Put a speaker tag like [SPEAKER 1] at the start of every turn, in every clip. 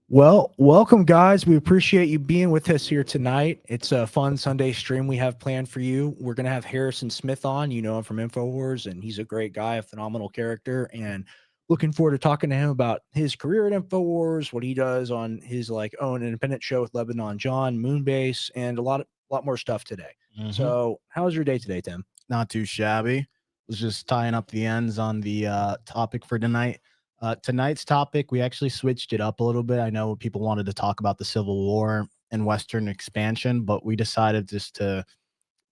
[SPEAKER 1] Well, welcome, guys. We appreciate you being with us here tonight. It's a fun Sunday stream we have planned for you. We're going to have Harrison Smith on. You know him from Infowars, and he's a great guy, a phenomenal character. And looking forward to talking to him about his career at Infowars, what he does on his own independent show with Lebanon John, Moonbase, and a lot more stuff today.
[SPEAKER 2] Mhm.
[SPEAKER 1] So, how was your day today, Tim?
[SPEAKER 2] Not too shabby. Was just tying up the ends on the topic for tonight. Tonight's topic, we actually switched it up a little bit. I know people wanted to talk about the Civil War and Western expansion, but we decided just to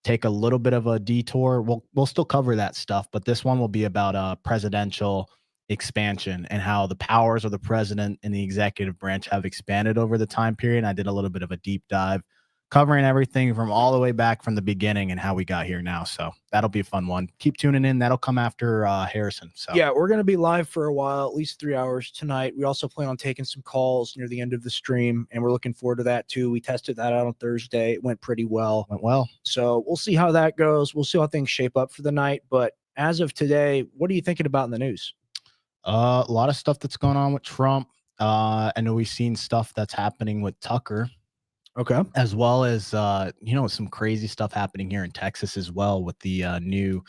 [SPEAKER 2] take a little bit of a detour. We'll still cover that stuff, but this one will be about presidential expansion and how the powers of the president and the executive branch have expanded over the time period. I did a little bit of a deep dive covering everything from all the way back from the beginning and how we got here now. So that'll be a fun one. Keep tuning in. That'll come after Harrison. So
[SPEAKER 1] Yeah, we're going to be live for a while, at least 3 hours tonight. We also plan on taking some calls near the end of the stream, and we're looking forward to that too. We tested that out on Thursday. It went pretty well.
[SPEAKER 2] went well.
[SPEAKER 1] So we'll see how that goes. We'll see how things shape up for the night. But as of today, what are you thinking about in the news?
[SPEAKER 2] A lot of stuff that's going on with Trump. I know we've seen stuff that's happening with Tucker,
[SPEAKER 1] Okay.
[SPEAKER 2] as well as some crazy stuff happening here in Texas as well with the new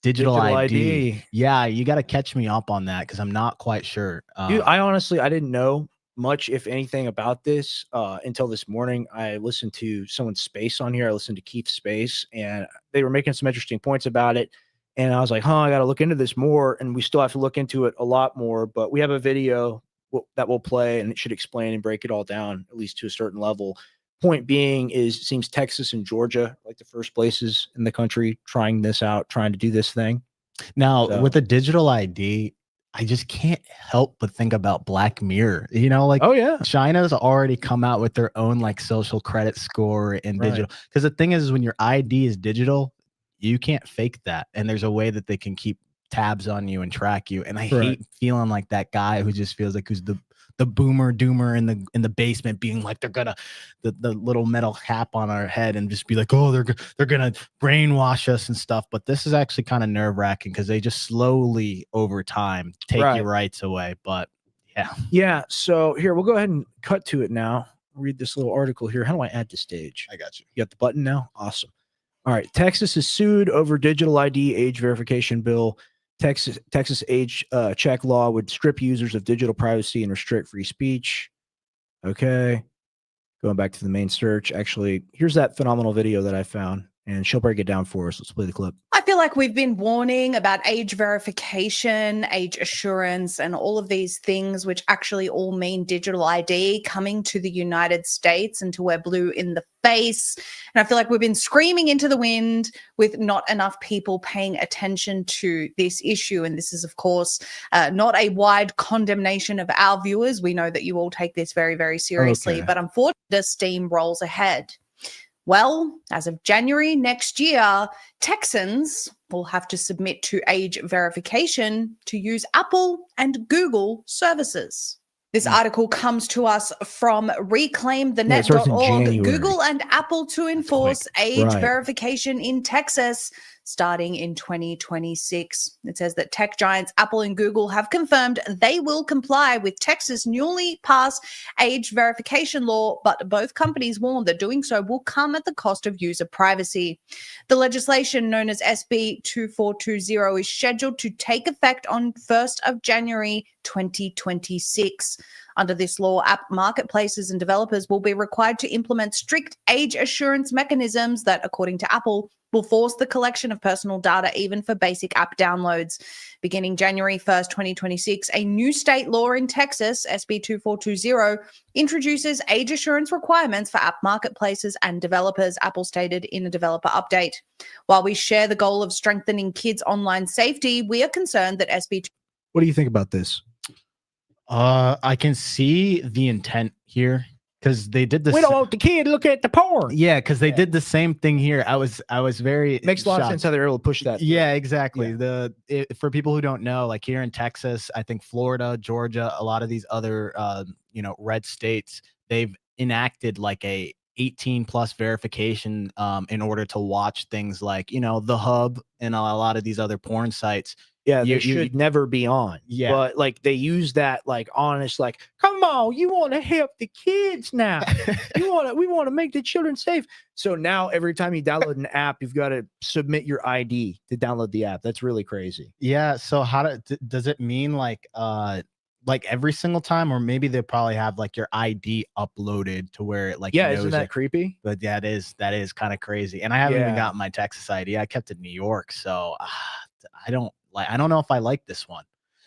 [SPEAKER 2] digital ID. Yeah, you got to catch me up on that because I'm not quite sure.
[SPEAKER 1] Dude, I didn't know much, if anything, about this until this morning. I listened to someone's space on here. I listened to Keith's space, and they were making some interesting points about it. And I was like, I got to look into this more. And we still have to look into it a lot more. But we have a video that we'll play, and it should explain and break it all down, at least to a certain level. Point being is, it seems Texas and Georgia, like the first places in the country, trying this out, trying to do this thing.
[SPEAKER 2] Now, with the digital ID, I just can't help but think about Black Mirror.
[SPEAKER 1] Oh yeah,
[SPEAKER 2] China's already come out with their own social credit score in digital. Because the thing is, when your ID is digital, you can't fake that, and there's a way that they can keep tabs on you and track you. And I hate feeling like that guy who just feels like who's the boomer doomer in the basement, being like they're gonna the little metal cap on our head and just be like, oh, they're gonna brainwash us and stuff. But this is actually kind of nerve-wracking because they just slowly over time take your rights away. But
[SPEAKER 1] yeah. So here, we'll go ahead and cut to it now. Read this little article here. How do I add to stage?
[SPEAKER 2] I got you.
[SPEAKER 1] You got the button now? Awesome. All right. Texas is sued over digital ID age verification bill. Texas age check law would strip users of digital privacy and restrict free speech. Okay. Going back to the main search. Actually, here's that phenomenal video that I found, and she'll break it down for us. Let's play the clip.
[SPEAKER 3] I feel like we've been warning about age verification, age assurance, and all of these things, which actually all mean digital ID coming to the United States and to wear blue in the face. And I feel like we've been screaming into the wind with not enough people paying attention to this issue. And this is, of course, not a wide condemnation of our viewers. We know that you all take this very, very seriously. But unfortunately, the steam rolls ahead. Well, as of January next year, Texans will have to submit to age verification to use Apple and Google services. This article comes to us from reclaimthenet.org. Google and Apple to enforce age verification in Texas starting in 2026. It says that tech giants Apple and Google have confirmed they will comply with Texas' newly passed age verification law, but both companies warn that doing so will come at the cost of user privacy. The legislation, known as SB 2420, is scheduled to take effect on 1st of January 2026. Under this law, app marketplaces and developers will be required to implement strict age assurance mechanisms that, according to Apple, will force the collection of personal data even for basic app downloads. Beginning January 1st, 2026, a new state law in Texas, SB 2420, introduces age assurance requirements for app marketplaces and developers, Apple stated in a developer update. While we share the goal of strengthening kids' online safety, we are concerned that SB...
[SPEAKER 1] What do you think about this?
[SPEAKER 2] I can see the intent here because they did this.
[SPEAKER 1] We don't want the kid to look at the porn.
[SPEAKER 2] Yeah, because they did the same thing here. I was very
[SPEAKER 1] it makes a lot of sense how they're able to push that.
[SPEAKER 2] Yeah, exactly. Yeah. For people who don't know, like here in Texas, I think Florida, Georgia, a lot of these other red states, they've enacted like a 18 plus verification in order to watch things like the Hub and a lot of these other porn sites.
[SPEAKER 1] Yeah,
[SPEAKER 2] You-
[SPEAKER 1] they
[SPEAKER 2] you-
[SPEAKER 1] should never be on.
[SPEAKER 2] Yeah.
[SPEAKER 1] But like they use that like honest, like, come on, you want to help the kids now. We want to make the children safe. So now every time you download an app, you've got to submit your ID to download the app. That's really crazy.
[SPEAKER 2] Yeah. So does it mean like every single time, or maybe they probably have like your ID uploaded to where it like
[SPEAKER 1] Yeah,
[SPEAKER 2] knows
[SPEAKER 1] isn't that
[SPEAKER 2] it?
[SPEAKER 1] creepy?
[SPEAKER 2] But that is kind of crazy. And I haven't even
[SPEAKER 1] Yeah.
[SPEAKER 2] got my Texas ID. I kept it in New York, so I don't know if I like this one.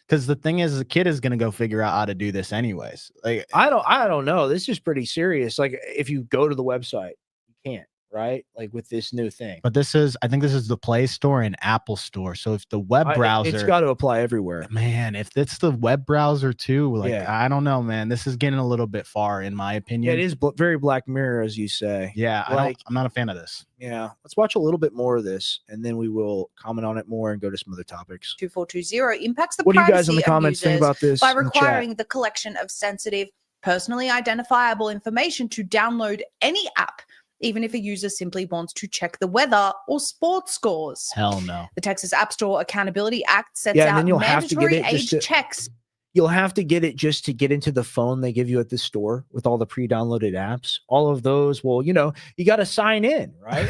[SPEAKER 2] Because the thing is, the kid is gonna go figure out how to do this anyways. Like,
[SPEAKER 1] I don't know. This is pretty serious. Like if you go to the website, you can't, right? Like with this new thing.
[SPEAKER 2] but I think this is the Play Store and Apple Store. So if the web browser,
[SPEAKER 1] it's got to apply everywhere.
[SPEAKER 2] man, if it's the web browser too, like
[SPEAKER 1] Yeah.
[SPEAKER 2] I don't know, man. This is getting a little bit far, in my
[SPEAKER 1] Yeah,
[SPEAKER 2] opinion.
[SPEAKER 1] it is very Black Mirror, as you say.
[SPEAKER 2] Yeah,
[SPEAKER 1] Like,
[SPEAKER 2] I'm not a fan of this.
[SPEAKER 1] yeah. Let's watch a little bit more of this, and then we will comment on it more and go to some other topics.
[SPEAKER 3] 2420 impacts the
[SPEAKER 1] What do you guys in
[SPEAKER 3] privacy
[SPEAKER 1] the
[SPEAKER 3] of
[SPEAKER 1] comments think
[SPEAKER 3] users
[SPEAKER 1] about this?
[SPEAKER 3] by
[SPEAKER 1] in the chat?
[SPEAKER 3] requiring the collection of sensitive, personally identifiable information to download any app, even if a user simply wants to check the weather or sports scores.
[SPEAKER 2] Hell no.
[SPEAKER 3] The Texas App Store Accountability Act sets
[SPEAKER 1] Yeah, and
[SPEAKER 3] out
[SPEAKER 1] then you'll have to get
[SPEAKER 3] mandatory
[SPEAKER 1] it just
[SPEAKER 3] age
[SPEAKER 1] to-
[SPEAKER 3] checks.
[SPEAKER 1] You'll have to get it just to get into the phone they give you at the store with all the pre-downloaded apps. All of those, well, you got to sign in, right?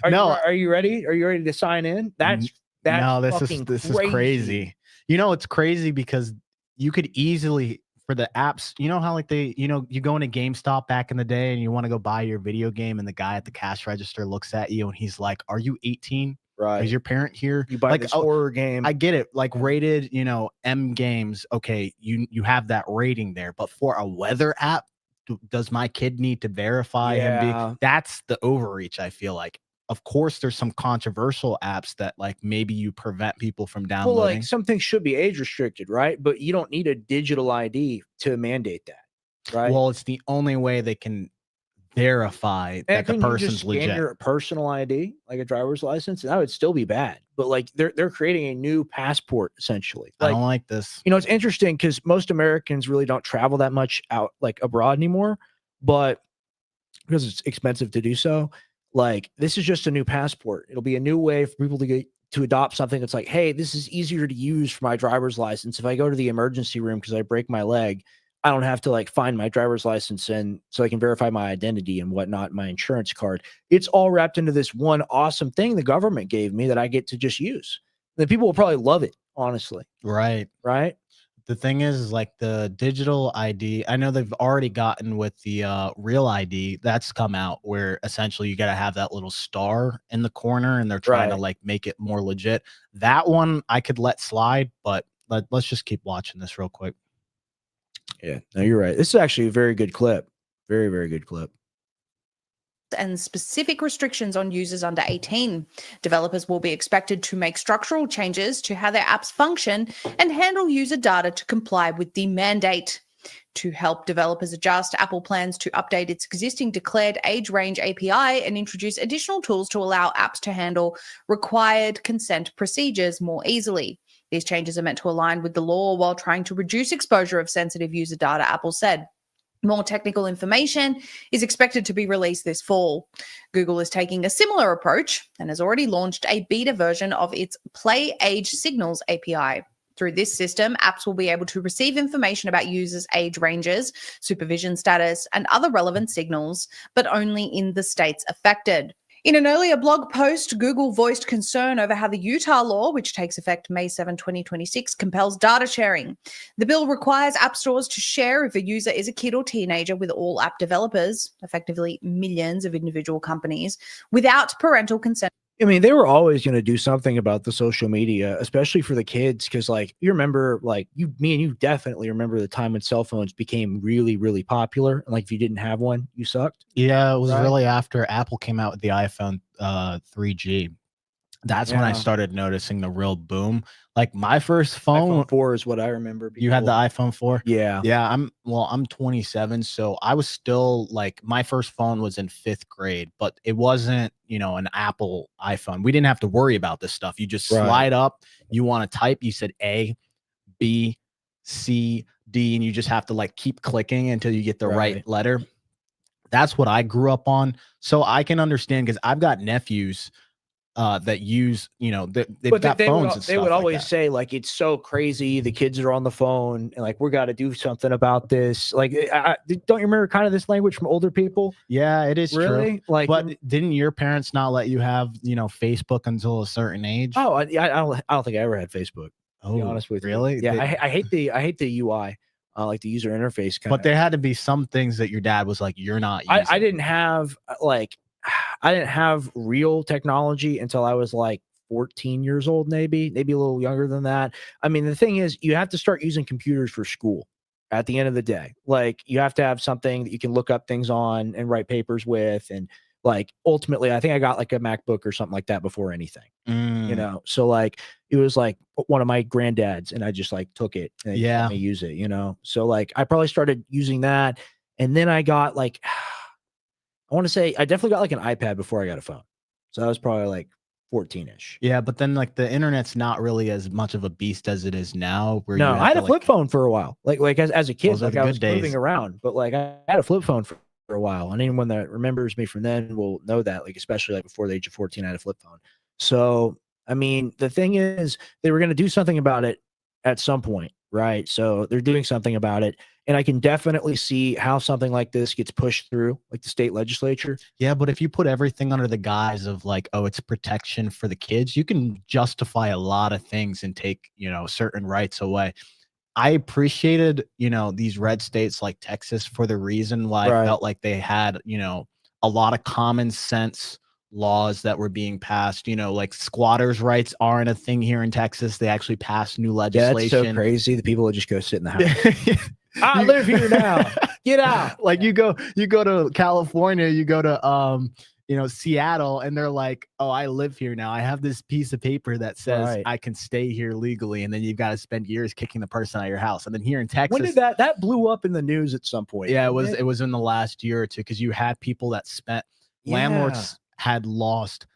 [SPEAKER 1] Are you ready? Are you ready to sign in? That's
[SPEAKER 2] no, this
[SPEAKER 1] fucking
[SPEAKER 2] is crazy. It's crazy because you could easily, for the apps, you know how like you go into GameStop back in the day and you want to go buy your video game, and the guy at the cash register looks at you and he's like, "Are you 18?
[SPEAKER 1] Right.
[SPEAKER 2] Is your parent here?"
[SPEAKER 1] You buy
[SPEAKER 2] like
[SPEAKER 1] this horror game.
[SPEAKER 2] I get it, like rated, M games. Okay, you have that rating there, but for a weather app, does my kid need to verify him? That's the overreach. I feel like. Of course, there's some controversial apps that like maybe you prevent people from downloading.
[SPEAKER 1] Well, like some things should be age restricted, right? But you don't need a digital ID to mandate that, right?
[SPEAKER 2] Well, it's the only way they can verify that the person's legit.
[SPEAKER 1] Your personal ID, like a driver's license, and that would still be bad. But like they're creating a new passport essentially.
[SPEAKER 2] I don't like this.
[SPEAKER 1] It's interesting because most Americans really don't travel that much out like abroad anymore, but because it's expensive to do so. Like this is just a new passport. It'll be a new way for people to adopt something that's like, hey, this is easier to use for my driver's license. If I go to the emergency room because I break my leg, I don't have to like find my driver's license and so I can verify my identity and whatnot, my insurance card. It's all wrapped into this one awesome thing the government gave me that I get to just use. The people will probably love it, honestly.
[SPEAKER 2] Right. The thing is like the digital ID, I know they've already gotten with the real ID that's come out where essentially you got to have that little star in the corner and they're trying to like make it more legit. That one I could let slide, but let's just keep watching this real quick.
[SPEAKER 1] Yeah, no, you're right. This is actually a very good clip. Very, very good clip.
[SPEAKER 3] And specific restrictions on users under 18. Developers will be expected to make structural changes to how their apps function and handle user data to comply with the mandate. To help developers adjust, Apple plans to update its existing declared age range API and introduce additional tools to allow apps to handle required consent procedures more easily. These changes are meant to align with the law while trying to reduce exposure of sensitive user data, Apple said. More technical information is expected to be released this fall. Google is taking a similar approach and has already launched a beta version of its Play Age Signals API. Through this system, apps will be able to receive information about users' age ranges, supervision status, and other relevant signals, but only in the states affected. In an earlier blog post, Google voiced concern over how the Utah law, which takes effect May 7, 2026, compels data sharing. The bill requires app stores to share if a user is a kid or teenager with all app developers, effectively millions of individual companies, without parental consent.
[SPEAKER 1] I mean, they were always going to do something about the social media, especially for the kids. Cause like, you remember me and you definitely remember the time when cell phones became really, really popular. And like, if you didn't have one, you sucked.
[SPEAKER 2] Yeah. It was really after Apple came out with the iPhone 3G. That's when I started noticing the real boom. Like my first phone,
[SPEAKER 1] iPhone 4 is what I remember.
[SPEAKER 2] You had the iPhone 4?
[SPEAKER 1] Yeah.
[SPEAKER 2] Yeah. I'm 27. So I was still like, my first phone was in 5th grade, but it wasn't, an Apple iPhone. We didn't have to worry about this stuff. You just slide up, you want to type, you said A, B, C, D, and you just have to like keep clicking until you get the right letter. That's what I grew up on. So I can understand because I've got nephews that use, they've
[SPEAKER 1] But
[SPEAKER 2] got phones and
[SPEAKER 1] they
[SPEAKER 2] stuff
[SPEAKER 1] would
[SPEAKER 2] like
[SPEAKER 1] always
[SPEAKER 2] that.
[SPEAKER 1] say like it's so crazy. The kids are on the phone and like we got to do something about this. Like, don't you remember kind of this language from older people?
[SPEAKER 2] Yeah, it is true.
[SPEAKER 1] Really? Like,
[SPEAKER 2] But didn't your parents not let you have, Facebook until a certain age?
[SPEAKER 1] oh, I don't think I ever had Facebook. To be honest with
[SPEAKER 2] really?
[SPEAKER 1] you, yeah, I hate the UI, like the user interface kind
[SPEAKER 2] But
[SPEAKER 1] of.
[SPEAKER 2] there had to be some things that your dad was like, you're not using.
[SPEAKER 1] I didn't have like I didn't have real technology until I was like 14 years old, maybe a little younger than that. I mean, the thing is, you have to start using computers for school at the end of the day. Like, you have to have something that you can look up things on and write papers with. And like, ultimately, I think I got like a MacBook or something like that before anything, So like, it was like one of my granddads, and I just like took it and they let me use it, So like, I probably started using that. And then I got like, I want to say I definitely got like an iPad before I got a phone. So I was probably like 14-ish.
[SPEAKER 2] Yeah, but then like the internet's not really as much of a beast as it is now. Where
[SPEAKER 1] No,
[SPEAKER 2] you
[SPEAKER 1] I had
[SPEAKER 2] to,
[SPEAKER 1] a flip phone for a while. Like as a kid,
[SPEAKER 2] those are
[SPEAKER 1] like
[SPEAKER 2] the
[SPEAKER 1] I
[SPEAKER 2] good
[SPEAKER 1] was
[SPEAKER 2] days.
[SPEAKER 1] moving around, but like I had a flip phone for a while. And anyone that remembers me from then will know that, like, especially like before the age of 14, I had a flip phone. So, I mean, the thing is, they were going to do something about it at some point, right? So they're doing something about it. And I can definitely see how something like this gets pushed through, like the state legislature.
[SPEAKER 2] Yeah, but if you put everything under the guise of like, oh, it's protection for the kids, you can justify a lot of things and take, certain rights away. I appreciated, these red states like Texas for the reason why I felt like they had, a lot of common sense laws that were being passed. Like squatters' rights aren't a thing here in Texas. They actually passed new legislation.
[SPEAKER 1] Yeah, that's so crazy. The people would just go sit in the house. I live here now. Get out.
[SPEAKER 2] Like you go to California, you go to Seattle, and they're like, oh, I live here now. I have this piece of paper that says I can stay here legally. And then you've got to spend years kicking the person out of your house. And then here in Texas,
[SPEAKER 1] when did that blew up in the news at some point?
[SPEAKER 2] Yeah, it was in the last year or two, because you had people that landlords had lost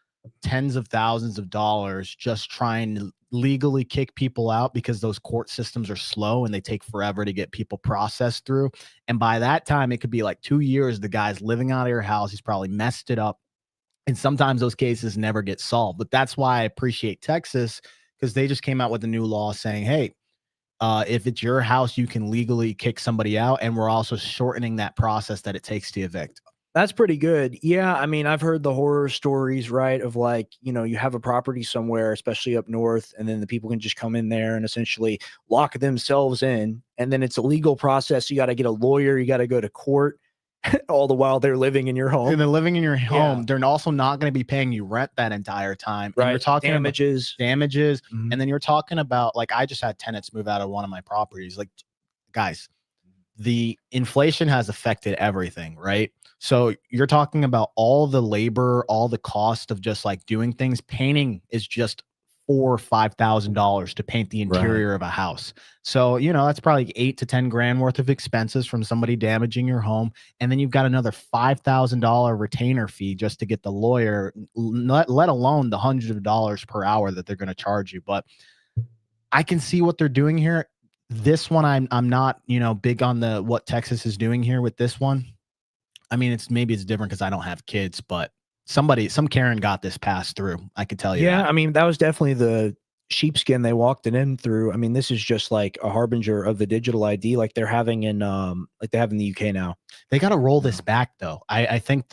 [SPEAKER 2] tens of thousands of dollars just trying to legally kick people out because those court systems are slow and they take forever to get people processed through. And by that time, it could be like 2 years. The guy's living out of your house. He's probably messed it up. And sometimes those cases never get solved. But that's why I appreciate Texas, because they just came out with a new law saying, hey, if it's your house, you can legally kick somebody out. And we're also shortening that process that it takes to evict.
[SPEAKER 1] That's pretty good. Yeah. I mean, I've heard the horror stories, right? Of like, you have a property somewhere, especially up north, and then the people can just come in there and essentially lock themselves in. And then it's a legal process. You got to get a lawyer. You got to go to court all the while they're living in your home.
[SPEAKER 2] And they're living in your home. They're also not going to be paying you rent that entire time.
[SPEAKER 1] Right.
[SPEAKER 2] And you're talking
[SPEAKER 1] damages.
[SPEAKER 2] And then you're talking about, like, I just had tenants move out of one of my properties. Like, guys, the inflation has affected everything, right? So you're talking about all the labor, all the cost of just like doing things. Painting is just $4,000 or $5,000 to paint the interior of a house. So, that's probably $8 to $10,000 worth of expenses from somebody damaging your home. And then you've got another $5,000 retainer fee just to get the lawyer, let alone the hundreds of dollars per hour that they're going to charge you. But I can see what they're doing here. This one, I'm not, big on what Texas is doing here with this one. I mean, maybe it's different because I don't have kids, but some Karen got this passed through. I could tell you.
[SPEAKER 1] Yeah,
[SPEAKER 2] that.
[SPEAKER 1] I mean, that was definitely the sheepskin they walked it in through. I mean, this is just like a harbinger of the digital ID, like they're having in like they have in the UK now.
[SPEAKER 2] They got to roll this back though. I think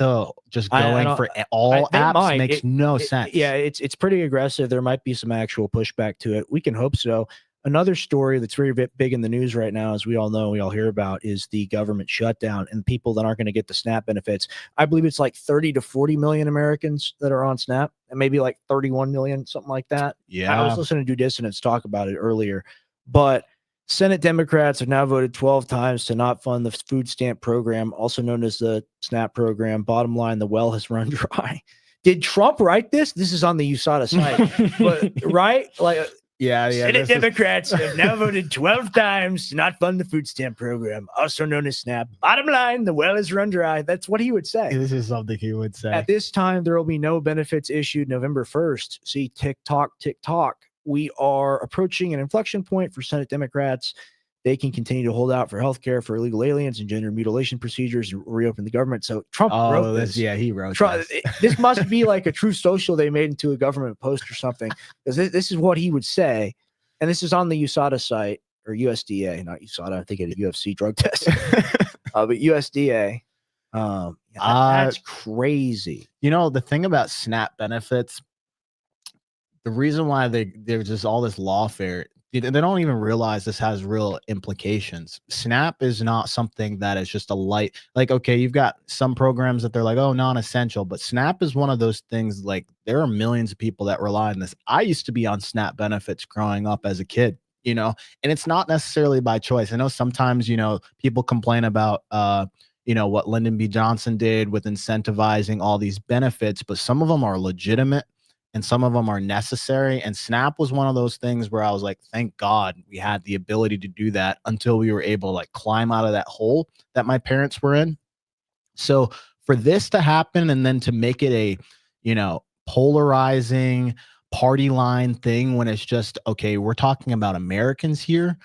[SPEAKER 2] just going for all apps makes no sense.
[SPEAKER 1] Yeah, it's pretty aggressive. There might be some actual pushback to it. We can hope so. Another story that's very big in the news right now, as we all know, we all hear about, is the government shutdown and people that aren't going to get the SNAP benefits. I believe it's like 30 to 40 million Americans that are on SNAP, and maybe like 31 million, something like that.
[SPEAKER 2] Yeah.
[SPEAKER 1] I was listening to Dissonance talk about it earlier, but Senate Democrats have now voted 12 times to not fund the food stamp program, also known as the SNAP program. Bottom line, the well has run dry. Did Trump write this? This is on the USADA site, but right? Like,
[SPEAKER 2] yeah.
[SPEAKER 1] Senate Democrats have now voted 12 times to not fund the food stamp program, also known as SNAP. Bottom line, the well is run dry. That's what he would say.
[SPEAKER 2] This is something he would say.
[SPEAKER 1] At this time, there will be no benefits issued November 1st. See, tick tock. We are approaching an inflection point for Senate Democrats. they can continue to hold out for healthcare for illegal aliens and gender mutilation procedures and reopen the government. So Trump wrote this.
[SPEAKER 2] Yeah, he wrote
[SPEAKER 1] Trump,
[SPEAKER 2] this.
[SPEAKER 1] This must be like a true social they made into a government post or something, because this is what he would say. And this is on the USADA site, or USDA, not USADA. I think it's a UFC drug test, but USDA. That's crazy.
[SPEAKER 2] You know, the thing about SNAP benefits, the reason why there's just all this lawfare, they don't even realize this has real implications. SNAP is not something that is just a light, like, okay, you've got some programs that they're like, oh, non-essential, but SNAP is one of those things, like, there are millions of people that rely on this. I used to be on SNAP benefits growing up as a kid, you know, and it's not necessarily by choice. I know sometimes, you know, people complain about, you know, what Lyndon B. Johnson did with incentivizing all these benefits, but some of them are legitimate and some of them are necessary. And SNAP was one of those things where I was like, thank God we had the ability to do that until we were able to like climb out of that hole that my parents were in. So for this to happen and then to make it a, you know, polarizing party line thing when it's just, okay, we're talking about Americans here.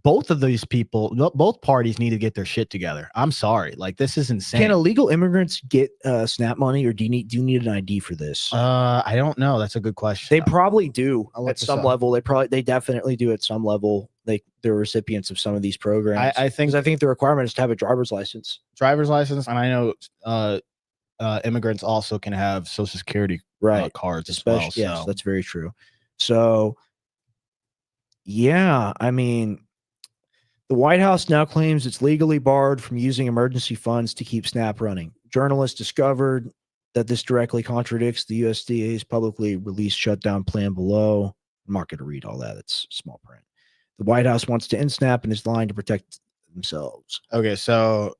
[SPEAKER 2] Both of these people, both parties need to get their shit together. I'm sorry. Like, this is insane.
[SPEAKER 1] Can illegal immigrants get SNAP money, or do you need an ID for this?
[SPEAKER 2] I don't know. That's a good question.
[SPEAKER 1] They probably do
[SPEAKER 2] I'll look
[SPEAKER 1] at
[SPEAKER 2] this
[SPEAKER 1] some
[SPEAKER 2] up.
[SPEAKER 1] level. They definitely do at some level. They're recipients of some of these programs.
[SPEAKER 2] I think
[SPEAKER 1] the requirement is to have a driver's license.
[SPEAKER 2] Driver's license, and I know immigrants also can have Social Security cards as well.
[SPEAKER 1] Yes, that's very true. So, yeah, I mean, the White House now claims it's legally barred from using emergency funds to keep SNAP running. Journalists discovered that this directly contradicts the USDA's publicly released shutdown plan below. I'm not going to read all that. It's small print. The White House wants to end SNAP and is lying to protect themselves.
[SPEAKER 2] Okay, so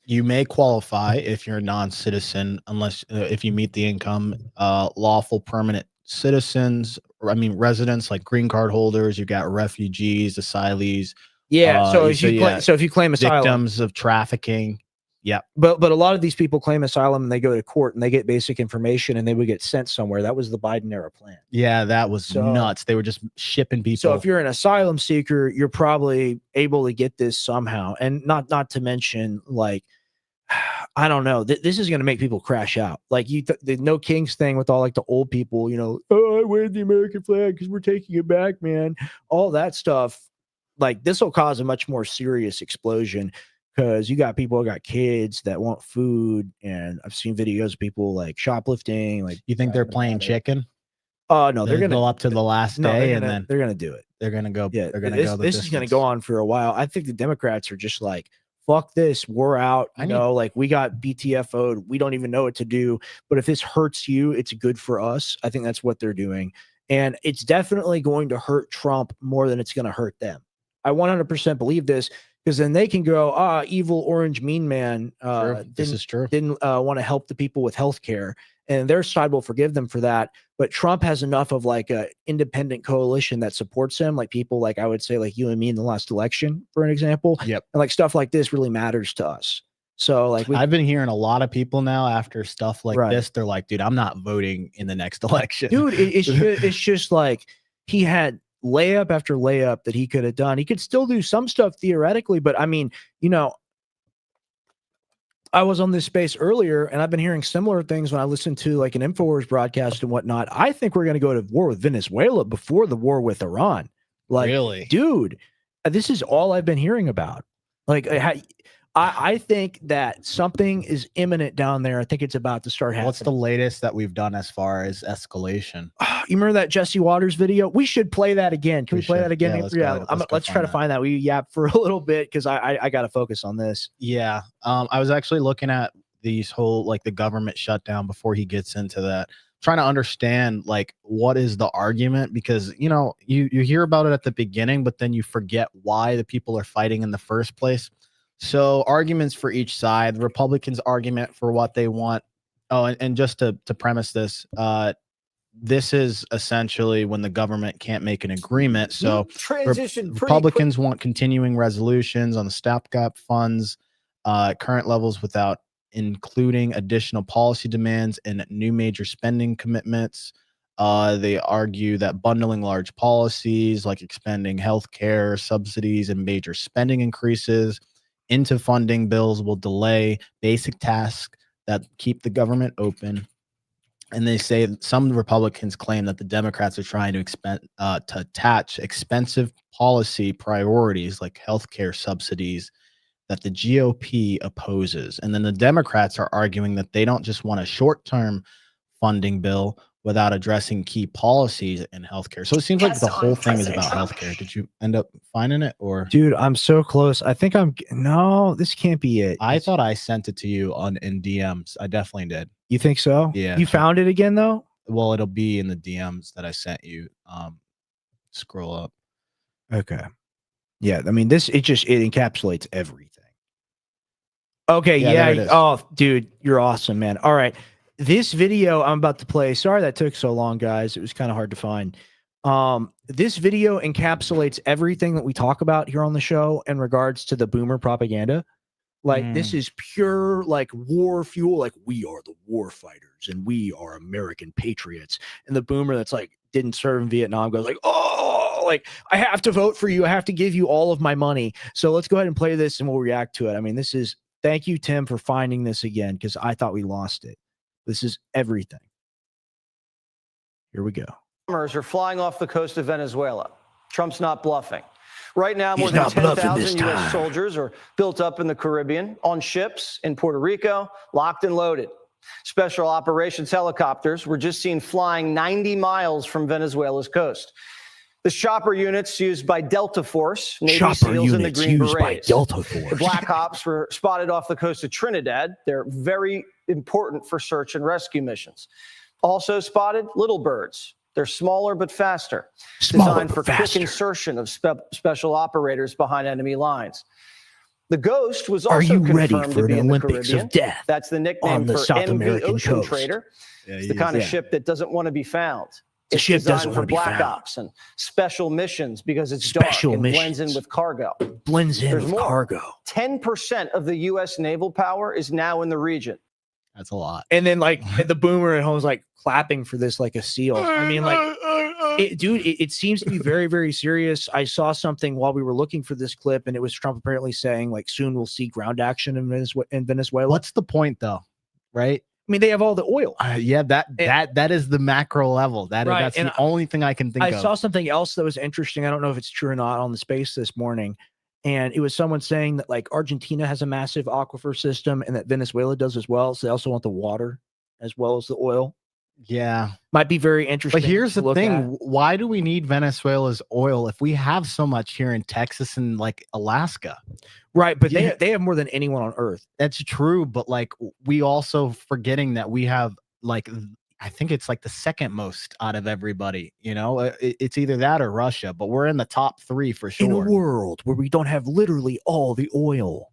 [SPEAKER 2] you may qualify if you're a non-citizen, unless if you meet the income, lawful permanent citizens, or I mean residents like green card holders. You got refugees, asylees.
[SPEAKER 1] Yeah. So if you claim asylum,
[SPEAKER 2] victims of trafficking. Yeah.
[SPEAKER 1] But a lot of these people claim asylum and they go to court and they get basic information and they would get sent somewhere. That was the Biden era plan.
[SPEAKER 2] Yeah, that was nuts. They were just shipping people.
[SPEAKER 1] So if you're an asylum seeker, you're probably able to get this somehow. And not to mention, like, I don't know. This is going to make people crash out. Like the No Kings thing with all like the old people, you know, oh, I wave the American flag because we're taking it back, man. All that stuff. Like, this will cause a much more serious explosion because you got people, got kids that want food. And I've seen videos of people like shoplifting. Like,
[SPEAKER 2] you think they're playing chicken?
[SPEAKER 1] Oh, no, they're going to
[SPEAKER 2] go up to the last day and then
[SPEAKER 1] they're going to do it.
[SPEAKER 2] They're going to go.
[SPEAKER 1] Yeah,
[SPEAKER 2] they're going to go.
[SPEAKER 1] This is going to go on for a while. I think the Democrats are just like, fuck this, we're out. Like, we got BTFO'd. We don't even know what to do. But if this hurts you, it's good for us. I think that's what they're doing. And it's definitely going to hurt Trump more than it's going to hurt them. I 100% believe this, because then they can go, evil orange mean man
[SPEAKER 2] this is true.
[SPEAKER 1] Didn't want to help the people with healthcare. And their side will forgive them for that. But Trump has enough of like a independent coalition that supports him, like people like, I would say, like you and me in the last election, for an example.
[SPEAKER 2] Yep.
[SPEAKER 1] And like stuff like this really matters to us. So like
[SPEAKER 2] I've been hearing a lot of people now after stuff like this. They're like, dude, I'm not voting in the next election.
[SPEAKER 1] Dude, it's just like he had layup after layup that he could have done. He could still do some stuff theoretically, but I mean, you know, I was on this space earlier and I've been hearing similar things when I listened to like an Infowars broadcast and whatnot. I think we're going to go to war with Venezuela before the war with Iran. Like,
[SPEAKER 2] really?
[SPEAKER 1] Dude, this is all I've been hearing about. Like, I think that something is imminent down there. I think it's about to start happening.
[SPEAKER 2] What's the latest that we've done as far as escalation?
[SPEAKER 1] You remember that Jesse Waters video? We should play that again. Can we play that again?
[SPEAKER 2] Yeah,
[SPEAKER 1] let's try to find that. We yap for a little bit because I got to focus on this.
[SPEAKER 2] Yeah. I was actually looking at these whole, like, the government shutdown before he gets into that, trying to understand like what is the argument, because you know you hear about it at the beginning, but then you forget why the people are fighting in the first place. So arguments for each side. The Republicans' argument for what they want. Oh, and just to premise this, this is essentially when the government can't make an agreement. So Republicans want continuing resolutions on the stopgap funds, current levels without including additional policy demands and new major spending commitments. They argue that bundling large policies like expanding healthcare subsidies and major spending increases into funding bills will delay basic tasks that keep the government open. And they say some Republicans claim that the Democrats are trying to attach expensive policy priorities like healthcare subsidies that the GOP opposes. And then the Democrats are arguing that they don't just want a short-term funding bill without addressing key policies in healthcare. So it seems like the whole thing is about healthcare. Did you end up finding it, or?
[SPEAKER 1] Dude, I'm so close. I think no, this can't be it.
[SPEAKER 2] I thought I sent it to you in DMs. I definitely did.
[SPEAKER 1] You think so?
[SPEAKER 2] Yeah.
[SPEAKER 1] You found it again though?
[SPEAKER 2] Well, it'll be in the DMs that I sent you. Scroll up.
[SPEAKER 1] Okay. Yeah, I mean, it encapsulates everything. Okay, yeah. Oh, dude, you're awesome, man. All right. This video I'm about to play, sorry that took so long, guys. It was kind of hard to find. This video encapsulates everything that we talk about here on the show in regards to the boomer propaganda. Like, this is pure, like, war fuel. Like, we are the war fighters and we are American patriots. And the boomer that's like didn't serve in Vietnam goes like, oh, like, I have to vote for you. I have to give you all of my money. So let's go ahead and play this and we'll react to it. I mean, thank you, Tim, for finding this again, because I thought we lost it. This is everything. Here we go.
[SPEAKER 4] Bombers are flying off the coast of Venezuela. Trump's not bluffing. Right now, more than 10,000 U.S. soldiers are built up in the Caribbean on ships in Puerto Rico, locked and loaded. Special operations helicopters were just seen flying 90 miles from Venezuela's coast. The chopper units used by Delta Force, Navy SEALs and the Green Berets. The Black Ops were spotted off the coast of Trinidad. They're very important for search and rescue missions. Also spotted little birds. They're smaller but faster, designed for quick insertion of special operators behind enemy lines. The Ghost was also confirmed to be in the Caribbean. That's the nickname for MV Ocean Trader. It's the kind of ship that doesn't want to be found. It's designed for black ops and special missions because it's dark and blends in with cargo. There's more. 10% of the U.S. naval power is now in the region.
[SPEAKER 2] That's a lot.
[SPEAKER 1] And then, like, the boomer at home is like clapping for this like a seal. I mean, like, it seems to be very, very serious. I saw something while we were looking for this clip, and it was Trump apparently saying, like, soon we'll see ground action in Venezuela.
[SPEAKER 2] What's the point, though? Right?
[SPEAKER 1] I mean, they have all the oil.
[SPEAKER 2] Yeah, that is the macro level. That's the only thing I can think of.
[SPEAKER 1] I saw something else that was interesting. I don't know if it's true or not on the space this morning. And it was someone saying that, like, Argentina has a massive aquifer system and that Venezuela does as well. So they also want the water as well as the oil.
[SPEAKER 2] Yeah.
[SPEAKER 1] Might be very interesting.
[SPEAKER 2] But here's the thing. Why do we need Venezuela's oil if we have so much here in Texas and, like, Alaska?
[SPEAKER 1] Right. But they have more than anyone on Earth.
[SPEAKER 2] That's true. But, like, we also forgetting that we have, like, I think it's like the second most out of everybody. You know, it's either that or Russia, but we're in the top 3 for sure.
[SPEAKER 1] In a world where we don't have literally all the oil,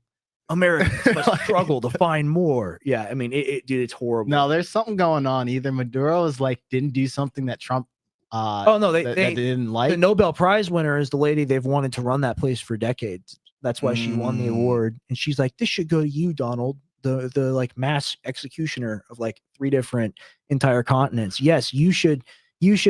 [SPEAKER 1] Americans must struggle to find more. Yeah, I mean, dude, it's horrible.
[SPEAKER 2] No, there's something going on. Either Maduro didn't do something that Trump they didn't like.
[SPEAKER 1] The Nobel Prize winner is the lady they've wanted to run that place for decades. That's why she won the award. And she's like, this should go to you, Donald, the like mass executioner of like 3 different entire continents. Yes, you should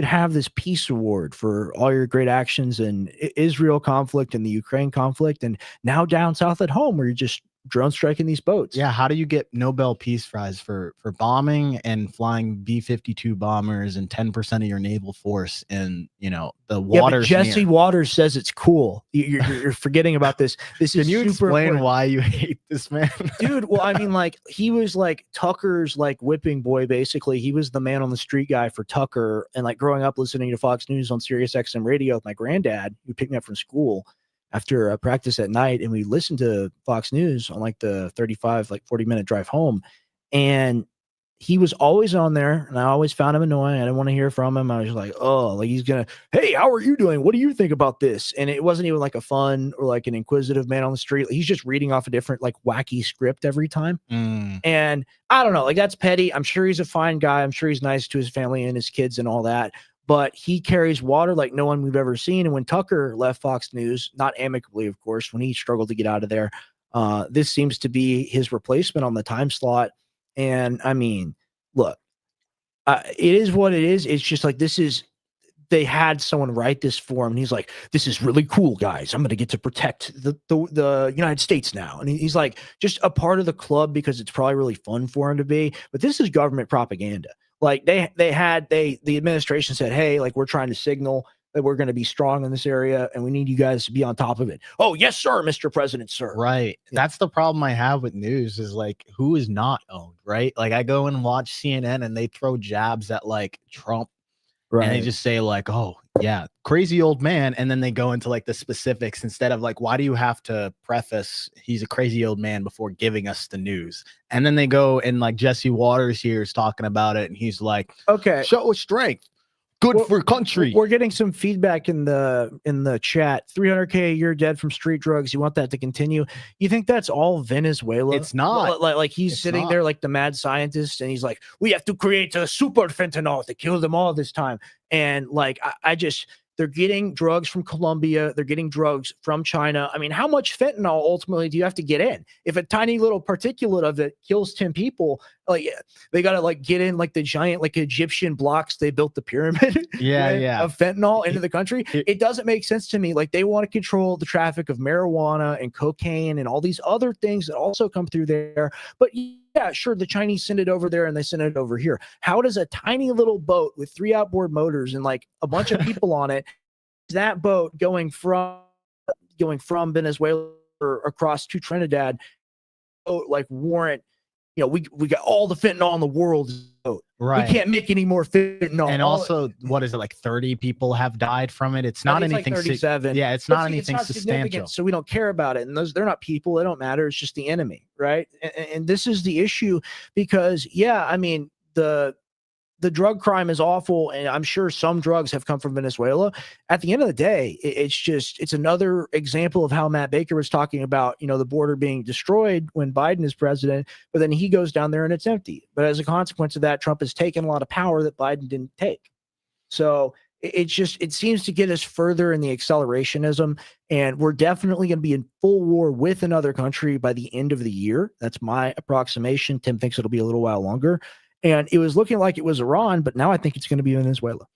[SPEAKER 1] have this peace award for all your great actions in Israel conflict and the Ukraine conflict, and now down south at home where you're just drone striking these boats.
[SPEAKER 2] Yeah, how do you get Nobel Peace Prize for bombing and flying B-52 bombers and 10% of your naval force in, you know, the waters?
[SPEAKER 1] Yeah, Jesse Waters says it's cool. You're forgetting about this. This is
[SPEAKER 2] Can you explain important. Why you hate this man?
[SPEAKER 1] Dude, well, I mean, like, he was like Tucker's like whipping boy, basically. He was the man on the street guy for Tucker. And like growing up listening to Fox News on Sirius XM radio with my granddad, who picked me up from school after a practice at night, and we listened to Fox News on like the 40-minute drive home. And he was always on there, and I always found him annoying. I didn't want to hear from him. I was like, oh, like he's gonna, hey, how are you doing? What do you think about this? And it wasn't even like a fun or like an inquisitive man on the street. He's just reading off a different like wacky script every time. And I don't know, like, that's petty. I'm sure he's a fine guy. I'm sure he's nice to his family and his kids and all that. But he carries water like no one we've ever seen. And when Tucker left Fox News, not amicably, of course, when he struggled to get out of there, this seems to be his replacement on the time slot. And I mean, look, It is what it is. It's just like they had someone write this for him, and he's like, "This is really cool, guys. I'm going to get to protect the United States now." And he's like, just a part of the club because it's probably really fun for him to be. But this is government propaganda. Like the administration said, "Hey, like we're trying to signal that we're going to be strong in this area, and we need you guys to be on top of it." Oh, yes, sir, Mr. President, sir.
[SPEAKER 2] Right. That's the problem I have with news is like who is not owned, right? Like I go and watch CNN and they throw jabs at like Trump.
[SPEAKER 1] Right.
[SPEAKER 2] And they just say like, oh yeah, crazy old man. And then they go into like the specifics instead of like, why do you have to preface he's a crazy old man before giving us the news? And then they go and like Jesse Waters here is talking about it. And he's like,
[SPEAKER 1] okay,
[SPEAKER 2] show us strength. Good for country.
[SPEAKER 1] We're getting some feedback in the chat. 300K a year dead from street drugs. You want that to continue? You think that's all Venezuela?
[SPEAKER 2] It's not.
[SPEAKER 1] Like he's sitting there like the mad scientist, and he's like, we have to create a super fentanyl to kill them all this time. And like, I just, they're getting drugs from Colombia. They're getting drugs from China. I mean, how much fentanyl ultimately do you have to get in? If a tiny little particulate of it kills 10 people, like they got to like get in like the giant, like Egyptian blocks they built the pyramid of fentanyl into the country. It doesn't make sense to me. Like they want to control the traffic of marijuana and cocaine and all these other things that also come through there. But yeah, sure, the Chinese send it over there and they send it over here. How does a tiny little boat with 3 outboard motors and like a bunch of people on it, that boat going from Venezuela or across to Trinidad, like warrant, we got all the fentanyl in the world.
[SPEAKER 2] Right.
[SPEAKER 1] We can't make any more fentanyl.
[SPEAKER 2] And also, what is it, like 30 people have died from it? It's not anything.
[SPEAKER 1] Like 37.
[SPEAKER 2] Yeah, it's not anything substantial.
[SPEAKER 1] So we don't care about it. And they're not people. They don't matter. It's just the enemy, right? And this is the issue because, yeah, I mean, the drug crime is awful, and I'm sure some drugs have come from Venezuela. At the end of the day, it's another example of how Matt Baker was talking about, the border being destroyed when Biden is president, but then he goes down there and it's empty. But as a consequence of that, Trump has taken a lot of power that Biden didn't take. So it seems to get us further in the accelerationism, and we're definitely going to be in full war with another country by the end of the year. That's my approximation. Tim thinks it'll be a little while longer. And it was looking like it was Iran, but now I think it's going to be Venezuela.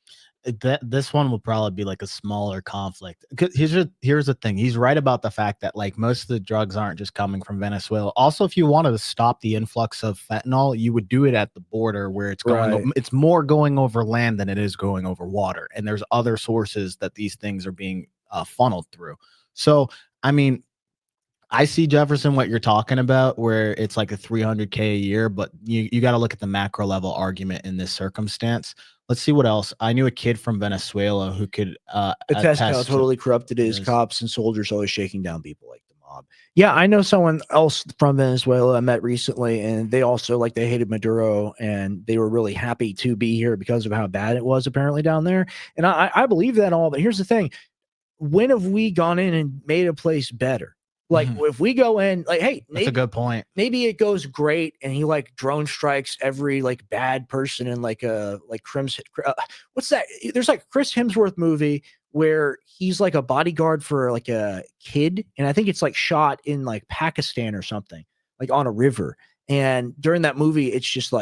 [SPEAKER 2] This one will probably be like a smaller conflict. Here's the thing. He's right about the fact that like most of the drugs aren't just coming from Venezuela. Also, if you wanted to stop the influx of fentanyl, you would do it at the border where it's going. Right. It's more going over land than it is going over water. And there's other sources that these things are being funneled through. So, I mean, I see, Jefferson, what you're talking about, where it's like a 300K a year, but you got to look at the macro level argument in this circumstance. Let's see what else. I knew a kid from Venezuela who could
[SPEAKER 1] attest how totally corrupted it is. Cops and soldiers always shaking down people like the mob. Yeah, I know someone else from Venezuela I met recently, and they also they hated Maduro, and they were really happy to be here because of how bad it was apparently down there. And I believe that all, but here's the thing. When have we gone in and made a place better? Like if we go in, like, hey,
[SPEAKER 2] that's a good point.
[SPEAKER 1] Maybe it goes great, and he drone strikes every bad person in Crimson. What's that? There's Chris Hemsworth movie where he's a bodyguard for a kid, and I think it's shot in Pakistan or something, on a river. And during that movie, it's just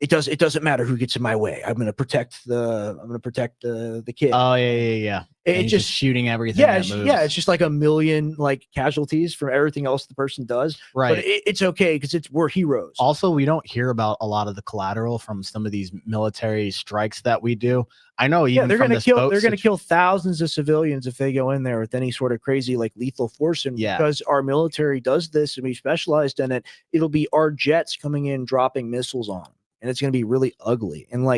[SPEAKER 1] it doesn't matter who gets in my way. I'm gonna protect the kid.
[SPEAKER 2] Oh yeah.
[SPEAKER 1] It's just
[SPEAKER 2] shooting everything.
[SPEAKER 1] It's just a million casualties from everything else the person does.
[SPEAKER 2] Right.
[SPEAKER 1] But it's okay because we're heroes.
[SPEAKER 2] Also, we don't hear about a lot of the collateral from some of these military strikes that we do. I know even
[SPEAKER 1] they're gonna kill thousands of civilians if they go in there with any sort of crazy lethal force. And because our military does this and we specialized in it, it'll be our jets coming in dropping missiles on them. And it's going to be really ugly. And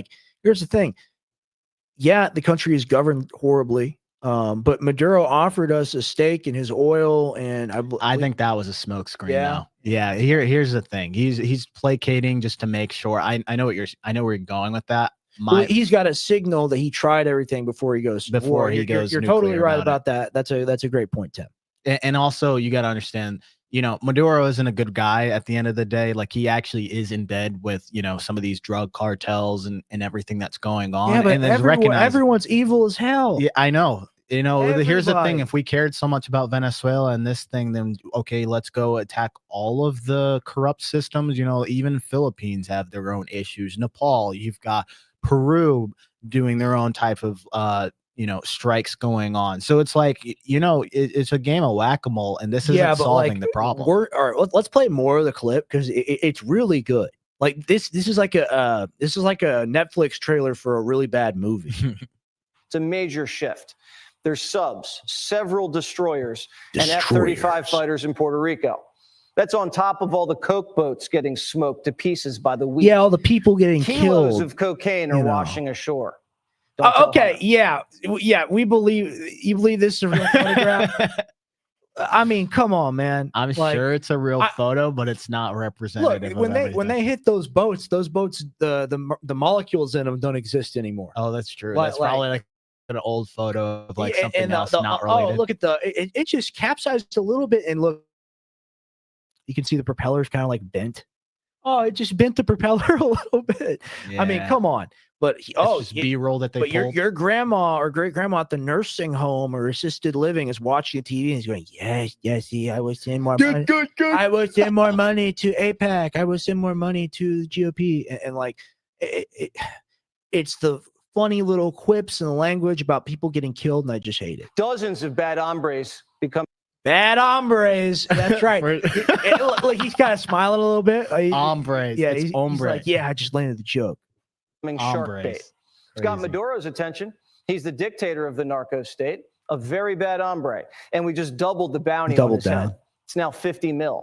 [SPEAKER 1] here's the thing. Yeah, the country is governed horribly. But Maduro offered us a stake in his oil, and
[SPEAKER 2] I think that was a smokescreen. Yeah. Here's the thing. He's placating just to make sure. I know where you're going with that.
[SPEAKER 1] He's got a signal that he tried everything before he goes. You're totally right about that. That's a great point, Tim.
[SPEAKER 2] And also, you got to understand. Maduro isn't a good guy at the end of the day. He actually is in bed with, some of these drug cartels and everything that's going on.
[SPEAKER 1] Yeah, but everyone's evil as hell.
[SPEAKER 2] Yeah, I know. You know, here's the thing.
[SPEAKER 1] Everybody.
[SPEAKER 2] If we cared so much about Venezuela and this thing, then okay, let's go attack all of the corrupt systems. You know, even Philippines have their own issues. Nepal, you've got Peru doing their own type of you know, strikes going on. So it's like, you know, it's a game of whack-a-mole, and this isn't solving the problem.
[SPEAKER 1] All right, let's play more of the clip because it's really good. Like this is like a Netflix trailer for a really bad movie.
[SPEAKER 4] It's a major shift. There's subs, several destroyers, and F-35 fighters in Puerto Rico. That's on top of all the coke boats getting smoked to pieces by the week.
[SPEAKER 1] Yeah, all the people getting
[SPEAKER 4] Kilos
[SPEAKER 1] killed.
[SPEAKER 4] of cocaine are washing ashore.
[SPEAKER 1] Okay, yeah, we believe. You believe this is a real photograph? I mean, come on, man.
[SPEAKER 2] I'm sure it's a real photo, but it's not representative.
[SPEAKER 1] Look, when they hit those boats, the molecules in them don't exist anymore.
[SPEAKER 2] Oh, that's true. That's probably like an old photo of like something else not related.
[SPEAKER 1] Oh, look at it just capsized a little bit, and look, you can see the propeller's kind of like bent. Oh, it just bent the propeller a little bit. Yeah. I mean, come on. But
[SPEAKER 2] B-roll that they pulled.
[SPEAKER 1] But your grandma or great grandma at the nursing home or assisted living is watching TV and is going, yes, see, I would send more money. Good. I would send more money to APAC. I would send more money to the GOP. And like, it's the funny little quips and language about people getting killed, and I just hate it.
[SPEAKER 4] Dozens of bad hombres become
[SPEAKER 1] bad hombres. That's right. Like he's kind of smiling a little bit.
[SPEAKER 2] Hombres.
[SPEAKER 1] Yeah, he's like, yeah, I just landed the joke.
[SPEAKER 4] Shark bait. It's got Maduro's attention. He's the dictator of the narco state, a very bad hombre. And we just doubled the bounty on his head. It's now 50 mil.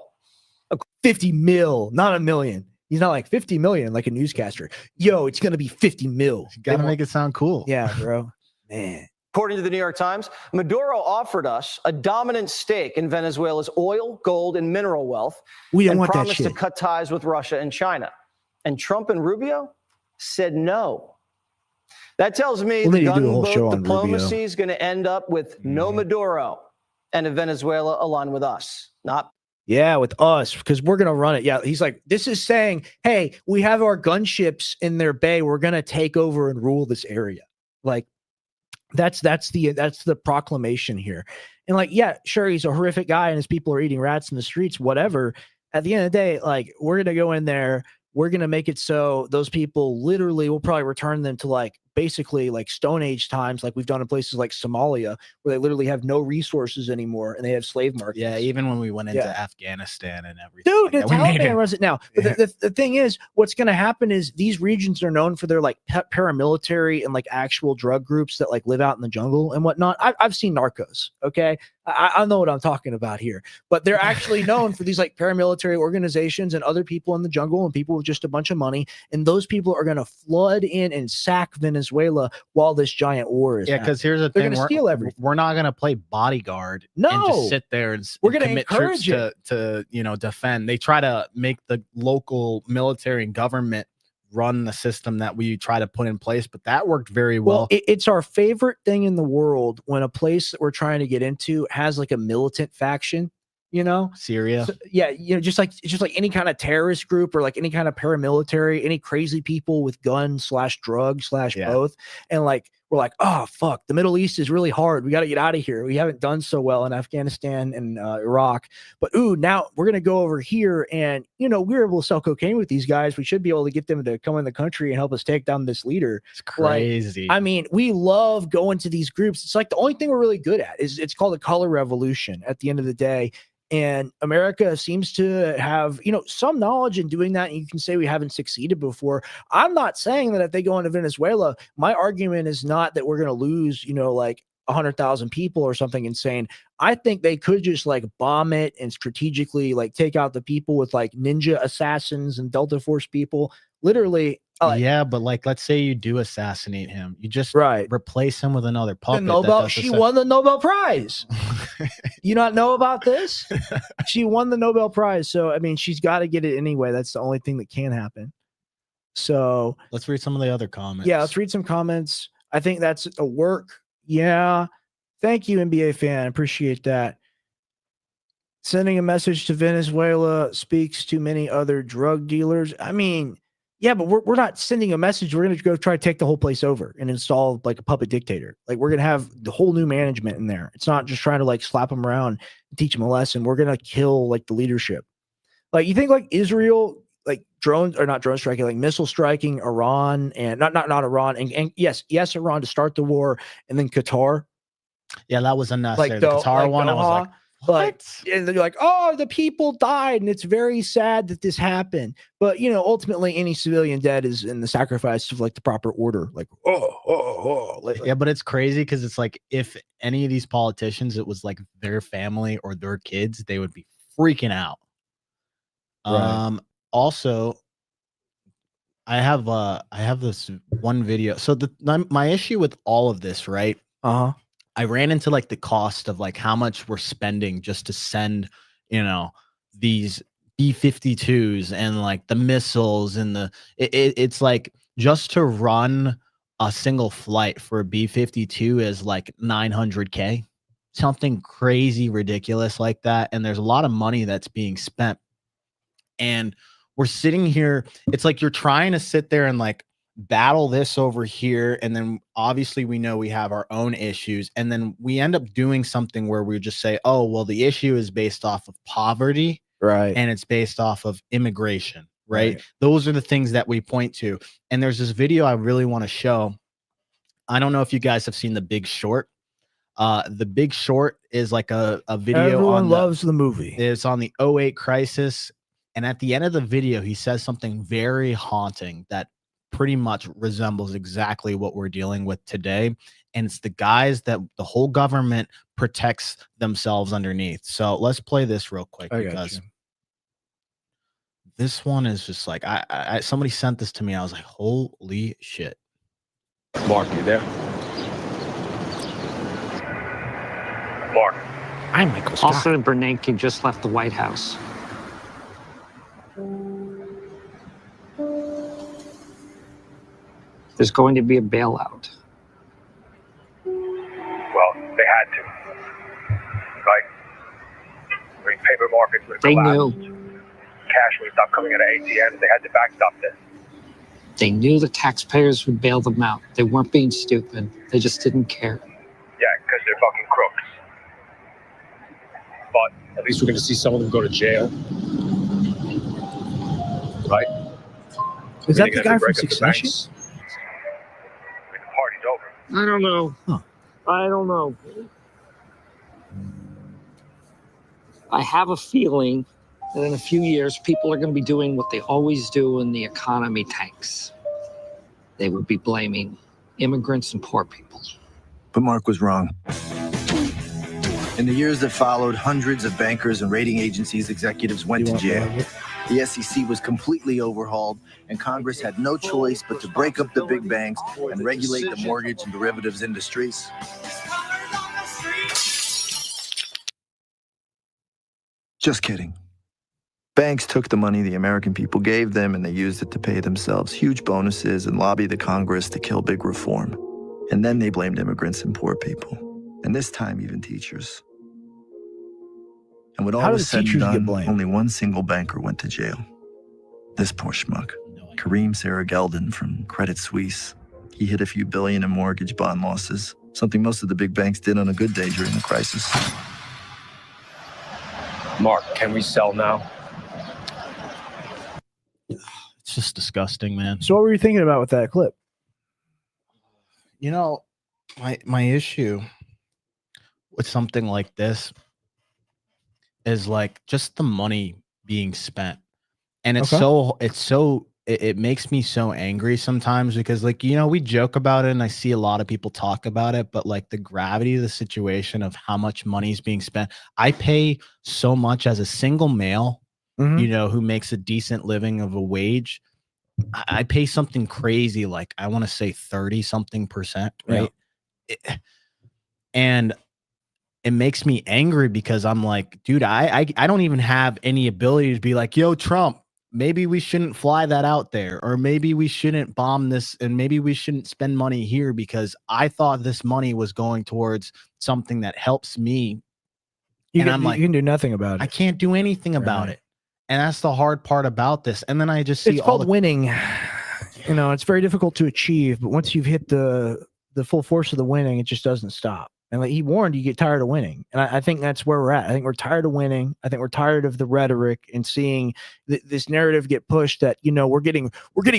[SPEAKER 1] 50 mil, not a million. He's not like 50 million like a newscaster. Yo, it's going to be 50 mil.
[SPEAKER 2] You got to make it sound cool.
[SPEAKER 1] Yeah, bro. Man.
[SPEAKER 4] According to the New York Times, Maduro offered us a dominant stake in Venezuela's oil, gold, and mineral wealth.
[SPEAKER 1] We don't want that
[SPEAKER 4] promised
[SPEAKER 1] shit.
[SPEAKER 4] to cut ties with Russia and China. And Trump and Rubio said no. That tells me the gunboat diplomacy is going to end up with no Maduro and a Venezuela aligned with us.
[SPEAKER 1] With us, because we're going to run it. Yeah, he's like, this is saying, hey, we have our gunships in their bay. We're going to take over and rule this area. Like, that's the proclamation here. And like, yeah, sure, he's a horrific guy and his people are eating rats in the streets, whatever. At the end of the day, like, we're going to go in there. We're going to make it so those people literally will probably return them to like basically like Stone Age times, like we've done in places like Somalia, where they literally have no resources anymore and they have slave markets.
[SPEAKER 2] Yeah, even when we went into Afghanistan and everything.
[SPEAKER 1] Dude, the Taliban runs it now. But the thing is, what's going to happen is these regions are known for their like paramilitary and like actual drug groups that like live out in the jungle and whatnot. I've seen Narcos, okay? I know what I'm talking about here, but they're actually known for these like paramilitary organizations and other people in the jungle and people with just a bunch of money. And those people are going to flood in and sack Venezuela while this giant war is
[SPEAKER 2] because here's the
[SPEAKER 1] they're
[SPEAKER 2] thing.
[SPEAKER 1] They're going to steal everything.
[SPEAKER 2] We're not going to play bodyguard and just sit there and
[SPEAKER 1] we're going to
[SPEAKER 2] commit troops to you know, defend. They try to make the local military and government run the system that we try to put in place, but that worked very well.
[SPEAKER 1] It's our favorite thing in the world when a place that we're trying to get into has like a militant faction, you know,
[SPEAKER 2] Syria.
[SPEAKER 1] So, yeah, you know, just like any kind of terrorist group or like any kind of paramilitary, any crazy people with guns / drugs / both, and like we're like, oh fuck, the Middle East is really hard. We got to get out of here. We haven't done so well in Afghanistan and Iraq, but now we're gonna go over here, and you know, we're able to sell cocaine with these guys. We should be able to get them to come in the country and help us take down this leader.
[SPEAKER 2] It's crazy.
[SPEAKER 1] Like, I mean, we love going to these groups. It's like the only thing we're really good at is it's called the color revolution at the end of the day. And America seems to have, you know, some knowledge in doing that. And you can say we haven't succeeded before. I'm not saying that if they go into Venezuela, my argument is not that we're going to lose, you know, like 100,000 people or something insane. I think they could just like bomb it and strategically like take out the people with like ninja assassins and Delta Force people. Literally.
[SPEAKER 2] Yeah, but like, let's say you do assassinate him. You just replace him with another puppet.
[SPEAKER 1] She won the Nobel Prize. You not know about this? She won the Nobel Prize. So, I mean, she's got to get it anyway. That's the only thing that can happen. So
[SPEAKER 2] let's read some of the other comments.
[SPEAKER 1] Yeah, let's read some comments. I think that's a work. Yeah. Thank you, NBA fan. Appreciate that. Sending a message to Venezuela speaks to many other drug dealers. I mean, Yeah, but we're not sending a message. We're going to go try to take the whole place over and install like a puppet dictator. Like we're going to have the whole new management in there. It's not just trying to like slap them around and teach them a lesson. We're going to kill like the leadership. Like you think like Israel, like drones or not drone striking, like missile striking Iran and not Iran and yes, Iran to start the war and then Qatar.
[SPEAKER 2] Yeah, that was unnecessary.
[SPEAKER 1] Like
[SPEAKER 2] the Qatar
[SPEAKER 1] like
[SPEAKER 2] one,
[SPEAKER 1] Doha,
[SPEAKER 2] I was like,
[SPEAKER 1] but and they're like, oh, the people died, and it's very sad that this happened. But you know, ultimately, any civilian dead is in the sacrifice of like the proper order. Like,
[SPEAKER 2] yeah, but it's crazy because it's like if any of these politicians, it was like their family or their kids, they would be freaking out.
[SPEAKER 1] Right.
[SPEAKER 2] Also, I have this one video. So my issue with all of this, right? I ran into like the cost of like how much we're spending just to send, you know, these B-52s and like the missiles and it's like just to run a single flight for a B-52 is like $900K, something crazy ridiculous like that. And there's a lot of money that's being spent. And we're sitting here. It's like you're trying to sit there and like battle this over here, and then obviously we know we have our own issues, and then we end up doing something where we just say, oh well, the issue is based off of poverty,
[SPEAKER 1] right,
[SPEAKER 2] and it's based off of immigration, right? Those are the things that we point to. And there's this video I really want to show. I don't know if you guys have seen The Big Short. The Big Short is like a video.
[SPEAKER 1] Everyone loves the movie.
[SPEAKER 2] It's on the 2008 crisis, and at the end of the video he says something very haunting that pretty much resembles exactly what we're dealing with today. And it's the guys that the whole government protects themselves underneath. So let's play this real quick because this one is just like, I somebody sent this to me. I was like, holy shit.
[SPEAKER 5] Mark, you there? Mark.
[SPEAKER 1] I'm Michael Scott.
[SPEAKER 6] Also, Bernanke just left the White House. There's going to be a bailout.
[SPEAKER 5] Well, they had to. Right? When paper markets would
[SPEAKER 6] They
[SPEAKER 5] collapse,
[SPEAKER 6] knew.
[SPEAKER 5] cash would stop coming out of ATMs. They had to backstop this.
[SPEAKER 6] They knew the taxpayers would bail them out. They weren't being stupid. They just didn't care.
[SPEAKER 5] Yeah, because they're fucking crooks. But at least we're going to see some of them go to jail. Right?
[SPEAKER 1] Is that the guy from Succession?
[SPEAKER 5] The party's over.
[SPEAKER 6] I don't know.
[SPEAKER 1] Huh.
[SPEAKER 6] I don't know. I have a feeling that in a few years, people are going to be doing what they always do when the economy tanks. They will be blaming immigrants and poor people.
[SPEAKER 7] But Mark was wrong. In the years that followed, hundreds of bankers and rating agencies executives went to jail. The SEC was completely overhauled, and Congress had no choice but to break up the big banks and regulate the mortgage and derivatives industries. Just kidding. Banks took the money the American people gave them and they used it to pay themselves huge bonuses and lobby the Congress to kill big reform. And then they blamed immigrants and poor people. And this time, even teachers. And when all was said and done, only one single banker went to jail. This poor schmuck, Kareem Sarah-Geldon from Credit Suisse. He hit a few billion in mortgage bond losses, something most of the big banks did on a good day during the crisis.
[SPEAKER 5] Mark, can we sell now?
[SPEAKER 2] It's just disgusting, man.
[SPEAKER 1] So what were you thinking about with that clip?
[SPEAKER 2] You know, my issue with something like this is like just the money being spent. And it's it makes me so angry sometimes because, like, you know, we joke about it and I see a lot of people talk about it, but like the gravity of the situation of how much money is being spent. I pay so much as a single male, you know, who makes a decent living of a wage. I pay something crazy, like I want to say 30-something%, right? Yeah. And it makes me angry because I'm like, dude, I don't even have any ability to be like, yo, Trump, maybe we shouldn't fly that out there, or maybe we shouldn't bomb this, and maybe we shouldn't spend money here because I thought this money was going towards something that helps me.
[SPEAKER 1] You can do nothing about it.
[SPEAKER 2] I can't do anything about it. And that's the hard part about this. And then I just see
[SPEAKER 1] it's called winning. You know, it's very difficult to achieve, but once you've hit the full force of the winning, it just doesn't stop. And like he warned, you get tired of winning. And I think that's where we're at. I think we're tired of winning. I think we're tired of the rhetoric and seeing this narrative get pushed that, you know, we're getting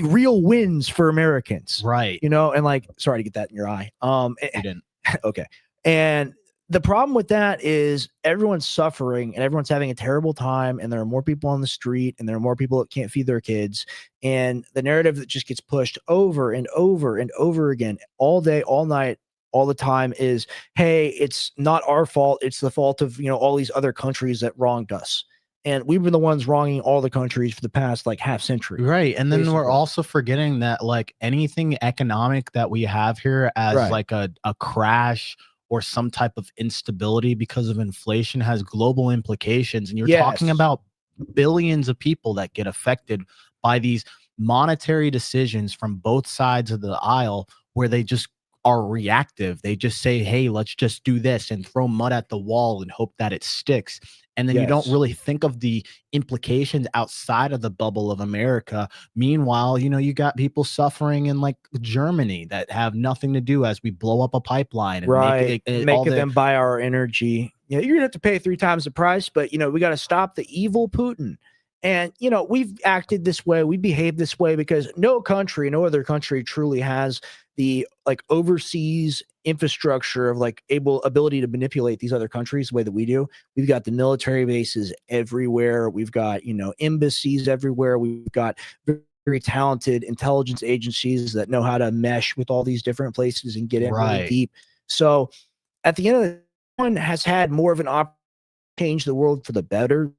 [SPEAKER 1] real wins for Americans.
[SPEAKER 2] Right.
[SPEAKER 1] You know, and like, sorry to get that in your eye.
[SPEAKER 2] You didn't.
[SPEAKER 1] Okay. And the problem with that is everyone's suffering and everyone's having a terrible time, and there are more people on the street and there are more people that can't feed their kids. And the narrative that just gets pushed over and over and over again all day, all night, all the time is, hey, it's not our fault. It's the fault of, you know, all these other countries that wronged us. And we've been the ones wronging all the countries for the past like half century.
[SPEAKER 2] Right. And then
[SPEAKER 1] basically.
[SPEAKER 2] we're also forgetting that like anything economic that we have here as
[SPEAKER 1] Right.
[SPEAKER 2] like a crash or some type of instability because of inflation has global implications. And you're talking
[SPEAKER 1] Yes.
[SPEAKER 2] about billions of people that get affected by these monetary decisions from both sides of the aisle where they just are reactive. They just say, hey, let's just do this and throw mud at the wall and hope that it sticks. And then you don't
[SPEAKER 1] Yes.
[SPEAKER 2] really think of the implications outside of the bubble of America. Meanwhile, you know, you got people suffering in like Germany that have nothing to do as we blow up a pipeline and
[SPEAKER 1] Right.
[SPEAKER 2] all
[SPEAKER 1] Making
[SPEAKER 2] the-
[SPEAKER 1] them buy our energy. Yeah, you're gonna have to pay 3 times the price, but you know, we got to stop the evil Putin. And you know, we've acted this way, we behave this way because no other country truly has the like overseas infrastructure of like ability to manipulate these other countries the way that we do. We've got the military bases everywhere. We've got, you know, embassies everywhere. We've got very talented intelligence agencies that know how to mesh with all these different places and get in really
[SPEAKER 2] Right.
[SPEAKER 1] deep. So at the end of the day, one has had more of an opportunity to change the world for the better.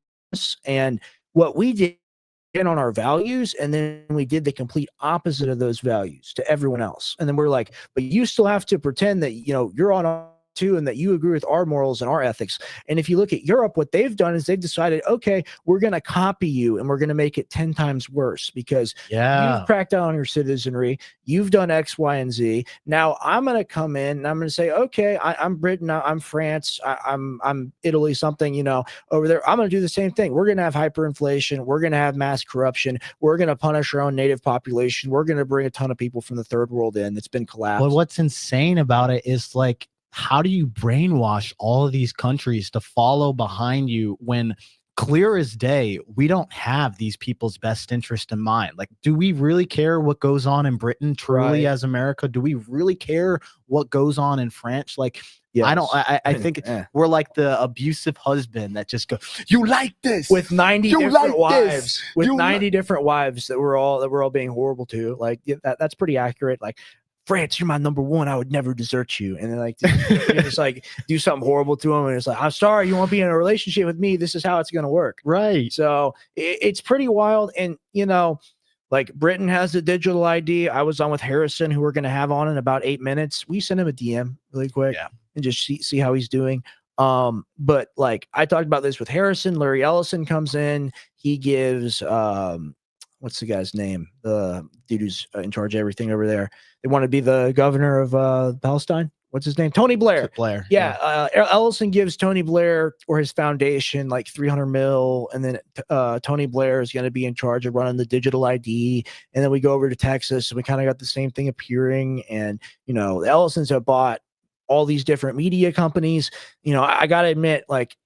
[SPEAKER 1] And what we did on our values, and then we did the complete opposite of those values to everyone else. And then we're like, but you still have to pretend that, you know, you're on too and that you agree with our morals and our ethics. And if you look at Europe, what they've done is they've decided, okay, we're going to copy you and we're going to make it 10 times worse because you've cracked down on your citizenry, you've done X, Y, and Z. Now I'm going to come in and I'm going to say, okay, I'm Britain, I'm France, I'm Italy, something, you know, over there. I'm going to do the same thing. We're going to have hyperinflation. We're going to have mass corruption. We're going to punish our own native population. We're going to bring a ton of people from the third world in that's been collapsed.
[SPEAKER 2] Well, what's insane about it is like, how do you brainwash all of these countries to follow behind you when clear as day, we don't have these people's best interest in mind? Like, do we really care what goes on in Britain truly as America? Do we really care what goes on in France? Like,
[SPEAKER 1] Yes.
[SPEAKER 2] I think we're like the abusive husband that just goes, you like this
[SPEAKER 1] with 90
[SPEAKER 2] You
[SPEAKER 1] different
[SPEAKER 2] like
[SPEAKER 1] wives,
[SPEAKER 2] this.
[SPEAKER 1] with
[SPEAKER 2] You
[SPEAKER 1] 90 different wives that we're all being horrible to. Like that's pretty accurate. Like, France, you're my number one. I would never desert you. And then like you just like do something horrible to him, and it's like, I'm sorry, you want to be in a relationship with me? This is how it's going to work,
[SPEAKER 2] right?
[SPEAKER 1] So it's pretty wild. And you know, like Britain has the digital ID. I was on with Harrison, who we're going to have on in about 8 minutes. We sent him a DM really quick, and just see how he's doing. But like I talked about this with Harrison. Larry Ellison comes in. He gives what's the guy's name? The dude who's in charge of everything over there. They want to be the governor of Palestine. What's his name? Tony Blair.
[SPEAKER 2] Blair.
[SPEAKER 1] Yeah. Ellison gives Tony Blair or his foundation like 300 mil. And then Tony Blair is going to be in charge of running the digital ID. And then we go over to Texas and we kind of got the same thing appearing. And, you know, the Ellisons have bought all these different media companies. You know, I got to admit, like,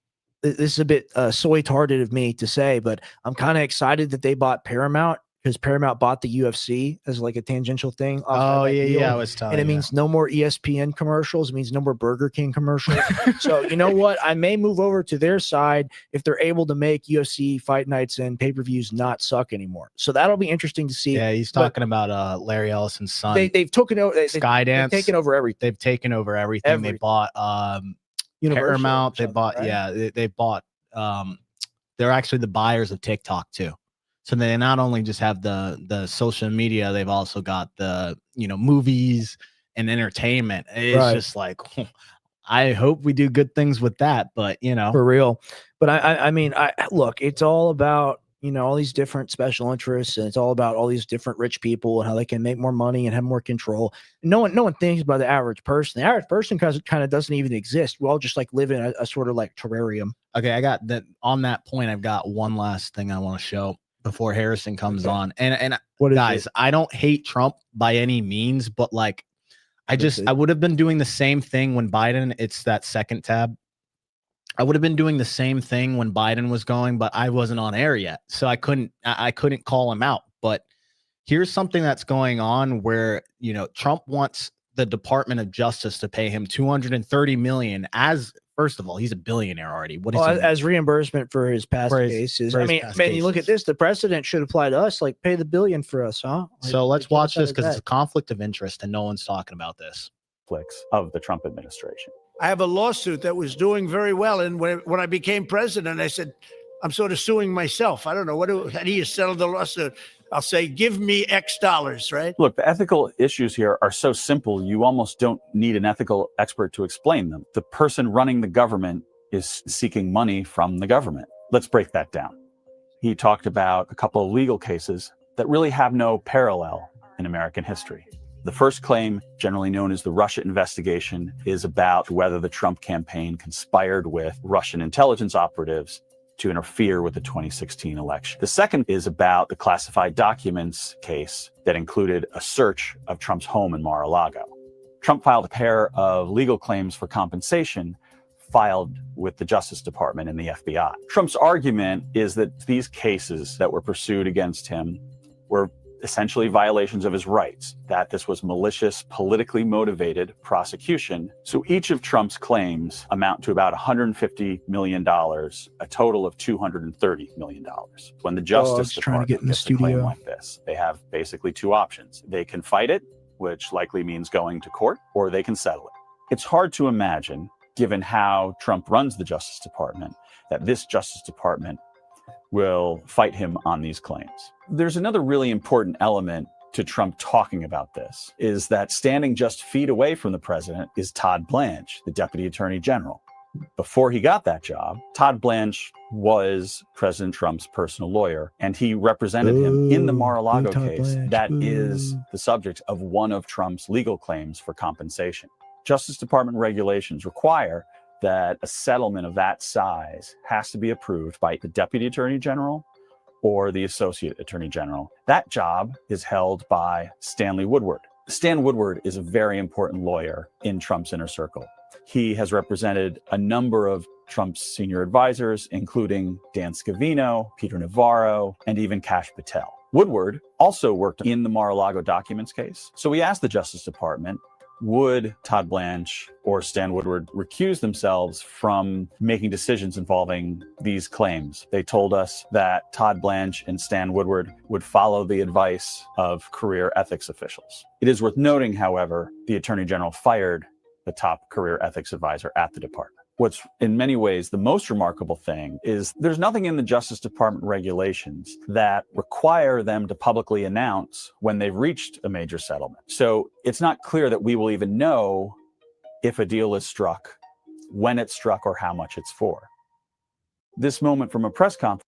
[SPEAKER 1] this is a bit soy-tarded of me to say, but I'm kind of excited that they bought Paramount, because Paramount bought the UFC as like a tangential thing.
[SPEAKER 2] Oh yeah, I was telling you.
[SPEAKER 1] And it means no more ESPN commercials. It means no more Burger King commercials. So you know what? I may move over to their side if they're able to make UFC fight nights and pay-per-views not suck anymore. So that'll be interesting to see.
[SPEAKER 2] Yeah, he's talking about Larry Ellison's son.
[SPEAKER 1] They've taken over
[SPEAKER 2] Skydance.
[SPEAKER 1] They've taken over everything.
[SPEAKER 2] They've taken over everything. They bought Paramount. They bought they bought they're actually the buyers of TikTok too. So they not only just have the social media, they've also got the, you know, movies and entertainment. It's just like, I hope we do good things with that, but you know,
[SPEAKER 1] for real. But I mean, look, it's all about, you know, all these different special interests, and it's all about all these different rich people and how they can make more money and have more control. No one thinks about the average person. The average person kind of doesn't even exist. We all just like live in a sort of like terrarium.
[SPEAKER 2] Okay, I got that. On that point, I've got one last thing I want to show. before Harrison comes on. And
[SPEAKER 1] What is
[SPEAKER 2] guys,
[SPEAKER 1] it?
[SPEAKER 2] I don't hate Trump by any means, but like I would have been doing the same thing when Biden, it's that second tab. I would have been doing the same thing when Biden was going, but I wasn't on air yet. So I couldn't call him out. But here's something that's going on where, you know, Trump wants the Department of Justice to pay him $230 million as, first of all, he's a billionaire already. What is
[SPEAKER 1] as reimbursement for his past cases? I mean, man, you look at this, the precedent should apply to us, like pay the billion for us, huh? Like,
[SPEAKER 2] so let's watch this because it's a conflict of interest and no one's talking about this.
[SPEAKER 8] Of the Trump administration.
[SPEAKER 9] I have a lawsuit that was doing very well. And when I became president, I said, I'm sort of suing myself. I don't know. How do you settle the lawsuit? I'll say, give me X dollars, right?
[SPEAKER 8] Look, the ethical issues here are so simple, you almost don't need an ethical expert to explain them. The person running the government is seeking money from the government. Let's break that down. He talked about a couple of legal cases that really have no parallel in American history. The first claim, generally known as the Russia investigation, is about whether the Trump campaign conspired with Russian intelligence operatives to interfere with the 2016 election. The second is about the classified documents case that included a search of Trump's home in Mar-a-Lago. Trump filed a pair of legal claims for compensation filed with the Justice Department and the FBI. Trump's argument is that these cases that were pursued against him were essentially violations of his rights, that this was malicious, politically motivated prosecution. So each of Trump's claims amount to about $150 million, a total of $230 million. When the Justice Department gets a claim like this, they have basically two options. They can fight it, which likely means going to court, or they can settle it. It's hard to imagine, given how Trump runs the Justice Department, that this Justice Department will fight him on these claims. There's another really important element to Trump talking about this, is that standing just feet away from the president is Todd Blanche, the Deputy Attorney General. Before he got that job, Todd Blanche was President Trump's personal lawyer, and he represented him in the Mar-a-Lago case that is the subject of one of Trump's legal claims for compensation. Justice Department regulations require that a settlement of that size has to be approved by the Deputy Attorney General or the Associate Attorney General. That job is held by Stanley Woodward. Stan Woodward is a very important lawyer in Trump's inner circle. He has represented a number of Trump's senior advisors, including Dan Scavino, Peter Navarro, and even Kash Patel. Woodward also worked in the Mar-a-Lago documents case. So we asked the Justice Department, would Todd Blanche or Stan Woodward recuse themselves from making decisions involving these claims? They told us that Todd Blanche and Stan Woodward would follow the advice of career ethics officials. It is worth noting, however, the Attorney General fired the top career ethics advisor at the department. What's in many ways the most remarkable thing is there's nothing in the Justice Department regulations that require them to publicly announce when they've reached a major settlement. So it's not clear that we will even know if a deal is struck, when it's struck, or how much it's for. This moment from a press conference.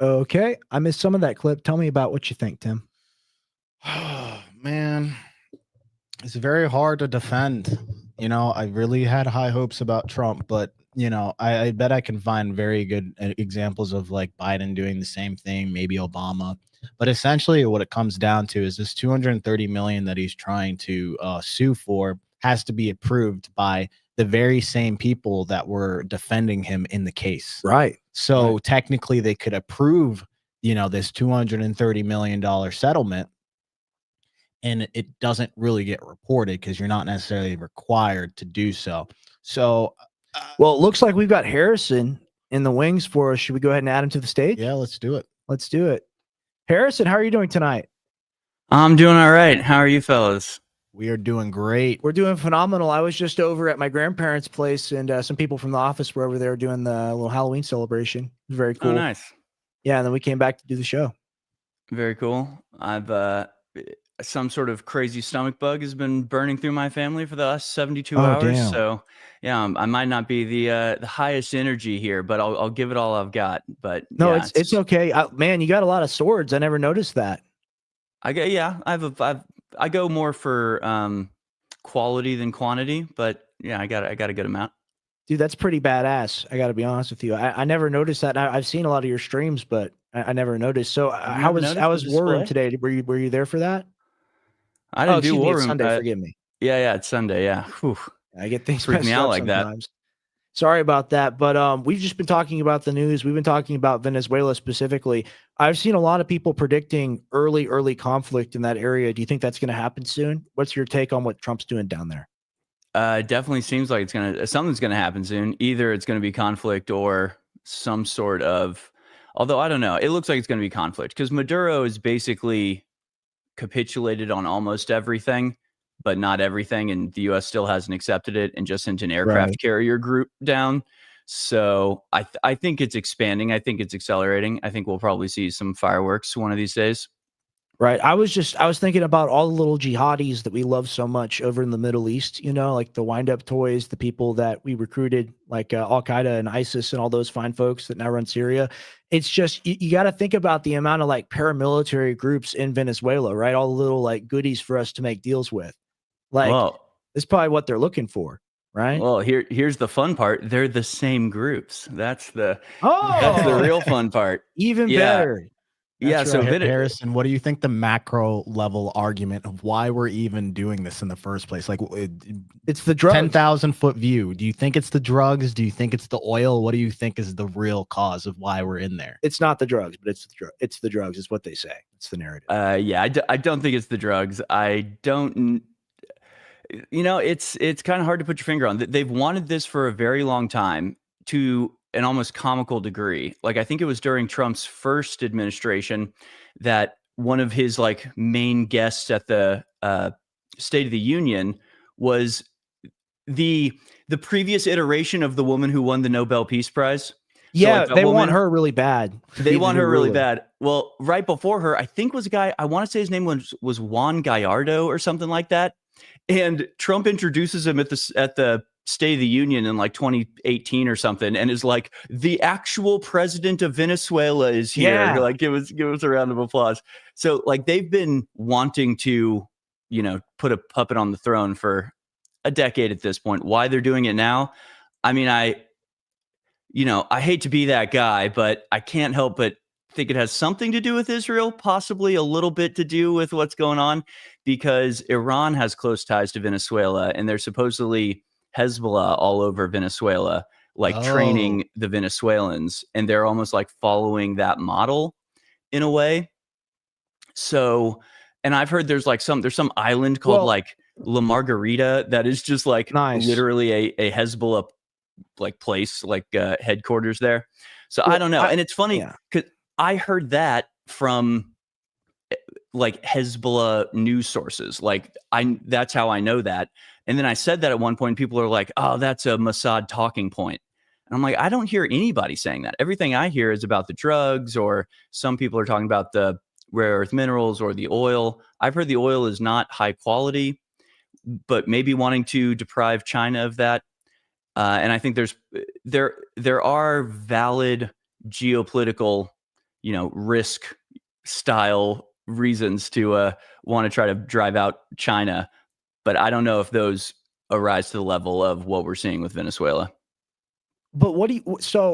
[SPEAKER 1] Okay, I missed some of that clip. Tell me about what you think, Tim.
[SPEAKER 2] Oh, man, it's very hard to defend. You know, I really had high hopes about Trump, but, you know, I bet I can find very good examples of like Biden doing the same thing, maybe Obama. But essentially what it comes down to is this $230 million that he's trying to sue for has to be approved by the very same people that were defending him in the case.
[SPEAKER 1] Right.
[SPEAKER 2] So technically they could approve, you know, this $230 million settlement, and it doesn't really get reported because you're not necessarily required to do so. So,
[SPEAKER 1] well, it looks like we've got Harrison in the wings for us. Should we go ahead and add him to the stage?
[SPEAKER 2] Yeah, let's do it.
[SPEAKER 1] Let's do it. Harrison, how are you doing tonight?
[SPEAKER 10] I'm doing all right. How are you fellas?
[SPEAKER 2] We are doing great.
[SPEAKER 1] We're doing phenomenal. I was just over at my grandparents' place, and some people from the office were over there doing the little Halloween celebration. It was very cool.
[SPEAKER 10] Oh, nice.
[SPEAKER 1] Yeah, and then we came back to do the show.
[SPEAKER 10] Very cool. I've some sort of crazy stomach bug has been burning through my family for the last 72 hours.
[SPEAKER 1] Damn.
[SPEAKER 10] So, yeah, I might not be the highest energy here, but I'll give it all I've got. But
[SPEAKER 1] no,
[SPEAKER 10] yeah,
[SPEAKER 1] it's okay. Man, you got a lot of swords. I never noticed that.
[SPEAKER 10] I go more for quality than quantity, but yeah, I got a good amount.
[SPEAKER 1] Dude, that's pretty badass. I got to be honest with you. I never noticed that. I've seen a lot of your streams, but I never noticed. So
[SPEAKER 10] You've never noticed
[SPEAKER 1] how
[SPEAKER 10] the
[SPEAKER 1] was War Room
[SPEAKER 10] display?
[SPEAKER 1] today? Were you there for that?
[SPEAKER 10] I
[SPEAKER 1] Oh,
[SPEAKER 10] didn't do
[SPEAKER 1] excuse me.
[SPEAKER 10] War
[SPEAKER 1] It's
[SPEAKER 10] Room.
[SPEAKER 1] Sunday. Forgive me.
[SPEAKER 10] Yeah, it's Sunday. Yeah. Whew.
[SPEAKER 1] I get things
[SPEAKER 10] Freaked me
[SPEAKER 1] messed
[SPEAKER 10] out
[SPEAKER 1] up
[SPEAKER 10] like that.
[SPEAKER 1] sometimes. Sorry about that, but we've just been talking about the news. We've been talking about Venezuela specifically. I've seen a lot of people predicting early conflict in that area. Do you think that's going to happen soon? What's your take on what Trump's doing down there?
[SPEAKER 10] It definitely seems like something's gonna happen soon. Either it's gonna be conflict or some sort of. Although I don't know, it looks like it's gonna be conflict because Maduro is basically capitulated on almost everything, but not everything, and the U.S. still hasn't accepted it and just sent an aircraft carrier group down. So I think it's expanding. I think it's accelerating. I think we'll probably see some fireworks one of these days.
[SPEAKER 1] Right. I was thinking about all the little jihadis that we love so much over in the Middle East, like the wind up toys, the people that we recruited, like Al Qaeda and ISIS and all those fine folks that now run Syria. It's just, you got to think about the amount of like paramilitary groups in Venezuela, right? All the little like goodies for us to make deals with. Like,
[SPEAKER 10] Well,
[SPEAKER 1] that's probably what they're looking for, right?
[SPEAKER 10] well, here's the fun part. They're the same groups. That's the
[SPEAKER 1] Oh,
[SPEAKER 10] real fun part.
[SPEAKER 1] even
[SPEAKER 10] Yeah.
[SPEAKER 1] better.
[SPEAKER 10] Yeah,
[SPEAKER 1] That's
[SPEAKER 10] so
[SPEAKER 1] right.
[SPEAKER 2] Harrison, what do you think the macro level argument of why we're even doing this in the first place? Like,
[SPEAKER 1] It's the drugs.
[SPEAKER 2] 10,000-foot view. Do you think it's the drugs? Do you think it's the oil? What do you think is the real cause of why we're in there?
[SPEAKER 1] It's not the drugs, but it's the drugs. It's what they say. It's the narrative.
[SPEAKER 10] Yeah, I don't think it's the drugs. I don't. It's kind of hard to put your finger on. They've wanted this for a very long time to an almost comical degree. Like I think it was during Trump's first administration that one of his like main guests at the State of the Union was the previous iteration of the woman who won the Nobel Peace Prize.
[SPEAKER 1] Yeah,
[SPEAKER 10] like, that
[SPEAKER 1] they
[SPEAKER 10] woman,
[SPEAKER 1] want her really bad.
[SPEAKER 10] They want her really bad. Well, right before her, I think was a guy, I want to say his name was Juan Gallardo or something like that. And Trump introduces him at the State of the Union in like 2018 or something, and is like, the actual president of Venezuela is here.
[SPEAKER 1] Yeah.
[SPEAKER 10] Like, give us a round of applause. So like they've been wanting to, put a puppet on the throne for a decade at this point. Why they're doing it now? I mean, I hate to be that guy, but I can't help but think it has something to do with Israel, possibly a little bit to do with what's going on, because Iran has close ties to Venezuela, and there's supposedly Hezbollah all over Venezuela, like training the Venezuelans, and they're almost like following that model in a way. So, and I've heard there's some island called like La Margarita that is just like literally a Hezbollah like place, like headquarters there. So I don't know. And it's funny because I heard that from like Hezbollah news sources. Like that's how I know that. And then I said that at one point, people are like, oh, that's a Mossad talking point. And I'm like, I don't hear anybody saying that. Everything I hear is about the drugs, or some people are talking about the rare earth minerals or the oil. I've heard the oil is not high quality, but maybe wanting to deprive China of that. And I think there are valid geopolitical, risk style reasons to want to try to drive out China, but I don't know if those arise to the level of what we're seeing with Venezuela.
[SPEAKER 1] But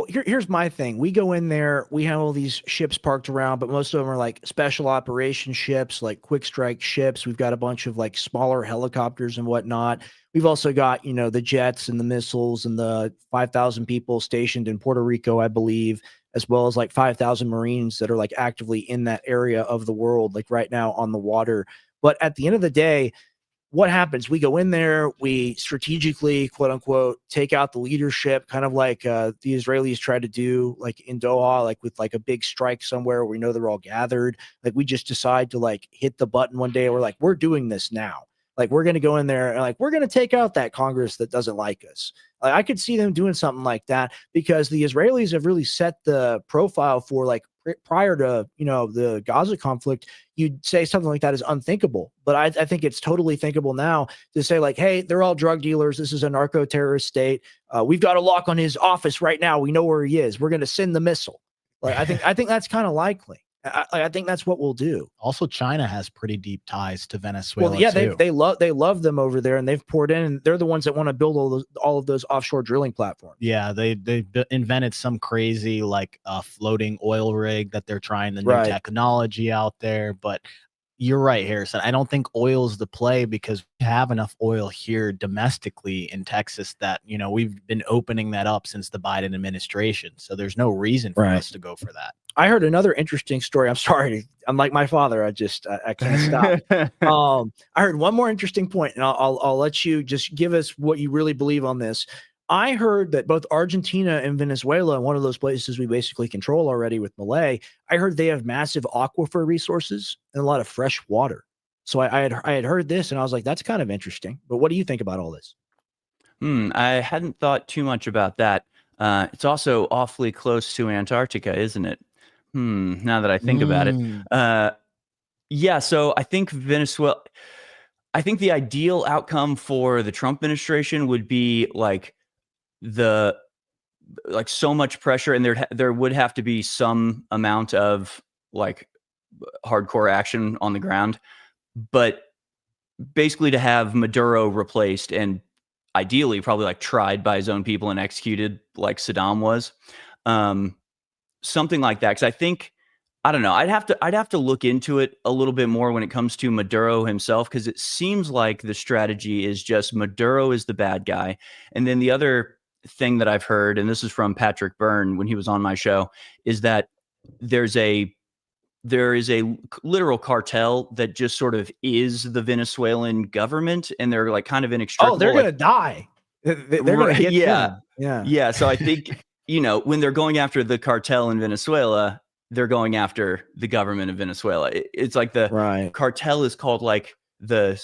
[SPEAKER 1] here's my thing. We go in there, we have all these ships parked around, but most of them are like special operation ships, like quick strike ships. We've got a bunch of like smaller helicopters and whatnot. We've also got, the jets and the missiles and the 5,000 people stationed in Puerto Rico, I believe, as well as like 5,000 Marines that are like actively in that area of the world, like right now on the water. But at the end of the day, what happens? We go in there, we strategically, quote unquote, take out the leadership, kind of like the Israelis tried to do, like in Doha, like with like a big strike somewhere where we know they're all gathered. Like we just decide to like hit the button one day. We're like, we're doing this now. Like we're going to go in there and like we're going to take out that Congress that doesn't like us. Like, I could see them doing something like that because the Israelis have really set the profile for like prior to the Gaza conflict. You'd say something like that is unthinkable, but I think it's totally thinkable now to say like, hey, they're all drug dealers. This is a narco-terrorist state. We've got a lock on his office right now. We know where he is. We're going to send the missile. Like I think that's kind of likely. I think that's what we'll do.
[SPEAKER 2] Also, China has pretty deep ties to Venezuela.
[SPEAKER 1] Well, yeah,
[SPEAKER 2] too.
[SPEAKER 1] they love them over there, and they've poured in. And they're the ones that want to build all of those offshore drilling platforms.
[SPEAKER 2] Yeah, they invented some crazy like floating oil rig that they're trying the new technology out there. But you're right, Harrison. I don't think oil is the play because we have enough oil here domestically in Texas that, you know, we've been opening that up since the Biden administration. So there's no reason for us to go for that.
[SPEAKER 1] I heard another interesting story. I'm sorry. I'm like my father. I can't stop. I heard one more interesting point, and I'll let you just give us what you really believe on this. I heard that both Argentina and Venezuela, one of those places we basically control already with Malay, I heard they have massive aquifer resources and a lot of fresh water. So I had heard this, and I was like, that's kind of interesting. But what do you think about all this?
[SPEAKER 10] I hadn't thought too much about that. It's also awfully close to Antarctica, isn't it? Now that I think about it. Yeah, so I think Venezuela, I think the ideal outcome for the Trump administration would be like so much pressure, and there would have to be some amount of like hardcore action on the ground, but basically to have Maduro replaced and ideally probably like tried by his own people and executed like Saddam was. Something like that, because I think, I don't know, I'd have to look into it a little bit more when it comes to Maduro himself, because it seems like the strategy is just Maduro is the bad guy. And then the other thing that I've heard, and this is from Patrick Byrne when he was on my show, is that there is a literal cartel that just sort of is the Venezuelan government, and they're like kind of inextricable.
[SPEAKER 1] Oh, they're gonna die. They're gonna get
[SPEAKER 10] yeah. So I think, you know, when they're going after the cartel in Venezuela, they're going after the government of Venezuela. It's like the cartel is called like the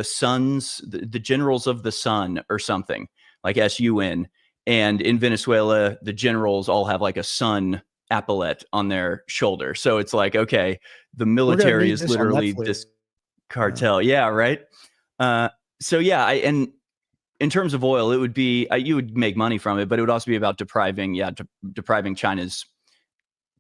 [SPEAKER 10] sons, the generals of the sun or something, like SUN. And in Venezuela, the generals all have like a sun epaulette on their shoulder. So it's like, okay, the military is literally this cartel. Yeah, right. So yeah, and in terms of oil, it would be you would make money from it, but it would also be about depriving China's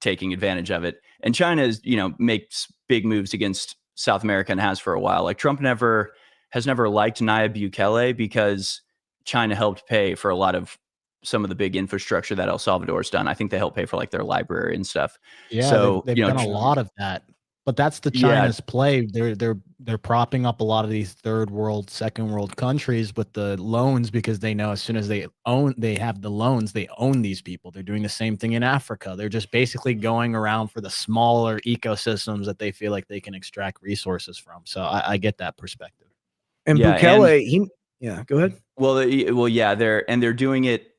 [SPEAKER 10] taking advantage of it. And China is, you know, makes big moves against South America and has for a while. Like Trump has never liked Nayib Bukele because China helped pay for a lot of some of the big infrastructure that El Salvador's done. I think they helped pay for like their library and stuff.
[SPEAKER 2] Yeah,
[SPEAKER 10] so
[SPEAKER 2] they've done a lot of that. But that's the China's play. They're propping up a lot of these third world, second world countries with the loans because they know as soon as they have the loans, they own these people. They're doing the same thing in Africa. They're just basically going around for the smaller ecosystems that they feel like they can extract resources from. So I get that perspective.
[SPEAKER 1] And Bukele, go ahead.
[SPEAKER 10] They're doing it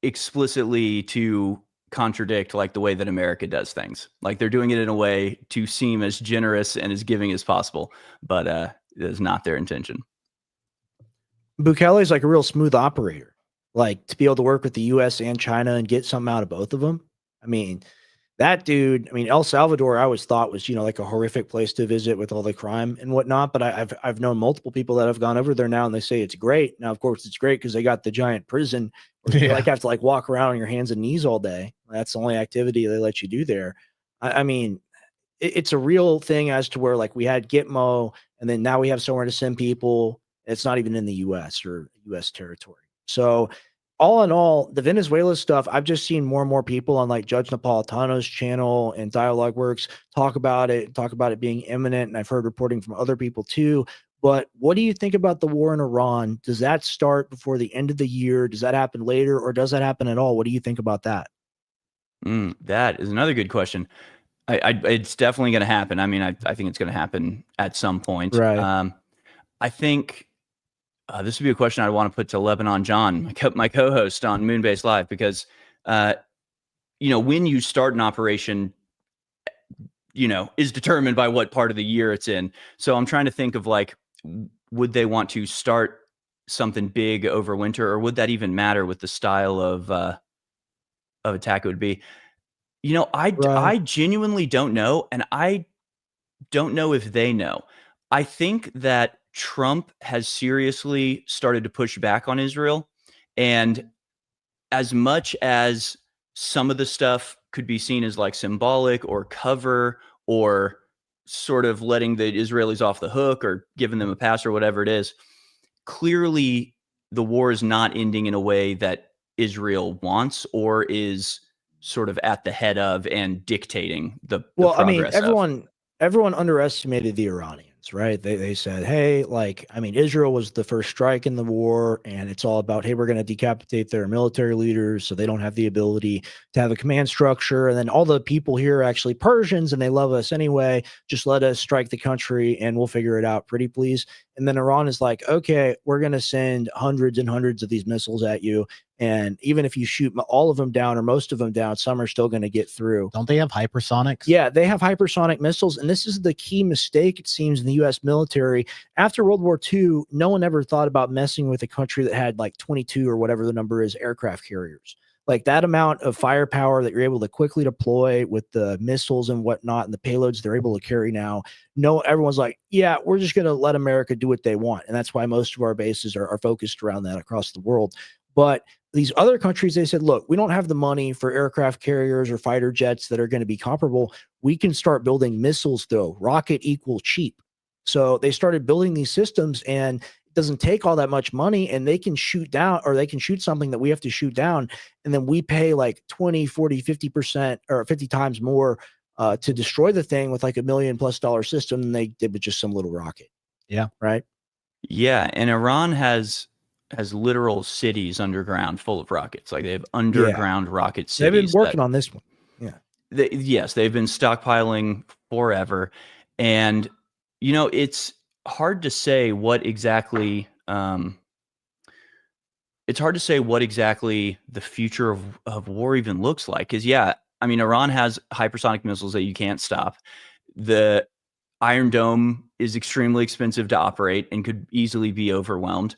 [SPEAKER 10] explicitly to contradict like the way that America does things. Like they're doing it in a way to seem as generous and as giving as possible, but it is not their intention.
[SPEAKER 1] Bukele is like a real smooth operator, like to be able to work with the US and China and get something out of both of them. I mean, that dude, El Salvador, I always thought was, you know, like a horrific place to visit with all the crime and whatnot. But I've known multiple people that have gone over there now and they say it's great. Now, of course, it's great because they got the giant prison where you have to walk around on your hands and knees all day. That's the only activity they let you do there. I mean, it's a real thing as to where like we had Gitmo and then now we have somewhere to send people. It's not even in the US or US territory. So all in all, the Venezuela stuff, I've just seen more and more people on like Judge Napolitano's channel and Dialogue Works talk about it being imminent. And I've heard reporting from other people too. But what do you think about the war in Iran? Does that start before the end of the year? Does that happen later or does that happen at all? What do you think about that?
[SPEAKER 10] That is another good question. It's definitely going to happen. I mean, I think it's going to happen at some point.
[SPEAKER 1] Right.
[SPEAKER 10] I think this would be a question I'd want to put to Lebanon John, my co-host on Moonbase Live, because, when you start an operation, is determined by what part of the year it's in. So I'm trying to think of would they want to start something big over winter, or would that even matter with the style of attack it would be? I genuinely don't know. And I don't know if they know. I think that Trump has seriously started to push back on Israel. And as much as some of the stuff could be seen as symbolic or cover or sort of letting the Israelis off the hook or giving them a pass or whatever it is. Clearly, the war is not ending in a way that Israel wants or is sort of at the head of and dictating the progress of.
[SPEAKER 1] Everyone underestimated the Iranians, right? They said, hey, Israel was the first strike in the war, and it's all about, hey, we're going to decapitate their military leaders so they don't have the ability to have a command structure. And then all the people here are actually Persians and they love us anyway. Just let us strike the country and we'll figure it out, pretty please. And then Iran is like, okay, we're going to send hundreds and hundreds of these missiles at you. And even if you shoot all of them down or most of them down, some are still going to get through.
[SPEAKER 2] Don't they have hypersonics?
[SPEAKER 1] Yeah, they have hypersonic missiles. And this is the key mistake, it seems, in the U.S. military. After World War II, no one ever thought about messing with a country that had 22 or whatever the number is, aircraft carriers. Like that amount of firepower that you're able to quickly deploy with the missiles and whatnot and the payloads they're able to carry now. No, everyone's like, yeah, we're just going to let America do what they want. And that's why most of our bases are focused around that across the world. But these other countries, they said, look, we don't have the money for aircraft carriers or fighter jets that are going to be comparable. We can start building missiles, though. Rocket equal cheap. So they started building these systems, and it doesn't take all that much money, and they can shoot down, or they can shoot something that we have to shoot down. And then we pay 20, 40, 50% or 50 times more to destroy the thing with $1 million+ system than they did with just some little rocket.
[SPEAKER 2] Yeah.
[SPEAKER 1] Right.
[SPEAKER 10] Yeah. And Iran has literal cities underground full of rockets. Like they have underground rocket cities.
[SPEAKER 1] They've been working on this one. Yeah.
[SPEAKER 10] Yes, they've been stockpiling forever. And, it's hard to say what exactly the future of war even looks like. Because, Iran has hypersonic missiles that you can't stop. The Iron Dome is extremely expensive to operate and could easily be overwhelmed.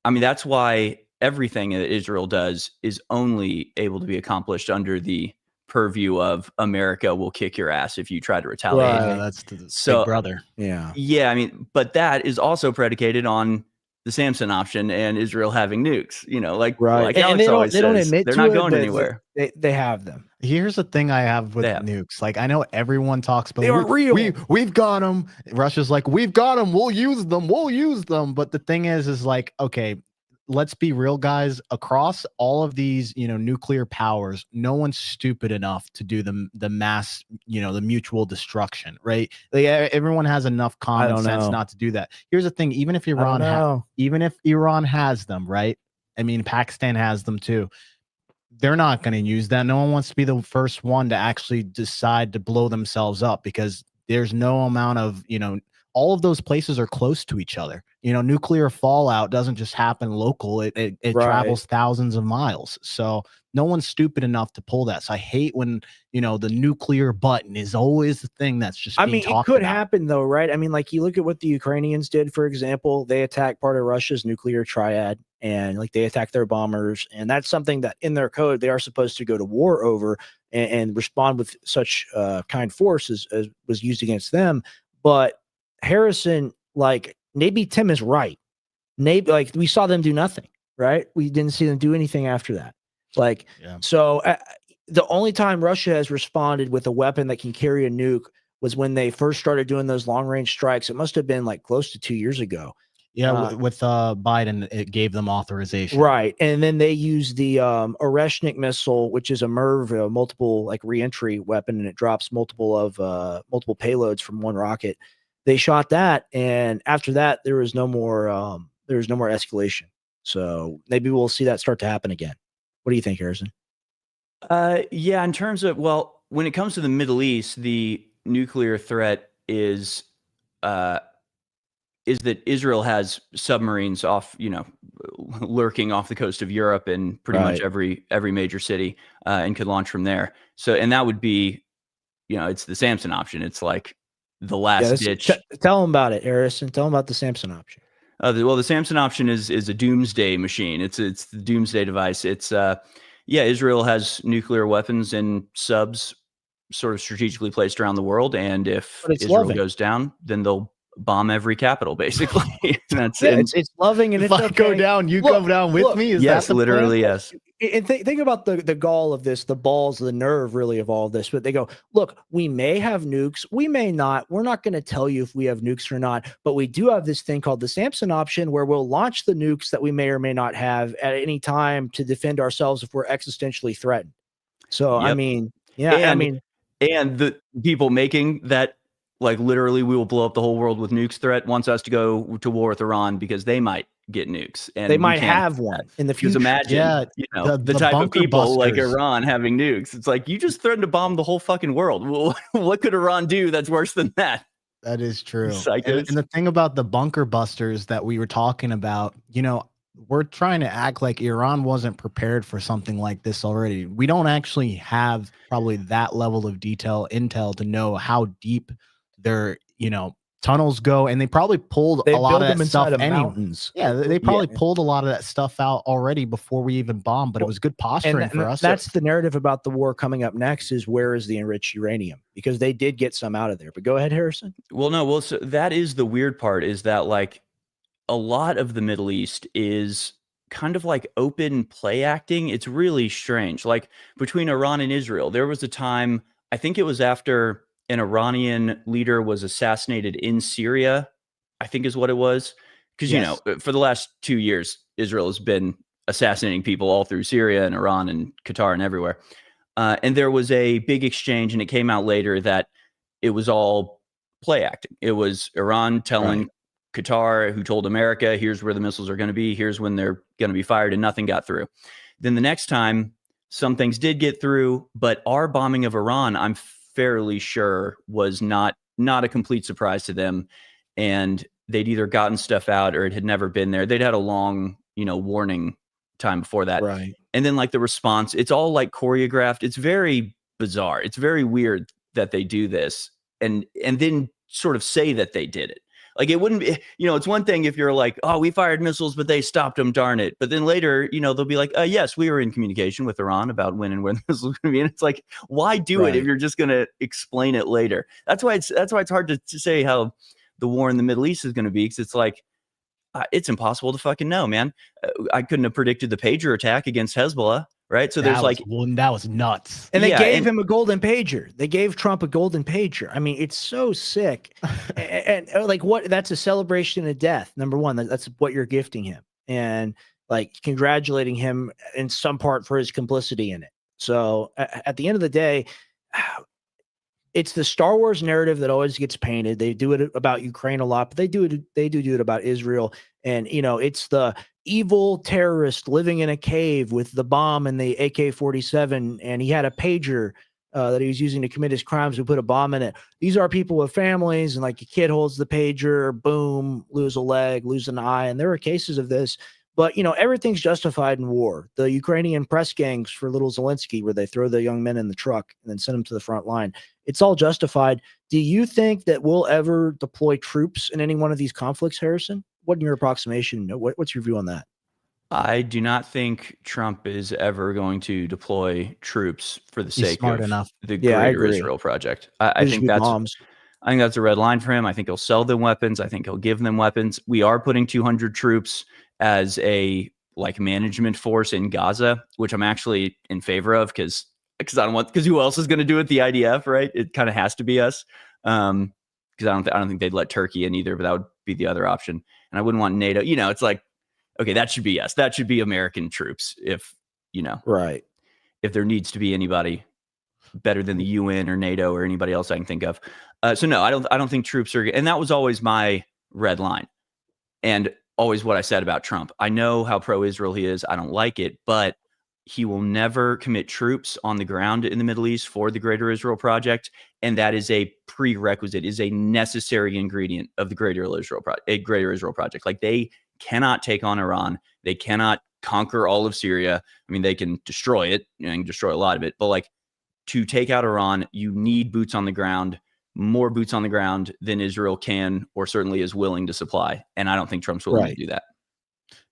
[SPEAKER 10] That's why everything that Israel does is only able to be accomplished under the purview of America will kick your ass if you try to retaliate.
[SPEAKER 2] Right. That's the big brother.
[SPEAKER 1] Yeah.
[SPEAKER 10] Yeah. But that is also predicated on the Samson option and Israel having nukes,
[SPEAKER 1] right.
[SPEAKER 10] Like Alex always says,
[SPEAKER 1] don't admit
[SPEAKER 10] they're
[SPEAKER 1] to
[SPEAKER 10] not
[SPEAKER 1] it,
[SPEAKER 10] going
[SPEAKER 1] but
[SPEAKER 10] anywhere.
[SPEAKER 1] They have them.
[SPEAKER 2] Here's the thing I have with nukes. Like, I know everyone talks about
[SPEAKER 1] they are real.
[SPEAKER 2] We've got them. Russia's like, we've got them. We'll use them. But the thing is like, okay, let's be real, guys. Across all of these, nuclear powers, no one's stupid enough to do the mass, the mutual destruction, right? Everyone has enough common sense not to do that. Here's the thing: even if Iran has them, right? Pakistan has them too. They're not going to use that. No one wants to be the first one to actually decide to blow themselves up, because there's no amount of, all of those places are close to each other. Nuclear fallout doesn't just happen local. It travels thousands of miles. So no one's stupid enough to pull that. So I hate when, the nuclear button is always the thing that's just being talked
[SPEAKER 1] it could
[SPEAKER 2] about.
[SPEAKER 1] happen though, right? You look at what the Ukrainians did, for example. They attacked part of Russia's nuclear triad, and they attacked their bombers. And that's something that in their code, they are supposed to go to war over and respond with such kind force as was used against them. But Harrison, maybe Tim is right. Maybe we saw them do nothing, right? We didn't see them do anything after that. So the only time Russia has responded with a weapon that can carry a nuke was when they first started doing those long range strikes. It must have been close to 2 years ago.
[SPEAKER 2] Yeah, with Biden, it gave them authorization.
[SPEAKER 1] Right. And then they used the Oreshnik missile, which is a MIRV, multiple reentry weapon, and it drops multiple payloads from one rocket. They shot that, and after that, there was no more escalation. So maybe we'll see that start to happen again. What do you think, Harrison?
[SPEAKER 10] Yeah, in terms of, when it comes to the Middle East, the nuclear threat is that Israel has submarines off, lurking off the coast of Europe and pretty much every major city, and could launch from there. So, and that would be, it's the Samson option. It's like the last ditch.
[SPEAKER 1] Tell them about it, Harrison. Tell them about the Samson option.
[SPEAKER 10] The Samson option is a doomsday machine. It's the doomsday device. It's Israel has nuclear weapons and subs sort of strategically placed around the world, and if Israel goes down, then they'll bomb every capital, basically. That's
[SPEAKER 1] it's loving, and
[SPEAKER 2] if
[SPEAKER 1] it's
[SPEAKER 2] I go down, you come down with me. Is
[SPEAKER 10] yes,
[SPEAKER 2] that the
[SPEAKER 10] literally
[SPEAKER 2] plan?
[SPEAKER 10] yes.
[SPEAKER 1] And think about the gall of this, the balls, the nerve really of all of this. But they go, look, we may have nukes, we may not. We're not going to tell you if we have nukes or not, but we do have this thing called the Samson option where we'll launch the nukes that we may or may not have at any time to defend ourselves if we're existentially threatened. So, I
[SPEAKER 10] Yep.
[SPEAKER 1] mean, yeah, I mean,
[SPEAKER 10] and the people making that, like, literally we will blow up the whole world with nukes threat wants us to go to war with Iran because they might get nukes and
[SPEAKER 1] they
[SPEAKER 10] we
[SPEAKER 1] might
[SPEAKER 10] can't
[SPEAKER 1] have one in the
[SPEAKER 10] because
[SPEAKER 1] future.
[SPEAKER 10] imagine the type of
[SPEAKER 2] bunker
[SPEAKER 10] people like
[SPEAKER 2] busters.
[SPEAKER 10] Iran having nukes. It's like you just threatened to bomb the whole fucking world. Well, what could Iran do that's worse than that?
[SPEAKER 2] That is true.
[SPEAKER 10] Psychos.
[SPEAKER 2] And the thing about the bunker busters that we were talking about, we're trying to act like Iran wasn't prepared for something like this already. We don't actually have probably that level of intel to know how deep their, tunnels go, and they probably pulled a lot of that stuff
[SPEAKER 1] mountains.
[SPEAKER 2] Yeah, they probably pulled a lot of that stuff out already before we even bombed, but it was good posturing for us.
[SPEAKER 1] That's the narrative about the war coming up next is where is the enriched uranium? Because they did get some out of there. But go ahead, Harrison.
[SPEAKER 10] Well, so that is the weird part, is that like a lot of the Middle East is kind of like open play acting. It's really strange. Like between Iran and Israel, there was a time, I think it was after an Iranian leader was assassinated in Syria, I think is what it was. Because, for the last 2 years, Israel has been assassinating people all through Syria and Iran and Qatar and everywhere. And there was a big exchange, and it came out later that it was all play acting. It was Iran telling Qatar, who told America, here's where the missiles are going to be, here's when they're going to be fired, and nothing got through. Then the next time, some things did get through, but our bombing of Iran, I'm fairly sure, was not a complete surprise to them, and they'd either gotten stuff out or it had never been there. They'd had a long, warning time before that.
[SPEAKER 1] Right.
[SPEAKER 10] And then like the response, it's all like choreographed. It's very bizarre. It's very weird that they do this and then sort of say that they did it. Like it wouldn't be, it's one thing if you're like, oh, we fired missiles, but they stopped them, darn it. But then later, they'll be like, yes, we were in communication with Iran about when and where the missiles were going to be. And it's like, why do it if you're just going to explain it later? That's why it's hard to say how the war in the Middle East is going to be, because it's like, it's impossible to fucking know, man. I couldn't have predicted the pager attack against Hezbollah. Right. So
[SPEAKER 2] that was nuts.
[SPEAKER 1] And they gave him a golden pager. They gave Trump a golden pager. I mean, it's so sick. and like that's a celebration of death. Number one, that's what you're gifting him, and like congratulating him in some part for his complicity in it. So at the end of the day, it's the Star Wars narrative that always gets painted. They do it about Ukraine a lot, but they do it about Israel. And, it's the evil terrorist living in a cave with the bomb and the AK-47, and he had a pager that he was using to commit his crimes. We put a bomb in it. These are people with families, and like a kid holds the pager, boom, lose a leg, lose an eye. And there are cases of this. But, everything's justified in war. The Ukrainian press gangs for little Zelensky, where they throw the young men in the truck and then send them to the front line. It's all justified. Do you think that we'll ever deploy troops in any one of these conflicts, Harrison? What in your approximation? What's your view on that?
[SPEAKER 10] I do not think Trump is ever going to deploy troops for the sake of the Greater Israel Project. I think that's a red line for him. I think he'll sell them weapons. I think he'll give them weapons. We are putting 200 troops as a management force in Gaza, which I'm actually in favor of because who else is going to do it? The IDF, right? It kind of has to be us. Because I don't think they'd let Turkey in either, but that would be the other option. And I wouldn't want NATO. It's like, okay, that should be us. That should be American troops. If if there needs to be anybody better than the UN or NATO or anybody else I can think of. So no, I don't think troops are. And that was always my red line, and always what I said about Trump. I know how pro-Israel he is. I don't like it, but he will never commit troops on the ground in the Middle East for the Greater Israel Project. And that is a prerequisite, is a necessary ingredient of the Greater Israel Project. Like they cannot take on Iran. They cannot conquer all of Syria. I mean, they can destroy it and destroy a lot of it, but like to take out Iran, you need boots on the ground, more boots on the ground than Israel can, or certainly is willing to supply. And I don't think Trump's willing to do that.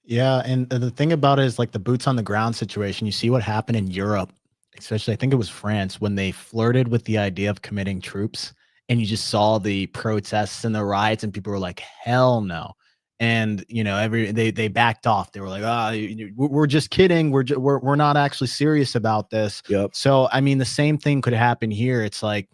[SPEAKER 2] Yeah, and the thing about it is like the boots on the ground situation. You see what happened in Europe, especially I think it was France, when they flirted with the idea of committing troops, and you just saw the protests and the riots, and people were like, hell no. And they backed off. They were like, we're just kidding. We're not actually serious about this.
[SPEAKER 1] Yep.
[SPEAKER 2] So I mean, the same thing could happen here. It's like,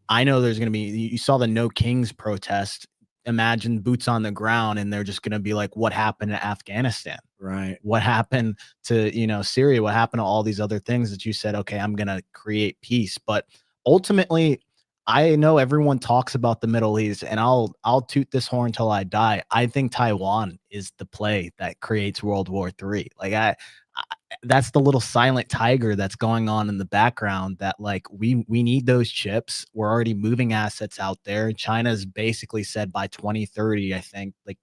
[SPEAKER 2] I know there's going to be, you saw the No Kings protest. Imagine boots on the ground, and they're just going to be like, what happened to Afghanistan?
[SPEAKER 1] Right.
[SPEAKER 2] What happened to, Syria? What happened to all these other things that you said, okay, I'm going to create peace. But ultimately, I know everyone talks about the Middle East, and I'll toot this horn till I die. I think Taiwan is the play that creates World War III. Like that's the little silent tiger that's going on in the background, that like we need those chips. We're already moving assets out there. China's basically said by 2030, I think, like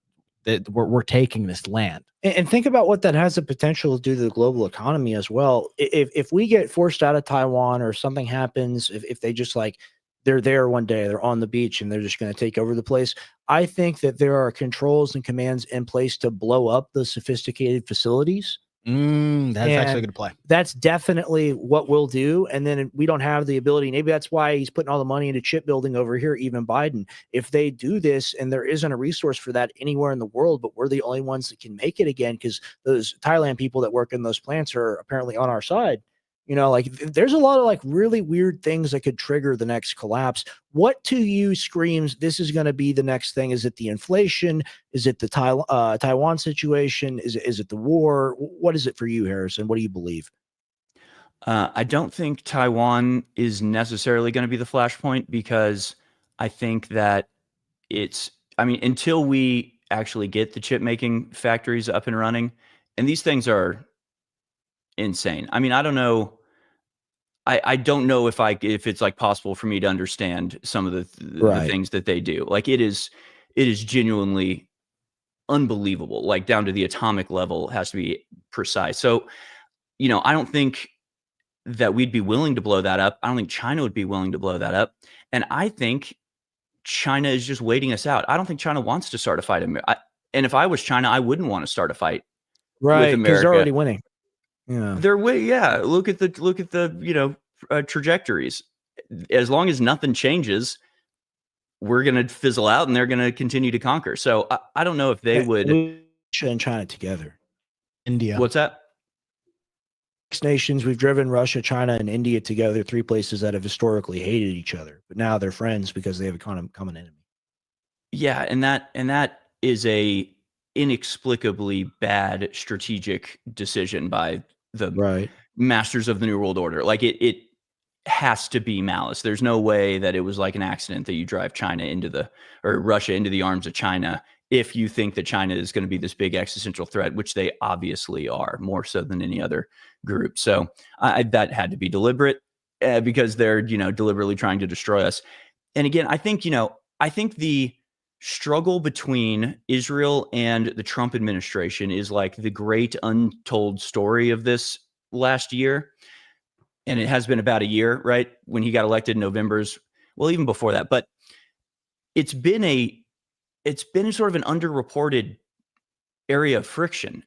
[SPEAKER 2] that we're taking this land.
[SPEAKER 1] And think about what that has the potential to do to the global economy as well. If we get forced out of Taiwan, or something happens, if they just like, they're there one day, they're on the beach, and they're just going to take over the place, I think that there are controls and commands in place to blow up the sophisticated facilities.
[SPEAKER 2] That's actually a good play.
[SPEAKER 1] That's definitely what we'll do. And then we don't have the ability. Maybe that's why he's putting all the money into chip building over here, even Biden. If they do this, and there isn't a resource for that anywhere in the world, but we're the only ones that can make it again, because those Thailand people that work in those plants are apparently on our side. Like there's a lot of like really weird things that could trigger the next collapse. What to you screams this is going to be the next thing? Is it the inflation? Is it the Taiwan situation? Is it the war? What is it for you, Harrison? What do you believe?
[SPEAKER 10] I don't think Taiwan is necessarily going to be the flashpoint, because I think that until we actually get the chip making factories up and running, and these things are insane. I mean, I don't know. I don't know if it's like possible for me to understand some of the things that they do. Like it is genuinely unbelievable, like down to the atomic level. It has to be precise. So, I don't think that we'd be willing to blow that up. I don't think China would be willing to blow that up. And I think China is just waiting us out. I don't think China wants to start a fight. And if I was China, I wouldn't want to start a fight with America.
[SPEAKER 1] Because they're already winning.
[SPEAKER 10] Yeah. Look at the trajectories. As long as nothing changes, we're going to fizzle out, and they're going to continue to conquer. So I don't know if they would.
[SPEAKER 1] Russia and China together.
[SPEAKER 2] India.
[SPEAKER 10] What's that?
[SPEAKER 1] 6 nations. We've driven Russia, China, and India together. 3 places that have historically hated each other, but now they're friends because they have a common enemy.
[SPEAKER 10] Yeah, and that is a inexplicably bad strategic decision by the masters of the New World Order. Like it has to be malice. There's no way that it was like an accident that you drive Russia into the arms of China, if you think that China is going to be this big existential threat, which they obviously are, more so than any other group. So that had to be deliberate, because they're deliberately trying to destroy us. And again, I think the struggle between Israel and the Trump administration is like the great untold story of this last year. And it has been about a year, right? When he got elected in November's, well, even before that, but it's been sort of an underreported area of friction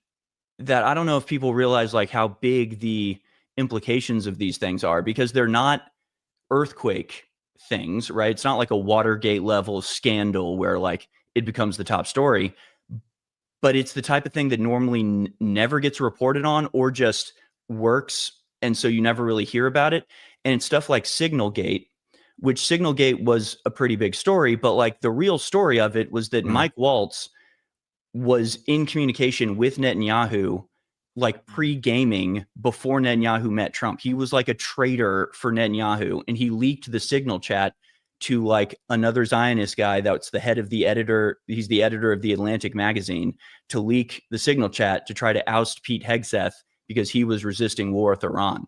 [SPEAKER 10] that I don't know if people realize like how big the implications of these things are, because they're not earthquake things, right? It's not like a Watergate level scandal where like it becomes the top story, but it's the type of thing that normally never gets reported on, or just works, and so you never really hear about it. And it's stuff like Signalgate, which Signalgate was a pretty big story, but like the real story of it was that Mike Waltz was in communication with Netanyahu, like pre-gaming before Netanyahu met Trump. He was like a traitor for Netanyahu, and he leaked the Signal chat to like another Zionist guy that's the head of the editor. He's the editor of the Atlantic magazine, to leak the Signal chat to try to oust Pete Hegseth because he was resisting war with Iran.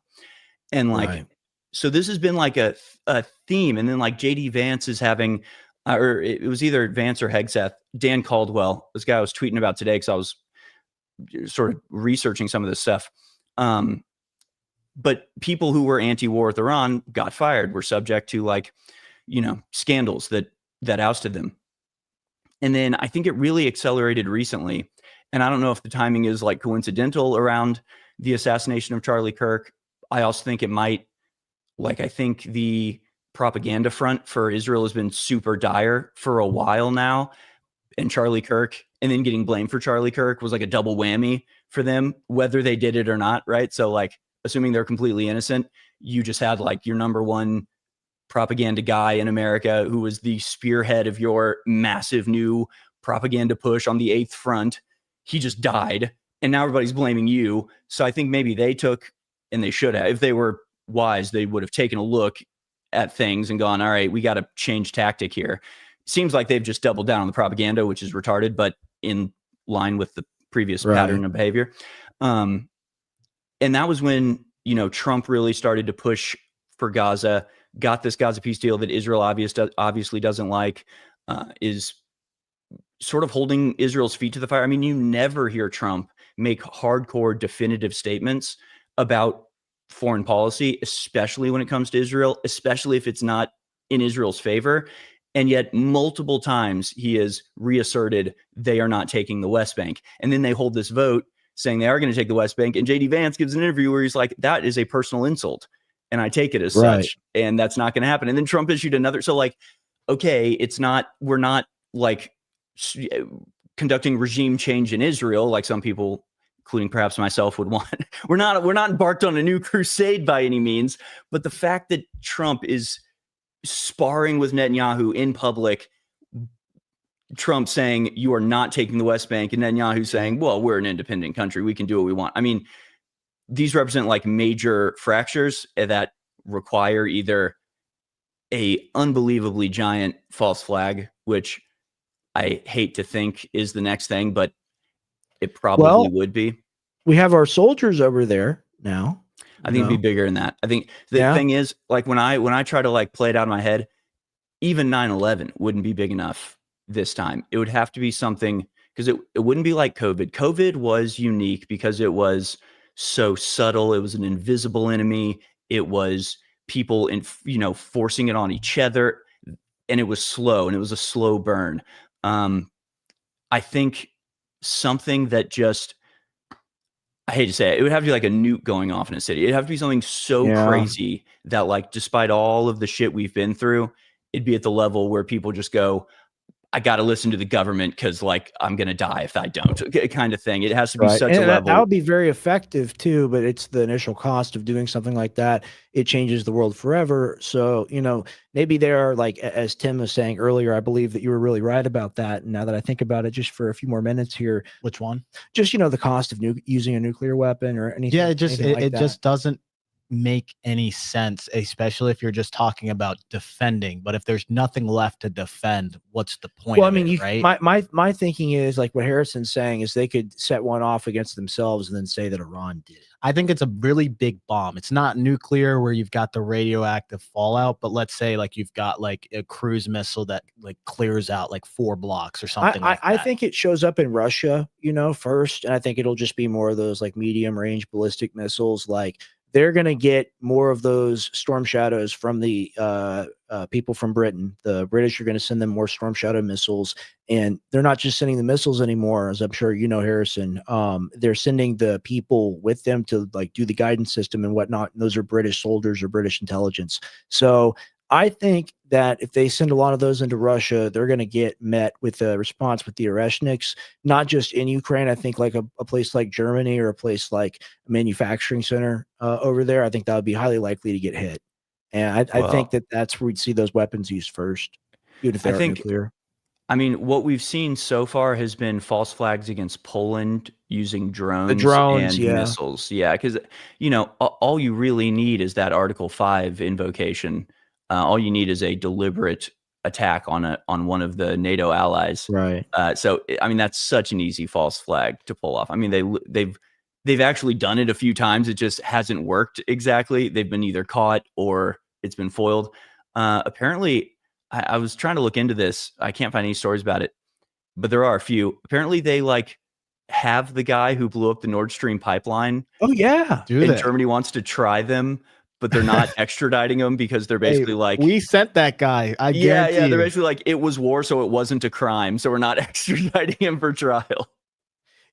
[SPEAKER 10] And like, so this has been like a theme. And then like JD Vance is having, or it was either Vance or Hegseth, Dan Caldwell, this guy I was tweeting about today, because I was sort of researching some of this stuff. But people who were anti-war with Iran got fired, were subject to like, scandals that ousted them. And then I think it really accelerated recently. And I don't know if the timing is like coincidental around the assassination of Charlie Kirk. I also think it might, like, I think the propaganda front for Israel has been super dire for a while now. and Charlie Kirk, and then getting blamed for Charlie Kirk was like a double whammy for them, whether they did it or not, right? So like, assuming they're completely innocent, you just had like your number one propaganda guy in America who was the spearhead of your massive new propaganda push on the 8th front. He just died, and now everybody's blaming you. So I think maybe they took, and they should have, if they were wise, they would have taken a look at things and gone, all right, we got to change tactic here. Seems like they've just doubled down on the propaganda, which is retarded, but in line with the previous pattern of behavior. And that was when, Trump really started to push for Gaza, got this Gaza peace deal that Israel obviously doesn't like, is sort of holding Israel's feet to the fire. I mean, you never hear Trump make hardcore definitive statements about foreign policy, especially when it comes to Israel, especially if it's not in Israel's favor. And yet multiple times he has reasserted they are not taking the West Bank. And then they hold this vote saying they are going to take the West Bank. And JD Vance gives an interview where he's like, that is a personal insult. And I take it as such. And that's not going to happen. And then Trump issued another. So like, okay, we're not like conducting regime change in Israel, like some people, including perhaps myself, would want. We're not embarked on a new crusade by any means. But the fact that Trump is sparring with Netanyahu in public, Trump saying you are not taking the West Bank, and Netanyahu saying, well, we're an independent country, we can do what we want. I mean, these represent like major fractures that require either a unbelievably giant false flag, which I hate to think is the next thing, but it probably would be.
[SPEAKER 1] We have our soldiers over there now.
[SPEAKER 10] I think it'd be bigger than that. I think the thing is, like, when I try to like play it out in my head, even 9/11 wouldn't be big enough this time. It would have to be something, because it wouldn't be like COVID. COVID was unique because it was so subtle. It was an invisible enemy. It was people forcing it on each other, and it was slow, and it was a slow burn. I think something that just, I hate to say it would have to be like a nuke going off in a city. It'd have to be something so crazy that, like, despite all of the shit we've been through, it'd be at the level where people just go, I got to listen to the government because, like, I'm going to die if I don't, kind of thing. It has to be such a level.
[SPEAKER 1] That would be very effective too, but it's the initial cost of doing something like that. It changes the world forever. So, maybe they're like, as Tim was saying earlier, I believe that you were really right about that. And now that I think about it, just for a few more minutes here.
[SPEAKER 2] Which one?
[SPEAKER 1] Just, the cost of using a nuclear weapon or anything.
[SPEAKER 2] Yeah, it just doesn't make any sense, especially if you're just talking about defending. But if there's nothing left to defend, what's the point?
[SPEAKER 1] Well, I mean,
[SPEAKER 2] right?
[SPEAKER 1] My thinking is, like what Harrison's saying, is they could set one off against themselves and then say that Iran did.
[SPEAKER 2] I think it's a really big bomb. It's not nuclear where you've got the radioactive fallout, but let's say like you've got like a cruise missile that like clears out like 4 blocks or something.
[SPEAKER 1] I think it shows up in Russia, first, and I think it'll just be more of those like medium range ballistic missiles. Like, they're going to get more of those Storm Shadows from the people from Britain. The British are going to send them more Storm Shadow missiles, and they're not just sending the missiles anymore, as I'm sure Harrison. They're sending the people with them to like do the guidance system and whatnot. And those are British soldiers or British intelligence. So I think that if they send a lot of those into Russia, they're going to get met with a response with the Oreshniks, not just in Ukraine. I think like a place like Germany or a place like a manufacturing center over there, I think that would be highly likely to get hit. And I think that's where we'd see those weapons used first, even if they're nuclear.
[SPEAKER 10] I mean, what we've seen so far has been false flags against Poland using drones and missiles. Yeah, because, all you really need is that Article 5 invocation. All you need is a deliberate attack on one of the NATO allies.
[SPEAKER 1] Right.
[SPEAKER 10] So, I mean, that's such an easy false flag to pull off. I mean, they've actually done it a few times. It just hasn't worked exactly. They've been either caught or it's been foiled. Apparently, I was trying to look into this. I can't find any stories about it, but there are a few. Apparently, they like have the guy who blew up the Nord Stream pipeline.
[SPEAKER 1] Oh yeah,
[SPEAKER 10] and Germany wants to try them, but they're not extraditing him because they're basically like,
[SPEAKER 2] we sent that guy.
[SPEAKER 10] Yeah, they're basically like, it was war, so it wasn't a crime, so we're not extraditing him for trial.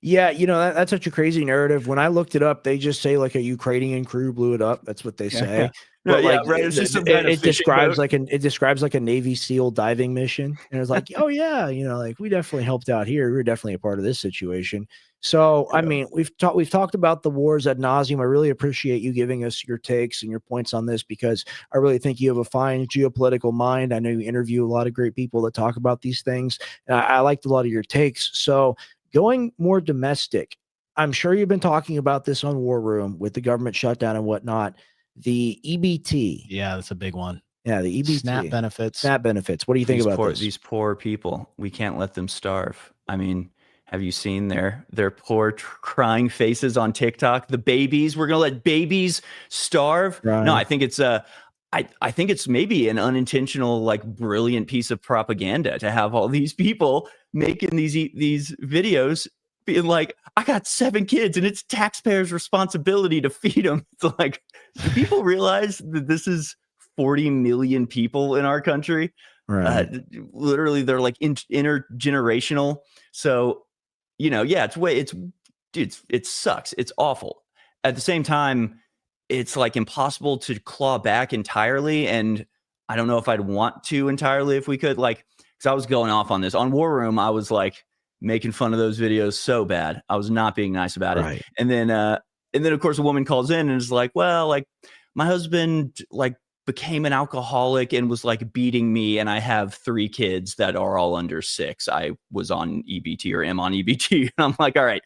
[SPEAKER 1] Yeah, that's such a crazy narrative. When I looked it up, they just say like a Ukrainian crew blew it up. That's what they say.
[SPEAKER 10] No,
[SPEAKER 1] But
[SPEAKER 10] yeah,
[SPEAKER 1] like
[SPEAKER 10] right. It's just some kind of
[SPEAKER 1] it
[SPEAKER 10] fishing
[SPEAKER 1] describes
[SPEAKER 10] boat.
[SPEAKER 1] it describes like a Navy SEAL diving mission. And it's like, oh yeah, like we definitely helped out here. We were definitely a part of this situation. So I mean, we've talked about the wars ad nauseum. I really appreciate you giving us your takes and your points on this, because I really think you have a fine geopolitical mind. I know you interview a lot of great people that talk about these things, and I liked a lot of your takes. So going more domestic, I'm sure you've been talking about this on War Room with the government shutdown and whatnot. The EBT.
[SPEAKER 2] Yeah, that's a big one.
[SPEAKER 1] Yeah, the EBT.
[SPEAKER 2] SNAP benefits.
[SPEAKER 1] SNAP benefits. What do you think about this?
[SPEAKER 10] These poor people, we can't let them starve. I mean, have you seen their poor crying faces on TikTok? The babies, we're gonna let babies starve.
[SPEAKER 1] Right.
[SPEAKER 10] No, I think it's I think it's maybe an unintentional, like, brilliant piece of propaganda to have all these people making these videos being like, I got 7 kids and it's taxpayers' responsibility to feed them. It's like, do people realize that this is 40 million people in our country?
[SPEAKER 1] Right.
[SPEAKER 10] Literally, they're like intergenerational. So, yeah, it sucks. It's awful. At the same time, it's like impossible to claw back entirely. And I don't know if I'd want to entirely if we could, like, because I was going off on this. On War Room, I was like making fun of those videos so bad. I was not being nice about it. And then of course a woman calls in and is like, well, like, my husband like became an alcoholic and was like beating me, and I have 3 kids that are all under 6. I was on EBT or am on EBT. And I'm like, all right,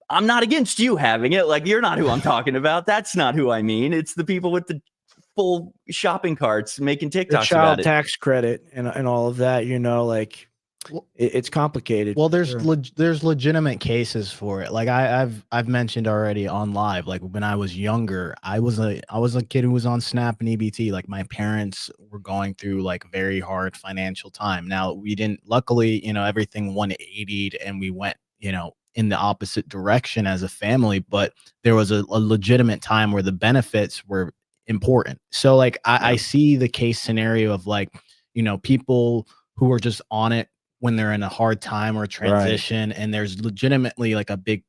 [SPEAKER 10] I'm not against you having it. Like, you're not who I'm talking about. That's not who I mean. It's the people with the full shopping carts making TikToks
[SPEAKER 1] the
[SPEAKER 10] about
[SPEAKER 1] child
[SPEAKER 10] it.
[SPEAKER 1] tax credit and all of that, like, it's complicated.
[SPEAKER 2] Well, there's legitimate cases for it. Like I've mentioned already on live. Like, when I was younger, I was a kid who was on SNAP and EBT. Like, my parents were going through like very hard financial time. Now, we didn't, luckily, everything 180'd and we went, in the opposite direction as a family. But there was a legitimate time where the benefits were important. So like I see the case scenario of like, people who are just on it when they're in a hard time or transition, and there's legitimately like a big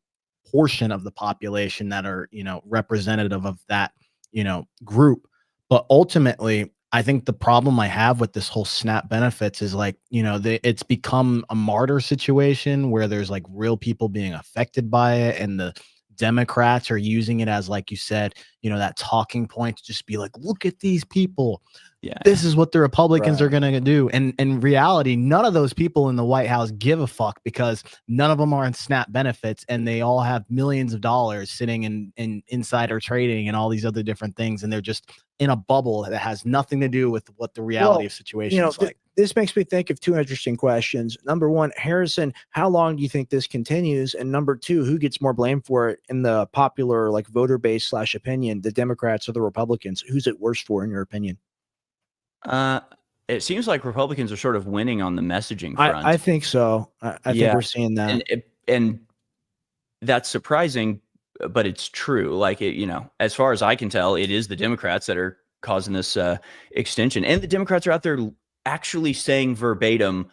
[SPEAKER 2] portion of the population that are, representative of that, group. But ultimately, I think the problem I have with this whole SNAP benefits is like, it's become a martyr situation where there's like real people being affected by it, and the Democrats are using it as, like you said, that talking point to just be like, look at these people.
[SPEAKER 10] Yeah,
[SPEAKER 2] this is what the Republicans are going to do. And in reality, none of those people in the White House give a fuck, because none of them are in SNAP benefits, and they all have millions of dollars sitting in insider trading and all these other different things. And they're just in a bubble that has nothing to do with what the reality of situation is like.
[SPEAKER 1] This makes me think of 2 interesting questions. Number 1, Harrison, how long do you think this continues? And number 2, who gets more blame for it in the popular like voter base / opinion, the Democrats or the Republicans? Who's it worse for in your opinion?
[SPEAKER 10] It seems like Republicans are sort of winning on the messaging front.
[SPEAKER 1] I think so. I think we're seeing that.
[SPEAKER 10] And that's surprising, but it's true. Like, as far as I can tell, it is the Democrats that are causing this extension. And the Democrats are out there actually saying verbatim,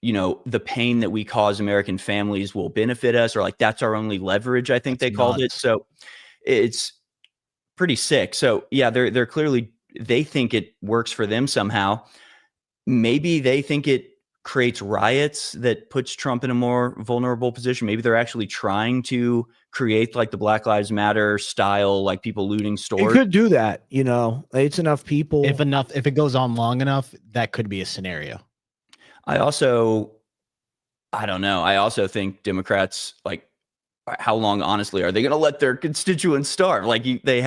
[SPEAKER 10] the pain that we cause American families will benefit us, or like, that's our only leverage, I think they called it. So it's pretty sick. So yeah, they're clearly, they think it works for them somehow. Maybe they think it creates riots that puts Trump in a more vulnerable position. Maybe they're actually trying to create like the Black Lives Matter style, like people looting stores.
[SPEAKER 1] It could do that. It's enough people.
[SPEAKER 2] If it goes on long enough, that could be a scenario.
[SPEAKER 10] I don't know. I also think Democrats, like, how long, honestly, are they going to let their constituents starve? Like, they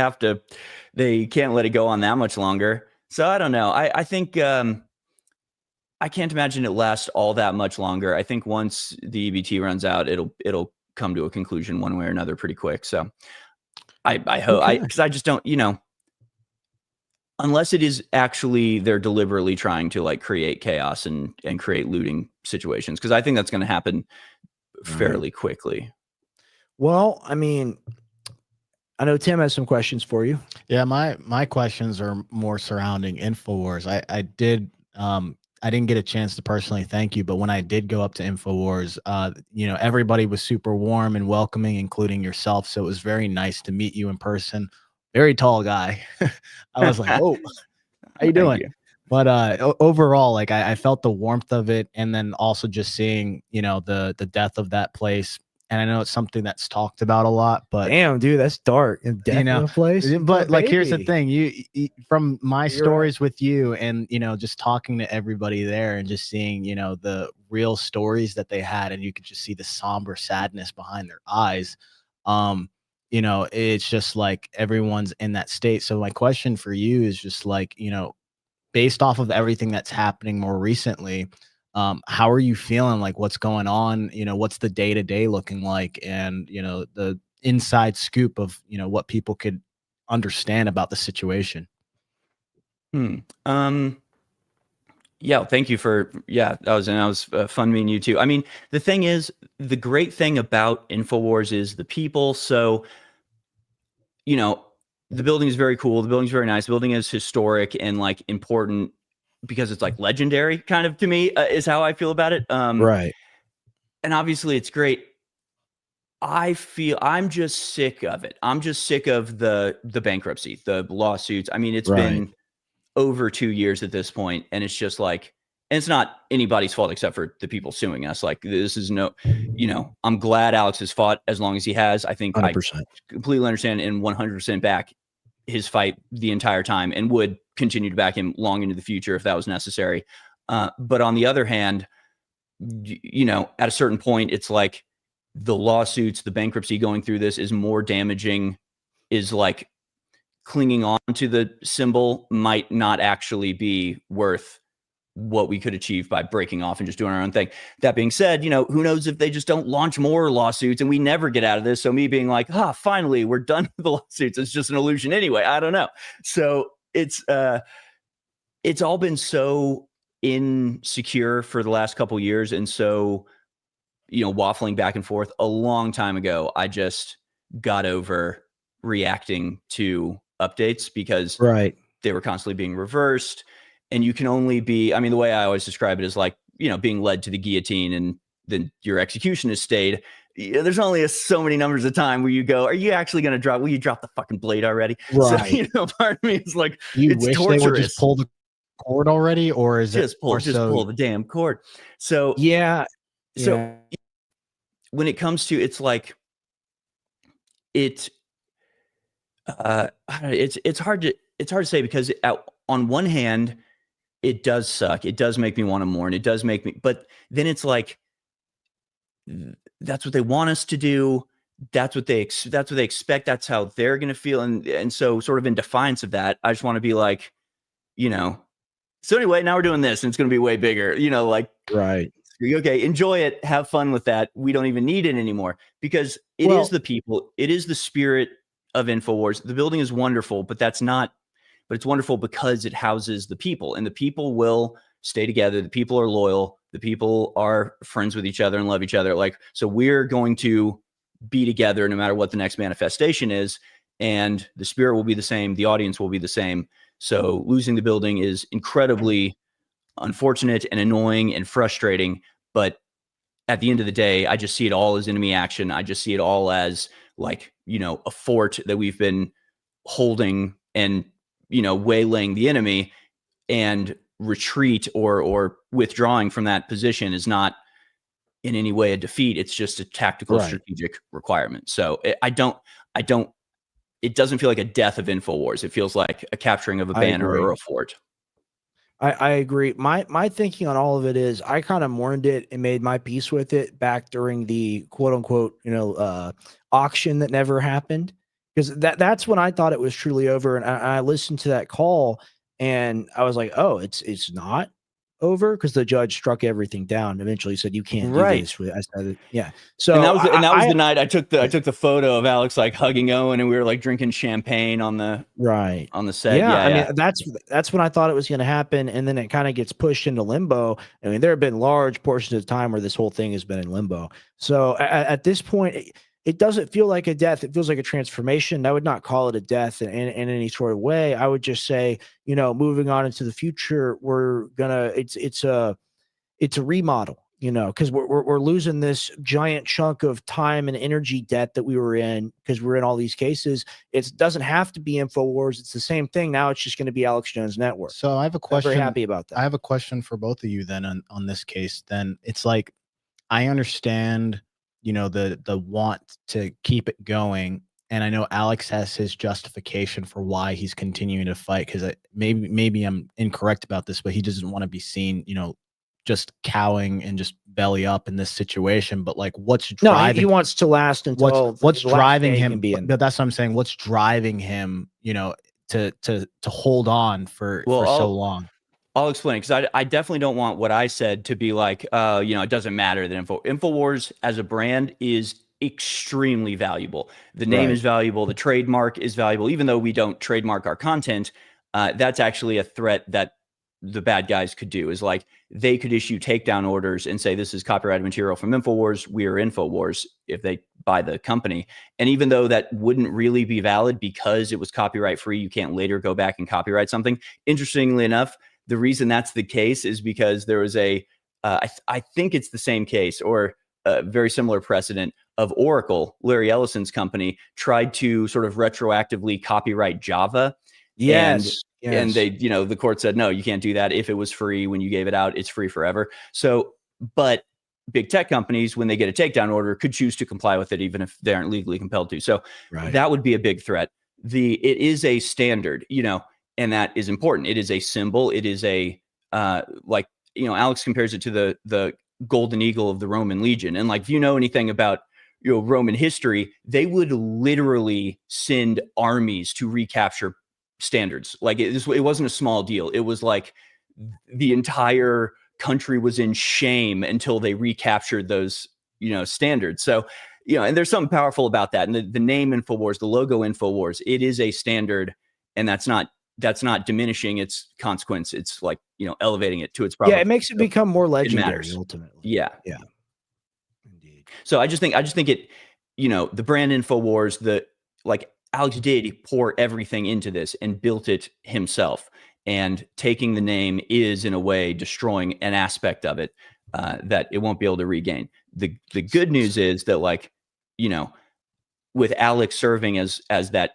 [SPEAKER 10] can't let it go on that much longer. So I don't know. I think I can't imagine it lasts all that much longer. I think once the EBT runs out, it'll come to a conclusion one way or another pretty quick. So I hope, because I just don't, unless it is actually they're deliberately trying to like create chaos and create looting situations, because I think that's going to happen fairly quickly.
[SPEAKER 1] Well, I mean, I know Tim has some questions for you.
[SPEAKER 2] Yeah, my questions are more surrounding Infowars. I did I didn't get a chance to personally thank you, but when I did go up to Infowars, you know, everybody was super warm and welcoming, including yourself. So it was very nice to meet you in person. Very tall guy. I was like, whoa, how you
[SPEAKER 10] Thank
[SPEAKER 2] doing?
[SPEAKER 10] you.
[SPEAKER 2] But overall, like I felt the warmth of it, and then also just seeing, you know, the death of that place. And I know it's something that's talked about a lot, but
[SPEAKER 1] Damn, dude, that's dark. And death
[SPEAKER 2] you know,
[SPEAKER 1] in a place.
[SPEAKER 2] but
[SPEAKER 1] Oh,
[SPEAKER 2] like, here's the
[SPEAKER 1] baby.
[SPEAKER 2] thing: you from my
[SPEAKER 1] You're
[SPEAKER 2] stories with you, and you know, just talking to everybody there, and just seeing, you know, the real stories that they had, and you could just see the somber sadness behind their eyes. You know, it's just like everyone's in that state. So my question for you is just like, you know, based off of everything that's happening more recently, how are you feeling? Like, what's going on? You know, what's the day to day looking like? And, you know, the inside scoop of, you know, what people could understand about the situation.
[SPEAKER 10] Hmm. Yeah, thank you for that was fun meeting you too. I mean, the thing is, the great thing about Infowars is the people. So, you know, the building is very cool. The building's very nice. The building is historic and like important because it's like legendary, kind of, to me, is how I feel about it.
[SPEAKER 1] Right.
[SPEAKER 10] And obviously, it's great. I feel I'm just sick of it. I'm just sick of the bankruptcy, the lawsuits. I mean, it's
[SPEAKER 1] Right.
[SPEAKER 10] been over 2 years at this point, and it's just like, and it's not anybody's fault except for the people suing us. Like, this is no, you know, I'm glad Alex has fought as long as he has. I think I
[SPEAKER 1] 100%.
[SPEAKER 10] completely understand and 100% back his fight the entire time, and would continue to back him long into the future if that was necessary. But on the other hand, you know, at a certain point, it's like the lawsuits, the bankruptcy going through this is more damaging, is like clinging on to the symbol might not actually be worth what we could achieve by breaking off and just doing our own thing. That being said, you know, who knows if they just don't launch more lawsuits and we never get out of this. So me being like, finally, we're done with the lawsuits, it's just an illusion anyway. I don't know. So it's all been so insecure for the last couple years. And so, you know, waffling back and forth. A long time ago, I just got over reacting to updates because
[SPEAKER 1] Right.
[SPEAKER 10] they were constantly being reversed. And you can only be, I mean, the way I always describe it is like, you know, being led to the guillotine and then your execution is stayed. There's only so many numbers of time where you go, are you actually going to drop? Will you drop the fucking blade already?
[SPEAKER 1] Right.
[SPEAKER 10] So, you know, part of me is like,
[SPEAKER 2] You
[SPEAKER 10] it's
[SPEAKER 2] wish
[SPEAKER 10] torturous.
[SPEAKER 2] they would just pull the cord already, or is
[SPEAKER 10] just
[SPEAKER 2] it
[SPEAKER 10] pull,
[SPEAKER 2] more
[SPEAKER 10] just
[SPEAKER 2] so?
[SPEAKER 10] pull the damn cord. So
[SPEAKER 1] Yeah.
[SPEAKER 10] So
[SPEAKER 1] Yeah.
[SPEAKER 10] when it comes to, it's like, it's hard to say because on one hand, it does suck. It does make me want to mourn. It does make me, but then it's like, that's what they want us to do. That's what they expect. That's how they're going to feel. And so, sort of in defiance of that, I just want to be like, you know, so anyway, now we're doing this and it's going to be way bigger, you know, like,
[SPEAKER 1] Right.
[SPEAKER 10] okay, enjoy it, have fun with that. We don't even need it anymore because it is the people, it is the spirit of Infowars. The building is wonderful, but it's wonderful because it houses the people, and the people will stay together. The people are loyal. The people are friends with each other and love each other. Like, so we're going to be together no matter what the next manifestation is, and the spirit will be the same. The audience will be the same. So losing the building is incredibly unfortunate and annoying and frustrating, but at the end of the day, I just see it all as enemy action. I just see it all as, like, you know, a fort that we've been holding and, you know, waylaying the enemy, and retreat or withdrawing from that position is not in any way a defeat. It's just a tactical strategic requirement. So it doesn't feel like a death of Infowars. It feels like a capturing of a banner or a fort.
[SPEAKER 1] I agree. My thinking on all of it is I kind of mourned it and made my peace with it back during the quote unquote, you know, auction that never happened, because that's when I thought it was truly over. And I listened to that call and I was like, oh, it's not over, because the judge struck everything down. Eventually he said, you can't do this. I said, yeah. So
[SPEAKER 10] and that was the night I took the photo of Alex like hugging Owen, and we were like drinking champagne on the set.
[SPEAKER 1] Yeah, I mean, that's when I thought it was going to happen, and then it kind of gets pushed into limbo. I mean, there have been large portions of time where this whole thing has been in limbo. So at this point, it doesn't feel like a death. It feels like a transformation. I would not call it a death in any sort of way. I would just say, moving on into the future, it's a remodel, because we're losing this giant chunk of time and energy debt that we were in because we're in all these cases. It doesn't have to be Infowars. It's the same thing. Now it's just going to be Alex Jones Network.
[SPEAKER 2] So I have a question.
[SPEAKER 1] I'm very happy about that.
[SPEAKER 2] I have a question for both of you then on this case. Then it's like, I understand, the want to keep it going. And I know Alex has his justification for why he's continuing to fight, because maybe I'm incorrect about this, but he doesn't want to be seen, just cowing and just belly up in this situation. But like, what's driving?
[SPEAKER 1] No, he wants to last until
[SPEAKER 2] what's driving him.
[SPEAKER 1] But
[SPEAKER 2] that's what I'm saying. What's driving him, to hold on for so long?
[SPEAKER 10] I'll explain, because I definitely don't want what I said to be like, it doesn't matter that Infowars as a brand is extremely valuable. The name is valuable. The trademark is valuable. Even though we don't trademark our content, that's actually a threat that the bad guys could do, is like they could issue takedown orders and say, this is copyrighted material from Infowars. We are Infowars if they buy the company. And even though that wouldn't really be valid because it was copyright free, you can't later go back and copyright something. Interestingly enough, the reason that's the case is because there was I think it's the same case or a very similar precedent of Oracle, Larry Ellison's company, tried to sort of retroactively copyright Java.
[SPEAKER 1] Yes.
[SPEAKER 10] And they, the court said, no, you can't do that. If it was free when you gave it out, it's free forever. So, but big tech companies, when they get a takedown order, could choose to comply with it, even if they aren't legally compelled to. So that would be a big threat. It is a standard, and that is important. It is a symbol. It is Alex compares it to the golden eagle of the Roman legion. And like, if you know anything about, Roman history, they would literally send armies to recapture standards. Like it wasn't a small deal. It was like the entire country was in shame until they recaptured those, standards. So, and there's something powerful about that. And the name Infowars, the logo Infowars, it is a standard, and that's not diminishing its consequence. It's like, elevating it to its proper.
[SPEAKER 1] Yeah, it makes it become more legendary ultimately.
[SPEAKER 10] Yeah.
[SPEAKER 1] Yeah. Indeed.
[SPEAKER 10] So I just think it, the brand Infowars, Alex did pour everything into this and built it himself. And taking the name is in a way destroying an aspect of it that it won't be able to regain. The good news is that with Alex serving as the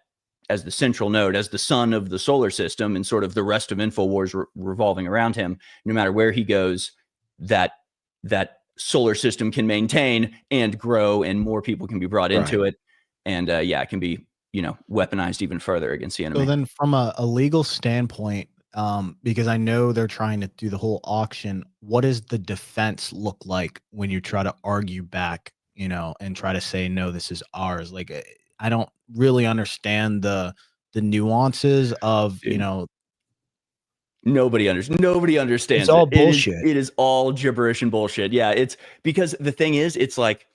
[SPEAKER 10] central node, as the sun of the solar system, and sort of the rest of Infowars revolving around him, no matter where he goes, that solar system can maintain and grow, and more people can be brought into it. And it can be, weaponized even further against the enemy.
[SPEAKER 2] So then from a legal standpoint, because I know they're trying to do the whole auction, what does the defense look like when you try to argue back, and try to say, no, this is ours? Like, I don't really understand the nuances of,
[SPEAKER 10] Nobody understands.
[SPEAKER 1] It's all bullshit.
[SPEAKER 10] It is all gibberish and bullshit. Yeah, it's because the thing is, it's like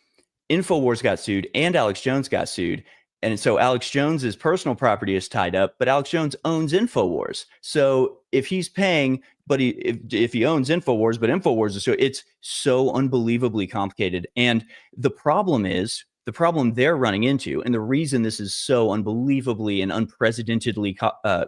[SPEAKER 10] Infowars got sued and Alex Jones got sued. And so Alex Jones's personal property is tied up, but Alex Jones owns Infowars. So if he's paying, but if he owns Infowars, but Infowars is it's so unbelievably complicated. And the problem they're running into, and the reason this is so unbelievably and unprecedentedly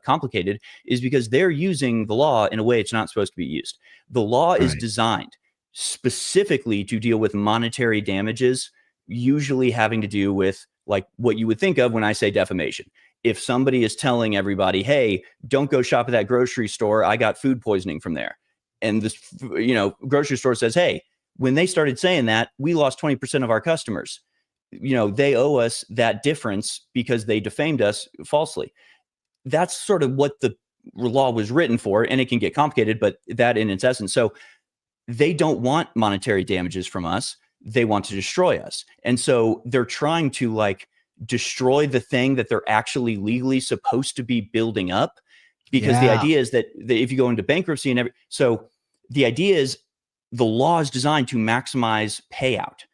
[SPEAKER 10] complicated, is because they're using the law in a way it's not supposed to be used. The law is designed specifically to deal with monetary damages, usually having to do with like what you would think of when I say defamation. If somebody is telling everybody, hey, don't go shop at that grocery store, I got food poisoning from there. And this, grocery store says, hey, when they started saying that, we lost 20% of our customers. They owe us that difference because they defamed us falsely. That's sort of what the law was written for, and it can get complicated, but that in its essence. So they don't want monetary damages from us. They want to destroy us. And so they're trying to destroy the thing that they're actually legally supposed to be building up, because the idea is that if you go into bankruptcy and so the idea is the law is designed to maximize payout.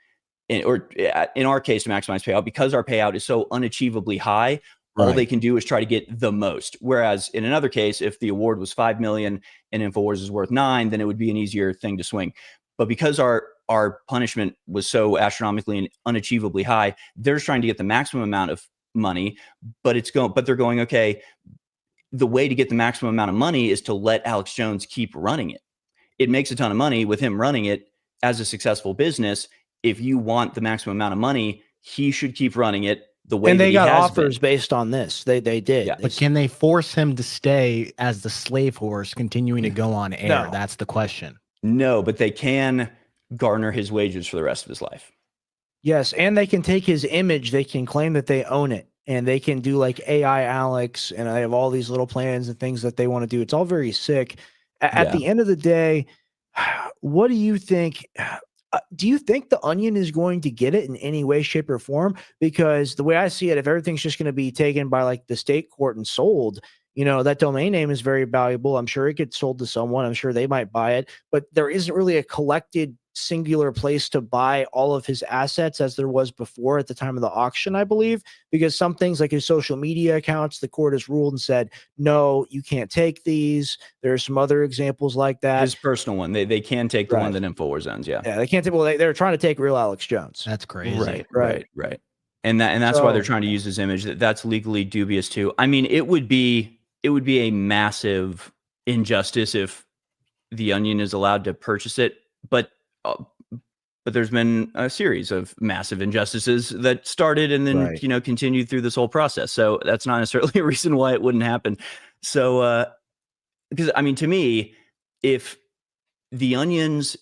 [SPEAKER 10] Or in our case, to maximize payout, because our payout is so unachievably high. All they can do is try to get the most. Whereas in another case, if the award was $5 million and Infowars is worth $9 million, then it would be an easier thing to swing. But because our our punishment was so astronomically and unachievably high. They're trying to get the maximum amount of money, but they're going, okay, the way to get the maximum amount of money is to let Alex Jones keep running it. It makes a ton of money with him running it as a successful business. If you want the maximum amount of money, he should keep running it the way
[SPEAKER 1] And
[SPEAKER 10] that
[SPEAKER 1] they
[SPEAKER 10] he
[SPEAKER 1] got
[SPEAKER 10] has
[SPEAKER 1] offers
[SPEAKER 10] been.
[SPEAKER 1] based on this. They did.
[SPEAKER 10] Yeah.
[SPEAKER 1] They
[SPEAKER 2] But can they force him to stay as the slave horse, continuing to go on air?
[SPEAKER 1] No.
[SPEAKER 2] That's the question.
[SPEAKER 10] No, but they can garner his wages for the rest of his life.
[SPEAKER 1] Yes, and they can take his image. They can claim that they own it, and they can do like AI Alex, and they have all these little plans and things that they want to do. It's all very sick. At the end of the day, what do you think? Do you think the Onion is going to get it in any way, shape, or form? Because the way I see it, if everything's just going to be taken by like the state court and sold, that domain name is very valuable. I'm sure it gets sold to someone. I'm sure they might buy it, but there isn't really a collected singular place to buy all of his assets as there was before at the time of the auction, I believe, because some things like his social media accounts, the court has ruled and said, no, you can't take these. There are some other examples like that.
[SPEAKER 10] His personal one, they can take the one that Infowars owns. Yeah.
[SPEAKER 1] Yeah, they can't take. Well, they're trying to take real Alex Jones.
[SPEAKER 2] That's crazy.
[SPEAKER 10] Right. And that's why they're trying to use his image. That's legally dubious too. I mean, it would be a massive injustice if the Onion is allowed to purchase it, but there's been a series of massive injustices that started and then continued through this whole process. So that's not necessarily a reason why it wouldn't happen. So because I mean, to me, if the Onion's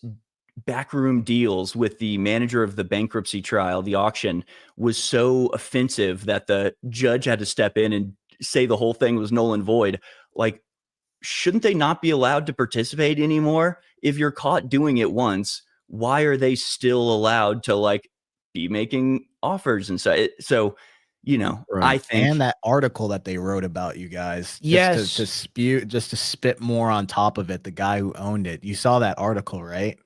[SPEAKER 10] backroom deals with the manager of the bankruptcy trial, the auction, was so offensive that the judge had to step in and say the whole thing was null and void, like, shouldn't they not be allowed to participate anymore? If you're caught doing it once, why are they still allowed to like be making offers and so I think,
[SPEAKER 2] and that article that they wrote about you guys,
[SPEAKER 1] yes,
[SPEAKER 2] to spit more on top of it, the guy who owned it, you saw that article, right?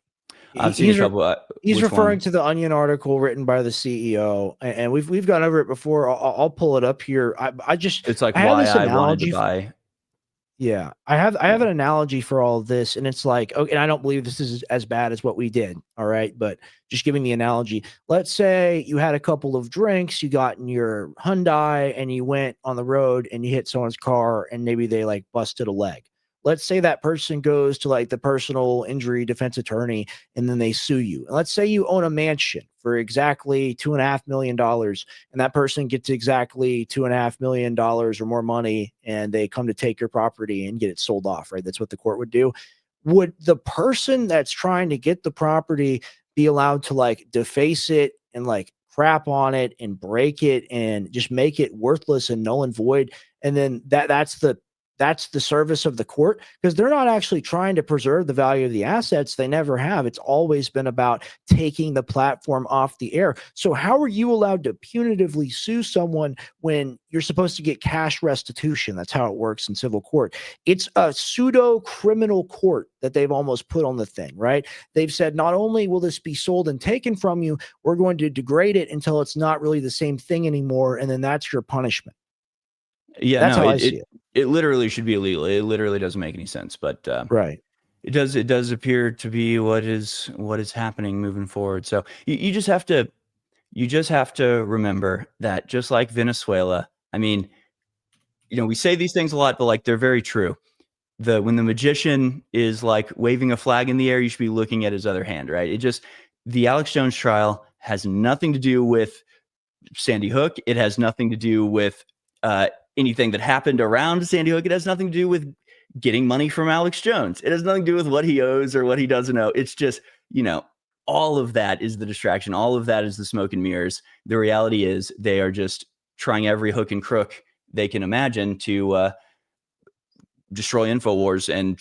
[SPEAKER 10] I've seen a couple.
[SPEAKER 1] He's referring to the Onion article written by the CEO, and we've gone over it before. I'll pull it up here.
[SPEAKER 10] It's like why I wanted to buy.
[SPEAKER 1] Yeah, I have an analogy for all of this, and it's like, okay, and I don't believe this is as bad as what we did. All right, but just giving the analogy. Let's say you had a couple of drinks, you got in your Hyundai, and you went on the road and you hit someone's car, and maybe they like busted a leg. Let's say that person goes to like the personal injury defense attorney and then they sue you. And let's say you own a mansion for exactly $2.5 million and that person gets exactly $2.5 million or more money and they come to take your property and get it sold off, right? That's what the court would do. Would the person that's trying to get the property be allowed to like deface it and like crap on it and break it and just make it worthless and null and void? And then that's the service of the court, because they're not actually trying to preserve the value of the assets. They never have. It's always been about taking the platform off the air. So how are you allowed to punitively sue someone when you're supposed to get cash restitution? That's how it works in civil court. It's a pseudo criminal court that they've almost put on the thing, right? They've said, not only will this be sold and taken from you, we're going to degrade it until it's not really the same thing anymore. And then that's your punishment.
[SPEAKER 10] Yeah,
[SPEAKER 1] that's how I see it.
[SPEAKER 10] It literally should be illegal. It literally doesn't make any sense, but
[SPEAKER 1] right.
[SPEAKER 10] It does appear to be what is happening moving forward. So you just have to remember that, just like Venezuela, I mean, we say these things a lot, but like they're very true. When the magician is like waving a flag in the air, you should be looking at his other hand, right? The Alex Jones trial has nothing to do with Sandy Hook. It has nothing to do with anything that happened around Sandy Hook. It has nothing to do with getting money from Alex Jones. It has nothing to do with what he owes or what he doesn't owe. It's just, all of that is the distraction. All of that is the smoke and mirrors. The reality is they are just trying every hook and crook they can imagine to destroy Infowars and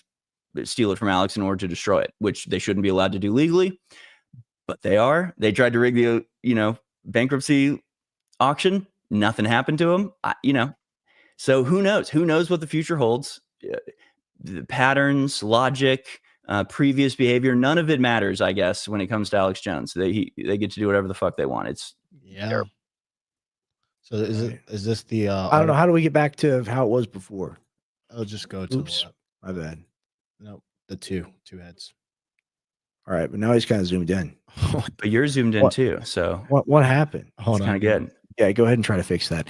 [SPEAKER 10] steal it from Alex in order to destroy it, which they shouldn't be allowed to do legally, but they are. They tried to rig the, bankruptcy auction. Nothing happened to them, So who knows? Who knows what the future holds? The patterns, logic, previous behavior, none of it matters, I guess, when it comes to Alex Jones. They get to do whatever the fuck they want. It's terrible.
[SPEAKER 2] So is this the
[SPEAKER 1] I don't know, how do we get back to how it was before?
[SPEAKER 2] I'll just go to the left.
[SPEAKER 1] My bad.
[SPEAKER 2] Nope, the two heads.
[SPEAKER 1] All right, but now he's kind of zoomed in.
[SPEAKER 10] but you're zoomed in
[SPEAKER 1] What-
[SPEAKER 10] too. So
[SPEAKER 1] What happened?
[SPEAKER 2] Hold
[SPEAKER 10] it's
[SPEAKER 2] on.
[SPEAKER 10] kind of good.
[SPEAKER 1] Yeah, go ahead and try to fix that.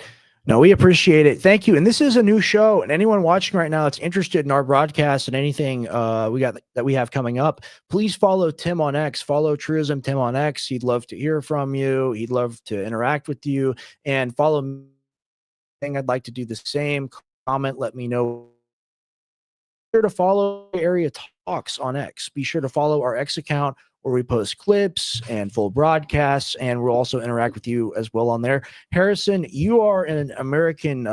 [SPEAKER 1] No, we appreciate it. Thank you. And this is a new show. And anyone watching right now that's interested in our broadcast and anything we have coming up, please follow Tim on X. Follow Truism Tim on X. He'd love to hear from you. He'd love to interact with you. And follow me. I'd like to do the same. Comment. Let me know. Be sure to follow Area Talks on X. Be sure to follow our X account, where we post clips and full broadcasts, and we'll also interact with you as well on there. Harrison, you are an American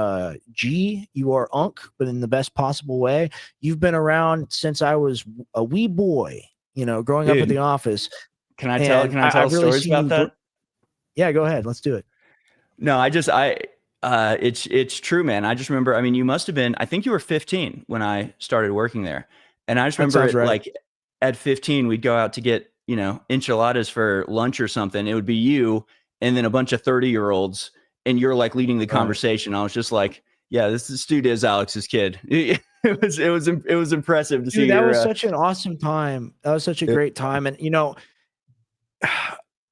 [SPEAKER 1] G. You are Unk, but in the best possible way. You've been around since I was a wee boy, growing up at
[SPEAKER 10] Dude,
[SPEAKER 1] the office.
[SPEAKER 10] Can I tell
[SPEAKER 1] I've really
[SPEAKER 10] stories
[SPEAKER 1] seen
[SPEAKER 10] about
[SPEAKER 1] you
[SPEAKER 10] that?
[SPEAKER 1] Yeah, go ahead. Let's do it.
[SPEAKER 10] No, it's true, man. I just remember, I mean, you must have been, I think you were 15 when I started working there. And I just
[SPEAKER 1] That
[SPEAKER 10] remember
[SPEAKER 1] sounds right.
[SPEAKER 10] like at 15, we'd go out to get, enchiladas for lunch or something. It would be you and then a bunch of 30-year-olds, and you're like leading the conversation. I was just like, yeah, this dude is Alex's kid. It was impressive to see.
[SPEAKER 1] Dude, that was such an awesome time. That was such a great time. And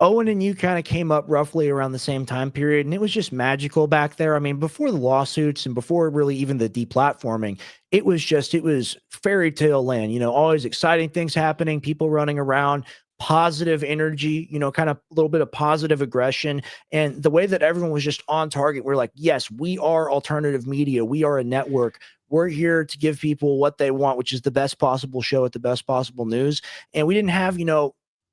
[SPEAKER 1] Owen and you kind of came up roughly around the same time period, and it was just magical back there. I mean, before the lawsuits and before really even the deplatforming, it was fairy tale land, always exciting things happening, people running around, positive energy, kind of a little bit of positive aggression. And the way that everyone was just on target, we're like, yes, we are alternative media. We are a network. We're here to give people what they want, which is the best possible show at the best possible news. And we didn't have,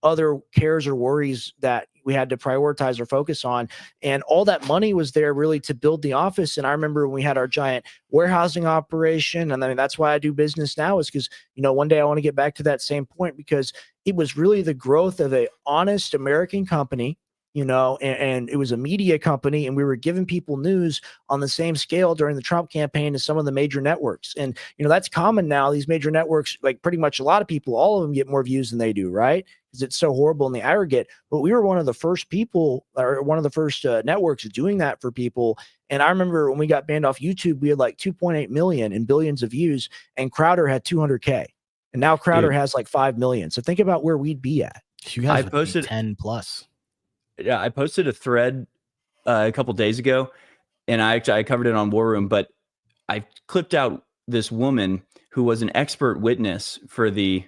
[SPEAKER 1] other cares or worries that we had to prioritize or focus on. And all that money was there really to build the office. And I remember when we had our giant warehousing operation, and I mean, that's why I do business now, is because, one day I want to get back to that same point, because it was really the growth of a honest American company, and it was a media company, and we were giving people news on the same scale during the Trump campaign as some of the major networks. And, that's common now. These major networks, like pretty much a lot of people, all of them get more views than they do, right? Because it's so horrible in the aggregate. But we were one of the first people, or one of the first networks doing that for people. And I remember when we got banned off YouTube, we had like 2.8 million and billions of views, and Crowder had 200K. And now Crowder has like 5 million. So think about where we'd be at.
[SPEAKER 2] You guys posted 10 plus.
[SPEAKER 10] Yeah, I posted a thread a couple days ago, and I covered it on War Room, but I clipped out this woman who was an expert witness for the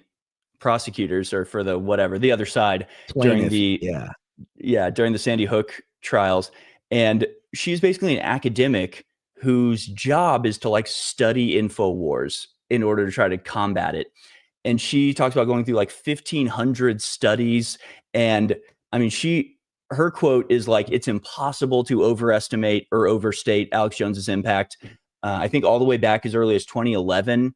[SPEAKER 10] prosecutors, or for the other side, during the Sandy Hook trials. And she's basically an academic whose job is to like study Infowars in order to try to combat it. And she talks about going through like 1,500 studies. And I mean, her quote is like, it's impossible to overestimate or overstate Alex Jones's impact. I think all the way back as early as 2011,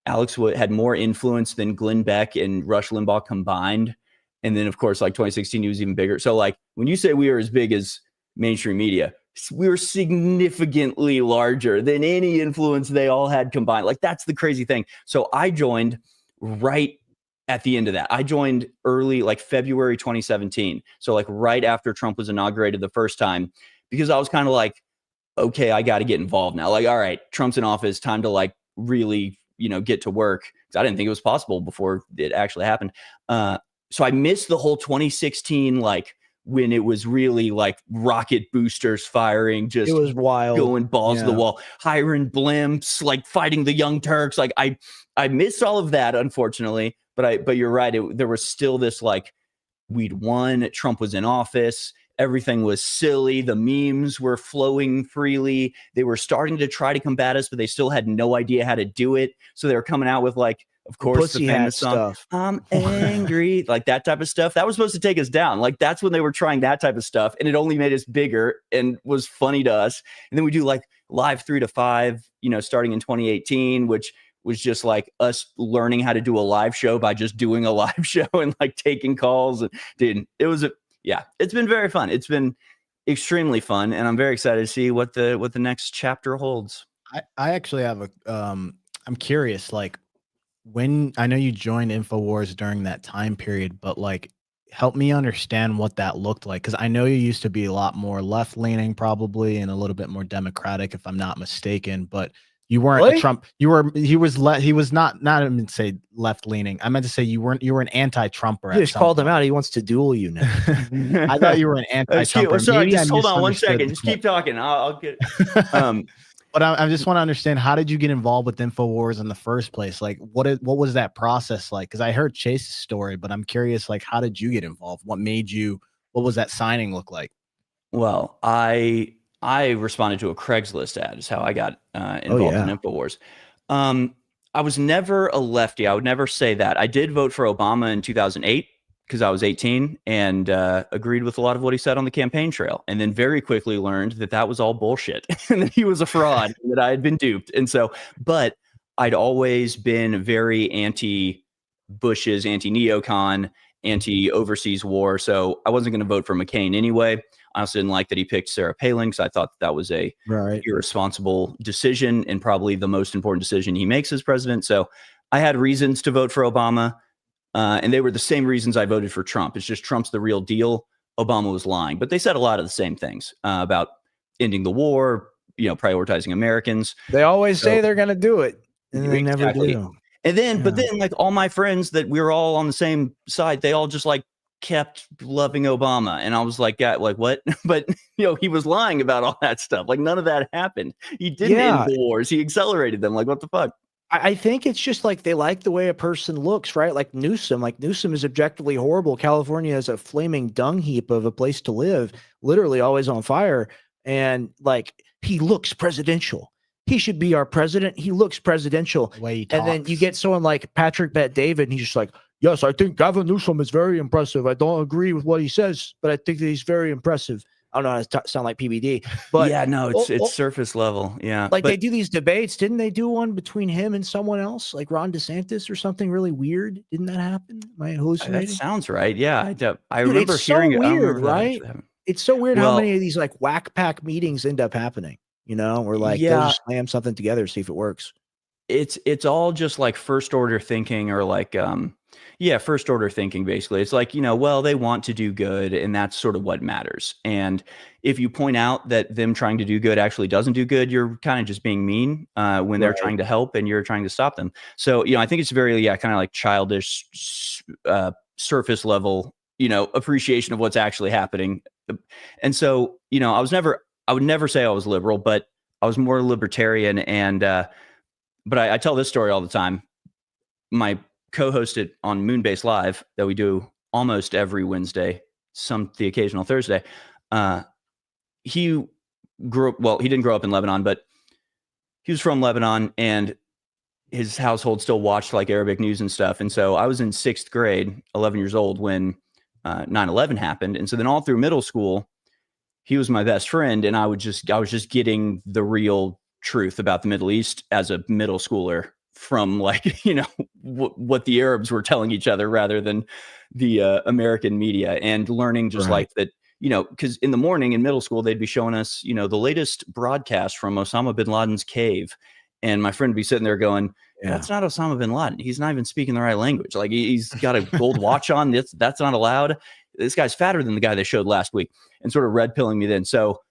[SPEAKER 10] Alex had more influence than Glenn Beck and Rush Limbaugh combined. And then, of course, like 2016, he was even bigger. So like when you say we are as big as mainstream media, we were significantly larger than any influence they all had combined. Like that's the crazy thing. So I joined right at the end of that. I joined early, like February 2017. So like right after Trump was inaugurated the first time, because I was kind of like, okay, I got to get involved now. Like, all right, Trump's in office, time to like really, get to work. I didn't think it was possible before it actually happened. So I missed the whole 2016, like when it was really like rocket boosters firing, just
[SPEAKER 1] it was wild,
[SPEAKER 10] going balls to the wall, hiring blimps, like fighting the Young Turks. Like I missed all of that, unfortunately. But you're right. There was still this like we'd won. Trump was in office. Everything was silly. The memes were flowing freely. They were starting to try to combat us, but they still had no idea how to do it. So they were coming out with like, of course, the famous song, I'm angry, like that type of stuff. That was supposed to take us down. Like that's when they were trying that type of stuff. And it only made us bigger and was funny to us. And then we do like live 3 to 5, starting in 2018, which was just like us learning how to do a live show by just doing a live show and like taking calls. And dude, it's been very fun. It's been extremely fun. And I'm very excited to see what the next chapter holds.
[SPEAKER 2] I actually have I'm curious, like when I know you joined Infowars during that time period, but like help me understand what that looked like. Cause I know you used to be a lot more left leaning probably and a little bit more democratic if I'm not mistaken, but You weren't
[SPEAKER 1] Really?
[SPEAKER 2] a Trump. He was not I meant to say left leaning. I meant to say you were an anti-Trumper.
[SPEAKER 1] You just called him out. He wants to duel you now.
[SPEAKER 2] I thought you were an anti-Trumper.
[SPEAKER 10] Sorry,
[SPEAKER 2] Maybe
[SPEAKER 10] just
[SPEAKER 2] I
[SPEAKER 10] hold on one
[SPEAKER 2] misunderstood
[SPEAKER 10] second.
[SPEAKER 2] the
[SPEAKER 10] Just
[SPEAKER 2] point.
[SPEAKER 10] keep talking. I'll get.
[SPEAKER 2] But I just want to understand, how did you get involved with Infowars in the first place? Like, what was that process like? Because I heard Chase's story, but I'm curious, like, how did you get involved? What was that signing look like?
[SPEAKER 10] Well, I responded to a Craigslist ad is how I got involved in Infowars. I was never a lefty. I would never say that. I did vote for Obama in 2008 because I was 18 and agreed with a lot of what he said on the campaign trail, and then very quickly learned that that was all bullshit and that he was a fraud and that I had been duped. And so, but I'd always been very anti-Bush's, anti-neocon, anti-overseas war. So I wasn't going to vote for McCain anyway. I also didn't like that he picked Sarah Palin because I thought that was a irresponsible decision and probably the most important decision he makes as president. So I had reasons to vote for Obama, and they were the same reasons I voted for Trump. It's just Trump's the real deal. Obama was lying, but they said a lot of the same things about ending the war, prioritizing Americans.
[SPEAKER 1] They always say they're going to do it, and they never do.
[SPEAKER 10] And then, but then, like, all my friends that we were all on the same side, they all just like kept loving Obama. And I was like, yeah, like what? But he was lying about all that stuff. Like, none of that happened. He didn't end the wars. He accelerated them. Like, what the fuck?
[SPEAKER 1] I think it's just like they like the way a person looks, right? Like Newsom is objectively horrible. California is a flaming dung heap of a place to live, literally always on fire. And like, he looks presidential. He should be our president. He looks presidential.
[SPEAKER 2] The way he talks.
[SPEAKER 1] And then you get someone like Patrick Bet-David, and he's just like, yes, I think Gavin Newsom is very impressive. I don't agree with what he says, but I think that he's very impressive. I don't know how to sound like PBD, but
[SPEAKER 10] yeah, no, it's surface level. Yeah.
[SPEAKER 1] Like, they do these debates. Didn't they do one between him and someone else, like Ron DeSantis or something really weird? Didn't that happen? Am I hallucinating?
[SPEAKER 10] That sounds right. Yeah. I remember hearing
[SPEAKER 1] it. Weird, right? It's so weird how many of these like whack pack meetings end up happening, or like they'll just slam something together, see if it works.
[SPEAKER 10] It's all just like first order thinking, or like, first order thinking, basically. It's like, well, they want to do good, and that's sort of what matters. And if you point out that them trying to do good actually doesn't do good, you're kind of just being mean when they're trying to help and you're trying to stop them. So, I think it's very, kind of like childish, surface level, appreciation of what's actually happening. And so, I would never say I was liberal, but I was more libertarian. And, but I tell this story all the time. My co-hosted on Moonbase Live that we do almost every Wednesday, the occasional Thursday. He grew up, well, he didn't grow up in Lebanon, but he was from Lebanon, and his household still watched like Arabic news and stuff. And so I was in 6th grade, 11 years old, when 9/11 happened. And so then all through middle school, he was my best friend, and I was just getting the real truth about the Middle East as a middle schooler from like, what the Arabs were telling each other rather than the American media, and learning just like that, because in the morning in middle school, they'd be showing us, the latest broadcast from Osama bin Laden's cave. And my friend would be sitting there going, that's not Osama bin Laden. He's not even speaking the right language. Like, he's got a gold watch on. That's not allowed. This guy's fatter than the guy they showed last week, and sort of red pilling me then. So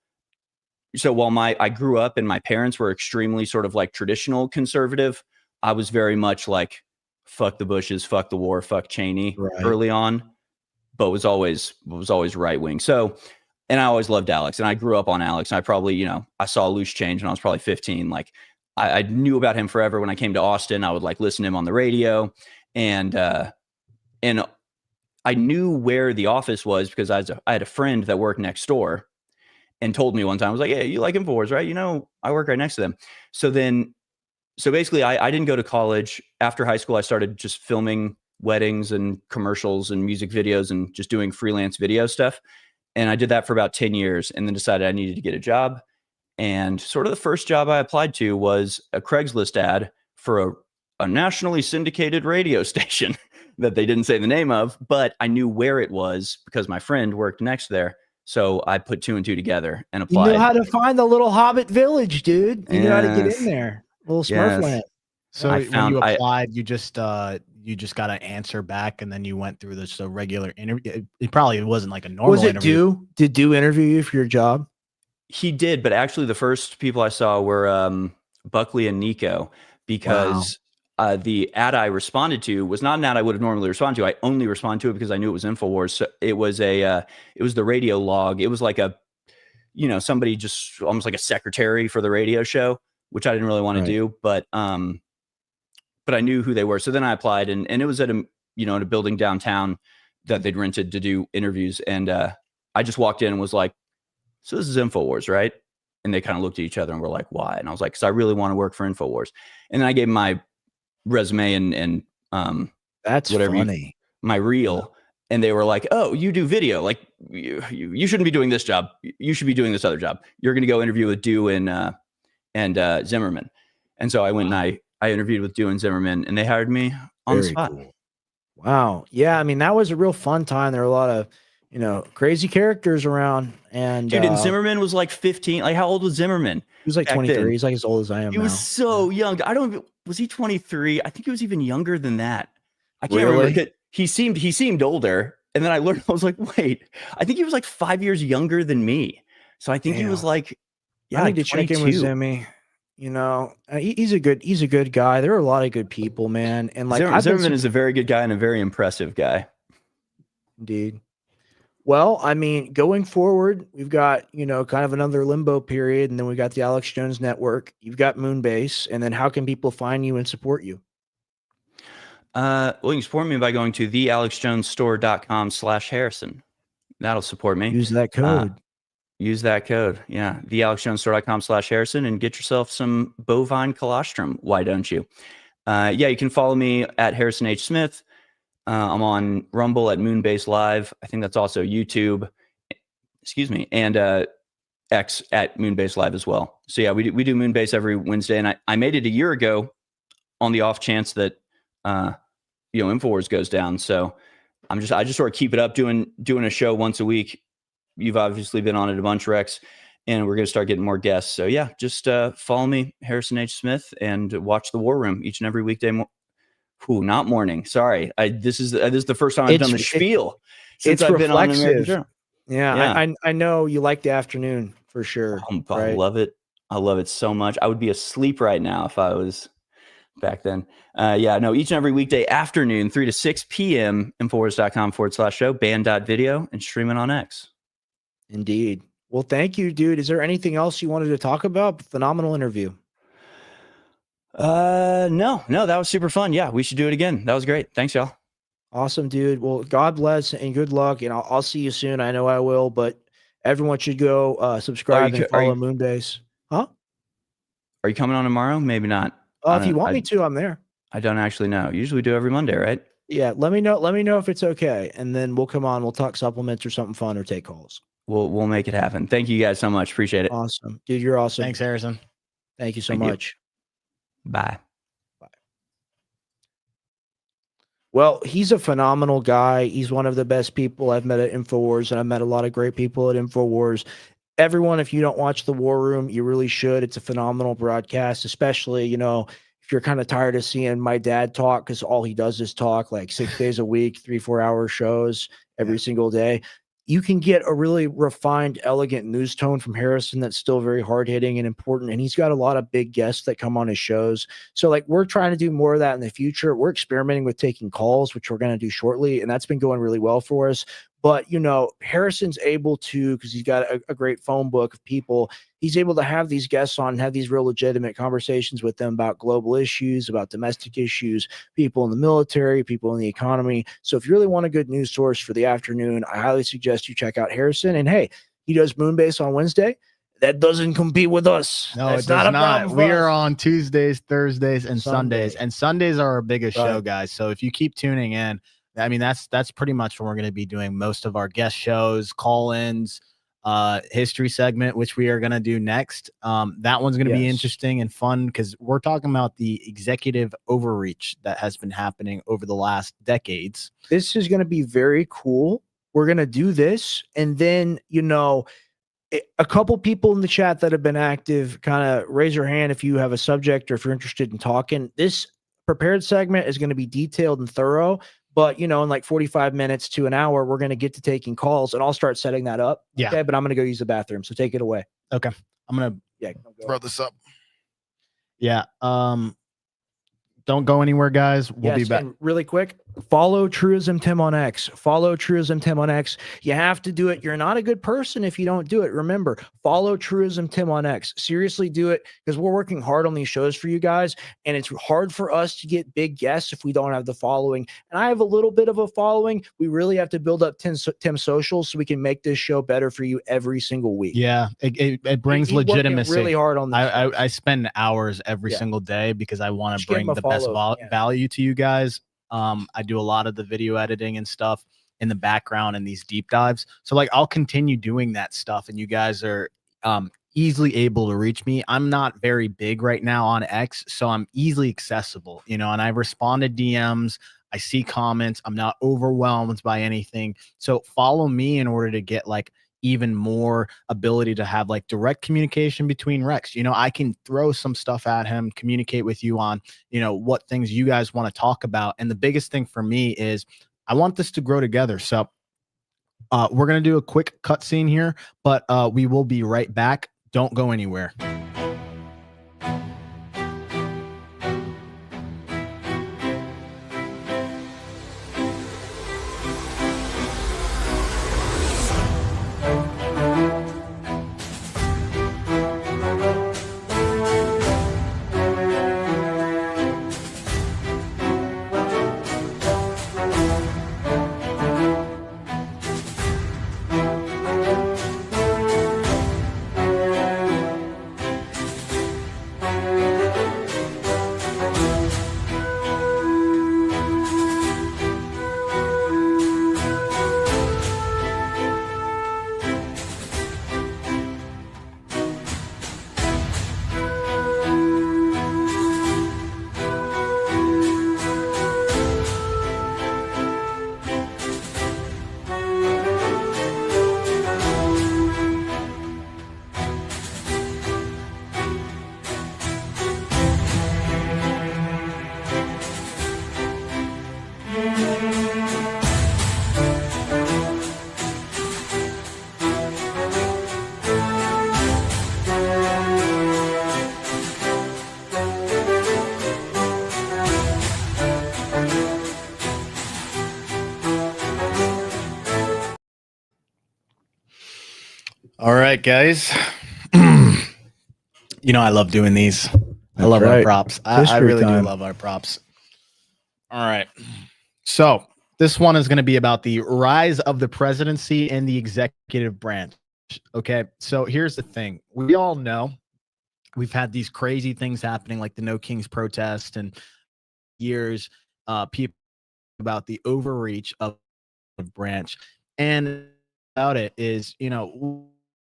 [SPEAKER 10] while I grew up and my parents were extremely sort of like traditional conservative, I was very much like, fuck the Bushes, fuck the war, fuck Cheney early on, but was always right wing. So, and I always loved Alex, and I grew up on Alex. And I probably, I saw Loose Change when I was probably 15. Like, I knew about him forever. When I came to Austin, I would like listen to him on the radio, and I knew where the office was because I had a friend that worked next door, and told me one time, I was like, "Yeah, you like Infowars, right? I work right next to them." So basically, I didn't go to college. After high school, I started just filming weddings and commercials and music videos and just doing freelance video stuff. And I did that for about 10 years, and then decided I needed to get a job. And sort of the first job I applied to was a Craigslist ad for a nationally syndicated radio station that they didn't say the name of, but I knew where it was because my friend worked next there. So I put 2 and 2 together and applied.
[SPEAKER 1] You know how to find the little Hobbit village, dude. You know how to get in there. Little Smurfland.
[SPEAKER 2] So when you applied, you just got an answer back, and then you went through this regular interview. It probably wasn't like a normal interview.
[SPEAKER 1] Did Do interview you for your job?
[SPEAKER 10] He did, but actually the first people I saw were Buckley and Nico, because the ad I responded to was not an ad I would have normally responded to. I only responded to it because I knew it was Infowars. So it was it was the radio log. It was like a, somebody just almost like a secretary for the radio show, which I didn't really want to do, but I knew who they were. So then I applied, and it was at a, in a building downtown that they'd rented to do interviews. And I just walked in and was like, so this is Infowars, right? And they kind of looked at each other and were like, why? And I was like, because I really want to work for Infowars. And then I gave them my resume and
[SPEAKER 1] that's
[SPEAKER 10] whatever
[SPEAKER 1] funny.
[SPEAKER 10] my reel. And they were like, oh, you do video. Like, you shouldn't be doing this job. You should be doing this other job. You're going to go interview with Dew and Zimmerman. And so I went and I interviewed with Dew and Zimmerman, and they hired me on the spot.
[SPEAKER 1] Cool. Wow. Yeah. I mean, that was a real fun time. There were a lot of, crazy characters around. And
[SPEAKER 10] dude, and Zimmerman was like 15. Like, how old was Zimmerman?
[SPEAKER 1] He was like 23. He's like as old as I am.
[SPEAKER 10] He was so young. Was he 23? I think he was even younger than that. I can't remember. He seemed older. And then I learned, I was like, wait, I think he was like 5 years younger than me. So I think he was like,
[SPEAKER 1] I need to check in with Zimmy. He's a good guy. There are a lot of good people, man. And like
[SPEAKER 10] Zimmerman is a very good guy and a very impressive guy.
[SPEAKER 1] Indeed. Well, I mean, going forward, we've got, kind of another limbo period, and then we got the Alex Jones Network. You've got Moonbase, and then how can people find you and support you?
[SPEAKER 10] Well, you can support me by going to thealexjonesstore.com/Harrison. That'll support me.
[SPEAKER 1] Use that code.
[SPEAKER 10] Yeah. thealexjonesstore.com/Harrison and get yourself some bovine colostrum. Why don't you? You can follow me at Harrison H. Smith. I'm on Rumble at Moonbase Live. I think that's also YouTube. Excuse me. And X at Moonbase Live as well. So yeah, we do Moonbase every Wednesday. And I made it a year ago on the off chance that Infowars goes down. So I just sort of keep it up doing a show once a week. You've obviously been on it a bunch, Rex, and we're going to start getting more guests. So yeah, just follow me, Harrison H. Smith, and watch the War Room each and every weekday. Not morning. Sorry, this is the first time I've done the spiel since I've been on American Journal.
[SPEAKER 1] Yeah. I know you like the afternoon for sure.
[SPEAKER 10] I love it. I love it so much. I would be asleep right now if I was back then. Each and every weekday afternoon, 3 to 6 p.m. Infowars.com/show, band.video, and streaming on X.
[SPEAKER 1] Indeed. Well, thank you, dude. Is there anything else you wanted to talk about? Phenomenal interview.
[SPEAKER 10] No, that was super fun. Yeah, we should do it again. That was great. Thanks, y'all.
[SPEAKER 1] Awesome, dude. Well, God bless and good luck. And I'll see you soon. I know I will, but everyone should go subscribe and follow Moonbase. Huh?
[SPEAKER 10] Are you coming on tomorrow? Maybe not.
[SPEAKER 1] If you want me to, I'm there.
[SPEAKER 10] I don't actually know. Usually we do every Monday, right?
[SPEAKER 1] Yeah. Let me know if it's okay. And then we'll come on. We'll talk supplements or something fun or take calls.
[SPEAKER 10] We'll make it happen. Thank you guys so much. Appreciate it.
[SPEAKER 1] Awesome. Dude, you're awesome.
[SPEAKER 2] Thanks, Harrison.
[SPEAKER 1] Thank you so much.
[SPEAKER 10] Bye.
[SPEAKER 1] Well, he's a phenomenal guy. He's one of the best people I've met at Infowars, and I've met a lot of great people at Infowars. Everyone, if you don't watch The War Room, you really should. It's a phenomenal broadcast, especially, if you're kind of tired of seeing my dad talk, because all he does is talk like 6 days a week, 3-4 hour shows every single day. You can get a really refined, elegant news tone from Harrison that's still very hard-hitting and important. And he's got a lot of big guests that come on his shows. So, we're trying to do more of that in the future. We're experimenting with taking calls, which we're going to do shortly. And that's been going really well for us. But, Harrison's able to, because he's got a great phone book of people, he's able to have these guests on and have these real legitimate conversations with them about global issues, about domestic issues, people in the military, people in the economy. So if you really want a good news source for the afternoon, I highly suggest you check out Harrison. And hey, he does Moonbase on Wednesday. That doesn't compete with us.
[SPEAKER 2] No, it does not. We are on Tuesdays, Thursdays, and Sundays. And Sundays are our biggest show, guys. So if you keep tuning in, I mean, that's pretty much when we're going to be doing most of our guest shows, call-ins, history segment, which we are going to do next. That one's going to be interesting and fun because we're talking about the executive overreach that has been happening over the last decades.
[SPEAKER 1] This is going to be very cool. We're going to do this. And then, a couple people in the chat that have been active, kind of raise your hand if you have a subject or if you're interested in talking. This prepared segment is going to be detailed and thorough. But, in like 45 minutes to an hour, we're going to get to taking calls and I'll start setting that up.
[SPEAKER 2] Yeah.
[SPEAKER 1] Okay. But I'm going to go use the bathroom. So take it away.
[SPEAKER 2] Okay. I'm going to
[SPEAKER 11] throw this up.
[SPEAKER 2] Yeah. Don't go anywhere, guys. We'll be
[SPEAKER 1] Yes,
[SPEAKER 2] back.
[SPEAKER 1] and really quick, follow Truism Tim on X. Follow Truism Tim on X. You have to do it. You're not a good person if you don't do it. Remember, follow Truism Tim on X. Seriously, do it, because we're working hard on these shows for you guys, and it's hard for us to get big guests if we don't have the following. And I have a little bit of a following. We really have to build up Tim socials so we can make this show better for you every single week.
[SPEAKER 2] Yeah, it brings
[SPEAKER 1] He's working
[SPEAKER 2] legitimacy.
[SPEAKER 1] really hard on this.
[SPEAKER 2] I spend hours every single day because I want to
[SPEAKER 1] Just give him
[SPEAKER 2] bring
[SPEAKER 1] a
[SPEAKER 2] the best
[SPEAKER 1] follow. Yeah.
[SPEAKER 2] value to you guys. I do a lot of the video editing and stuff in the background and these deep dives. So like I'll continue doing that stuff, and you guys are easily able to reach me. I'm not very big right now on X, so I'm easily accessible, and I respond to DMs. I see comments. I'm not overwhelmed by anything. So follow me in order to get like even more ability to have like direct communication between Rex. I can throw some stuff at him, communicate with you on, what things you guys want to talk about. And the biggest thing for me is I want this to grow together. So we're going to do a quick cutscene here, but we will be right back. Don't go anywhere. All right, guys. I love doing these. I love our props. I really do love our props. All right. So this one is going to be about the rise of the presidency and the executive branch. Okay. So here's the thing. We all know we've had these crazy things happening, like the No Kings protest and years, people about the overreach of the branch. And about it is,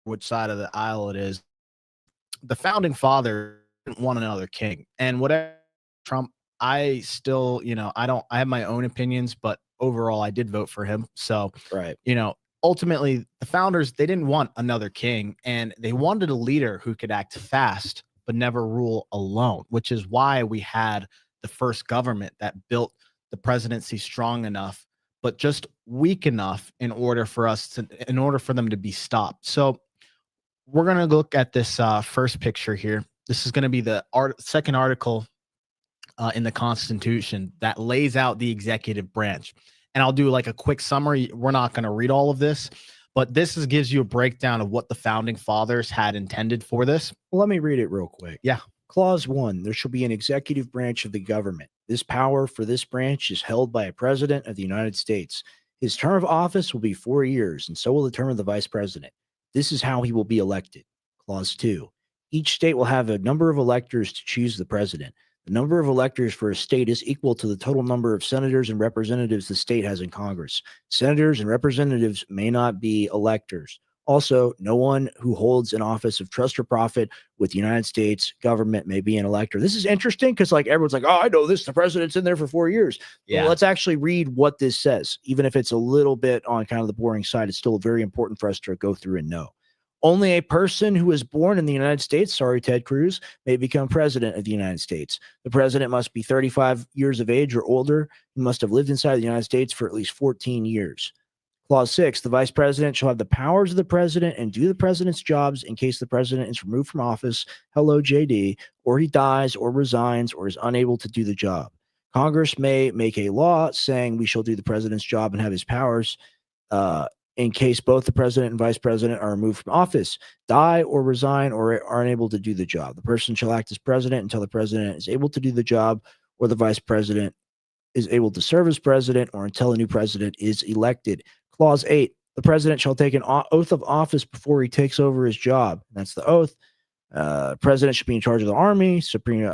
[SPEAKER 2] which side of the aisle it is. The founding father didn't want another king, and whatever Trump, I still, I have my own opinions, but overall I did vote for him. So,
[SPEAKER 1] Right.
[SPEAKER 2] Ultimately the founders, they didn't want another king, and they wanted a leader who could act fast, but never rule alone, which is why we had the first government that built the presidency strong enough, but just weak enough in order for them to be stopped. So we're going to look at this first picture here. This is going to be the second article in the Constitution that lays out the executive branch. And I'll do like a quick summary. We're not going to read all of this, but this gives you a breakdown of what the founding fathers had intended for this.
[SPEAKER 1] Well, let me read it real quick.
[SPEAKER 2] Yeah.
[SPEAKER 1] Clause 1, there shall be an executive branch of the government. This power for this branch is held by a president of the United States. His term of office will be 4 years, and so will the term of the vice president. This is how he will be elected. Clause 2, each state will have a number of electors to choose the president. The number of electors for a state is equal to the total number of senators and representatives the state has in Congress. Senators and representatives may not be electors. Also, no one who holds an office of trust or profit with the United States government may be an elector. This is interesting because everyone's like, oh, I know this. The president's in there for 4 years.
[SPEAKER 2] Yeah.
[SPEAKER 1] Well, let's actually read what this says. Even if it's a little bit on kind of the boring side, it's still very important for us to go through and know. Only a person who is born in the United States, sorry, Ted Cruz, may become president of the United States. The president must be 35 years of age or older. He must have lived inside the United States for at least 14 years. Clause 6, the vice president shall have the powers of the president and do the president's jobs in case the president is removed from office, hello JD, or he dies or resigns or is unable to do the job. Congress may make a law saying we shall do the president's job and have his powers in case both the president and vice president are removed from office, die or resign or are unable to do the job. The person shall act as president until the president is able to do the job or the vice president is able to serve as president or until a new president is elected. Clause 8, the president shall take an oath of office before he takes over his job. That's the oath. President should be in charge of the army, supreme,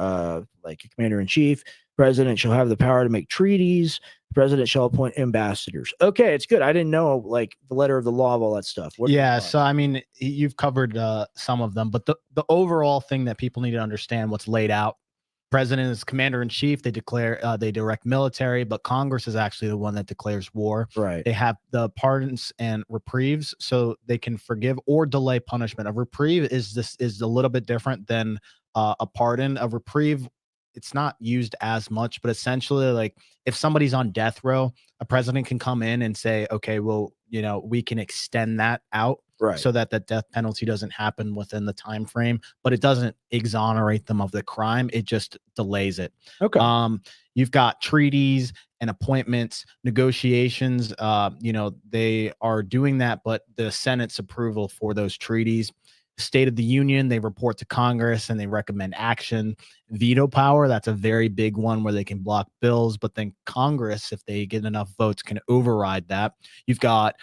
[SPEAKER 1] like commander in chief. President shall have the power to make treaties. President shall appoint ambassadors. Okay, it's good. I didn't know like the letter of the law of all that stuff.
[SPEAKER 2] Yeah, so I mean, you've covered some of them, but the overall thing that people need to understand what's laid out. President is commander in chief. They declare, they direct military, but Congress is actually the one that declares war.
[SPEAKER 1] Right.
[SPEAKER 2] They have the pardons and reprieves, so they can forgive or delay punishment. A reprieve is a little bit different than a pardon. A reprieve, it's not used as much, but essentially, like if somebody's on death row, a president can come in and say, okay, well, we can extend that out.
[SPEAKER 1] Right.
[SPEAKER 2] So that the death penalty doesn't happen within the time frame, but it doesn't exonerate them of the crime. It just delays it.
[SPEAKER 1] Okay.
[SPEAKER 2] You've got treaties and appointments, negotiations. They are doing that, but the Senate's approval for those treaties. State of the Union, they report to Congress and they recommend action. Veto power, that's a very big one where they can block bills, but then Congress, if they get enough votes, can override that. You've got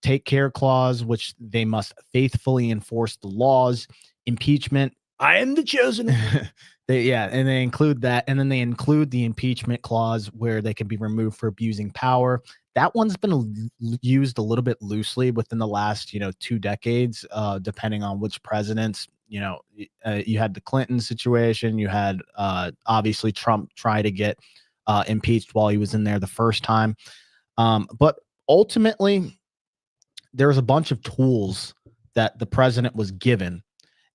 [SPEAKER 2] take care clause, which they must faithfully enforce the laws. Impeachment,
[SPEAKER 1] I am the chosen.
[SPEAKER 2] And they include that, and then they include the impeachment clause where they can be removed for abusing power. That one's been used a little bit loosely within the last 2 decades, depending on which presidents. You had the Clinton situation. You had obviously Trump try to get impeached while he was in there the first time, but ultimately, there's a bunch of tools that the president was given.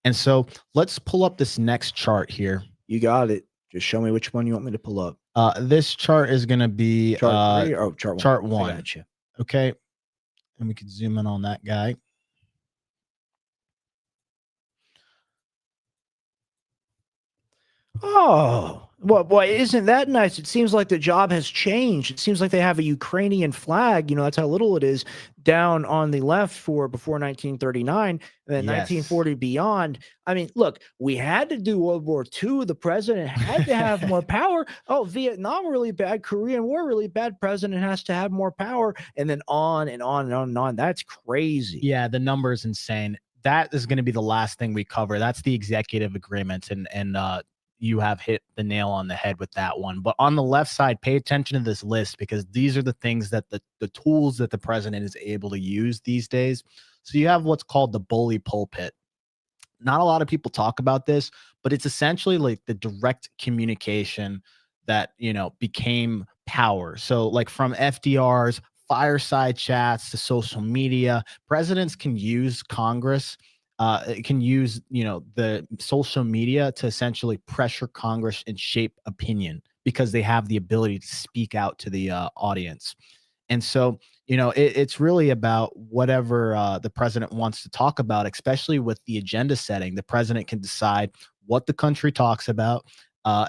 [SPEAKER 2] And so let's pull up this next chart here.
[SPEAKER 1] You got it. Just show me which one you want me to pull up.
[SPEAKER 2] This chart is going to be
[SPEAKER 1] chart 3 or chart 1.
[SPEAKER 2] Chart 1.
[SPEAKER 1] I got you.
[SPEAKER 2] Okay. And we can zoom in on that guy.
[SPEAKER 1] Oh, well, boy, isn't that nice? It seems like the job has changed. It seems like they have a Ukrainian flag. That's how little it is down on the left for before 1939 and then 1940 beyond. I mean, look, we had to do World War II. The president had to have more power. Oh, Vietnam, really bad. Korean War, really bad. President has to have more power. And then on and on and on and on. That's crazy.
[SPEAKER 2] Yeah, the number is insane. That is going to be the last thing we cover. That's the executive agreement. And you have hit the nail on the head with that one. But on the left side, pay attention to this list because these are the things that the tools that the president is able to use these days. So you have what's called the bully pulpit. Not a lot of people talk about this, but it's essentially like the direct communication that, became power. So like from FDR's fireside chats to social media, presidents can use Congress. It can use, the social media to essentially pressure Congress and shape opinion because they have the ability to speak out to the audience. And so, it's really about whatever the president wants to talk about, especially with the agenda setting. The president can decide what the country talks about.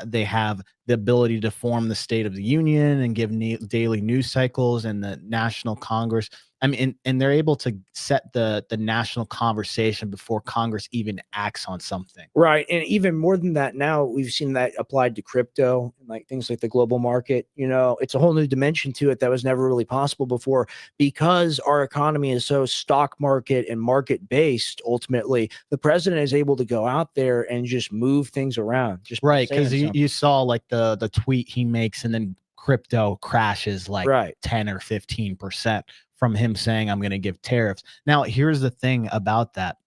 [SPEAKER 2] They have the ability to form the State of the Union and give daily news cycles and the National Congress. I mean, and they're able to set the national conversation before Congress even acts on something.
[SPEAKER 1] Right. And even more than that, now we've seen that applied to crypto and like things like the global market. It's a whole new dimension to it that was never really possible before because our economy is so stock market and market based. Ultimately, the president is able to go out there and just move things around. Just
[SPEAKER 2] right. Because you saw like the tweet he makes and then crypto crashes like 10 or 15%. From him saying, I'm going to give tariffs. Now, here's the thing about that.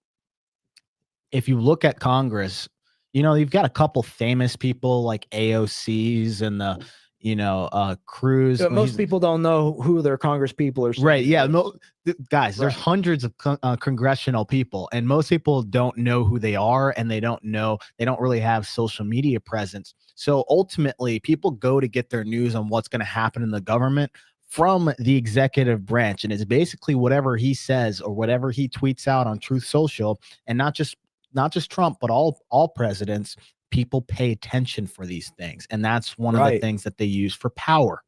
[SPEAKER 2] If you look at Congress, you've got a couple famous people like AOCs and the Cruz.
[SPEAKER 1] Most people don't know who their Congress people are.
[SPEAKER 2] Right. Yeah. Guys, there's hundreds of congressional people and most people don't know who they are and they don't really have social media presence. So ultimately, people go to get their news on what's going to happen in the government from the executive branch, and it's basically whatever he says or whatever he tweets out on Truth Social, and not just Trump, but all presidents. People pay attention for these things, and that's one of the things that they use for power.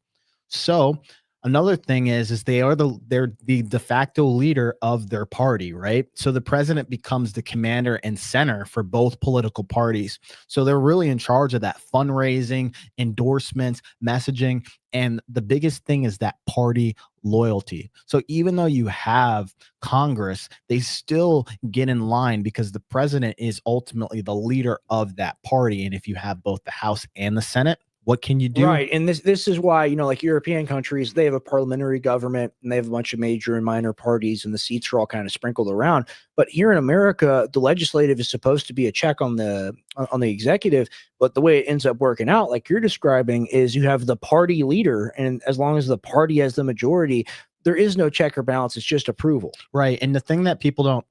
[SPEAKER 2] So another thing is they're the de facto leader of their party, right? So the president becomes the commander and center for both political parties. So they're really in charge of that fundraising, endorsements, messaging, and the biggest thing is that party loyalty. So even though you have Congress, they still get in line because the president is ultimately the leader of that party. And if you have both the House and the Senate, what can you do?
[SPEAKER 1] Right. And this is why, like European countries, they have a parliamentary government and they have a bunch of major and minor parties and the seats are all kind of sprinkled around. But here in America, the legislative is supposed to be a check on the executive. But the way it ends up working out, like you're describing, is you have the party leader. And as long as the party has the majority, there is no check or balance. It's just approval.
[SPEAKER 2] Right. And the thing that people don't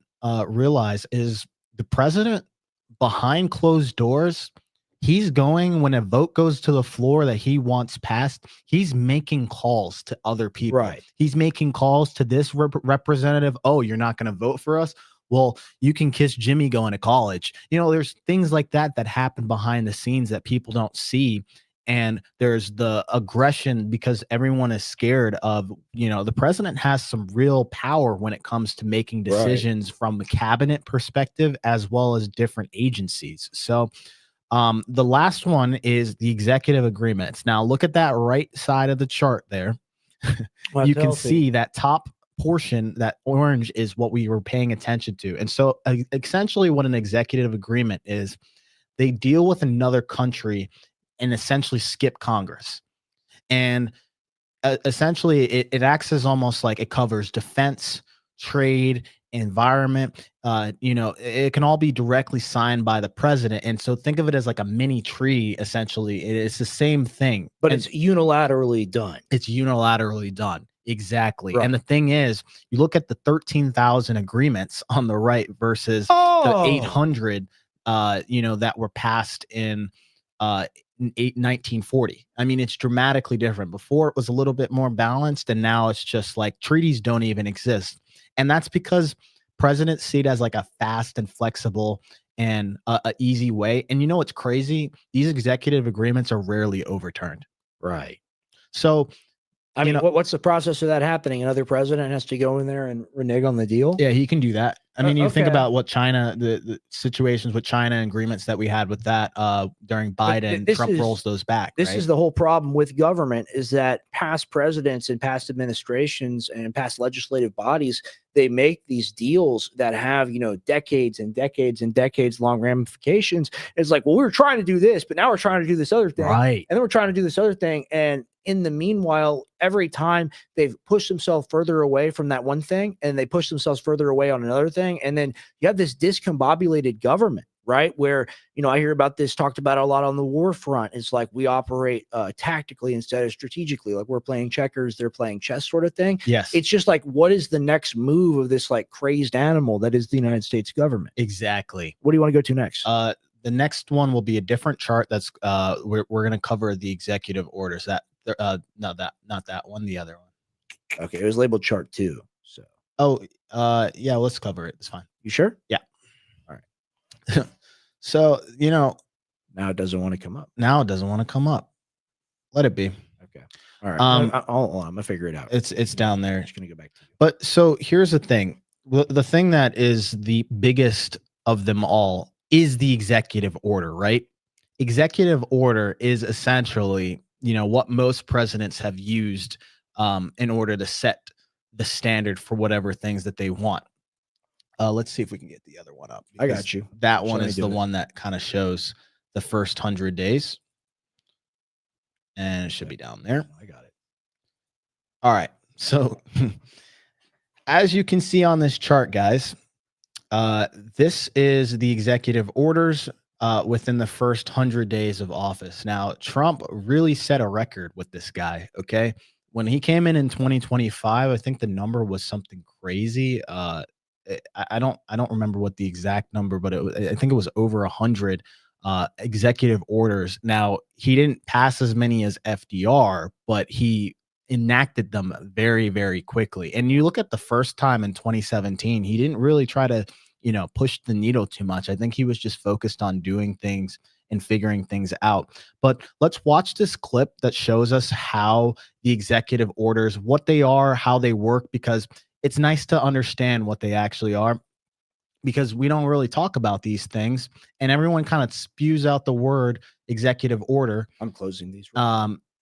[SPEAKER 2] realize is the president behind closed doors, he's going, when a vote goes to the floor that he wants passed, he's making calls to other people.
[SPEAKER 1] Right.
[SPEAKER 2] He's making calls to this representative. Oh, you're not going to vote for us? Well, you can kiss Jimmy going to college. There's things like that happen behind the scenes that people don't see. And there's the aggression because everyone is scared of, the president has some real power when it comes to making decisions from the cabinet perspective, as well as different agencies. So, the last one is the executive agreements. Now look at that right side of the chart there. You can see that top portion, that orange, is what we were paying attention to. And so essentially what an executive agreement is, they deal with another country and essentially skip Congress. And essentially it acts as almost like it covers defense, trade, environment. It can all be directly signed by the president. And so think of it as like a mini tree. Essentially, it's the same thing,
[SPEAKER 1] but it's unilaterally done.
[SPEAKER 2] Exactly.
[SPEAKER 1] Right.
[SPEAKER 2] And the thing is, you look at the 13,000 agreements on the right versus the 800 that were passed in 1940. I mean, it's dramatically different. Before it was a little bit more balanced, and now it's just like treaties don't even exist. And that's because presidents see it as like a fast and flexible and a easy way. And what's crazy? These executive agreements are rarely overturned.
[SPEAKER 1] Right.
[SPEAKER 2] So,
[SPEAKER 1] I mean, what's the process of that happening? Another president has to go in there and renege on the deal?
[SPEAKER 2] Yeah, he can do that. I mean, you think
[SPEAKER 1] Okay.
[SPEAKER 2] about what China, the situations with China, agreements that we had with that during Biden, Trump rolls those back.
[SPEAKER 1] This is the whole problem with government, is that past presidents and past administrations and past legislative bodies, they make these deals that have, decades and decades and decades long ramifications. It's like, well, we were trying to do this, but now we're trying to do this other thing.
[SPEAKER 2] Right.
[SPEAKER 1] And then we're trying to do this other thing. And in the meanwhile, every time they've pushed themselves further away from that one thing, and they push themselves further away on another thing. And then you have this discombobulated government, right? Where, I hear about this talked about a lot on the war front. It's like we operate tactically instead of strategically, like we're playing checkers, they're playing chess sort of thing.
[SPEAKER 2] Yes.
[SPEAKER 1] It's just like, what is the next move of this like crazed animal that is the United States government?
[SPEAKER 2] Exactly.
[SPEAKER 1] What do you want to go to next?
[SPEAKER 2] The next one will be a different chart. That's we're going to cover the executive orders. Not that one, the other one.
[SPEAKER 1] Okay, it was labeled chart 2. So
[SPEAKER 2] yeah, let's cover it. It's fine.
[SPEAKER 1] You sure?
[SPEAKER 2] Yeah.
[SPEAKER 1] All right.
[SPEAKER 2] So
[SPEAKER 1] now it doesn't want to come up. Let it be.
[SPEAKER 2] Okay.
[SPEAKER 1] All right. I'm gonna figure it out.
[SPEAKER 2] It's down there.
[SPEAKER 1] I'm just gonna go back to you.
[SPEAKER 2] But so here's the thing. The thing that is the biggest of them all is the executive order, right? Executive order is essentially, what most presidents have used in order to set the standard for whatever things that they want. Let's see if we can get the other one up.
[SPEAKER 1] I got you.
[SPEAKER 2] That one is the one that kind of shows the first 100 days. And it should be down there.
[SPEAKER 1] I got it.
[SPEAKER 2] All right. So as you can see on this chart, guys, this is the executive orders within the first 100 days of office. Now, Trump really set a record with this guy. Okay. When he came in 2025, I think the number was something crazy. I don't remember what the exact number, but I think it was over 100 executive orders. Now, he didn't pass as many as FDR, but he enacted them very, very quickly. And you look at the first time in 2017, he didn't really try to, push the needle too much. I think he was just focused on doing things and figuring things out. But let's watch this clip that shows us how the executive orders, what they are, how they work, because it's nice to understand what they actually are, because we don't really talk about these things, and everyone kind of spews out the word executive order.
[SPEAKER 1] I'm closing these.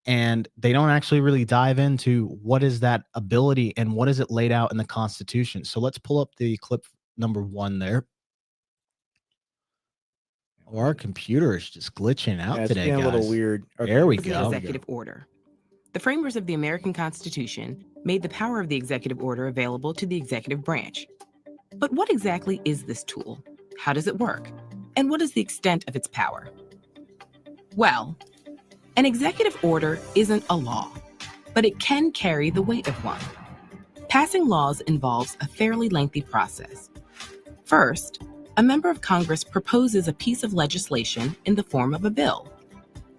[SPEAKER 2] And they don't actually really dive into what is that ability and what is it laid out in the Constitution. So let's pull up the clip number 1 there. Oh, our computer is just glitching out today, guys.
[SPEAKER 1] A little weird. Okay.
[SPEAKER 2] There we
[SPEAKER 11] The
[SPEAKER 2] go.
[SPEAKER 11] executive order. The framers of the American Constitution made the power of the executive order available to the executive branch. But what exactly is this tool? How does it work? And what is the extent of its power? Well, an executive order isn't a law, but it can carry the weight of one. Passing laws involves a fairly lengthy process. First, a member of Congress proposes a piece of legislation in the form of a bill.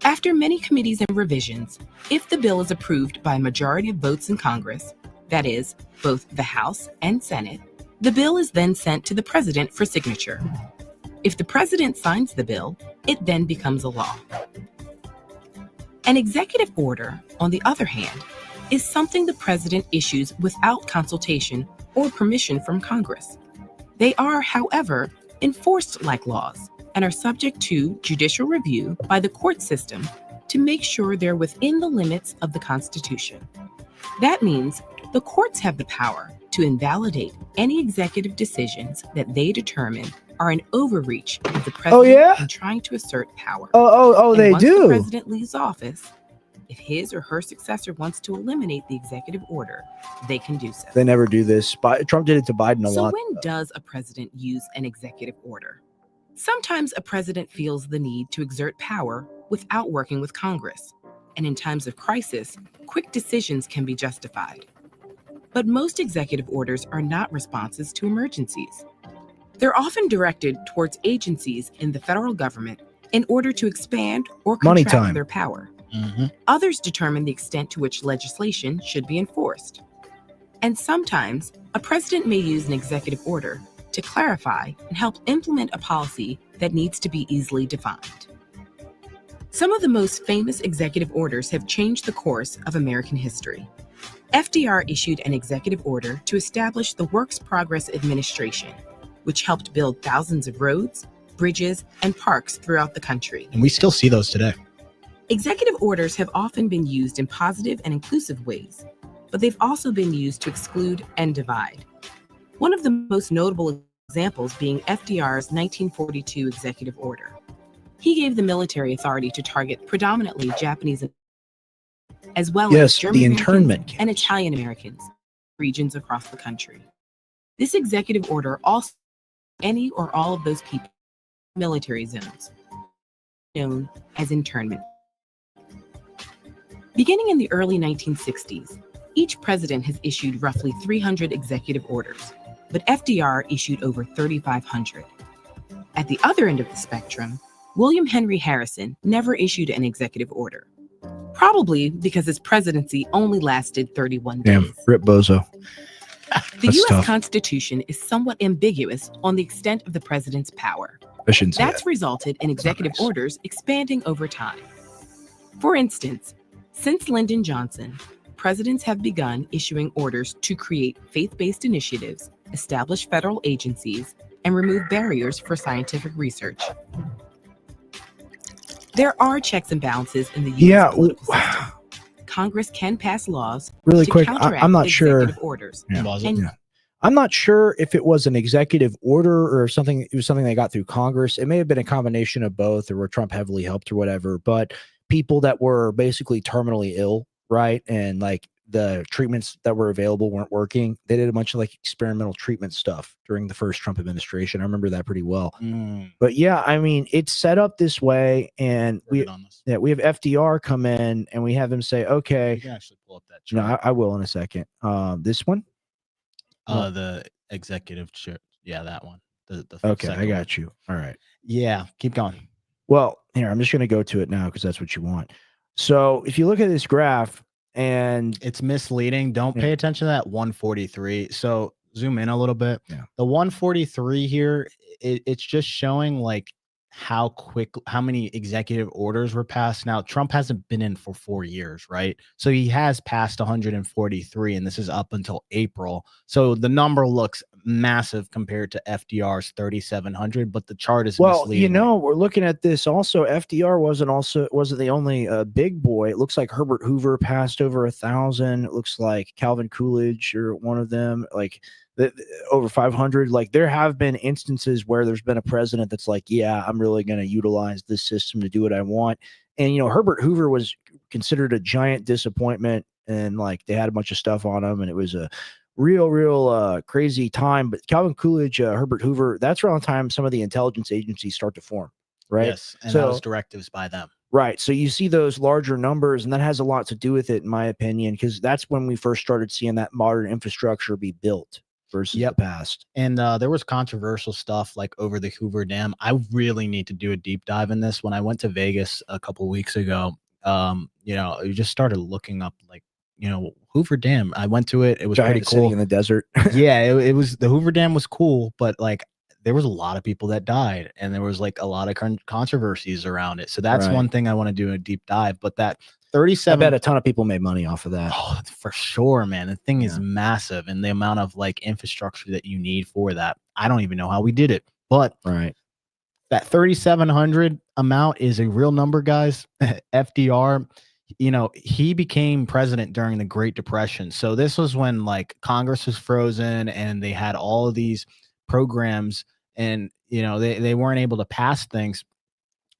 [SPEAKER 11] After many committees and revisions, if the bill is approved by a majority of votes in Congress, that is, both the House and Senate, the bill is then sent to the president for signature. If the president signs the bill, it then becomes a law. An executive order, on the other hand, is something the president issues without consultation or permission from Congress. They are, however, enforced like laws and are subject to judicial review by the court system to make sure they're within the limits of the Constitution. That means the courts have the power to invalidate any executive decisions that they determine are an overreach of the president in trying to assert power. And
[SPEAKER 1] they
[SPEAKER 11] once
[SPEAKER 1] do.
[SPEAKER 11] the president leaves office, if his or her successor wants to eliminate the executive order, they can do so.
[SPEAKER 1] They never do this. Trump did it to Biden a lot.
[SPEAKER 11] So when does a president use an executive order? Sometimes a president feels the need to exert power without working with Congress. And in times of crisis, quick decisions can be justified. But most executive orders are not responses to emergencies. They're often directed towards agencies in the federal government in order to expand or contract their power. Others determine the extent to which legislation should be enforced. And sometimes, a president may use an executive order to clarify and help implement a policy that needs to be easily defined. Some of the most famous executive orders have changed the course of American history. FDR issued an executive order to establish the Works Progress Administration, which helped build thousands of roads, bridges, and parks throughout the country.
[SPEAKER 2] And we still see those today.
[SPEAKER 11] Executive orders have often been used in positive and inclusive ways, but they've also been used to exclude and divide. One of the most notable examples being FDR's 1942 executive order. He gave the military authority to target predominantly Japanese as well as German Americans and Italian Americans regions across the country. This executive order also any or all of those people military zones, known as internment. Beginning in the early 1960s, each president has issued roughly 300 executive orders, but FDR issued over 3,500. At the other end of the spectrum, William Henry Harrison never issued an executive order, probably because his presidency only lasted 31 days.
[SPEAKER 1] Damn, rip bozo.
[SPEAKER 11] The U.S. Constitution is somewhat ambiguous on the extent of the president's power. That's resulted in executive orders expanding over time. For instance, since Lyndon Johnson, presidents have begun issuing orders to create faith-based initiatives, establish federal agencies, and remove barriers for scientific research. There are checks and balances in the U.S. political system. Congress can pass laws
[SPEAKER 1] really
[SPEAKER 11] to
[SPEAKER 1] quick.
[SPEAKER 11] counteract
[SPEAKER 1] I'm not sure.
[SPEAKER 11] Orders.
[SPEAKER 1] I'm not sure if it was an executive order or something. It was something they got through Congress. It may have been a combination of both, or where Trump heavily helped or whatever. But people that were basically terminally ill, right, and like the treatments that were available weren't working. They did a bunch of like experimental treatment stuff during the first Trump administration. I remember that pretty well. But yeah, I mean, it's set up this way, and we have FDR come in and we have him say, okay,
[SPEAKER 2] you can actually pull up that chart.
[SPEAKER 1] No, I will in a second. This one,
[SPEAKER 2] the executive chair. Yeah, that one. The
[SPEAKER 1] okay, I got you. All right.
[SPEAKER 2] Yeah, keep going.
[SPEAKER 1] Well, here, I'm just going to go to it now because that's what you want. So if you look at this graph, And
[SPEAKER 2] it's misleading. Don't pay attention to that 143. So zoom in a little bit.
[SPEAKER 1] Yeah.
[SPEAKER 2] The 143 here, it's just showing like how many executive orders were passed. Now, Trump hasn't been in for 4 years, right? So he has passed 143, and this is up until April. So the number looks massive compared to FDR's 3,700, but the chart is misleading.
[SPEAKER 1] we're looking at this also. FDR wasn't the only big boy. It looks like Herbert Hoover passed over 1,000. It looks like Calvin Coolidge or one of them, like over 500. Like there have been instances where there's been a president that's like, yeah, I'm really going to utilize this system to do what I want. And Herbert Hoover was considered a giant disappointment, and like they had a bunch of stuff on him, and it was a real crazy time. But Calvin Coolidge, Herbert Hoover, that's around the time some of the intelligence agencies start to form, right?
[SPEAKER 2] Yes, and that was directives by them.
[SPEAKER 1] Right. So you see those larger numbers, and that has a lot to do with it, in my opinion, because that's when we first started seeing that modern infrastructure be built versus the past.
[SPEAKER 2] And there was controversial stuff like over the Hoover Dam. I really need to do a deep dive in this. When I went to Vegas a couple weeks ago, you just started looking up like, Hoover Dam. I went to it. It was pretty cool.
[SPEAKER 1] Sitting in the desert.
[SPEAKER 2] Yeah, it was, the Hoover Dam was cool, but like there was a lot of people that died, and there was like a lot of controversies around it. So that's one thing I want to do a deep dive. But that 37,
[SPEAKER 1] I bet a ton of people made money off of that.
[SPEAKER 2] Oh, for sure, man. The thing is massive, and the amount of like infrastructure that you need for that. I don't even know how we did it, but that 3,700 amount is a real number, guys. FDR, he became president during the Great Depression. So this was when like Congress was frozen and they had all of these programs, and they weren't able to pass things.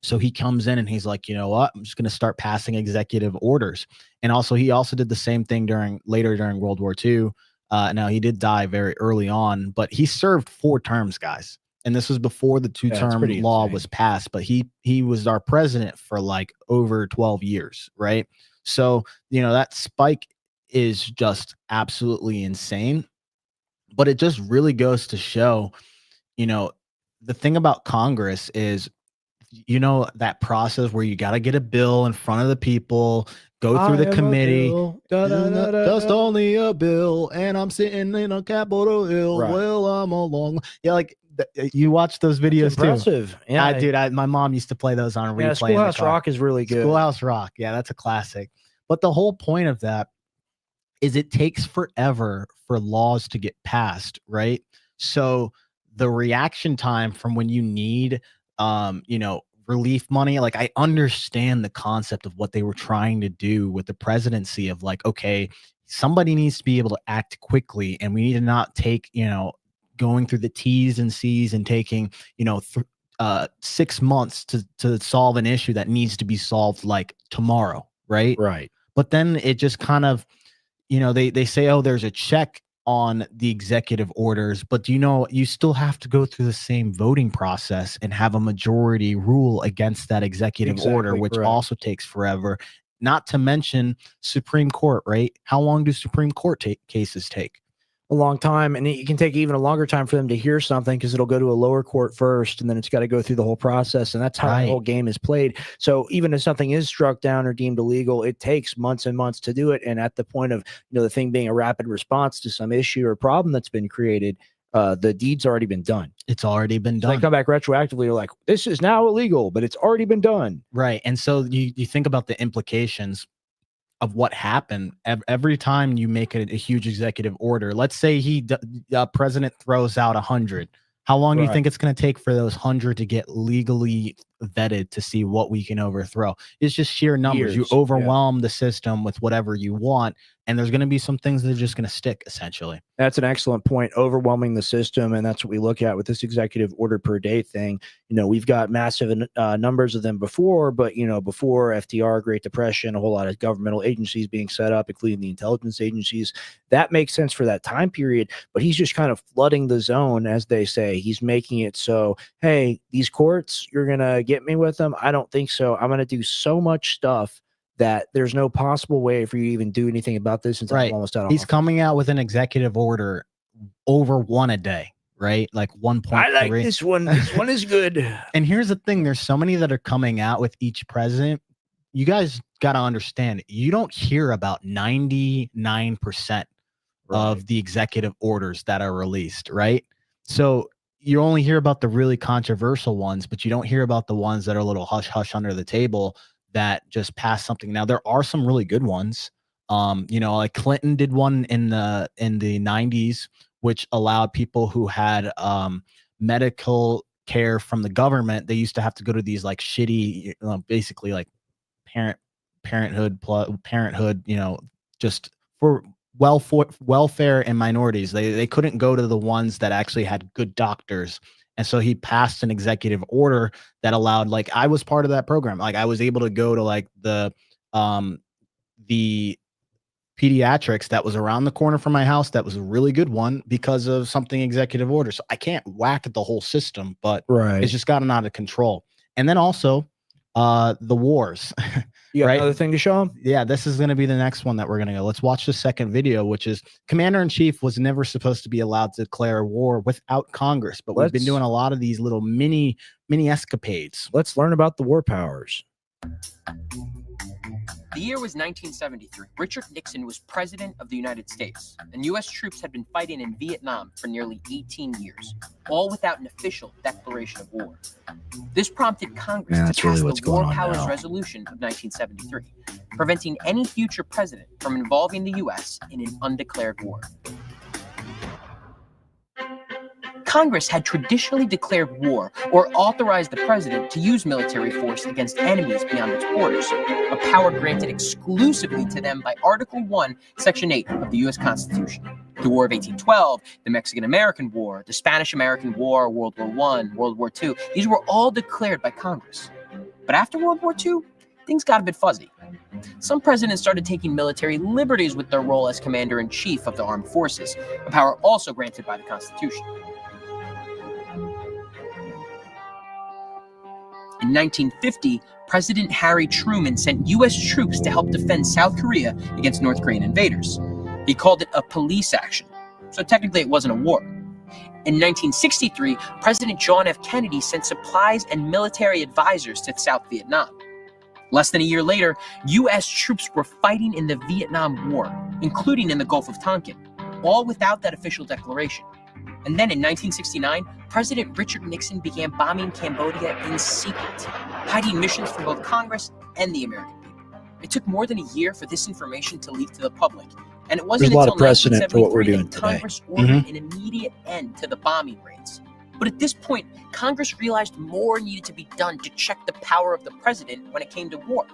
[SPEAKER 2] So he comes in and he's like, you know what? I'm just going to start passing executive orders. And also, he also did the same thing later during World War II. Now, he did die very early on, but he served 4 terms, guys. And this was before the 2-term law was passed. But he was our president for like over 12 years, right? So, that spike is just absolutely insane. But it just really goes to show, the thing about Congress is, that process where you got to get a bill in front of the people, go through the committee. Just only a bill, and I'm sitting in a Capitol Hill. Right. Well, I'm along. Yeah, like you watch those videos too.
[SPEAKER 1] Impressive. Yeah,
[SPEAKER 2] dude. My mom used to play those on replay.
[SPEAKER 1] Yeah, Schoolhouse Rock is really good.
[SPEAKER 2] Schoolhouse Rock. Yeah, that's a classic. But the whole point of that is it takes forever for laws to get passed, right? So the reaction time from when you need relief money, like I understand the concept of what they were trying to do with the presidency of like, okay, somebody needs to be able to act quickly, and we need to not take, going through the T's and C's and taking, 6 months to solve an issue that needs to be solved like tomorrow, right?
[SPEAKER 1] Right.
[SPEAKER 2] But then it just kind of, they say, oh, there's a check on the executive orders, but you still have to go through the same voting process and have a majority rule against that executive order, which also takes forever. Not to mention Supreme Court, right? How long do Supreme Court cases take?
[SPEAKER 1] A long time, and it can take even a longer time for them to hear something because it'll go to a lower court first, and then it's got to go through the whole process, and that's how the whole game is played. So even if something is struck down or deemed illegal, it takes months and months to do it, and at the point of the thing being a rapid response to some issue or problem that's been created, the deed's already been done.
[SPEAKER 2] It's already been done.
[SPEAKER 1] So they come back retroactively, you're like, this is now illegal, but it's already been done.
[SPEAKER 2] Right, and so you think about the implications of what happened every time you make a huge executive order. Let's say president throws out 100. How long do you think it's going to take for those 100 to get legally vetted to see what we can overthrow? It's just sheer numbers. You overwhelm the system with whatever you want, and there's going to be some things that are just going to stick, essentially.
[SPEAKER 1] That's an excellent point, overwhelming the system, and that's what we look at with this executive order per day thing. We've got massive numbers of them before, but, before FDR, Great Depression, a whole lot of governmental agencies being set up, including the intelligence agencies. That makes sense for that time period, but he's just kind of flooding the zone, as they say. He's making it so, hey, these courts, you're going to get me with them? I don't think so. I'm going to do so much stuff that there's no possible way for you to even do anything about this until I'm almost out of
[SPEAKER 2] He's
[SPEAKER 1] office.
[SPEAKER 2] Coming out with an executive order over 1 a day, right? Like 1.3.
[SPEAKER 1] I like this one. This one is good.
[SPEAKER 2] And here's the thing. There's so many that are coming out with each president. you guys got to understand, you don't hear about 99% of the executive orders that are released, right? So you only hear about the really controversial ones, but you don't hear about the ones that are a little hush hush under the table that just pass something. Now there are some really good ones. Like Clinton did one in the 90s, which allowed people who had medical care from the government. They used to have to go to these like shitty, basically like parenthood, just for welfare and minorities. They couldn't go to the ones that actually had good doctors. And so he passed an executive order that allowed, like, I was part of that program. Like I was able to go to like the pediatrics that was around the corner from my house. That was a really good one because of something executive order. So I can't whack at the whole system, but it's just gotten out of control. And then also the wars.
[SPEAKER 1] You got another thing to show them?
[SPEAKER 2] Yeah, this is going to be the next one that we're going to go. Let's watch the second video, which is Commander-in-Chief was never supposed to be allowed to declare war without Congress, but we've been doing a lot of these little mini escapades.
[SPEAKER 1] Let's learn about the war powers.
[SPEAKER 12] The year was 1973. Richard Nixon was president of the United States, and U.S. troops had been fighting in Vietnam for nearly 18 years, all without an official declaration of war. This prompted Congress to pass the War Powers Resolution of 1973, preventing any future president from involving the U.S. in an undeclared war. Congress had traditionally declared war or authorized the president to use military force against enemies beyond its borders, a power granted exclusively to them by Article 1, Section 8 of the U.S. Constitution. The War of 1812, the Mexican-American War, the Spanish-American War, World War I, World War II, these were all declared by Congress. But after World War II, things got a bit fuzzy. Some presidents started taking military liberties with their role as commander-in-chief of the armed forces, a power also granted by the Constitution. In 1950, President Harry Truman sent U.S. troops to help defend South Korea against North Korean invaders. He called it a police action, so technically it wasn't a war. In 1963, President John F. Kennedy sent supplies and military advisors to South Vietnam. Less than a year later, U.S. troops were fighting in the Vietnam War, including in the Gulf of Tonkin, all without that official declaration. And then in 1969, President Richard Nixon began bombing Cambodia in secret, hiding missions from both Congress and the American people. It took more than a year for this information to leak to the public, and it wasn't until 1973 that Congress ordered an immediate end to the bombing raids. But at this point, Congress realized more needed to be done to check the power of the president when it came to war.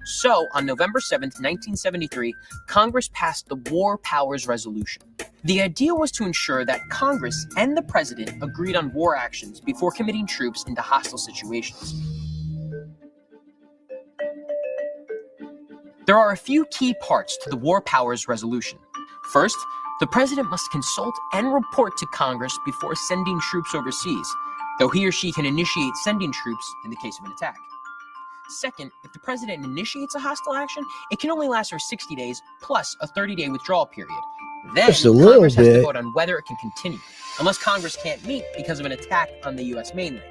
[SPEAKER 12] So, on November 7th, 1973, Congress passed the War Powers Resolution. The idea was to ensure that Congress and the president agreed on war actions before committing troops into hostile situations. There are a few key parts to the War Powers Resolution. First, the president must consult and report to Congress before sending troops overseas, though he or she can initiate sending troops in the case of an attack. Second, if the president initiates a hostile action, it can only last for 60 days plus a 30-day withdrawal period. Then Congress has to vote on whether it can continue, unless Congress can't meet because of an attack on the U.S. mainland.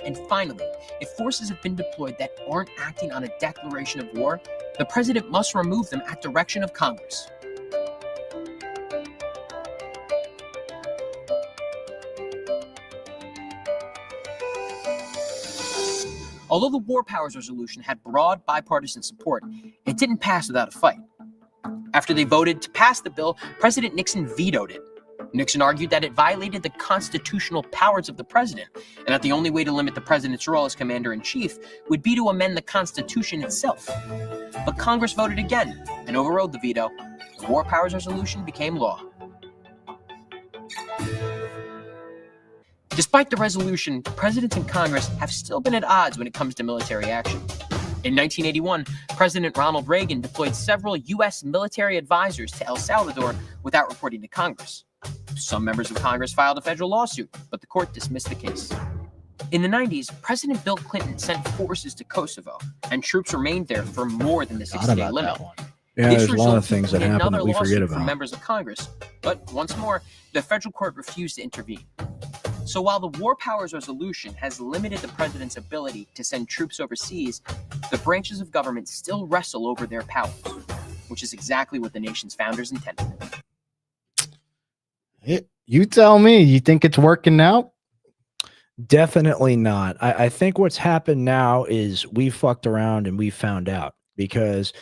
[SPEAKER 12] And finally, if forces have been deployed that aren't acting on a declaration of war, the president must remove them at direction of Congress. Although the War Powers Resolution had broad bipartisan support, it didn't pass without a fight. After they voted to pass the bill, President Nixon vetoed it. Nixon argued that it violated the constitutional powers of the president, and that the only way to limit the president's role as commander-in-chief would be to amend the Constitution itself. But Congress voted again and overrode the veto. The War Powers Resolution became law. Despite the resolution, presidents and Congress have still been at odds when it comes to military action. In 1981, President Ronald Reagan deployed several U.S. military advisors to El Salvador without reporting to Congress. Some members of Congress filed a federal lawsuit, but the court dismissed the case. In the 90s, President Bill Clinton sent forces to Kosovo, and troops remained there for more than the 60-day limit.
[SPEAKER 1] Yeah, there's a lot of things that happen that we forget about.
[SPEAKER 12] From members of Congress, but once more, the federal court refused to intervene. So while the War Powers Resolution has limited the president's ability to send troops overseas, the branches of government still wrestle over their powers, which is exactly what the nation's founders intended.
[SPEAKER 2] You tell me, you think it's working out?
[SPEAKER 1] Definitely not. I think what's happened now is we fucked around and we found out, because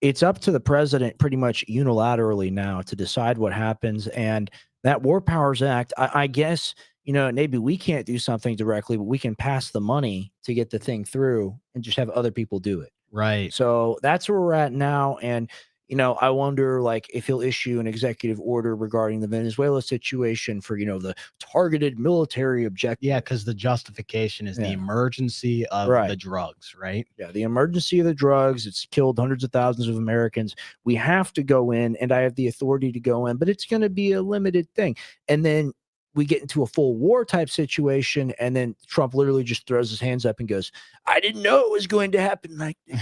[SPEAKER 1] it's up to the president pretty much unilaterally now to decide what happens. And that War Powers Act, I guess, maybe we can't do something directly, but we can pass the money to get the thing through and just have other people do it.
[SPEAKER 2] Right.
[SPEAKER 1] So that's where we're at now. And, I wonder, like, if he'll issue an executive order regarding the Venezuela situation for, the targeted military objective.
[SPEAKER 2] Yeah, because the justification is the emergency of the drugs, right?
[SPEAKER 1] Yeah, the emergency of the drugs. It's killed hundreds of thousands of Americans. We have to go in, and I have the authority to go in, but it's going to be a limited thing. And then we get into a full war type situation, and then Trump literally just throws his hands up and goes, "I didn't know it was going to happen like this.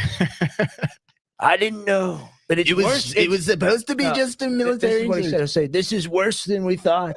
[SPEAKER 1] I didn't know, but it's worse.
[SPEAKER 2] It was supposed to be just a military."
[SPEAKER 1] This is what he said. He'll say, "This is worse than we thought."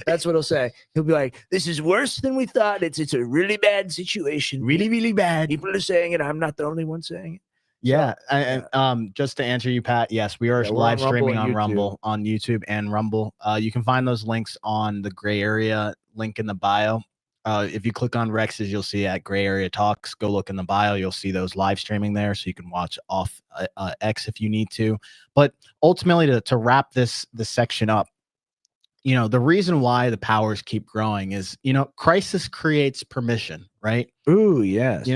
[SPEAKER 1] That's what he'll say. He'll be like, "This is worse than we thought. It's a really bad situation.
[SPEAKER 2] Really, really bad.
[SPEAKER 1] People are saying it. I'm not the only one saying it."
[SPEAKER 2] Yeah, and just to answer you, Pat, yes, we are live streaming on Rumble, on YouTube and Rumble. You can find those links on the Gray Area link in the bio. If you click on Rex's, you'll see at Gray Area Talks. Go look in the bio. You'll see those live streaming there, so you can watch off X if you need to. But ultimately, to wrap this section up, the reason why the powers keep growing is, crisis creates permission, right?
[SPEAKER 1] Ooh, yes.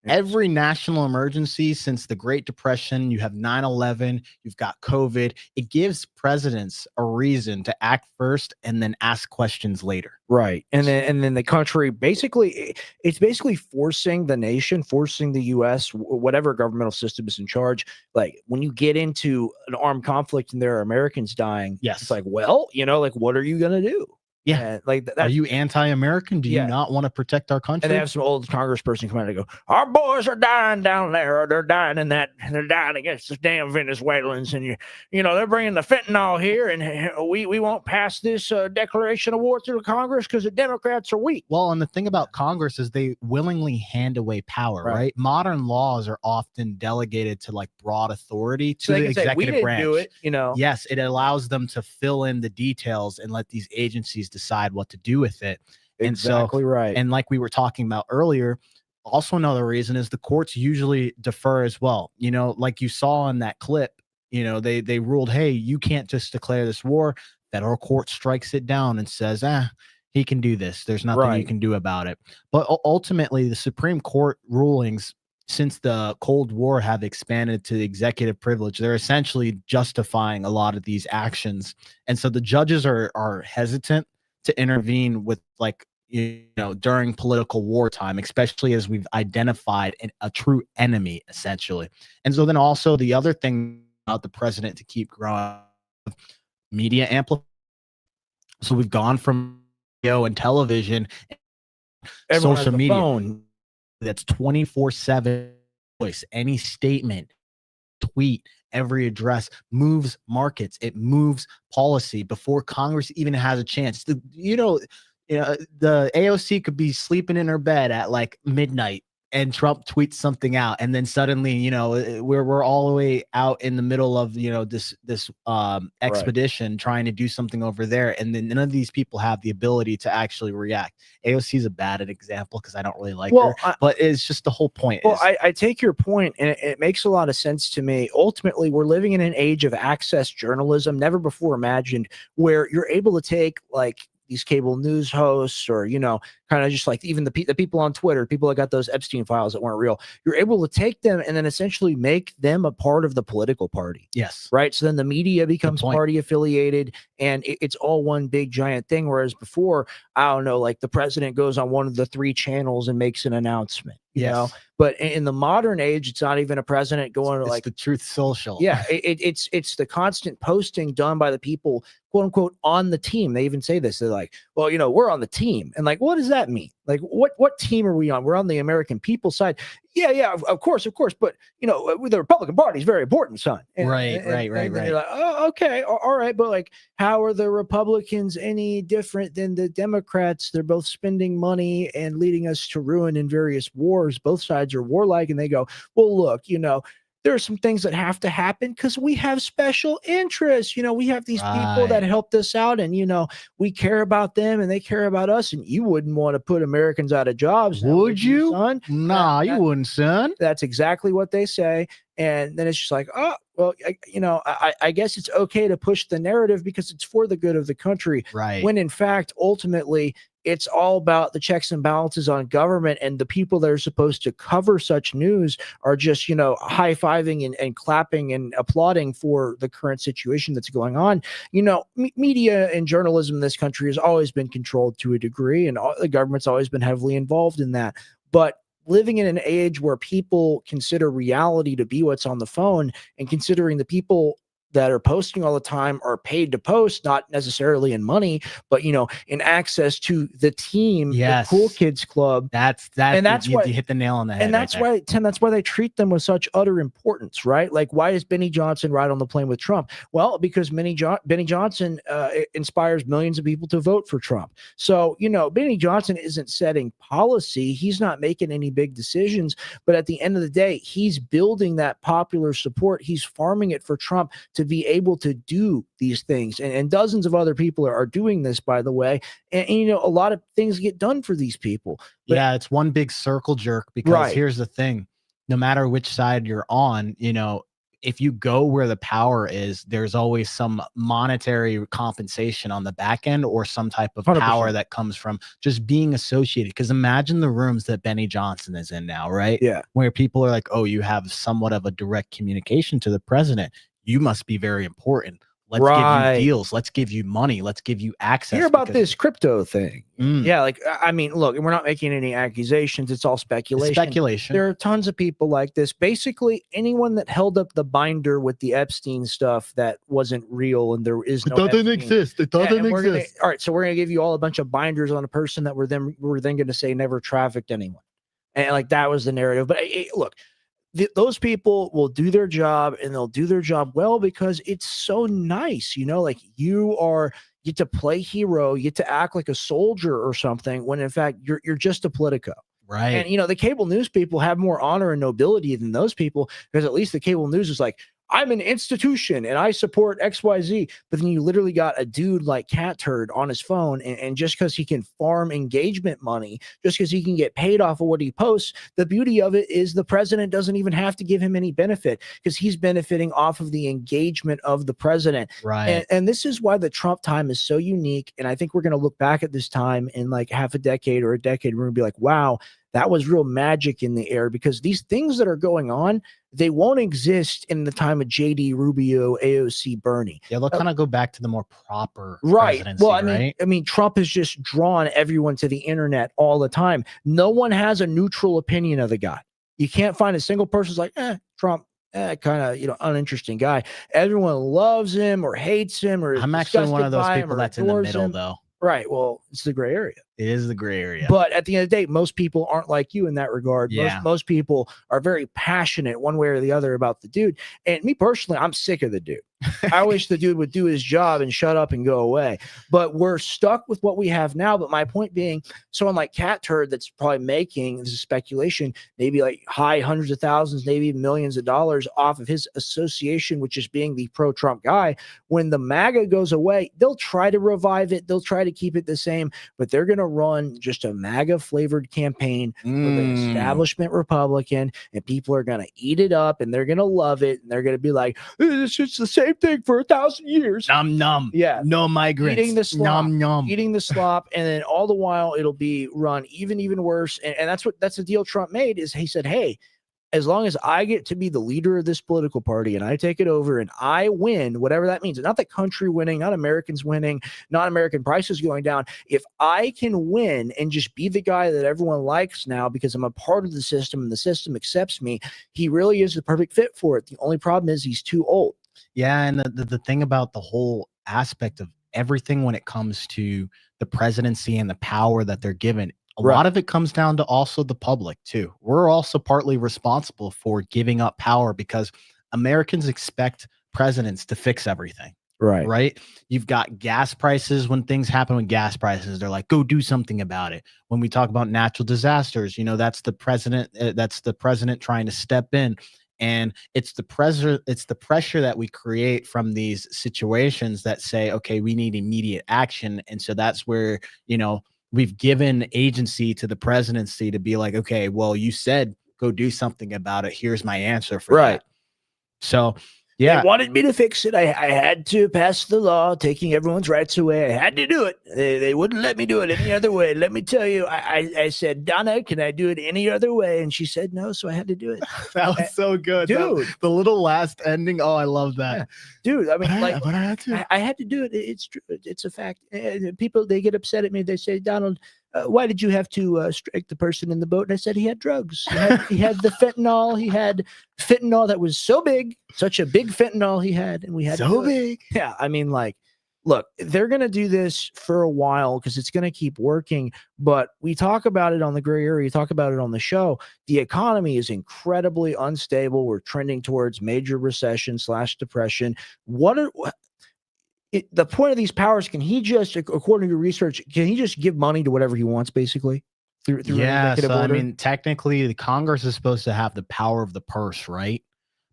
[SPEAKER 2] Every national emergency since the Great Depression, you have 9/11, you've got COVID. It gives presidents a reason to act first and then ask questions later.
[SPEAKER 1] Right. And then the country it's basically forcing the nation, forcing the US, whatever governmental system is in charge. Like, when you get into an armed conflict and there are Americans dying, it's like, well, what are you going to do?
[SPEAKER 2] Yeah.
[SPEAKER 1] And like
[SPEAKER 2] are you anti-American? Do you not want to protect our country?
[SPEAKER 1] And they have some old congressperson come out and go, "Our boys are dying down there, or they're dying in that, and they're dying against the damn Venezuelans, and they're bringing the fentanyl here, and we won't pass this declaration of war through Congress because the Democrats are weak."
[SPEAKER 2] Well, and the thing about Congress is they willingly hand away power, right? Modern laws are often delegated to like broad authority to the executive branch.
[SPEAKER 1] Do it,
[SPEAKER 2] Yes, it allows them to fill in the details and let these agencies decide what to do with it.
[SPEAKER 1] Exactly right.
[SPEAKER 2] And like we were talking about earlier, also another reason is the courts usually defer as well. Like you saw in that clip, they ruled, hey, you can't just declare this war. Federal court strikes it down and says, he can do this. There's nothing you can do about it. But ultimately, the Supreme Court rulings since the Cold War have expanded to the executive privilege. They're essentially justifying a lot of these actions. And so the judges are hesitant to intervene with during political wartime, especially as we've identified a true enemy, essentially. And so then also the other thing about the president to keep growing, media amplification. So we've gone from radio and television, social media, phone. That's 24/7 voice. Any statement, tweet, every address moves markets. It moves policy before Congress even has a chance. The AOC could be sleeping in her bed at like midnight and Trump tweets something out, and then suddenly, we're all the way out in the middle of, this expedition trying to do something over there, and then none of these people have the ability to actually react. AOC is a bad example because I don't really like her, but it's just the whole point.
[SPEAKER 1] Well, I take your point, and it makes a lot of sense to me. Ultimately, we're living in an age of access journalism, never before imagined, where you're able to take like these cable news hosts, or kind of just like even the people on Twitter, people that got those Epstein files that weren't real. You're able to take them and then essentially make them a part of the political party.
[SPEAKER 2] Yes.
[SPEAKER 1] Right. So then the media becomes party affiliated, and it's all one big giant thing. Whereas before, I don't know, like the president goes on one of the 3 channels and makes an announcement. You know, but in the modern age, it's not even a president going to
[SPEAKER 2] the Truth Social.
[SPEAKER 1] Yeah, it's the constant posting done by the people, quote unquote, on the team. They even say this. They're like, well, we're on the team, and like, what does that mean? Like, what team are we on? We're on the American people side. Yeah, of course. But the Republican Party is very important, son.
[SPEAKER 2] Right.
[SPEAKER 1] And then you're like, oh, okay, all right, but like, how are the Republicans any different than the Democrats? They're both spending money and leading us to ruin in various wars. Both sides are warlike, and they go, well, look, there are some things that have to happen because we have special interests. We have these people that helped us out, and we care about them and they care about us. And you wouldn't want to put Americans out of jobs,
[SPEAKER 2] would you,
[SPEAKER 1] son?
[SPEAKER 2] Nah, you wouldn't, son.
[SPEAKER 1] That's exactly what they say. And then it's just like, oh, well, I guess it's okay to push the narrative because it's for the good of the country.
[SPEAKER 2] Right.
[SPEAKER 1] When in fact, ultimately, it's all about the checks and balances on government, and the people that are supposed to cover such news are just, high-fiving and clapping and applauding for the current situation that's going on. Media and journalism in this country has always been controlled to a degree, and the government's always been heavily involved in that. But living in an age where people consider reality to be what's on the phone, and considering the people that are posting all the time are paid to post, not necessarily in money, but in access to the team, the Cool Kids Club.
[SPEAKER 2] That's why you hit the nail on the head.
[SPEAKER 1] And that's why, Tim, that's why they treat them with such utter importance, right? Like, why does Benny Johnson ride on the plane with Trump? Well, because Benny Johnson inspires millions of people to vote for Trump. So, Benny Johnson isn't setting policy. He's not making any big decisions. But at the end of the day, he's building that popular support. He's farming it for Trump to be able to do these things. And dozens of other people are doing this, by the way. And a lot of things get done for these people.
[SPEAKER 2] But it's one big circle jerk, because here's the thing. No matter which side you're on, if you go where the power is, there's always some monetary compensation on the back end, or some type of
[SPEAKER 1] 100%.
[SPEAKER 2] Power that comes from just being associated. Because imagine the rooms that Benny Johnson is in now, right?
[SPEAKER 1] Yeah.
[SPEAKER 2] Where people are like, oh, you have somewhat of a direct communication to the president. You must be very important. Let's give you deals. Let's give you money. Let's give you access.
[SPEAKER 1] Hear about this crypto thing.
[SPEAKER 2] Mm.
[SPEAKER 1] Yeah, like, I mean, look, and we're not making any accusations. It's all speculation. There are tons of people like this. Basically, anyone that held up the binder with the Epstein stuff that wasn't real, and there is no
[SPEAKER 2] doesn't
[SPEAKER 1] Epstein.
[SPEAKER 2] exist. It doesn't exist.
[SPEAKER 1] All right, so we're gonna give you all a bunch of binders on a person that we're then going to say never trafficked anyone, and like that was the narrative. But look. Those people will do their job, and they'll do their job well, because it's so nice, like you get to play hero, you get to act like a soldier or something, when in fact you're just a politico.
[SPEAKER 2] Right.
[SPEAKER 1] And the cable news people have more honor and nobility than those people, because at least the cable news is like, I'm an institution and I support XYZ. But then you literally got a dude like Cat Turd on his phone, and just because he can farm engagement money, just because he can get paid off of what he posts, the beauty of it is the president doesn't even have to give him any benefit, because he's benefiting off of the engagement of the president.
[SPEAKER 2] Right.
[SPEAKER 1] And this is why the Trump time is so unique. And I think we're going to look back at this time in like half a decade or a decade. We're going to be like, wow, that was real magic in the air, because these things that are going on, they won't exist in the time of JD Rubio, AOC, Bernie.
[SPEAKER 2] Yeah, they'll kind of go back to the more proper
[SPEAKER 1] presidency, well,
[SPEAKER 2] right?
[SPEAKER 1] I mean, Trump has just drawn everyone to the internet all the time. No one has a neutral opinion of the guy. You can't find a single person who's like, Trump, kind of, uninteresting guy. Everyone loves him or hates him, or
[SPEAKER 2] I'm actually one of those people that's in the middle, though.
[SPEAKER 1] Right. Well, it's the gray area.
[SPEAKER 2] It is the gray area.
[SPEAKER 1] But at the end of the day, most people aren't like you in that regard.
[SPEAKER 2] Yeah.
[SPEAKER 1] Most people are very passionate one way or the other about the dude. And me personally, I'm sick of the dude. I wish the dude would do his job and shut up and go away. But we're stuck with what we have now. But my point being, someone like Cat Turd that's probably making, this is speculation, maybe like high hundreds of thousands, maybe even millions of dollars off of his association with just being the pro-Trump guy. When the MAGA goes away, they'll try to revive it. They'll try to keep it the same, but they're going to run just a MAGA flavored campaign with an establishment Republican, and people are going to eat it up, and they're going to love it. And they're going to be like, it's just the same thing for 1,000 years.
[SPEAKER 2] Nom nom.
[SPEAKER 1] Yeah.
[SPEAKER 2] No migrants.
[SPEAKER 1] Eating the slop.
[SPEAKER 2] Nom nom.
[SPEAKER 1] Eating the slop. And then all the while it'll be run even worse. And that's the deal Trump made, is he said, hey, as long as I get to be the leader of this political party and I take it over and I win, whatever that means, not the country winning, not Americans winning, not American prices going down. If I can win and just be the guy that everyone likes now because I'm a part of the system and the system accepts me, he really is the perfect fit for it. The only problem is he's too old.
[SPEAKER 2] Yeah. And the thing about the whole aspect of everything when it comes to the presidency and the power that they're given, A lot of it comes down to also the public too. We're also partly responsible for giving up power because Americans expect presidents to fix everything. Right. You've got gas prices. When things happen with gas prices, they're like, go do something about it. When we talk about natural disasters, that's the president. That's the president trying to step in. And it's the pressure that we create from these situations that say, okay, we need immediate action. And so that's where, we've given agency to the presidency to be like, okay, well, you said go do something about it. Here's my answer for that. So, yeah.
[SPEAKER 1] They wanted me to fix it. I had to pass the law taking everyone's rights away. I had to do it. They wouldn't let me do it any other way. Let me tell you, I said, Donna, can I do it any other way? And she said no, so I had to do it.
[SPEAKER 2] That was so good.
[SPEAKER 1] Dude.
[SPEAKER 2] The little last ending. Oh, I love that.
[SPEAKER 1] Yeah. Dude, I mean,
[SPEAKER 2] but I had to.
[SPEAKER 1] I had to do it. It's true. It's a fact. People, they get upset at me. They say, Donald, why did you have to strike the person in the boat? And I said, he had drugs. He had the fentanyl. He had fentanyl that was so big, such a big fentanyl he had. And we had
[SPEAKER 2] so big.
[SPEAKER 1] Yeah. I mean, look, they're going to do this for a while because it's going to keep working. But we talk about it on the gray area. You talk about it on the show. The economy is incredibly unstable. We're trending towards major recession / depression. The point of these powers, can he just, according to your research, can he just give money to whatever he wants, basically? Through
[SPEAKER 2] yeah,
[SPEAKER 1] an executive
[SPEAKER 2] so
[SPEAKER 1] order?
[SPEAKER 2] I mean, technically, the Congress is supposed to have the power of the purse, right?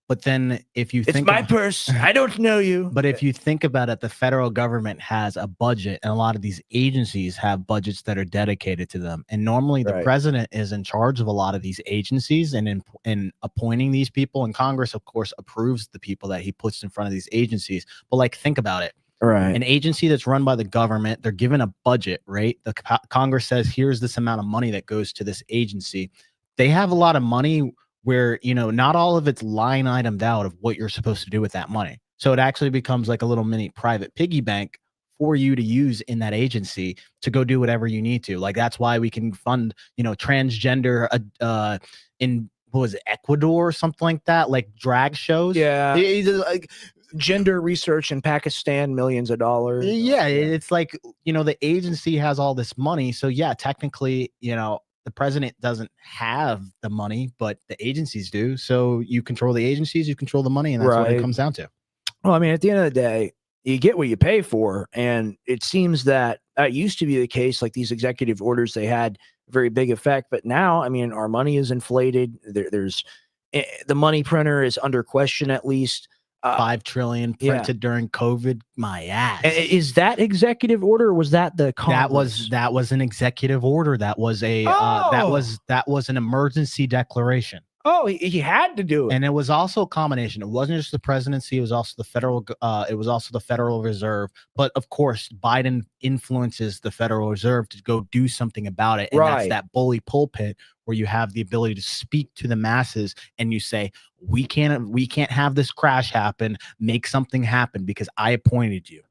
[SPEAKER 2] But then if you think
[SPEAKER 1] it's my purse, I don't know you.
[SPEAKER 2] But if you think about it, the federal government has a budget, and a lot of these agencies have budgets that are dedicated to them. And normally the president is in charge of a lot of these agencies and in appointing these people. And Congress, of course, approves the people that he puts in front of these agencies. But think about it.
[SPEAKER 1] Right.
[SPEAKER 2] An agency that's run by the government, they're given a budget, right? The Congress says, here's this amount of money that goes to this agency. They have a lot of money where, not all of it's line itemed out of what you're supposed to do with that money. So it actually becomes like a little mini private piggy bank for you to use in that agency to go do whatever you need to. That's why we can fund, transgender in what was it, Ecuador or something like that, like drag shows.
[SPEAKER 1] Yeah. Gender research in Pakistan, millions of dollars.
[SPEAKER 2] Yeah, it's like, the agency has all this money. So yeah, technically, the president doesn't have the money, but the agencies do. So you control the agencies, you control the money, and that's what it comes down to.
[SPEAKER 1] Well, I mean, at the end of the day, you get what you pay for. And it seems that used to be the case, like these executive orders, they had a very big effect. But now, I mean, our money is inflated. There's the money printer is under question, at least.
[SPEAKER 2] 5 trillion printed during COVID. My ass.
[SPEAKER 1] Is that executive order, or was that the Congress?
[SPEAKER 2] That was an executive order. That was a that was an emergency declaration.
[SPEAKER 1] Oh, he had to do it.
[SPEAKER 2] And it was also a combination. It wasn't just the presidency, it was also the Federal Reserve. But of course, Biden influences the Federal Reserve to go do something about it. And that's that bully pulpit where you have the ability to speak to the masses and you say, we can't have this crash happen. Make something happen because I appointed you.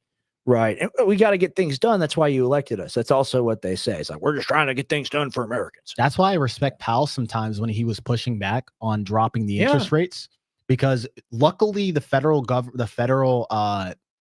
[SPEAKER 1] Right. And we got to get things done. That's why you elected us. That's also what they say. It's like, we're just trying to get things done for Americans.
[SPEAKER 2] That's why I respect Powell sometimes when he was pushing back on dropping the interest rates, because luckily the Federal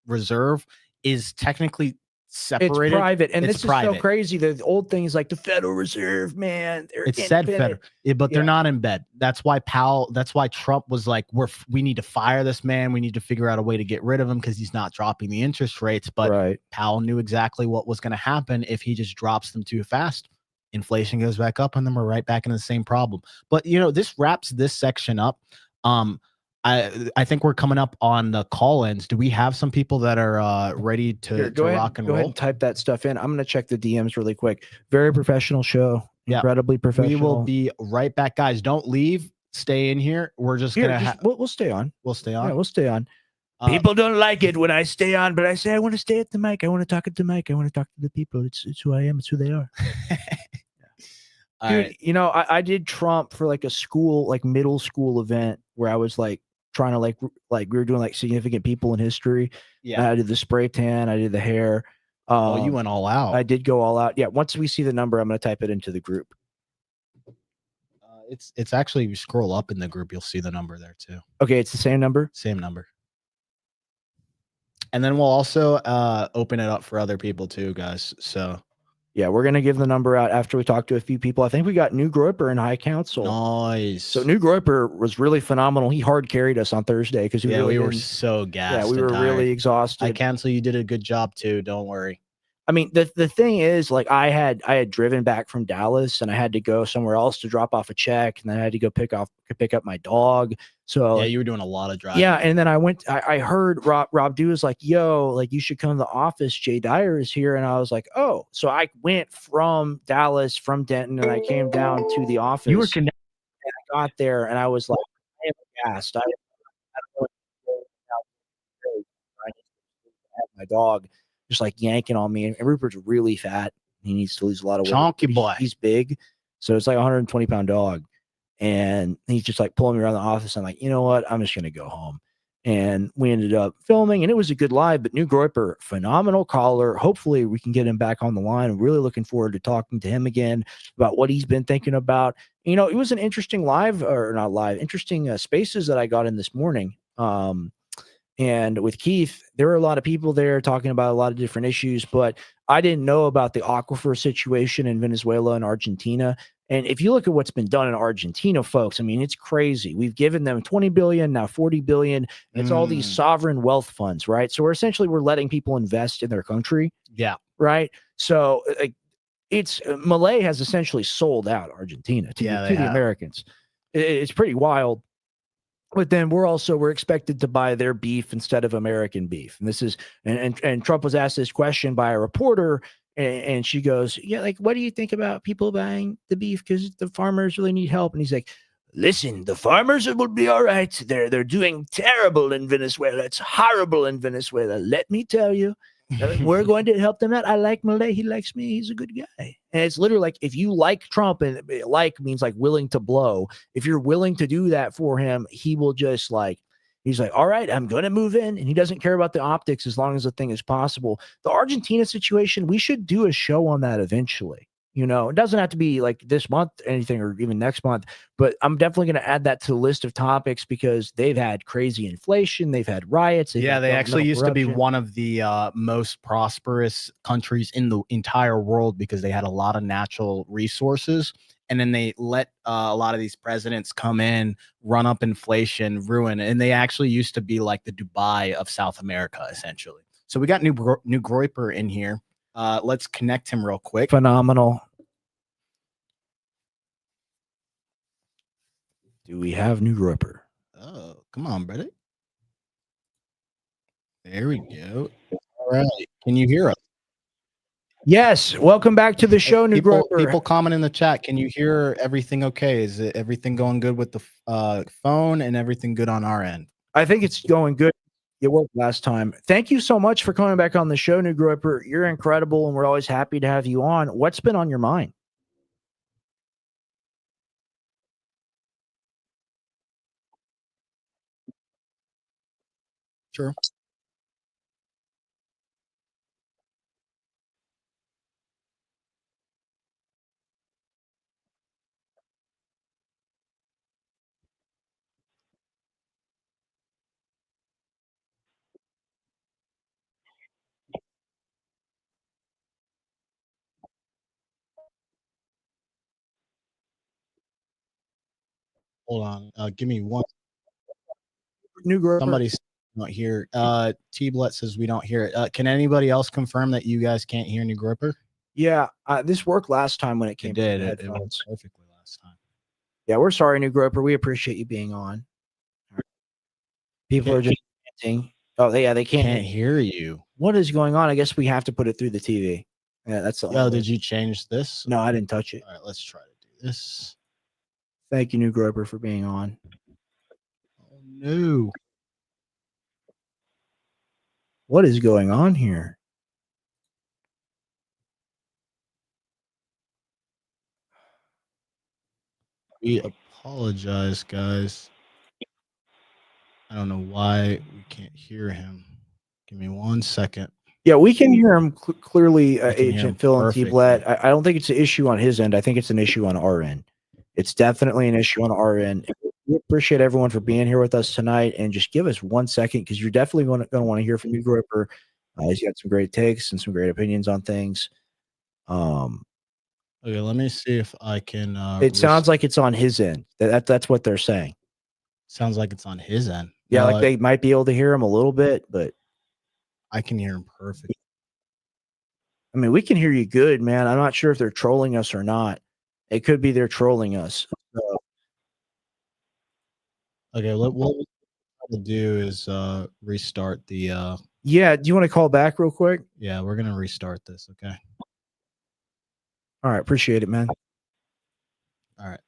[SPEAKER 2] Reserve is technically separated.
[SPEAKER 1] It's private. And
[SPEAKER 2] it's
[SPEAKER 1] this
[SPEAKER 2] private.
[SPEAKER 1] is so crazy. The old thing is like the Federal Reserve, man.
[SPEAKER 2] It's said federal, but they're not in bed. That's why Trump was like, we need to fire this man. We need to figure out a way to get rid of him because he's not dropping the interest rates. But Powell knew exactly what was going to happen if he just drops them too fast. Inflation goes back up and then we're right back in the same problem. But, this wraps this section up. I think we're coming up on the call-ins. Do we have some people that are ready to rock and roll?
[SPEAKER 1] Go ahead and type that stuff in. I'm going to check the DMs really quick. Very professional show. Incredibly professional.
[SPEAKER 2] We will be right back, guys. Don't leave. Stay in here. We're just gonna.
[SPEAKER 1] We'll stay on.
[SPEAKER 2] We'll stay on.
[SPEAKER 1] Yeah, we'll stay on. People don't like it when I stay on, but I say I want to stay at the mic. I want to talk at the mic. I want to talk to the people. It's who I am. It's who they are. Dude, I did Trump for like a school, like middle school event where I was like trying to like we were doing like significant people in history.
[SPEAKER 2] Yeah.
[SPEAKER 1] I did the spray tan. I did the hair.
[SPEAKER 2] You went all out.
[SPEAKER 1] I did go all out. Yeah. Once we see the number, I'm going to type it into the group.
[SPEAKER 2] It's actually, if you scroll up in the group, you'll see the number there too.
[SPEAKER 1] Okay. It's the same number.
[SPEAKER 2] Same number. And then we'll also open it up for other people too, guys. So
[SPEAKER 1] Yeah, we're gonna give the number out after we talk to a few people. I think we got New Groper in High Council.
[SPEAKER 2] Nice.
[SPEAKER 1] So New Groper was really phenomenal. He hard carried us on Thursday because
[SPEAKER 2] we were so gassed.
[SPEAKER 1] Yeah, we were
[SPEAKER 2] and tired.
[SPEAKER 1] really exhausted.
[SPEAKER 2] I cancel. You did a good job too. Don't worry.
[SPEAKER 1] I mean, the thing is, like, I had driven back from Dallas and I had to go somewhere else to drop off a check, and then I had to go pick up my dog. So
[SPEAKER 2] yeah, you were doing a lot of driving.
[SPEAKER 1] Yeah, and then I heard Rob Du was like, "Yo, like, you should come to the office. Jay Dyer is here," and I was like, "Oh." So I went from Dallas, from Denton, and I came down to the office.
[SPEAKER 6] You were connected.
[SPEAKER 1] And I got there, and I was like, I am gassed. I don't know what to do. I had my dog just like yanking on me, and Rupert's really fat. He needs to lose a lot of weight.
[SPEAKER 2] Chonky boy.
[SPEAKER 1] He's big, so it's like a 120-pound dog, and he's just like pulling me around the office. I'm like, you know what? I'm just gonna go home. And we ended up filming, and it was a good live. But New Groper, phenomenal caller. Hopefully, we can get him back on the line. I'm really looking forward to talking to him again about what he's been thinking about. You know, it was an interesting interesting spaces that I got in this morning. And with Keith, there were a lot of people there talking about a lot of different issues, but I didn't know about the aquifer situation in Venezuela and Argentina. And if you look at what's been done in Argentina, folks, I mean, it's crazy. We've given them 20 billion, now 40 billion. It's all these sovereign wealth funds, right? So we're letting people invest in their country.
[SPEAKER 2] Yeah.
[SPEAKER 1] Right. So Malay has essentially sold out Argentina to the Americans. It's pretty wild. But then we're expected to buy their beef instead of American beef. And this is, and Trump was asked this question by a reporter, and she goes, yeah, like, what do you think about people buying the beef? Because the farmers really need help. And he's like, listen, the farmers will be all right. They're doing terrible in Venezuela. It's horrible in Venezuela. Let me tell you. We're going to help them out. I like Malay. He likes me. He's a good guy. And it's literally like, if you like Trump, and like means like willing to blow, if you're willing to do that for him, he will just he's like, all right, I'm going to move in. And he doesn't care about the optics as long as the thing is possible. The Argentina situation, we should do a show on that eventually. You know, it doesn't have to be like this month, anything, or even next month, but I'm definitely going to add that to the list of topics because they've had crazy inflation. They've had riots.
[SPEAKER 2] They actually used to be one of the most prosperous countries in the entire world because they had a lot of natural resources. And then they let a lot of these presidents come in, run up inflation, ruin. And they actually used to be like the Dubai of South America, essentially. So we got New Groper in here. Let's connect him real quick.
[SPEAKER 1] Phenomenal. Do we have New Groper?
[SPEAKER 2] Oh, come on, brother. There we go. All right. Can you hear us?
[SPEAKER 1] Yes. Welcome back to the show, New Groper.
[SPEAKER 2] People comment in the chat. Can you hear everything okay? Is it everything going good with the phone and everything good on our end?
[SPEAKER 1] I think it's going good. It worked last time. Thank you so much for coming back on the show, New Groper. You're incredible, and we're always happy to have you on. What's been on your mind?
[SPEAKER 2] Sure. Hold on. Give me one.
[SPEAKER 1] New Groper.
[SPEAKER 2] Somebody's not here. T-Blet says we don't hear it. Can anybody else confirm that you guys can't hear New Groper?
[SPEAKER 1] Yeah, this worked last time when it came to the
[SPEAKER 2] It worked perfectly last time.
[SPEAKER 1] Yeah, we're sorry, New Groper. We appreciate you being on. People are just chanting. Oh, they can't
[SPEAKER 2] hear you.
[SPEAKER 1] What is going on? I guess we have to put it through the TV. Yeah, that's the
[SPEAKER 2] did you change this?
[SPEAKER 1] No, I didn't touch it.
[SPEAKER 2] All right, let's try to do this.
[SPEAKER 1] Thank you, New Groper, for being on.
[SPEAKER 2] Oh, no.
[SPEAKER 1] What is going on here?
[SPEAKER 2] We apologize, guys. I don't know why we can't hear him. Give me 1 second.
[SPEAKER 1] Yeah, we can hear him clearly,
[SPEAKER 2] hear
[SPEAKER 1] Agent
[SPEAKER 2] him
[SPEAKER 1] Phil and
[SPEAKER 2] perfectly.
[SPEAKER 1] T-Blet. I don't think it's an issue on his end. I think it's an issue on our end. It's definitely an issue on our end. We appreciate everyone for being here with us tonight. And just give us 1 second because you're definitely going to want to hear from New Groper. He's got some great takes and some great opinions on things.
[SPEAKER 2] Okay, let me see if I can.
[SPEAKER 1] It sounds like it's on his end. That's what they're saying.
[SPEAKER 2] Sounds like it's on his end.
[SPEAKER 1] Yeah,
[SPEAKER 2] No,
[SPEAKER 1] like they might be able to hear him a little bit, but
[SPEAKER 2] I can hear him perfect.
[SPEAKER 1] I mean, we can hear you good, man. I'm not sure if they're trolling us or not. It could be they're trolling us. So,
[SPEAKER 2] Okay, what we'll do is restart the.
[SPEAKER 1] yeah, do you want to call back real quick?
[SPEAKER 2] Yeah, we're gonna restart this. Okay.
[SPEAKER 1] All right, appreciate it, man.
[SPEAKER 2] All right.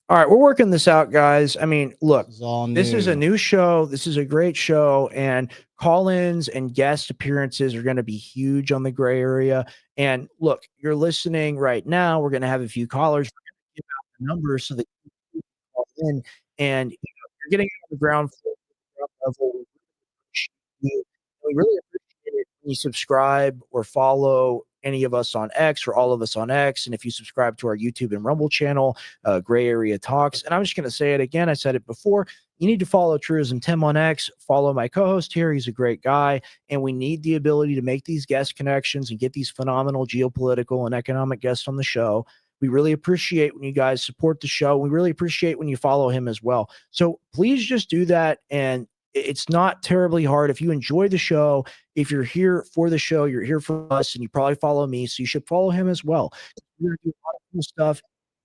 [SPEAKER 1] All right, we're working this out, guys. I mean, look,
[SPEAKER 2] This is all new.
[SPEAKER 1] this is a new show. This is a great show, and call-ins and guest appearances are going to be huge on the gray area. And look, you're listening right now. We're going to have a few callers. We're going to give out the numbers so that you can call in, and you're getting on the ground floor level. We really appreciate it when you subscribe or follow any of us on X or all of us on X. And if you subscribe to our YouTube and Rumble channel, Gray Area Talks. And I'm just going to say it again. I said it before. You need to follow Truism Tim on X. Follow my co-host here. He's a great guy. And we need the ability to make these guest connections and get these phenomenal geopolitical and economic guests on the show. We really appreciate when you guys support the show. We really appreciate when you follow him as well. So please just do that. And it's not terribly hard. If you enjoy the show, if you're here for the show, you're here for us, and you probably follow me, so you should follow him as well. We're going to do a lot of cool stuff.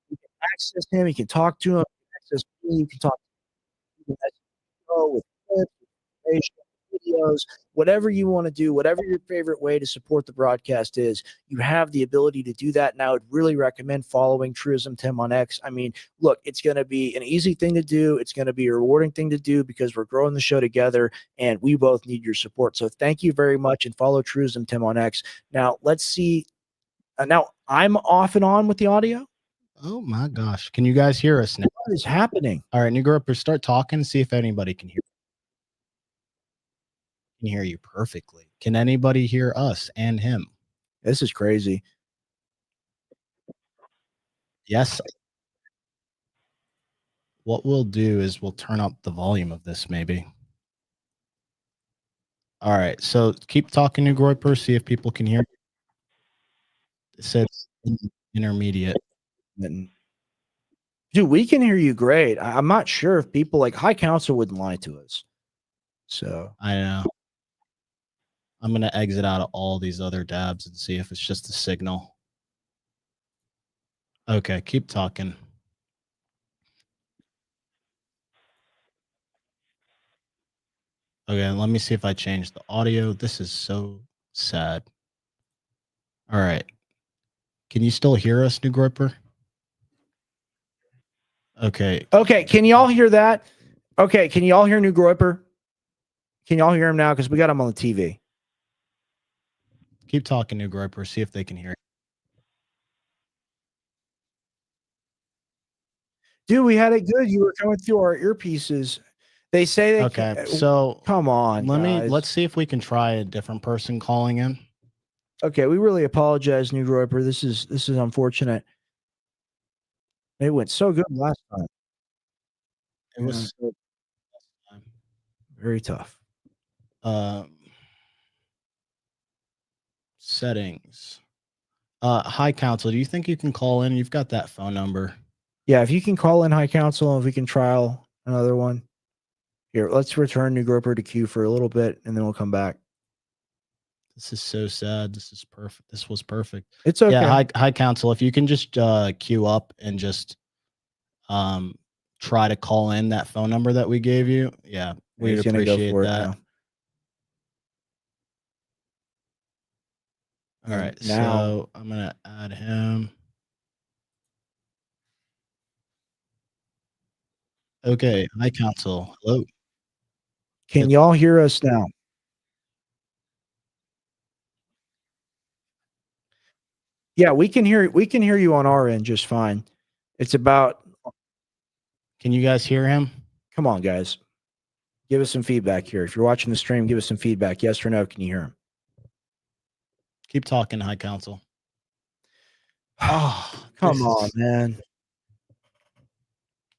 [SPEAKER 1] You can access him. You can talk to him. You can access me. You can talk to him with clips, information, videos, whatever you want to do, whatever your favorite way to support the broadcast is, you have the ability to do that. And I would really recommend following Truism Tim on X. I mean, look, it's going to be an easy thing to do. It's going to be a rewarding thing to do because we're growing the show together and we both need your support. So thank you very much and follow Truism Tim on X. Now, let's see. Now, I'm off and on with the audio.
[SPEAKER 2] Oh my gosh. Can you guys hear us now?
[SPEAKER 1] What is happening?
[SPEAKER 2] All right, new groupers, start talking, see if anybody can hear. Can hear you perfectly. Can anybody hear us and him?
[SPEAKER 1] This is crazy.
[SPEAKER 2] Yes. What we'll do is we'll turn up the volume of this maybe. All right, so keep talking, new groupers, see if people can hear. It says intermediate.
[SPEAKER 1] Dude, we can hear you great. I'm not sure if people like High Council wouldn't lie to us. So
[SPEAKER 2] I know. I'm going to exit out of all these other dabs and see if it's just a signal. Okay, keep talking. Okay, let me see if I change the audio. This is so sad. All right. Can you still hear us, new groper? Okay.
[SPEAKER 1] Okay, can y'all hear that? Okay, can y'all hear New Groiper? Can y'all hear him now? Because we got him on the TV.
[SPEAKER 2] Keep talking, new groper. See if they can hear.
[SPEAKER 1] Dude, we had it good. You were coming through our earpieces. They say they
[SPEAKER 2] Okay,
[SPEAKER 1] can't.
[SPEAKER 2] so
[SPEAKER 1] come on.
[SPEAKER 2] Let's see if we can try a different person calling in.
[SPEAKER 1] Okay, we really apologize, New Groiper. This is unfortunate. It went so good last time.
[SPEAKER 2] It was so
[SPEAKER 1] very tough.
[SPEAKER 2] Settings. High Council, do you think you can call in? You've got that phone number.
[SPEAKER 1] Yeah, if you can call in High Council, and if we can trial another one. Here, let's return New Groper to queue for a little bit, and then we'll come back.
[SPEAKER 2] This is so sad. This is perfect. This was perfect.
[SPEAKER 1] It's okay.
[SPEAKER 2] Yeah, High Council, if you can just queue up and just try to call in that phone number that we gave you. Yeah, we'd appreciate that. All right,
[SPEAKER 1] now,
[SPEAKER 2] so I'm gonna add him. Okay, High Council. Hello.
[SPEAKER 1] Can y'all hear us now? Yeah, we can hear you on our end just fine. It's about.
[SPEAKER 2] Can you guys hear him?
[SPEAKER 1] Come on, guys. Give us some feedback here. If you're watching the stream, give us some feedback. Yes or no? Can you hear him?
[SPEAKER 2] Keep talking, High Council.
[SPEAKER 1] Oh, come on, man.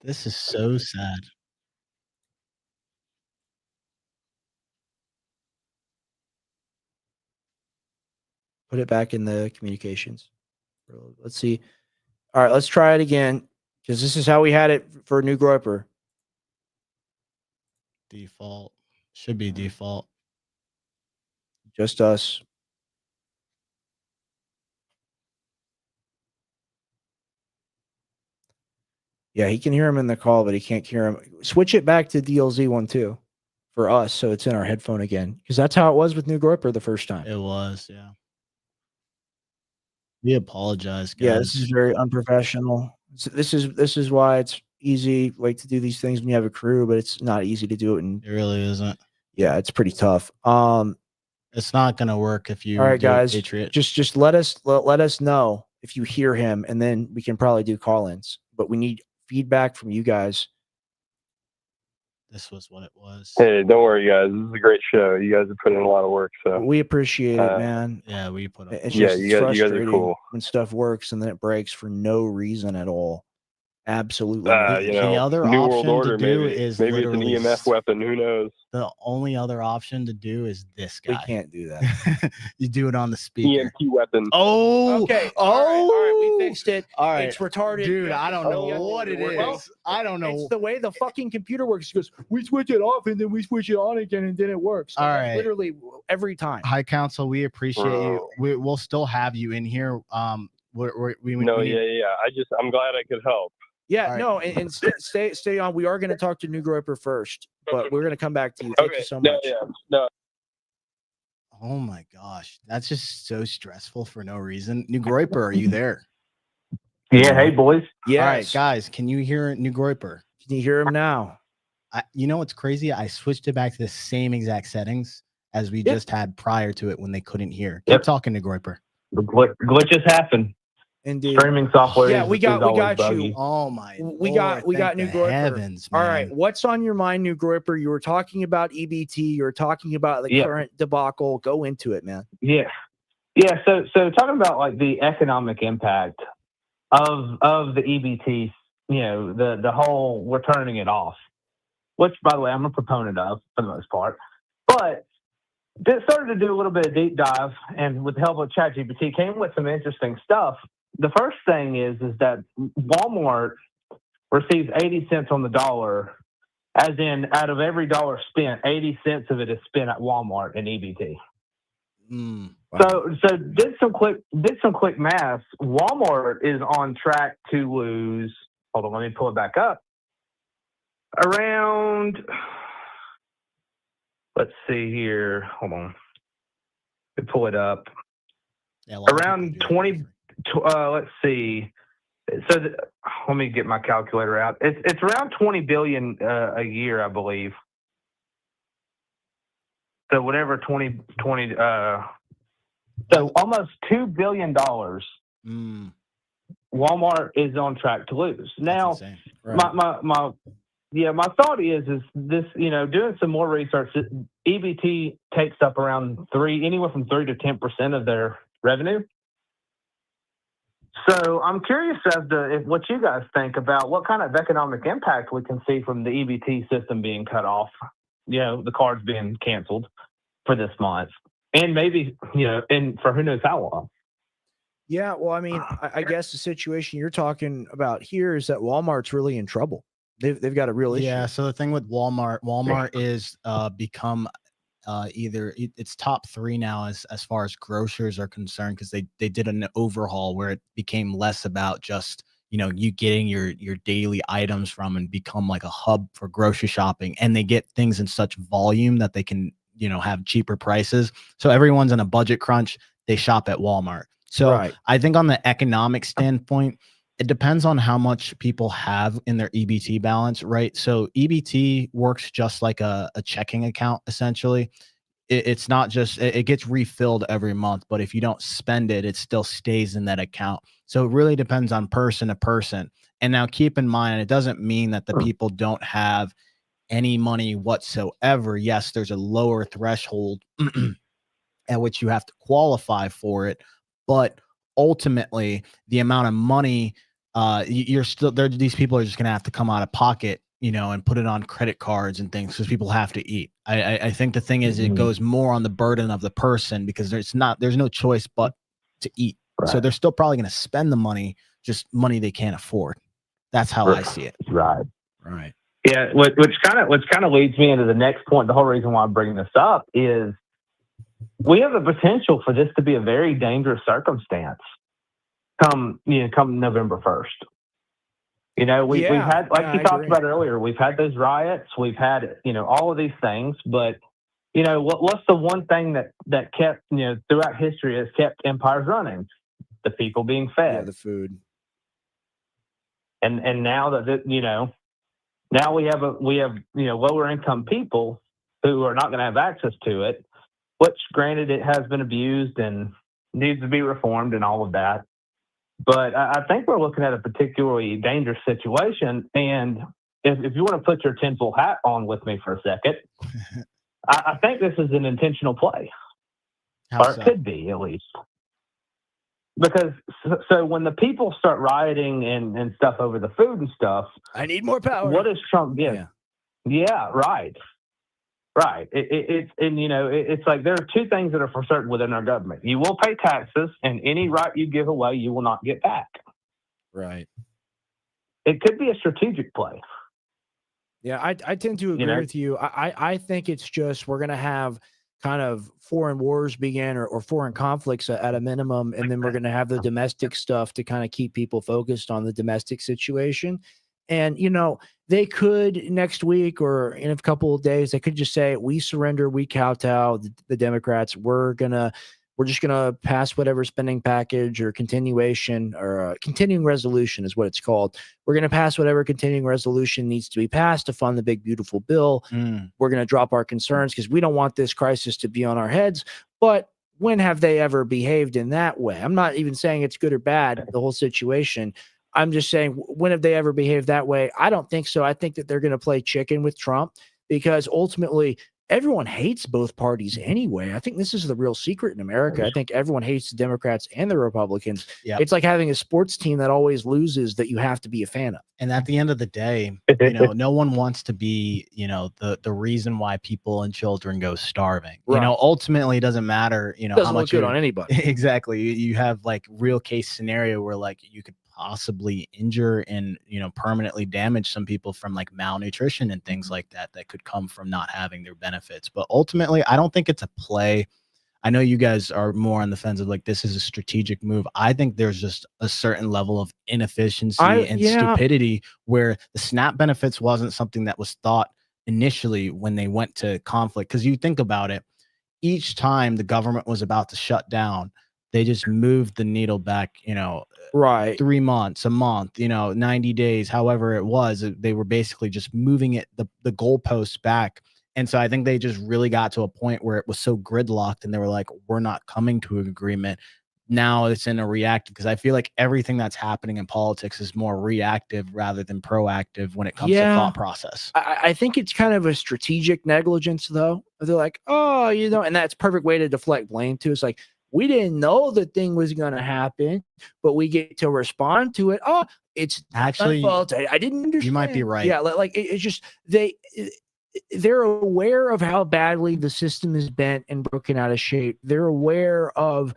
[SPEAKER 2] This is so sad.
[SPEAKER 1] Put it back in the communications. Let's see. All right, let's try it again because this is how we had it for New Groper.
[SPEAKER 2] Default. Should be default.
[SPEAKER 1] Just us. Yeah, he can hear him in the call, but he can't hear him. Switch it back to DLZ one too for us, so it's in our headphone again. Because that's how it was with New Groper the first time.
[SPEAKER 2] It was, yeah. We apologize, guys.
[SPEAKER 1] Yeah, this is very unprofessional. This is why it's easy like to do these things when you have a crew, but it's not easy to do it. And
[SPEAKER 2] It really isn't.
[SPEAKER 1] yeah, it's pretty tough.
[SPEAKER 2] It's not gonna work if you
[SPEAKER 1] All right,
[SPEAKER 2] do a
[SPEAKER 1] guys,
[SPEAKER 2] Patriot.
[SPEAKER 1] just let us know if you hear him, and then we can probably do call-ins. But we need feedback from you guys.
[SPEAKER 2] This was what it was.
[SPEAKER 13] Hey, don't worry, guys. This is a great show. You guys have put in a lot of work. So
[SPEAKER 1] We appreciate it, man.
[SPEAKER 2] Yeah, we put up.
[SPEAKER 1] It's
[SPEAKER 13] Yeah,
[SPEAKER 1] just
[SPEAKER 13] you guys are
[SPEAKER 1] frustrating
[SPEAKER 13] cool.
[SPEAKER 1] when stuff works and then it breaks for no reason at all. Absolutely.
[SPEAKER 13] you know,
[SPEAKER 2] the other
[SPEAKER 13] New
[SPEAKER 2] option
[SPEAKER 13] World Order,
[SPEAKER 2] to do
[SPEAKER 13] maybe.
[SPEAKER 2] is
[SPEAKER 13] Maybe it's an
[SPEAKER 2] literally
[SPEAKER 13] EMF weapon. Who knows?
[SPEAKER 2] The only other option to do is this guy.
[SPEAKER 1] We can't do that.
[SPEAKER 2] You do it on the speaker.
[SPEAKER 13] EMP weapon.
[SPEAKER 2] Oh,
[SPEAKER 1] Okay.
[SPEAKER 2] Oh,
[SPEAKER 1] All right, we fixed it.
[SPEAKER 2] All right,
[SPEAKER 1] It's retarded.
[SPEAKER 2] dude.
[SPEAKER 1] Yeah,
[SPEAKER 2] I don't know
[SPEAKER 1] yeah,
[SPEAKER 2] what it
[SPEAKER 1] well,
[SPEAKER 2] is. I don't know.
[SPEAKER 1] It's the way the fucking computer works. It goes, we switch it off and then we switch it on again and then it works.
[SPEAKER 2] All
[SPEAKER 1] That's
[SPEAKER 2] right.
[SPEAKER 1] literally every time.
[SPEAKER 2] High Council, we appreciate you.
[SPEAKER 13] Bro.
[SPEAKER 2] We'll still have you in here. We
[SPEAKER 13] No,
[SPEAKER 2] need-
[SPEAKER 13] yeah. I'm glad I could help.
[SPEAKER 1] Yeah,
[SPEAKER 2] All right.
[SPEAKER 1] no, and stay on. We are going to talk to New Groper first, but we're going to come back to you. Thank you so much.
[SPEAKER 13] No.
[SPEAKER 2] Oh my gosh, that's just so stressful for no reason. New Groiper, are you there?
[SPEAKER 14] Yeah, hey boys.
[SPEAKER 1] Yes.
[SPEAKER 2] All right, guys, can you hear New Groiper?
[SPEAKER 1] Can you hear him now?
[SPEAKER 2] You know what's crazy? I switched it back to the same exact settings as we just had prior to it when they couldn't hear. Keep talking to Groiper.
[SPEAKER 14] The glitches happen.
[SPEAKER 1] Indeed.
[SPEAKER 14] Streaming software.
[SPEAKER 1] Yeah,
[SPEAKER 14] is
[SPEAKER 1] we got
[SPEAKER 14] always
[SPEAKER 1] you.
[SPEAKER 14] buggy.
[SPEAKER 2] Oh my!
[SPEAKER 1] We got New Groiper.
[SPEAKER 2] Heavens,
[SPEAKER 1] All
[SPEAKER 2] man.
[SPEAKER 1] right, what's on your mind, New Groiper? You were talking about EBT. You were talking about the current debacle. Go into it, man.
[SPEAKER 14] Yeah. So talking about like the economic impact of the EBT, you know, the whole we're turning it off, which by the way I'm a proponent of for the most part, but started to do a little bit of deep dive, and with the help of ChatGPT came with some interesting stuff. The first thing is that Walmart receives 80 cents on the dollar, as in out of every dollar spent, 80 cents of it is spent at Walmart in EBT.
[SPEAKER 1] Wow.
[SPEAKER 14] So did some quick math. Walmart is on track to lose. Hold on, let me pull it back up. Around, let's see here. Hold on, let me pull it up.
[SPEAKER 2] Yeah,
[SPEAKER 14] Around 20. Let's see. So let me get my calculator out. It's around 20 billion a year, I believe. So whatever 2020. So almost $2 billion. Walmart is on track to lose. Now, my thought is this. You know, doing some more research. EBT takes up around anywhere from 3 to 10% of their revenue. So I'm curious as to what you guys think about what kind of economic impact we can see from the EBT system being cut off. You know, the cards being canceled for this month, and maybe and for who knows how long.
[SPEAKER 1] Yeah, well, I mean, I guess the situation you're talking about here is that Walmart's really in trouble. They've got a real issue.
[SPEAKER 2] Yeah. So the thing with Walmart is become either it's top 3 now as far as grocers are concerned, because they did an overhaul where it became less about just you getting your daily items from and become like a hub for grocery shopping, and they get things in such volume that they can have cheaper prices. So everyone's in a budget crunch. They shop at Walmart. So I think on the economic standpoint, it depends on how much people have in their EBT balance, right? So EBT works just like a checking account, essentially. It's not just, it gets refilled every month, but if you don't spend it, it still stays in that account. So it really depends on person to person. And now keep in mind, it doesn't mean that the people don't have any money whatsoever. Yes, there's a lower threshold at which you have to qualify for it, but ultimately the amount of money you're still there, these people are just gonna have to come out of pocket, and put it on credit cards and things because people have to eat. I think the thing is it goes more on the burden of the person because there's no choice but to eat.
[SPEAKER 14] Right.
[SPEAKER 2] So they're still probably going to spend the money, just money they can't afford. That's how I see it.
[SPEAKER 14] Right.
[SPEAKER 1] Right.
[SPEAKER 14] Yeah, which kind of leads me into the next point. The whole reason why I'm bringing this up is we have the potential for this to be a very dangerous circumstance come November 1st. We've had, like you talked about earlier, we've had those riots, we've had, all of these things, but what's the one thing that kept, throughout history has kept empires running? The people being fed.
[SPEAKER 1] Yeah, the food.
[SPEAKER 14] And now that now we have lower income people who are not going to have access to it, which granted it has been abused and needs to be reformed and all of that. But I think we're looking at a particularly dangerous situation. And if you want to put your tinfoil hat on with me for a second, I think this is an intentional play. Or it could be, at least. Because so when the people start rioting and stuff over the food and stuff,
[SPEAKER 1] I need more power.
[SPEAKER 14] What does Trump give? Yeah, right. Right. It's like there are two things that are for certain within our government. You will pay taxes, and any right you give away, you will not get back.
[SPEAKER 1] Right.
[SPEAKER 14] It could be a strategic play.
[SPEAKER 1] Yeah, I tend to agree with you. I think it's just we're going to have kind of foreign wars begin or foreign conflicts at a minimum, and then we're going to have the domestic stuff to kind of keep people focused on the domestic situation. And, they could next week or in a couple of days, they could just say, we surrender, we kowtow, the Democrats, we're just going to pass whatever spending package or continuation or continuing resolution is what it's called. We're going to pass whatever continuing resolution needs to be passed to fund the big, beautiful bill. We're going to drop our concerns because we don't want this crisis to be on our heads. But when have they ever behaved in that way? I'm not even saying it's good or bad, the whole situation. I'm just saying, when have they ever behaved that way? I don't think so. I think that they're going to play chicken with Trump because ultimately everyone hates both parties anyway. I think this is the real secret in America. I think everyone hates the Democrats and the Republicans.
[SPEAKER 2] Yep.
[SPEAKER 1] It's like having a sports team that always loses that you have to be a fan of.
[SPEAKER 2] And at the end of the day, no one wants to be, the reason why people and children go starving.
[SPEAKER 1] Right.
[SPEAKER 2] Ultimately it doesn't matter,
[SPEAKER 1] Doesn't
[SPEAKER 2] how
[SPEAKER 1] look
[SPEAKER 2] much
[SPEAKER 1] good on anybody.
[SPEAKER 2] Exactly. You have like real case scenario where like you could possibly injure and permanently damage some people from like malnutrition and things like that could come from not having their benefits. But ultimately I don't think it's a play. I know you guys are more on the fence of like this is a strategic move. I think there's just a certain level of inefficiency and stupidity where the SNAP benefits wasn't something that was thought initially when they went to conflict. Because you think about it, each time the government was about to shut down, they just moved the needle back,
[SPEAKER 1] right,
[SPEAKER 2] 3 months, a month, 90 days, however it was. They were basically just moving it, the goalposts back. And so I think they just really got to a point where it was so gridlocked and they were like, we're not coming to an agreement. Now it's in a reactive, because I feel like everything that's happening in politics is more reactive rather than proactive when it comes to thought process.
[SPEAKER 1] I think it's kind of a strategic negligence, though. They're like, oh, and that's a perfect way to deflect blame too. It's like, we didn't know the thing was going to happen, but we get to respond to it. Oh, it's
[SPEAKER 2] actually
[SPEAKER 1] my fault. I didn't understand.
[SPEAKER 2] You might be right.
[SPEAKER 1] Yeah, like it's just they're aware of how badly the system is bent and broken out of shape. They're aware of,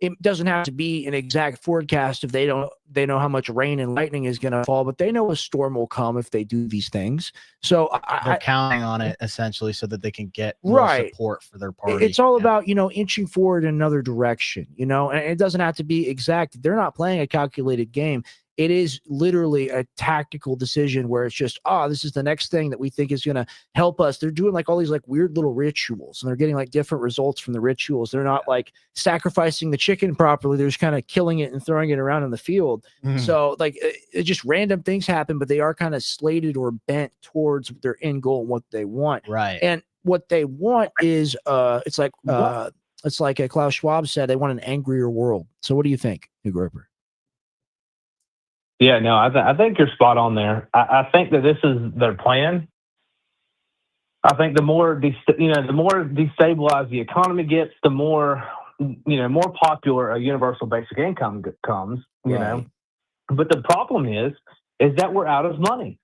[SPEAKER 1] it doesn't have to be an exact forecast if they know how much rain and lightning is going to fall, but they know a storm will come if they do these things. So
[SPEAKER 2] they're counting on it essentially so that they can get more support for their party.
[SPEAKER 1] It's all about, inching forward in another direction, and it doesn't have to be exact. They're not playing a calculated game. It is literally a tactical decision where it's just, this is the next thing that we think is going to help us. They're doing like all these like weird little rituals and they're getting like different results from the rituals. They're not like sacrificing the chicken properly. They're just kind of killing it and throwing it around in the field. So like it just random things happen, but they are kind of slated or bent towards their end goal and what they want.
[SPEAKER 2] Right.
[SPEAKER 1] And what they want is, it's like Klaus Schwab said, they want an angrier world. So what do you think, New Groper?
[SPEAKER 14] Yeah, no, I think you're spot on there. I think that this is their plan. I think the more destabilized the economy gets, the more more popular a universal basic income comes. You know, but the problem is that we're out of money.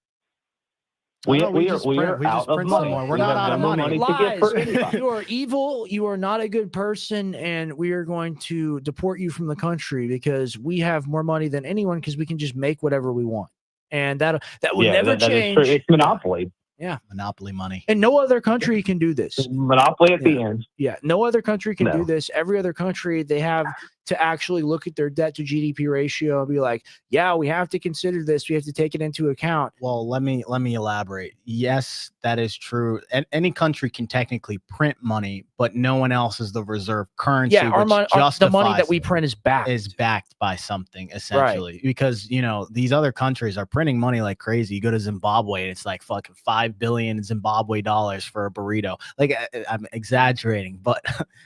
[SPEAKER 14] We
[SPEAKER 2] No, we
[SPEAKER 14] are
[SPEAKER 2] just
[SPEAKER 14] we
[SPEAKER 2] print-
[SPEAKER 14] are
[SPEAKER 2] we just
[SPEAKER 14] out of
[SPEAKER 2] print some
[SPEAKER 14] money.
[SPEAKER 2] more. We're
[SPEAKER 14] We
[SPEAKER 2] not
[SPEAKER 14] have
[SPEAKER 2] out
[SPEAKER 14] no
[SPEAKER 2] of
[SPEAKER 14] more
[SPEAKER 2] money.
[SPEAKER 14] to give for anybody.
[SPEAKER 1] You are evil. You are not a good person, and we are going to deport you from the country because we have more money than anyone because we can just make whatever we want, and that will never
[SPEAKER 14] that is
[SPEAKER 1] change.
[SPEAKER 14] true. It's monopoly.
[SPEAKER 1] Yeah,
[SPEAKER 2] monopoly money.
[SPEAKER 1] and no other country can do this.
[SPEAKER 14] Monopoly at the end.
[SPEAKER 1] Yeah, no other country can do
[SPEAKER 14] No.
[SPEAKER 1] this. Every other country, they have to actually look at their debt to GDP ratio and be like, yeah, we have to consider this. We have to take it into account.
[SPEAKER 2] Well, let me elaborate. Yes, that is true. And any country can technically print money, but no one else is the reserve currency.
[SPEAKER 1] Yeah, our
[SPEAKER 2] which
[SPEAKER 1] money, the money that
[SPEAKER 2] justifies
[SPEAKER 1] we print is backed.
[SPEAKER 2] by something, essentially. Because these other countries are printing money like crazy. You go to Zimbabwe and it's like fucking 5 billion Zimbabwe dollars for a burrito. Like, I'm exaggerating, but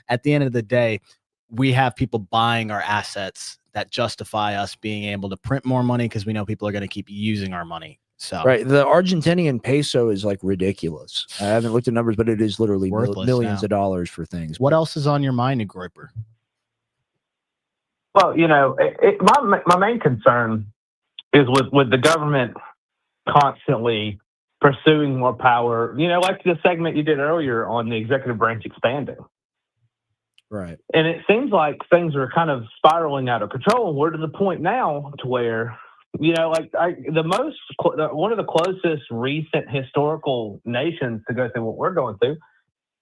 [SPEAKER 2] at the end of the day, we have people buying our assets that justify us being able to print more money because we know people are going to keep using our money. So
[SPEAKER 1] Right, the Argentinian peso is like ridiculous. I haven't looked at numbers, but it is literally
[SPEAKER 2] Worthless
[SPEAKER 1] millions
[SPEAKER 2] now.
[SPEAKER 1] of dollars for things.
[SPEAKER 2] What else is on your mind, Groiper?
[SPEAKER 14] Well, my main concern is with the government constantly pursuing more power. Like the segment you did earlier on the executive branch expanding.
[SPEAKER 1] Right.
[SPEAKER 14] And it seems like things are kind of spiraling out of control. We're to the point now to where, one of the closest recent historical nations to go through what we're going through,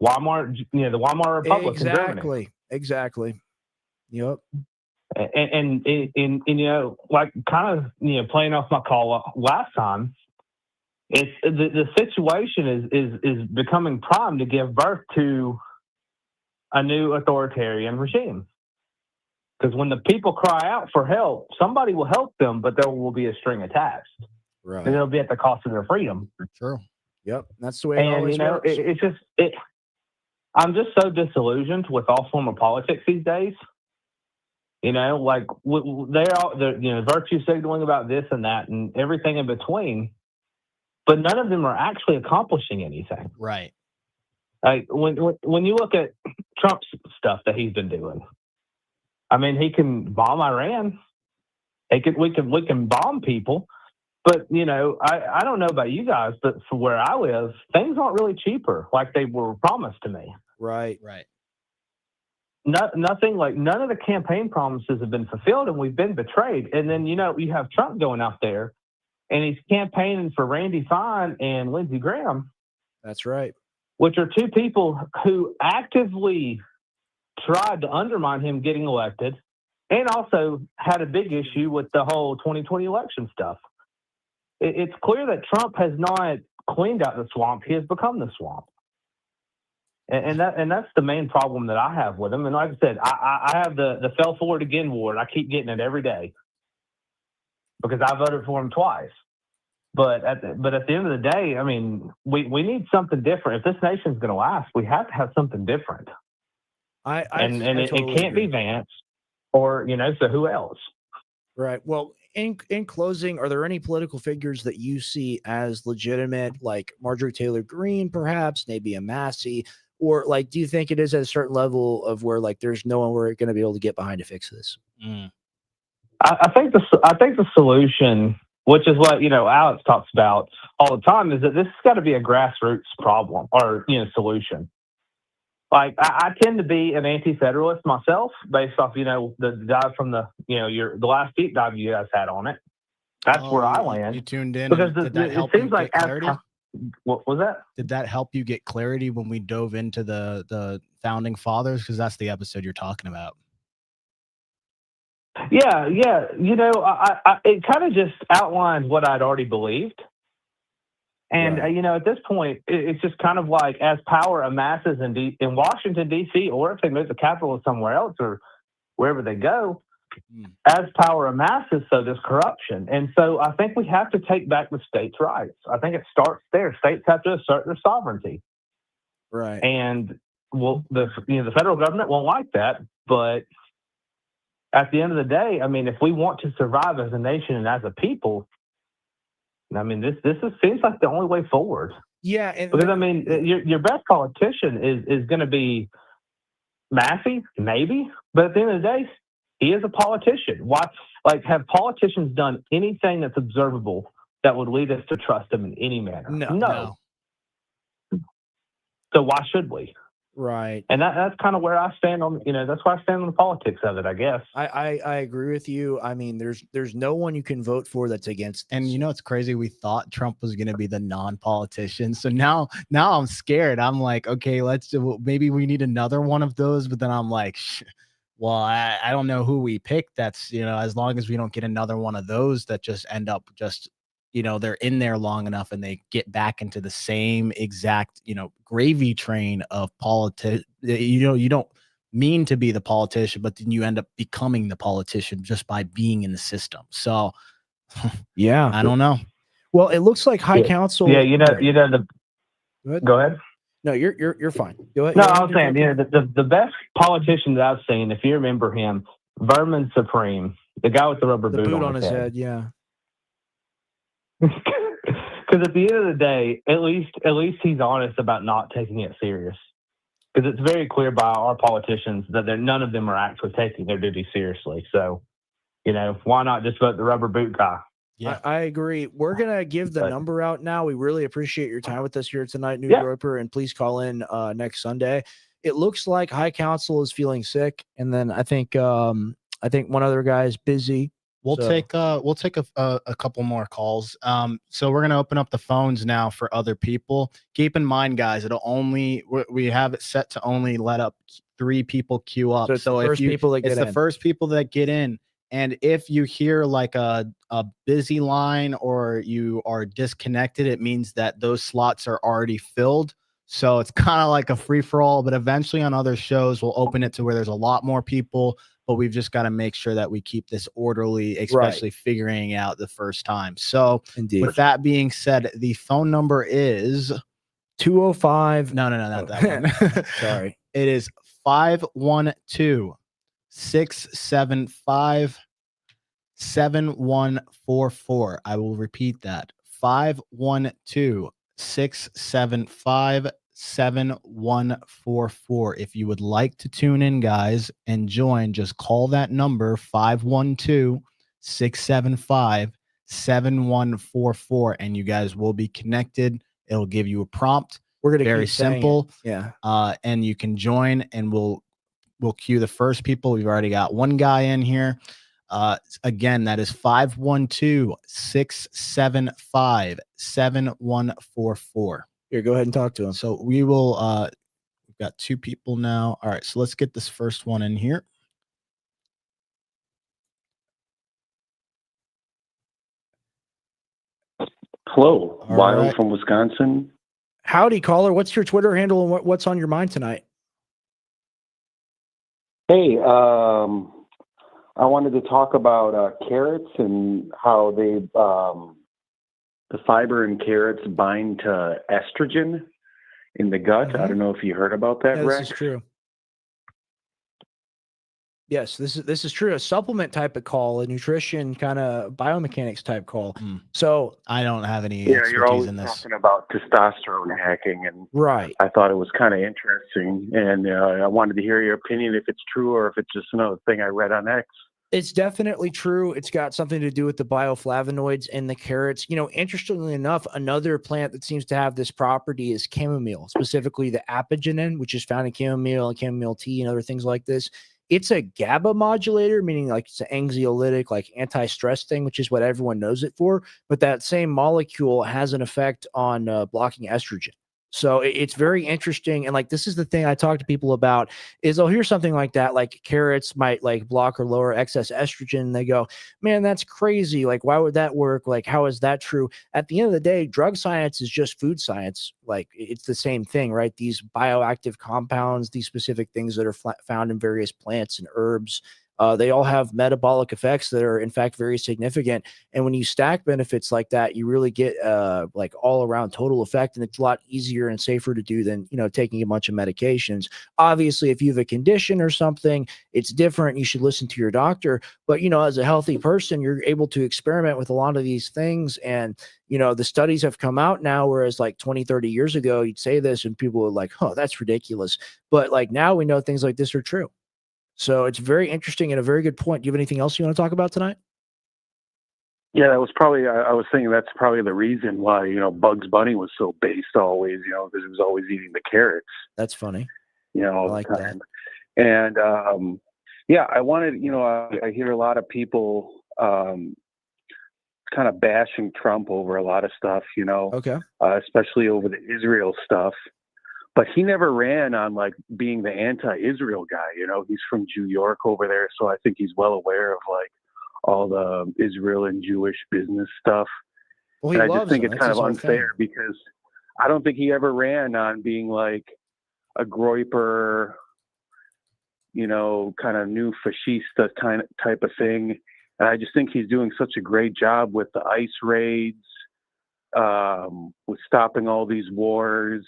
[SPEAKER 14] Weimar, the Weimar Republic in Germany.
[SPEAKER 1] Exactly. Yep.
[SPEAKER 14] And playing off my call last time, it's the situation is becoming prime to give birth to a new authoritarian regime. Because when the people cry out for help, somebody will help them, but there will be a string attached.
[SPEAKER 1] Right.
[SPEAKER 14] And it'll be at the cost of their freedom.
[SPEAKER 2] True.
[SPEAKER 1] Yep. That's the way it always works.
[SPEAKER 14] I'm just so disillusioned with all form of politics these days. They're virtue signaling about this and that and everything in between, but none of them are actually accomplishing anything.
[SPEAKER 2] Right.
[SPEAKER 14] Like when you look at Trump's stuff that he's been doing, I mean, he can bomb Iran. We can bomb people, but I don't know about you guys, but for where I live, things aren't really cheaper like they were promised to me.
[SPEAKER 1] Right.
[SPEAKER 14] Nothing, like none of the campaign promises have been fulfilled, and we've been betrayed. And then you have Trump going out there, and he's campaigning for Randy Fine and Lindsey Graham.
[SPEAKER 1] That's right.
[SPEAKER 14] Which are two people who actively tried to undermine him getting elected and also had a big issue with the whole 2020 election stuff. It's clear that Trump has not cleaned out the swamp. He has become the swamp. And that's the main problem that I have with him. And like I said, I have the fell for it again award. I keep getting it every day because I voted for him twice. But at the end of the day, I mean, we need something different. If this nation's going to last, we have to have something different. It can't be Vance or, so who else?
[SPEAKER 1] Right. Well, in closing, are there any political figures that you see as legitimate, like Marjorie Taylor Greene, perhaps, maybe a Massey, or like, do you think it is at a certain level of where like there's no one we're going to be able to get behind to fix this?
[SPEAKER 14] I think the solution, which is what Alex talks about all the time, is that this has got to be a grassroots problem or solution. Like I tend to be an anti-federalist myself, based off the dive from the last deep dive you guys had on it. That's where I land.
[SPEAKER 2] You tuned in
[SPEAKER 14] because
[SPEAKER 2] did that help
[SPEAKER 14] it seems
[SPEAKER 2] you
[SPEAKER 14] like
[SPEAKER 2] get clarity?
[SPEAKER 14] What was that?
[SPEAKER 2] Did that help you get clarity when we dove into the founding fathers? Because that's the episode you're talking about.
[SPEAKER 14] Yeah. It kind of just outlined what I'd already believed. And, at this point, it's just kind of like as power amasses in Washington, D.C., or if they move the capital somewhere else or wherever they go, as power amasses, so does corruption. And so I think we have to take back the states' rights. I think it starts there. States have to assert their sovereignty.
[SPEAKER 1] Right.
[SPEAKER 14] And, the federal government won't like that, but at the end of the day, I mean, if we want to survive as a nation and as a people, I mean, this seems like the only way forward.
[SPEAKER 1] Yeah,
[SPEAKER 14] because I mean, your best politician is going to be Massey, maybe, but at the end of the day, he is a politician. Have politicians done anything that's observable that would lead us to trust them in any manner.
[SPEAKER 2] No.
[SPEAKER 14] So why should we?
[SPEAKER 1] Right.
[SPEAKER 14] And that's kind of where I stand on, that's where I stand on the politics of it, I guess.
[SPEAKER 1] I agree with you. I mean, there's no one you can vote for that's against this.
[SPEAKER 2] And it's crazy. We thought Trump was going to be the non-politician. So now I'm scared. I'm like, okay, maybe we need another one of those. But then I'm like, well, I don't know who we pick. That's, as long as we don't get another one of those that just end up they're in there long enough and they get back into the same exact, gravy train of politics. You don't mean to be the politician, but then you end up becoming the politician just by being in the system. So,
[SPEAKER 1] yeah,
[SPEAKER 2] I don't know.
[SPEAKER 1] Well, it looks like High Council.
[SPEAKER 14] Yeah, go ahead.
[SPEAKER 1] No, you're fine. Go ahead.
[SPEAKER 14] No, I was saying, the best politician that I've seen, if you remember him, Vermin Supreme, the guy with the rubber boot on his head.
[SPEAKER 1] Yeah.
[SPEAKER 14] Because at the end of the day, at least he's honest about not taking it serious. Because it's very clear by our politicians that none of them are actually taking their duty seriously. So, why not just vote the rubber boot guy?
[SPEAKER 1] Yeah, I agree. We're gonna give the number out now. We really appreciate your time with us here tonight, New Roper, and please call in next Sunday. It looks like High Council is feeling sick, and then I think one other guy is busy.
[SPEAKER 2] We'll take a couple more calls. So we're gonna open up the phones now for other people. Keep in mind, guys, we have it set to only let up 3 people queue up.
[SPEAKER 1] So it's the
[SPEAKER 2] first people that get in. And if you hear like a busy line or you are disconnected, it means that those slots are already filled. So it's kind of like a free for all. But eventually on other shows, we'll open it to where there's a lot more people. But we've just got to make sure that we keep this orderly, especially figuring out the first time. So with that being said, the phone number is
[SPEAKER 1] 205.
[SPEAKER 2] No, not that one.
[SPEAKER 1] Sorry.
[SPEAKER 2] It is 512-675-7144. I will repeat that. 512-675-7144. If you would like to tune in, guys, and join, just call that number 512-675-7144 and you guys will be connected. It'll give you a prompt.
[SPEAKER 1] We're gonna
[SPEAKER 2] very
[SPEAKER 1] keep saying
[SPEAKER 2] simple.
[SPEAKER 1] it. Yeah.
[SPEAKER 2] And you can join and we'll queue the first people. We've already got one guy in here. Again, that is 512-675-7144.
[SPEAKER 1] Here, go ahead and talk to him.
[SPEAKER 2] So we will, we've got 2 people now. All right, so let's get this first one in here.
[SPEAKER 15] Hello, Wild from Wisconsin.
[SPEAKER 1] Howdy, caller. What's your Twitter handle and what's on your mind tonight?
[SPEAKER 15] Hey, I wanted to talk about carrots and how the fiber in carrots bind to estrogen in the gut. I don't know if you heard about that, Rex.
[SPEAKER 1] This is true. Yes, this is true. A supplement type of call, a nutrition kind of biomechanics type call. So
[SPEAKER 2] I don't have any
[SPEAKER 15] you're
[SPEAKER 2] expertise
[SPEAKER 15] always
[SPEAKER 2] in this.
[SPEAKER 15] talking about testosterone hacking, and
[SPEAKER 1] right.
[SPEAKER 15] I thought it was kind of interesting, and I wanted to hear your opinion if it's true or if it's just another thing I read on X.
[SPEAKER 1] It's definitely true. It's got something to do with the bioflavonoids in the carrots. Interestingly enough, another plant that seems to have this property is chamomile, specifically the apigenin, which is found in chamomile and chamomile tea and other things like this. It's a GABA modulator, meaning like it's an anxiolytic, like anti-stress thing, which is what everyone knows it for. But that same molecule has an effect on blocking estrogen. So it's very interesting. And like, this is the thing I talk to people about is, oh, here's something like that. Like carrots might like block or lower excess estrogen. And they go, man, that's crazy. Like, why would that work? Like, how is that true? At the end of the day, drug science is just food science. Like it's the same thing, right? These bioactive compounds, these specific things that are found in various plants and herbs, they all have metabolic effects that are in fact very significant. And when you stack benefits like that, you really get like all around total effect. And it's a lot easier and safer to do than, taking a bunch of medications. Obviously, if you have a condition or something, it's different. You should listen to your doctor. But, as a healthy person, you're able to experiment with a lot of these things. And, the studies have come out now, whereas like 20, 30 years ago, you'd say this and people were like, oh, that's ridiculous. But like now we know things like this are true. So it's very interesting and a very good point. Do you have anything else you want to talk about tonight?
[SPEAKER 15] Yeah, that was probably, I was thinking that's probably the reason why, Bugs Bunny was so based always, because he was always eating the carrots,
[SPEAKER 1] That's funny.
[SPEAKER 15] all
[SPEAKER 1] I like
[SPEAKER 15] the time. And, yeah, I wanted, I hear a lot of people kind of bashing Trump over a lot of stuff,
[SPEAKER 1] Okay.
[SPEAKER 15] especially over the Israel stuff. But he never ran on like being the anti-Israel guy. He's from New York over there, so I think he's well aware of like all the Israel and Jewish business stuff.
[SPEAKER 1] Well, he
[SPEAKER 15] and I
[SPEAKER 1] loves
[SPEAKER 15] just think
[SPEAKER 1] them.
[SPEAKER 15] it's
[SPEAKER 1] That's
[SPEAKER 15] kind
[SPEAKER 1] his
[SPEAKER 15] of
[SPEAKER 1] whole
[SPEAKER 15] unfair
[SPEAKER 1] thing.
[SPEAKER 15] because I don't think he ever ran on being like a Groyper, kind of new fascista type of thing. And I just think he's doing such a great job with the ICE raids, with stopping all these wars.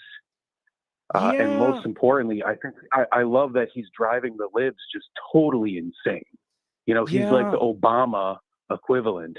[SPEAKER 15] And most importantly, I think I love that he's driving the libs just totally insane. He's like the Obama equivalent.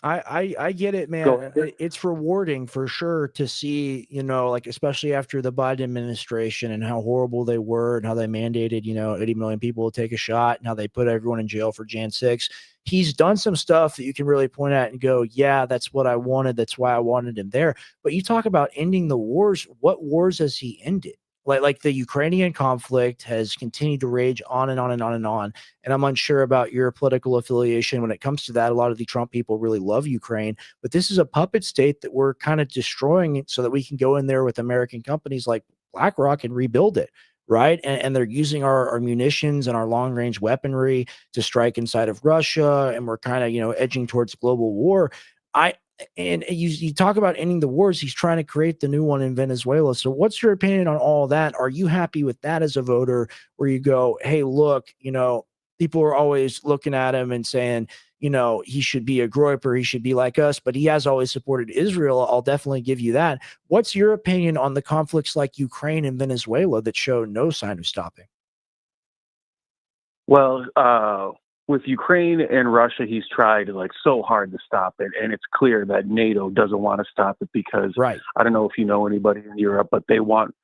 [SPEAKER 1] I get it,
[SPEAKER 15] Go
[SPEAKER 1] man.
[SPEAKER 15] ahead.
[SPEAKER 1] It's rewarding for sure to see, like especially after the Biden administration and how horrible they were and how they mandated, 80 million people to take a shot and how they put everyone in jail for Jan 6. He's done some stuff that you can really point at and go, yeah, that's what I wanted. That's why I wanted him there. But you talk about ending the wars. What wars has he ended? Like the Ukrainian conflict has continued to rage on and on and on and on. And I'm unsure about your political affiliation when it comes to that. A lot of the Trump people really love Ukraine, but this is a puppet state that we're kind of destroying so that we can go in there with American companies like BlackRock and rebuild it. Right. And they're using our munitions and our long range weaponry to strike inside of Russia. And we're kind of, edging towards global war. And you talk about ending the wars. He's trying to create the new one in Venezuela. So what's your opinion on all that? Are you happy with that as a voter where you go, hey, look, people are always looking at him and saying, he should be a Groyper, he should be like us, but he has always supported Israel. I'll definitely give you that. What's your opinion on the conflicts like Ukraine and Venezuela that show no sign of stopping?
[SPEAKER 15] Well, with Ukraine and Russia, he's tried like so hard to stop it, and it's clear that NATO doesn't want to stop it because I don't know if you know anybody in Europe, but they want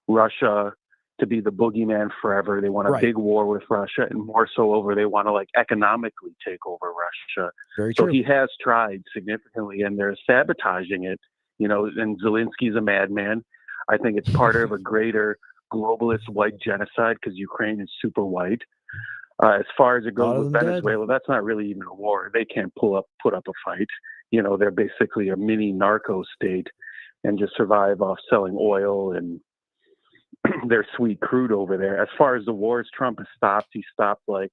[SPEAKER 15] Russia to be the boogeyman forever. They want a big war with Russia, and more so over they want to like economically take over Russia.
[SPEAKER 1] Very
[SPEAKER 15] so
[SPEAKER 1] true.
[SPEAKER 15] he has tried significantly, and they're sabotaging it. And Zelensky's a madman. I think it's part of a greater globalist white genocide because Ukraine is super white. As far as it goes with Venezuela, that's not really even a war. They can't put up a fight. They're basically a mini narco state and just survive off selling oil and their sweet crude over there. As far as the wars Trump has stopped, he stopped like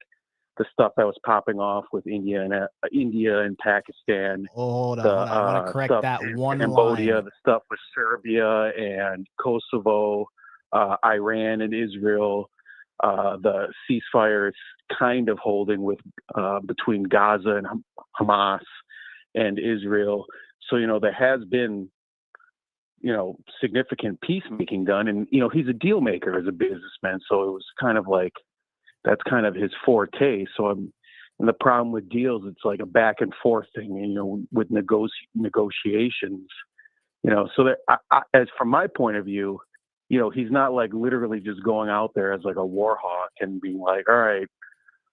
[SPEAKER 15] the stuff that was popping off with India and Pakistan.
[SPEAKER 2] Hold on. I want to correct that one
[SPEAKER 15] Cambodia,
[SPEAKER 2] line.
[SPEAKER 15] the stuff with Serbia and Kosovo, Iran and Israel. The ceasefire is kind of holding with between Gaza and Hamas and Israel. So, there has been, significant peacemaking done. And, he's a deal maker as a businessman. So it was kind of like, that's kind of his forte. So and the problem with deals, it's like a back and forth thing, with negotiations, so that as from my point of view, he's not like literally just going out there as like a war hawk and being like, all right,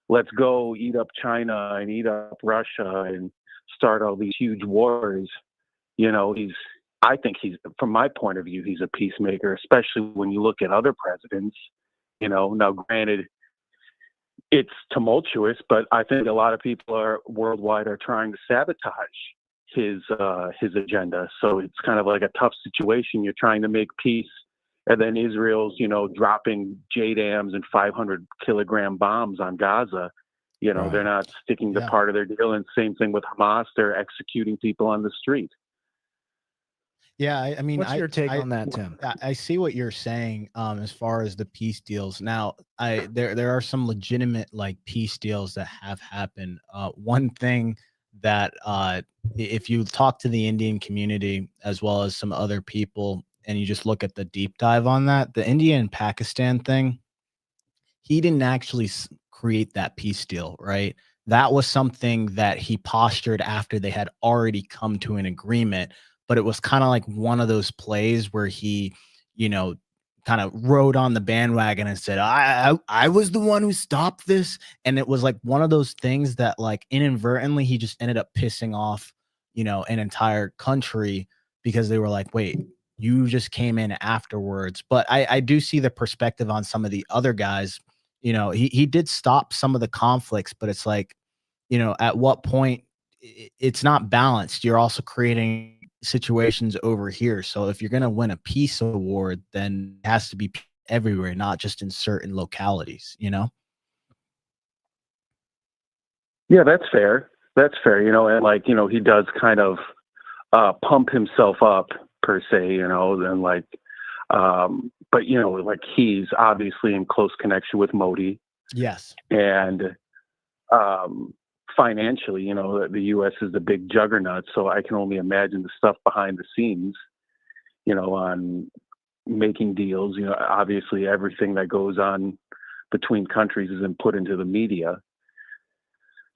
[SPEAKER 15] let's go eat up China and eat up Russia and start all these huge wars. I think from my point of view, he's a peacemaker, especially when you look at other presidents, now granted it's tumultuous, but I think a lot of people worldwide are trying to sabotage his agenda. So it's kind of like a tough situation. You're trying to make peace. And then Israel's, dropping JDAMs and 500 kilogram bombs on Gaza. They're not sticking to part of their deal. And same thing with Hamas. They're executing people on the street.
[SPEAKER 2] Yeah, I mean,
[SPEAKER 1] What's your take on that, Tim?
[SPEAKER 2] I see what you're saying as far as the peace deals. Now, there are some legitimate like peace deals that have happened. One thing that if you talk to the Indian community as well as some other people, and you just look at the deep dive on that, the India and Pakistan thing, he didn't actually create that peace deal, right? That was something that he postured after they had already come to an agreement. But it was kind of like one of those plays where he, kind of rode on the bandwagon and said, I was the one who stopped this. And it was like one of those things that like inadvertently he just ended up pissing off an entire country because they were like, wait, you just came in afterwards. But I do see the perspective on some of the other guys. He did stop some of the conflicts, but it's like, at what point it's not balanced. You're also creating situations over here. So if you're going to win a peace award, then it has to be everywhere, not just in certain localities,
[SPEAKER 15] Yeah, that's fair. That's fair. And like, he does kind of pump himself up per se, and like, but like he's obviously in close connection with Modi.
[SPEAKER 2] Yes.
[SPEAKER 15] And financially, the U.S. is the big juggernaut. So I can only imagine the stuff behind the scenes, on making deals. Obviously everything that goes on between countries isn't put into the media.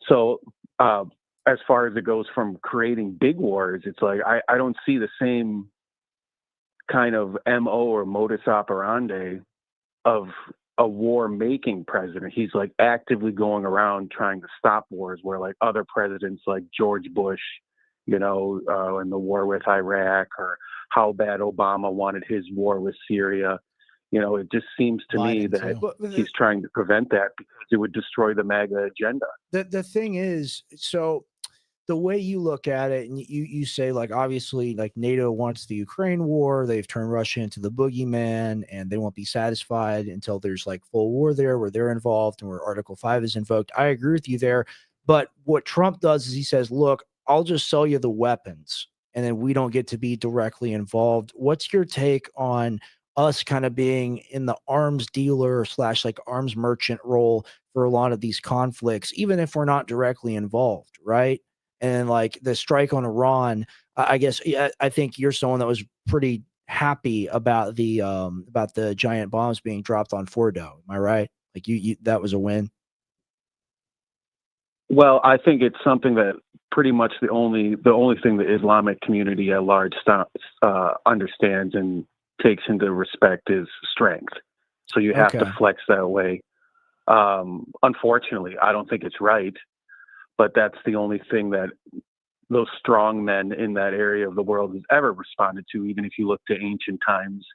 [SPEAKER 15] So as far as it goes from creating big wars, it's like I don't see the same kind of MO or modus operandi of a war-making president. He's like actively going around trying to stop wars, where like other presidents like George Bush, in the war with Iraq, or how bad Obama wanted his war with Syria. It just seems to me that he's trying to prevent that because it would destroy the MAGA agenda.
[SPEAKER 1] The thing is, so the way you look at it, and you say, like, obviously, like, NATO wants the Ukraine war. They've turned Russia into the boogeyman, and they won't be satisfied until there's like full war there where they're involved and where Article 5 is invoked. I agree with you there. But what Trump does is he says, look, I'll just sell you the weapons, and then we don't get to be directly involved. What's your take on us kind of being in the arms dealer / like arms merchant role for a lot of these conflicts, even if we're not directly involved, right? And like the strike on Iran, I guess, yeah, I think you're someone that was pretty happy about the giant bombs being dropped on Fordo. Am I right? Like you that was a win.
[SPEAKER 15] Well, I think it's something that pretty much the only thing the Islamic community at large understands and takes into respect is strength. So you have to flex that way. Unfortunately, I don't think it's right, but that's the only thing that those strong men in that area of the world has ever responded to. Even if you look to ancient times,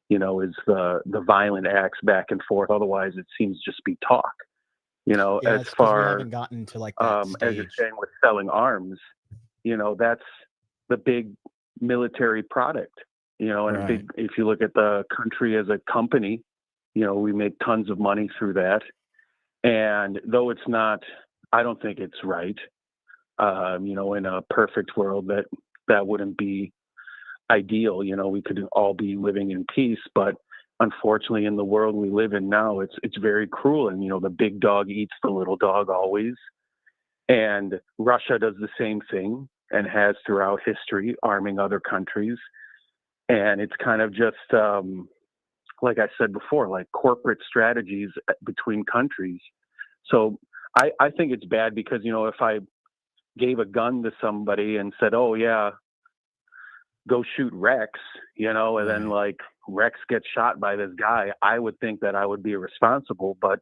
[SPEAKER 15] is the violent acts back and forth. Otherwise, it seems just be talk. As far
[SPEAKER 2] we haven't gotten to like that
[SPEAKER 15] as you're saying with selling arms, that's the big military product. And
[SPEAKER 1] Right.
[SPEAKER 15] if you look at the country as a company, we make tons of money through that. And though it's not, I don't think it's right. In a perfect world, that wouldn't be ideal. We could all be living in peace, but unfortunately, in the world we live in now, it's very cruel. And the big dog eats the little dog always. And Russia does the same thing and has throughout history, arming other countries. And it's kind of just, like I said before, like corporate strategies between countries. So I think it's bad because, if I gave a gun to somebody and said, oh, yeah, go shoot Rex, and then like Rex gets shot by this guy, I would think that I would be responsible. But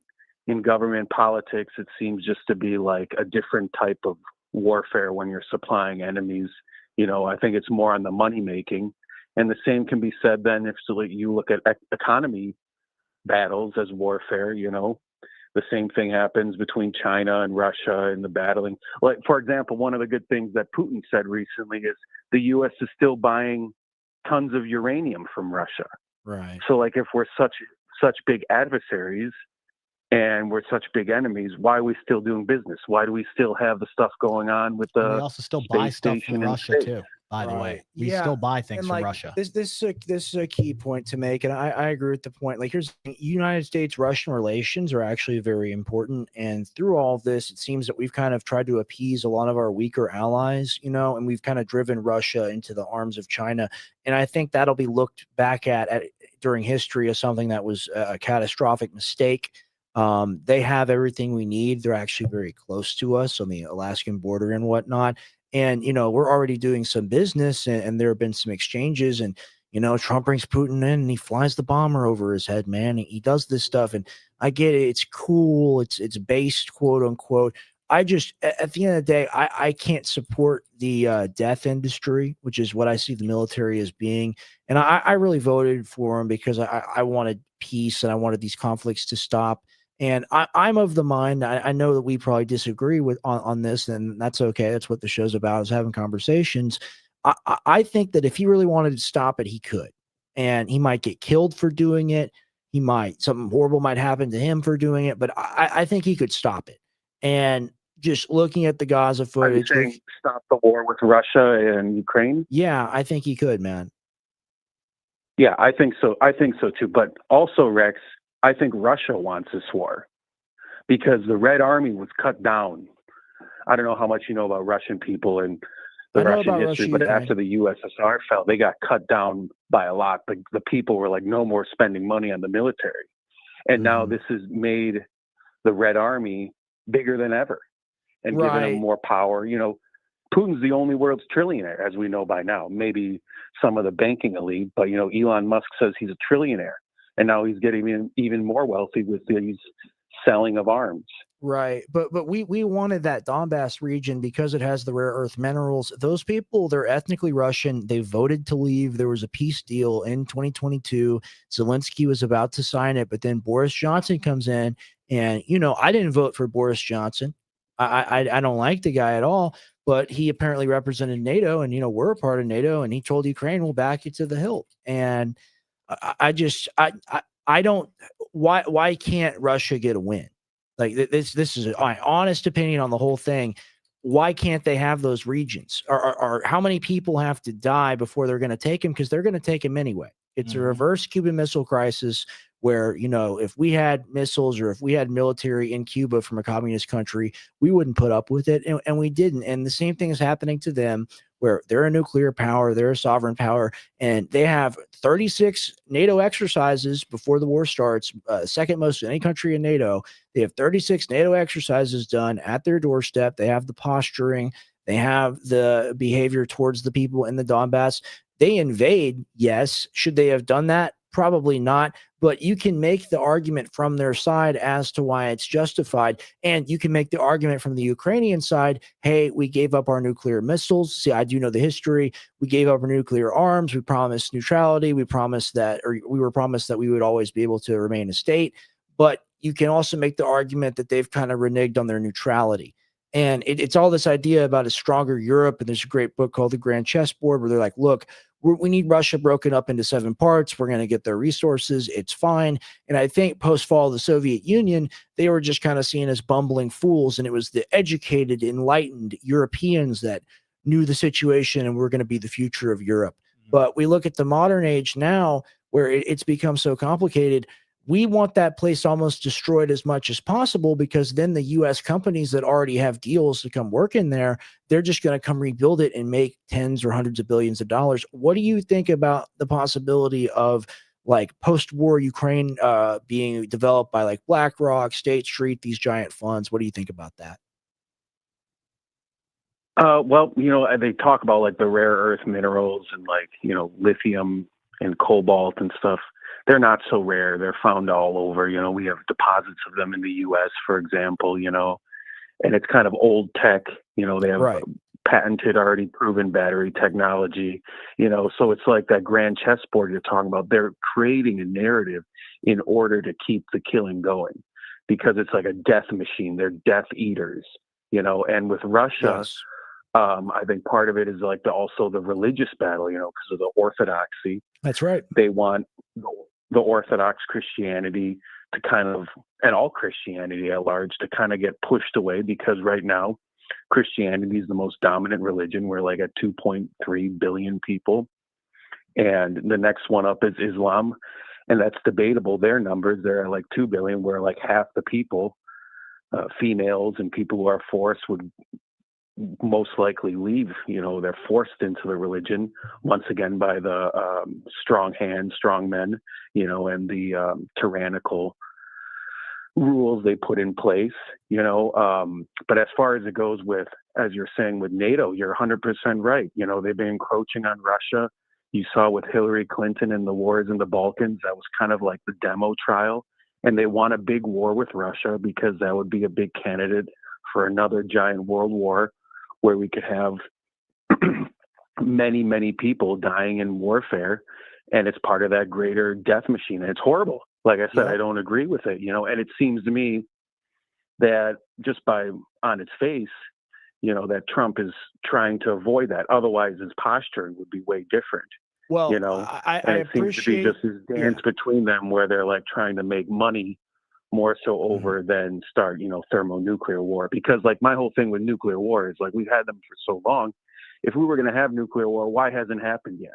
[SPEAKER 15] in government politics, it seems just to be like a different type of warfare when you're supplying enemies. I think it's more on the money making. And the same can be said then if you look at economy battles as warfare. The same thing happens between China and Russia in the battling. Like, for example, one of the good things that Putin said recently is the U.S. is still buying tons of uranium from Russia.
[SPEAKER 1] Right.
[SPEAKER 15] So, like, if we're such big adversaries and we're such big enemies, why are we still doing business? Why do we still have the stuff going on with the?
[SPEAKER 2] We also still buy
[SPEAKER 15] space
[SPEAKER 2] stuff
[SPEAKER 15] station
[SPEAKER 2] from
[SPEAKER 15] in
[SPEAKER 2] Russia
[SPEAKER 15] space?
[SPEAKER 2] too. By the way, we
[SPEAKER 1] Yeah,
[SPEAKER 2] still buy things
[SPEAKER 1] and
[SPEAKER 2] from
[SPEAKER 1] like
[SPEAKER 2] Russia.
[SPEAKER 1] this is a key point to make, and I agree with the point. Like, here's the thing, United States-Russian relations are actually very important, and through all of this, it seems that we've kind of tried to appease a lot of our weaker allies, and we've kind of driven Russia into the arms of China, and I think that'll be looked back at during history as something that was a catastrophic mistake. They have everything we need. They're actually very close to us on the Alaskan border and whatnot. And, we're already doing some business and there have been some exchanges and, Trump brings Putin in and he flies the bomber over his head, man. He does this stuff. And I get it. It's cool. It's based, quote unquote. I just at the end of the day, I can't support the death industry, which is what I see the military as being. And I really voted for him because I wanted peace and I wanted these conflicts to stop. And I'm of the mind. I know that we probably disagree with on this, and that's okay. That's what the show's about, is having conversations. I think that if he really wanted to stop it, he could, and he might get killed for doing it. He might something horrible might happen to him for doing it, but I think he could stop it. And just looking at the Gaza
[SPEAKER 15] Are you
[SPEAKER 1] footage,
[SPEAKER 15] saying stop the war with Russia and Ukraine?
[SPEAKER 1] yeah, I think he could, man.
[SPEAKER 15] Yeah, I think so. I think so too. But also, Rex, I think Russia wants this war because the Red Army was cut down. I don't know how much you know about Russian people and the
[SPEAKER 1] I know
[SPEAKER 15] Russian
[SPEAKER 1] about
[SPEAKER 15] history,
[SPEAKER 1] Russia,
[SPEAKER 15] but
[SPEAKER 1] Ukraine.
[SPEAKER 15] after the USSR fell, they got cut down by a lot. The people were like, no more spending money on the military. And now this has made the Red Army bigger than ever and given them
[SPEAKER 1] Right.
[SPEAKER 15] more power. You know, Putin's the only world's trillionaire, as we know by now. Maybe some of the banking elite, but, you know, Elon Musk says he's a trillionaire. And now he's getting even more wealthy with these selling of arms.
[SPEAKER 1] Right. But we wanted that Donbass region because it has the rare earth minerals. Those people, they're ethnically Russian. They voted to leave. There was a peace deal in 2022. Zelensky was about to sign it, but then Boris Johnson comes in, and I didn't vote for Boris Johnson. I don't like the guy at all, but he apparently represented NATO, and we're a part of NATO, and he told Ukraine, we'll back you to the hilt. And I don't, why can't Russia get a win? Like this is my honest opinion on the whole thing. Why can't they have those regions? Or how many people have to die before they're going to take them? Because they're going to take them anyway. It's a reverse Cuban Missile Crisis where, if we had missiles or if we had military in Cuba from a communist country, we wouldn't put up with it. And we didn't. And the same thing is happening to them, where they're a nuclear power, they're a sovereign power, and they have 36 NATO exercises before the war starts, second most of any country in NATO. They have 36 NATO exercises done at their doorstep. They have the posturing, they have the behavior towards the people in the Donbass. They invade, yes. Should they have done that? Probably not. But you can make the argument from their side as to why it's justified. And you can make the argument from the Ukrainian side, hey, we gave up our nuclear missiles. See, I do know the history. We gave up our nuclear arms. We promised neutrality. We were promised that we would always be able to remain a state. But you can also make the argument that they've kind of reneged on their neutrality. And it's all this idea about a stronger Europe. And there's a great book called The Grand Chessboard where they're like, look, we need Russia broken up into 7 parts. We're going to get their resources. It's fine. And I think post-fall of the Soviet Union, they were just kind of seen as bumbling fools. And it was the educated, enlightened Europeans that knew the situation and were going to be the future of Europe. But we look at the modern age now where it's become so complicated. We want that place almost destroyed as much as possible, because then the U.S. companies that already have deals to come work in there, they're just going to come rebuild it and make tens or hundreds of billions of dollars. What do you think about the possibility of like post-war Ukraine being developed by like BlackRock, State Street, these giant funds? What do you think about that?
[SPEAKER 15] Well, they talk about like the rare earth minerals and like, lithium and cobalt and stuff. They're not so rare. They're found all over. We have deposits of them in the U.S., for example, and it's kind of old tech. They have patented, already proven battery technology, so it's like that grand chessboard you're talking about. They're creating a narrative in order to keep the killing going, because it's like a death machine. They're death eaters, and with Russia, I think part of it is like also the religious battle, because of the orthodoxy.
[SPEAKER 1] That's right.
[SPEAKER 15] They want the Orthodox Christianity to kind of, and all Christianity at large, to kind of get pushed away, because right now Christianity is the most dominant religion. We're like at 2.3 billion people. And the next one up is Islam. And that's debatable. Their numbers, they're at like 2 billion, where like half the people, females and people who are forced, would most likely leave. They're forced into the religion once again by the strong hands, strong men, and the tyrannical rules they put in place, but as far as it goes with, as you're saying, with NATO, you're 100% right. They've been encroaching on Russia. You saw with Hillary Clinton and the wars in the Balkans, that was kind of like the demo trial. And they want a big war with Russia because that would be a big candidate for another giant world war where we could have many, many people dying in warfare. And it's part of that greater death machine. And it's horrible. Like I said,
[SPEAKER 1] Yeah.
[SPEAKER 15] I don't agree with it, and it seems to me that just on its face, that Trump is trying to avoid that. Otherwise, his posturing would be way different.
[SPEAKER 1] Well,
[SPEAKER 15] And
[SPEAKER 1] I
[SPEAKER 15] it seems to be
[SPEAKER 1] appreciate
[SPEAKER 15] just this dance between them where they're like trying to make money more so over than start, thermonuclear war. Because like my whole thing with nuclear war is like we've had them for so long. If we were going to have nuclear war, why hasn't happened yet?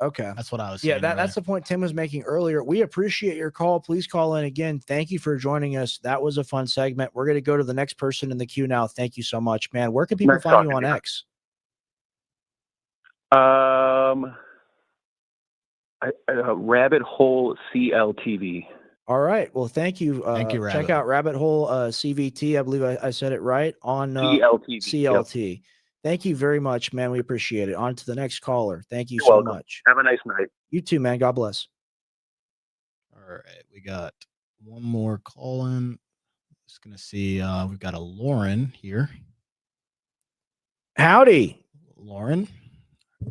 [SPEAKER 1] Okay.
[SPEAKER 2] That's what I was saying.
[SPEAKER 1] Yeah, that's the point Tim was making earlier. We appreciate your call. Please call in again. Thank you for joining us. That was a fun segment. We're going to go to the next person in the queue now. Thank you so much, man. Where can people find you on X?
[SPEAKER 15] Rabbit Hole CLTV.
[SPEAKER 1] All right. Well, thank you.
[SPEAKER 2] Thank you,
[SPEAKER 1] Check
[SPEAKER 2] Rabbit
[SPEAKER 1] out Rabbit Hole CVT. I believe I said it right on
[SPEAKER 15] CLTV.
[SPEAKER 1] CLT. Thank you very much, man. We appreciate it. On to the next caller. Thank you
[SPEAKER 15] You're
[SPEAKER 1] so
[SPEAKER 15] welcome.
[SPEAKER 1] much.
[SPEAKER 15] Have a nice night.
[SPEAKER 1] You too, man. God bless.
[SPEAKER 2] All right, we got one more call in. Just gonna see. We've got a Lauren here.
[SPEAKER 1] Howdy,
[SPEAKER 2] Lauren.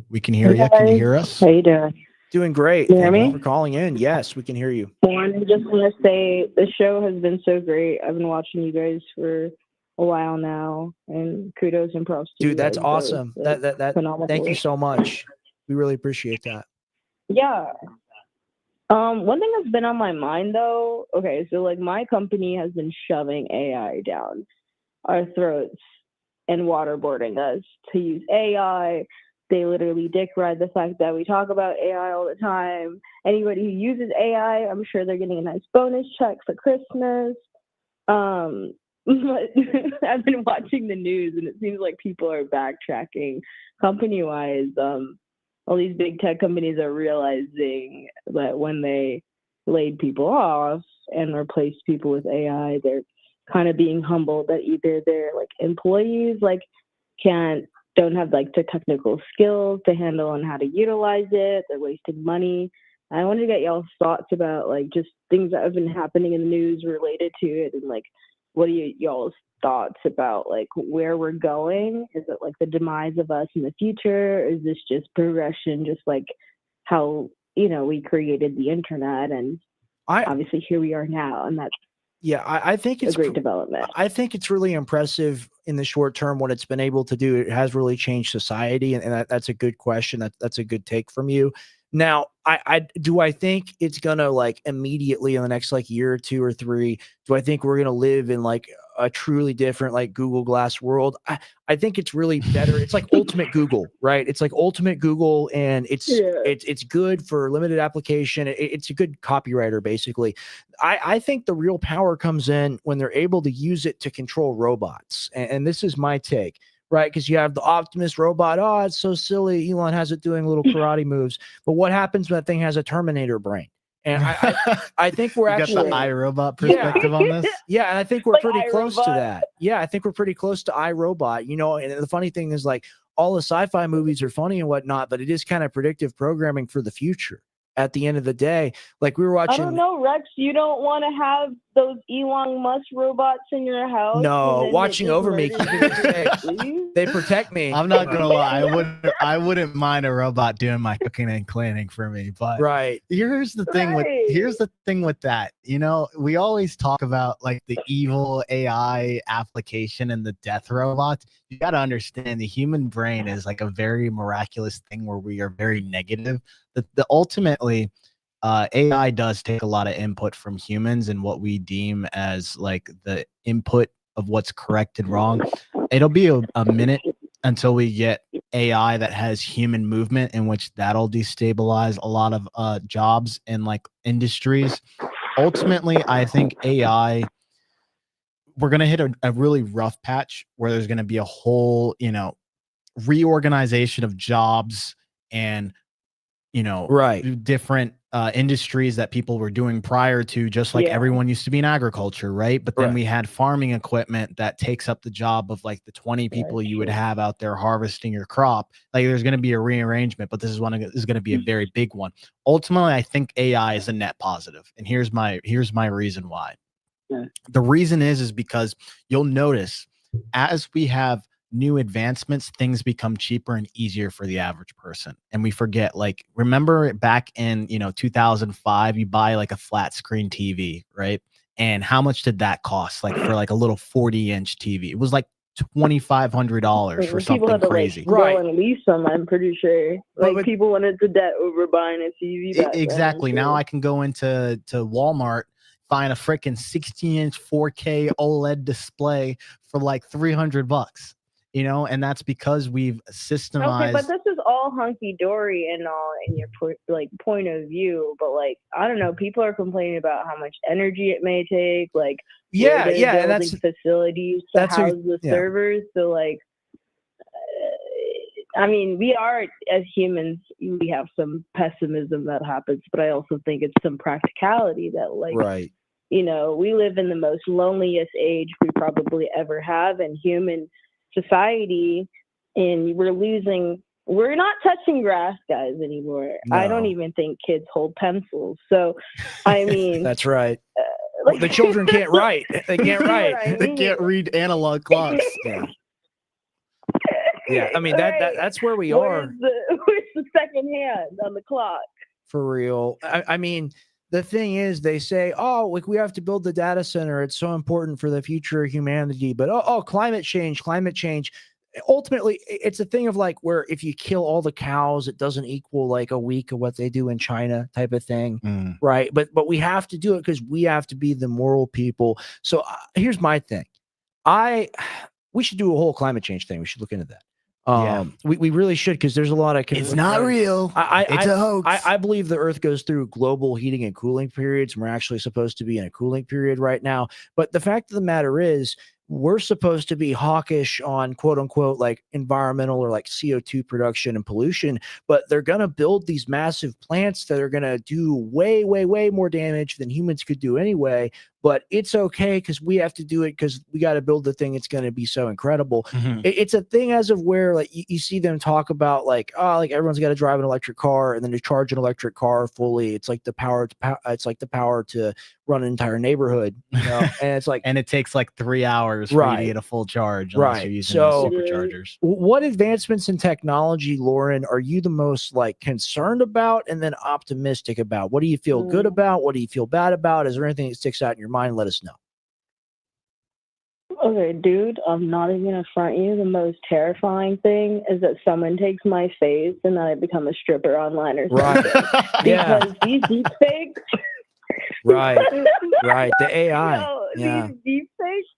[SPEAKER 2] We can hear you. Can you hear us?
[SPEAKER 16] How you doing?
[SPEAKER 1] Doing great.
[SPEAKER 16] You hear
[SPEAKER 1] Thank you
[SPEAKER 16] me?
[SPEAKER 1] for calling in. Yes, we can hear you.
[SPEAKER 16] I just want to say the show has been so great. I've been watching you guys for a while now, and kudos and props to you.
[SPEAKER 1] Dude, that's
[SPEAKER 16] guys both.
[SPEAKER 1] awesome.
[SPEAKER 16] Like,
[SPEAKER 1] That
[SPEAKER 16] phenomenal.
[SPEAKER 1] thank you so much. We really appreciate that.
[SPEAKER 16] Yeah. One thing that's been on my mind though, okay, so like my company has been shoving AI down our throats and waterboarding us to use AI. They literally dick ride the fact that we talk about AI all the time. Anybody who uses AI, I'm sure they're getting a nice bonus check for Christmas. But I've been watching the news and it seems like people are backtracking company-wise. All these big tech companies are realizing that when they laid people off and replaced people with AI, they're kind of being humbled that either their like employees like don't have like the technical skills to handle on how to utilize it. They're wasting money. I wanted to get y'all's thoughts about like just things that have been happening in the news related to it, and like what are y'all's thoughts about like where we're going? Is it like the demise of us in the future? Is this just progression, just like how we created the internet, and obviously here we are now, and that's
[SPEAKER 1] I think it's
[SPEAKER 16] a great development.
[SPEAKER 1] I think it's really impressive in the short term what it's been able to do. It has really changed society, and that's a good question. That's a good take from you. Now, I think it's gonna like immediately in the next like year or two or three, do I think we're gonna live in like a truly different like Google Glass world? I think it's really better. It's like ultimate Google, right? It's like ultimate Google, and it's good for limited application. It's a good copywriter, basically. I think the real power comes in when they're able to use it to control robots. And this is my take, right? Because you have the Optimus robot. Oh, it's so silly. Elon has it doing little karate moves. But what happens when that thing has a Terminator brain? And I think we're actually
[SPEAKER 2] got the iRobot perspective on this.
[SPEAKER 1] Yeah, and I think we're
[SPEAKER 16] Like
[SPEAKER 1] pretty close to
[SPEAKER 16] iRobot.
[SPEAKER 1] that. Yeah, I think we're pretty close to iRobot. And the funny thing is, like, all the sci-fi movies are funny and whatnot, but it is kind of predictive programming for the future. At the end of the day, like we were watching.
[SPEAKER 16] I don't know, Rex. You don't want to have those Elon Musk robots in your house.
[SPEAKER 1] No, watching over me, keeping me safe. They protect me.
[SPEAKER 2] I'm not gonna lie. I wouldn't mind a robot doing my cooking and cleaning for me. But
[SPEAKER 1] right.
[SPEAKER 2] Here's the thing with that. We always talk about like the evil AI application and the death robots. You got to understand the human brain is like a very miraculous thing where we are very negative. The ultimately AI does take a lot of input from humans and what we deem as like the input of what's correct and wrong. It'll be a minute until we get AI that has human movement, in which that'll destabilize a lot of jobs and like industries. Ultimately, I think AI, we're going to hit a really rough patch where there's going to be a whole, reorganization of jobs and different industries that people were doing prior to, just like everyone used to be in agriculture, right? But then we had farming equipment that takes up the job of like the 20 people you would have out there harvesting your crop. Like there's going to be a rearrangement, but this is going to be a very big one. Ultimately, I think AI is a net positive, and here's my reason why. The reason is because you'll notice as we have new advancements, things become cheaper and easier for the average person. And we forget, like, remember back in, 2005, you buy like a flat screen TV, right? And how much did that cost? Like for like a little 40-inch TV, it was like $2,500 for
[SPEAKER 16] People
[SPEAKER 2] something
[SPEAKER 16] had to
[SPEAKER 2] crazy.
[SPEAKER 16] go and lease them. I'm pretty sure. Like people went into debt over buying a TV. Back then,
[SPEAKER 2] Exactly.
[SPEAKER 16] I'm
[SPEAKER 2] Now
[SPEAKER 16] sure.
[SPEAKER 2] I can go into Walmart, find a freaking 60-inch 4K OLED display for like $300, and that's because we've systemized.
[SPEAKER 16] Okay, but this is all hunky dory and all in your point of view. But like, I don't know, people are complaining about how much energy it may take. Like,
[SPEAKER 1] Yeah,
[SPEAKER 16] where
[SPEAKER 1] yeah,
[SPEAKER 16] they're
[SPEAKER 1] and
[SPEAKER 16] building facilities to
[SPEAKER 1] that's a-
[SPEAKER 16] house the
[SPEAKER 1] yeah.
[SPEAKER 16] servers. So like, I mean, we are, as humans, we have some pessimism that happens, but I also think it's some practicality that, like,
[SPEAKER 1] Right.
[SPEAKER 16] We live in the most loneliest age we probably ever have in human society, and we're not touching grass, guys, anymore. I don't
[SPEAKER 1] No.
[SPEAKER 16] even think kids hold pencils. So, I mean,
[SPEAKER 1] That's right. The children can't write. They can't
[SPEAKER 16] You know
[SPEAKER 1] write.
[SPEAKER 16] what I
[SPEAKER 2] They
[SPEAKER 16] mean?
[SPEAKER 2] can't read analog clocks.
[SPEAKER 1] Yeah. Yeah. I mean, that's where we are.
[SPEAKER 16] Where's the second hand on the clock?
[SPEAKER 1] For real. I mean, the thing is, they say, oh, like we have to build the data center. It's so important for the future of humanity. But climate change. Ultimately, it's a thing of like where if you kill all the cows, it doesn't equal like a week of what they do in China type of thing. Right. But we have to do it because we have to be the moral people. So here's my thing. We should do a whole climate change thing. We should look into that. We really should, because there's a lot of
[SPEAKER 2] It's not real. It's a hoax.
[SPEAKER 1] I believe the Earth goes through global heating and cooling periods, and we're actually supposed to be in a cooling period right now. But the fact of the matter is, we're supposed to be hawkish on quote unquote like environmental or like CO2 production and pollution, but they're going to build these massive plants that are going to do way, way, way more damage than humans could do anyway. But it's okay because we have to do it because we got to build the thing. It's going to be so incredible. It's a thing as of where like you see them talk about like, oh, like everyone's got to drive an electric car, and then to charge an electric car fully, it's like the power to run an entire neighborhood, and it's like,
[SPEAKER 2] and it takes like 3 hours for you to get a full charge unless you're using
[SPEAKER 1] so
[SPEAKER 2] superchargers.
[SPEAKER 1] what advancements in technology, Lauren, are you the most like concerned about and then optimistic about? What do you feel good about? What do you feel bad about? Is there anything that sticks out in your mind? Let us know.
[SPEAKER 16] Okay, dude, I'm not even gonna front you. The most terrifying thing is that someone takes my face and then I become a stripper online or something.
[SPEAKER 1] Yeah.
[SPEAKER 16] Because these deep fakes.
[SPEAKER 1] Right. The AI.
[SPEAKER 16] These deep fakes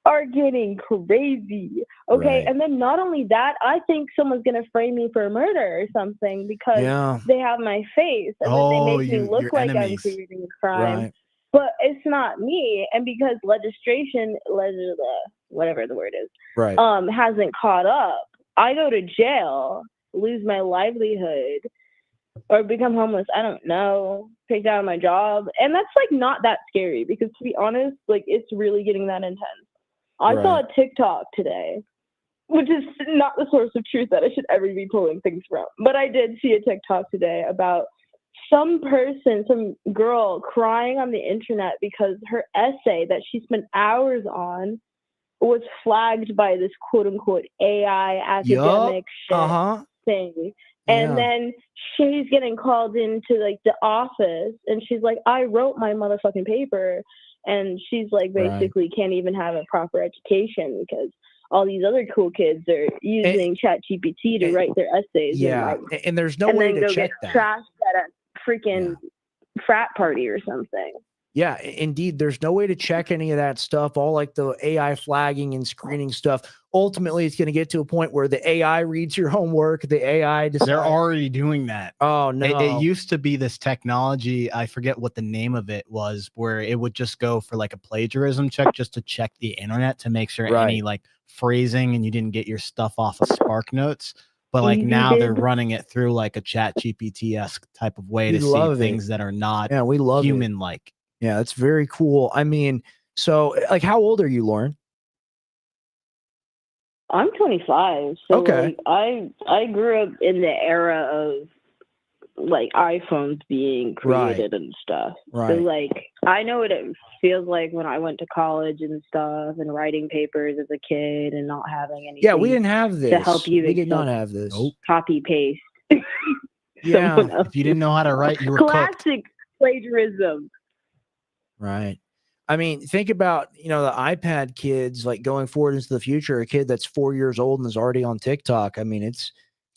[SPEAKER 16] are getting crazy. Okay, and then not only that, I think someone's gonna frame me for murder or something because they have my face and then they make me look like I'm committing a crime.
[SPEAKER 1] Right.
[SPEAKER 16] But it's not me, and because whatever the word is, hasn't caught up, I go to jail, lose my livelihood, or become homeless. I don't know, take down my job, and that's like not that scary because, to be honest, like it's really getting that intense. I saw a TikTok today, which is not the source of truth that I should ever be pulling things from, but I did see a TikTok today about some girl crying on the internet because her essay that she spent hours on was flagged by this quote unquote AI academic thing. And then she's getting called into like the office and she's like, I wrote my motherfucking paper. And she's like, basically can't even have a proper education because all these other cool kids are using ChatGPT to write their essays.
[SPEAKER 1] And there's no way to check that.
[SPEAKER 16] Trashed at a freaking frat party or something.
[SPEAKER 1] Yeah, indeed. There's no way to check any of that stuff. All like the AI flagging and screening stuff. Ultimately, it's going to get to a point where the AI reads your homework. The AI decides.
[SPEAKER 2] They're already doing that.
[SPEAKER 1] Oh no!
[SPEAKER 2] It used to be this technology. I forget what the name of it was, where it would just go for like a plagiarism check, just to check the internet to make sure any like phrasing and you didn't get your stuff off of Spark Notes. But like now they're running it through like a Chat GPT-esque type of way to see things that are not human-like.
[SPEAKER 1] Yeah, it's very cool. I mean, so like, how old are you, Lauren?
[SPEAKER 16] I'm 25. So like, I grew up in the era of like iPhones being created and stuff.
[SPEAKER 1] Right.
[SPEAKER 16] So like I know what it feels like when I went to college and stuff and writing papers as a kid and not having anything.
[SPEAKER 1] Yeah, we didn't have this.
[SPEAKER 16] to help you.
[SPEAKER 1] We did not
[SPEAKER 16] except
[SPEAKER 1] have this.
[SPEAKER 16] Copy paste.
[SPEAKER 1] Yeah.
[SPEAKER 2] If you didn't know how to write, you were cooked.
[SPEAKER 16] Classic plagiarism.
[SPEAKER 1] Right. I mean, think about, the iPad kids like going forward into the future, a kid that's 4 years old and is already on TikTok. I mean, it's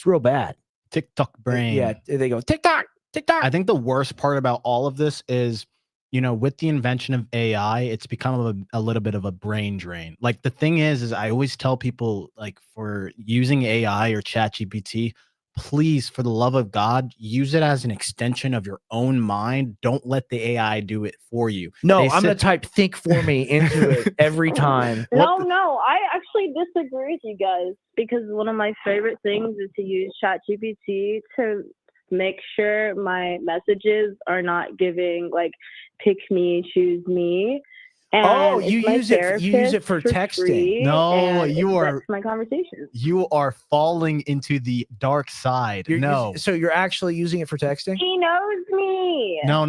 [SPEAKER 1] real bad.
[SPEAKER 2] TikTok brain.
[SPEAKER 1] Yeah, they go TikTok, TikTok.
[SPEAKER 2] I think the worst part about all of this is, with the invention of AI, it's become a little bit of a brain drain. Like the thing is I always tell people, like, for using AI or ChatGPT, please, for the love of God, use it as an extension of your own mind. Don't let the AI do it for you.
[SPEAKER 1] No, I'm going to type think for me into it every time.
[SPEAKER 16] No, I actually disagree with you guys because one of my favorite things is to use ChatGPT to make sure my messages are not giving like pick me, choose me. And
[SPEAKER 1] you use it for texting.
[SPEAKER 2] No,
[SPEAKER 16] my conversation.
[SPEAKER 2] You are falling into the dark side.
[SPEAKER 1] So you're actually using it for texting?
[SPEAKER 16] He knows me.
[SPEAKER 2] No.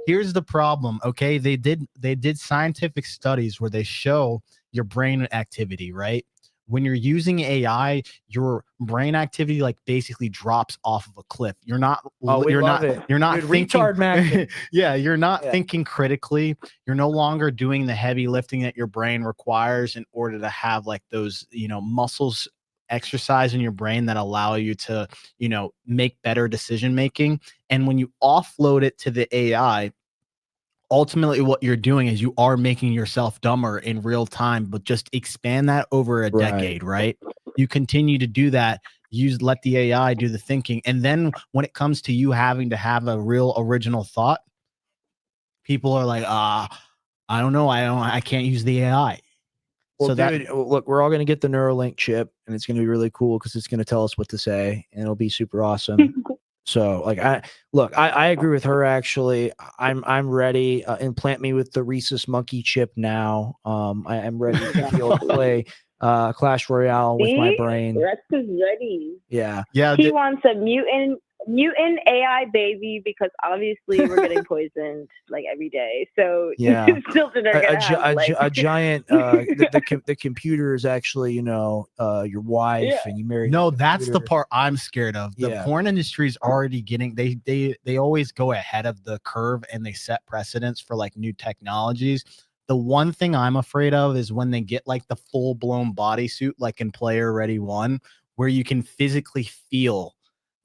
[SPEAKER 2] Here's the problem. Okay, they did scientific studies where they show your brain activity, right? When you're using AI, your brain activity like basically drops off of a cliff. You're not
[SPEAKER 1] Dude,
[SPEAKER 2] thinking
[SPEAKER 1] retard Mac.
[SPEAKER 2] yeah, you're not thinking critically. You're no longer doing the heavy lifting that your brain requires in order to have like those, muscles exercise in your brain that allow you to, make better decision making. And when you offload it to the AI, ultimately what you're doing is you are making yourself dumber in real time, but just expand that over a decade, right? You continue to do that. Let the AI do the thinking. And then when it comes to you having to have a real original thought, people are like, I don't know. I can't use the AI.
[SPEAKER 1] Well, look, we're all going to get the Neuralink chip and it's going to be really cool because it's going to tell us what to say and it'll be super awesome. So like I agree with her. Actually, I'm ready. Implant me with the rhesus monkey chip now. I'm ready to be able to play Clash Royale with my brain.
[SPEAKER 16] Rex is ready.
[SPEAKER 1] Yeah.
[SPEAKER 16] He wants a mutant AI baby because obviously we're getting poisoned like every day. So
[SPEAKER 1] yeah,
[SPEAKER 16] children are gonna have
[SPEAKER 1] a giant. The computer is actually your wife, and you marry.
[SPEAKER 2] No, that's the part I'm scared of. The
[SPEAKER 1] Yeah.
[SPEAKER 2] porn industry is already getting. They always go ahead of the curve and they set precedents for like new technologies. The one thing I'm afraid of is when they get like the full blown bodysuit, like in Player Ready 1, where you can physically feel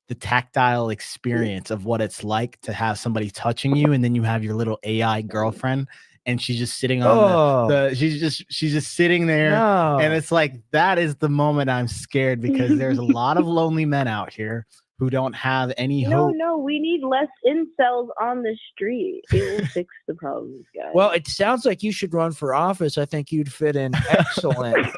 [SPEAKER 2] the tactile experience of what it's like to have somebody touching you, and then you have your little AI girlfriend and she's just sitting on she's just sitting there. And it's like, that is the moment I'm scared because there's a lot of lonely men out here who don't have any hope.
[SPEAKER 16] No, we need less incels on the street. It will fix the problems, guys.
[SPEAKER 1] Well, it sounds like you should run for office. I think you'd fit in excellent.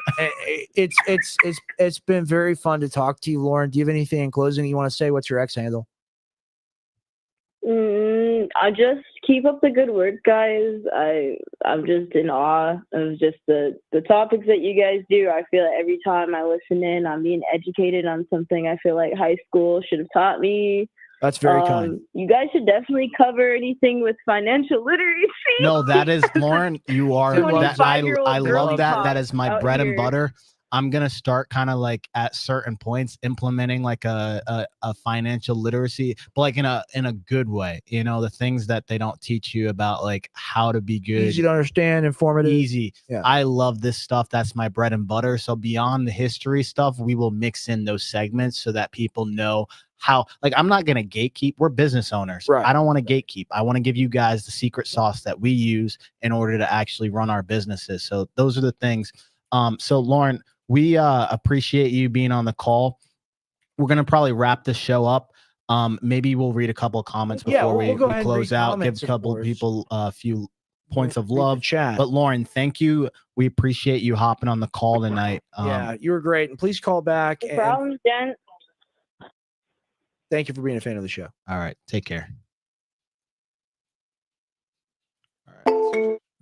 [SPEAKER 1] It's been very fun to talk to you, Lauren. Do you have anything in closing you want to say? What's your X handle?
[SPEAKER 16] I just keep up the good work, guys. I'm just in awe of just the topics that you guys do. I feel like every time I listen in, I'm being educated on something I feel like high school should have taught me.
[SPEAKER 1] That's very kind.
[SPEAKER 16] You guys should definitely cover anything with financial literacy.
[SPEAKER 2] No, that is Lauren. You are that. I love that.
[SPEAKER 16] pop
[SPEAKER 2] That is my
[SPEAKER 16] out
[SPEAKER 2] bread and
[SPEAKER 16] here.
[SPEAKER 2] butter. I'm gonna start kind of like at certain points implementing like a financial literacy, but like in a good way. The things that they don't teach you about, like how to be good,
[SPEAKER 1] Easy to understand, informative,
[SPEAKER 2] easy.
[SPEAKER 1] Yeah.
[SPEAKER 2] I love this stuff. That's my bread and butter. So beyond the history stuff, we will mix in those segments so that people know how. Like, I'm not gonna gatekeep. We're business owners.
[SPEAKER 1] Right.
[SPEAKER 2] I don't want to gatekeep. I want to give you guys the secret sauce that we use in order to actually run our businesses. So those are the things. So Lauren, we appreciate you being on the call. We're going to probably wrap this show up. Maybe we'll read a couple of comments before we close out, give a couple of people a few points of love.
[SPEAKER 1] Chat.
[SPEAKER 2] But Lauren, thank you. We appreciate you hopping on the call tonight.
[SPEAKER 1] Yeah, you were great. And please call back.
[SPEAKER 16] No problem, Jen.
[SPEAKER 1] Thank you for being a fan of the show.
[SPEAKER 2] All right. Take care.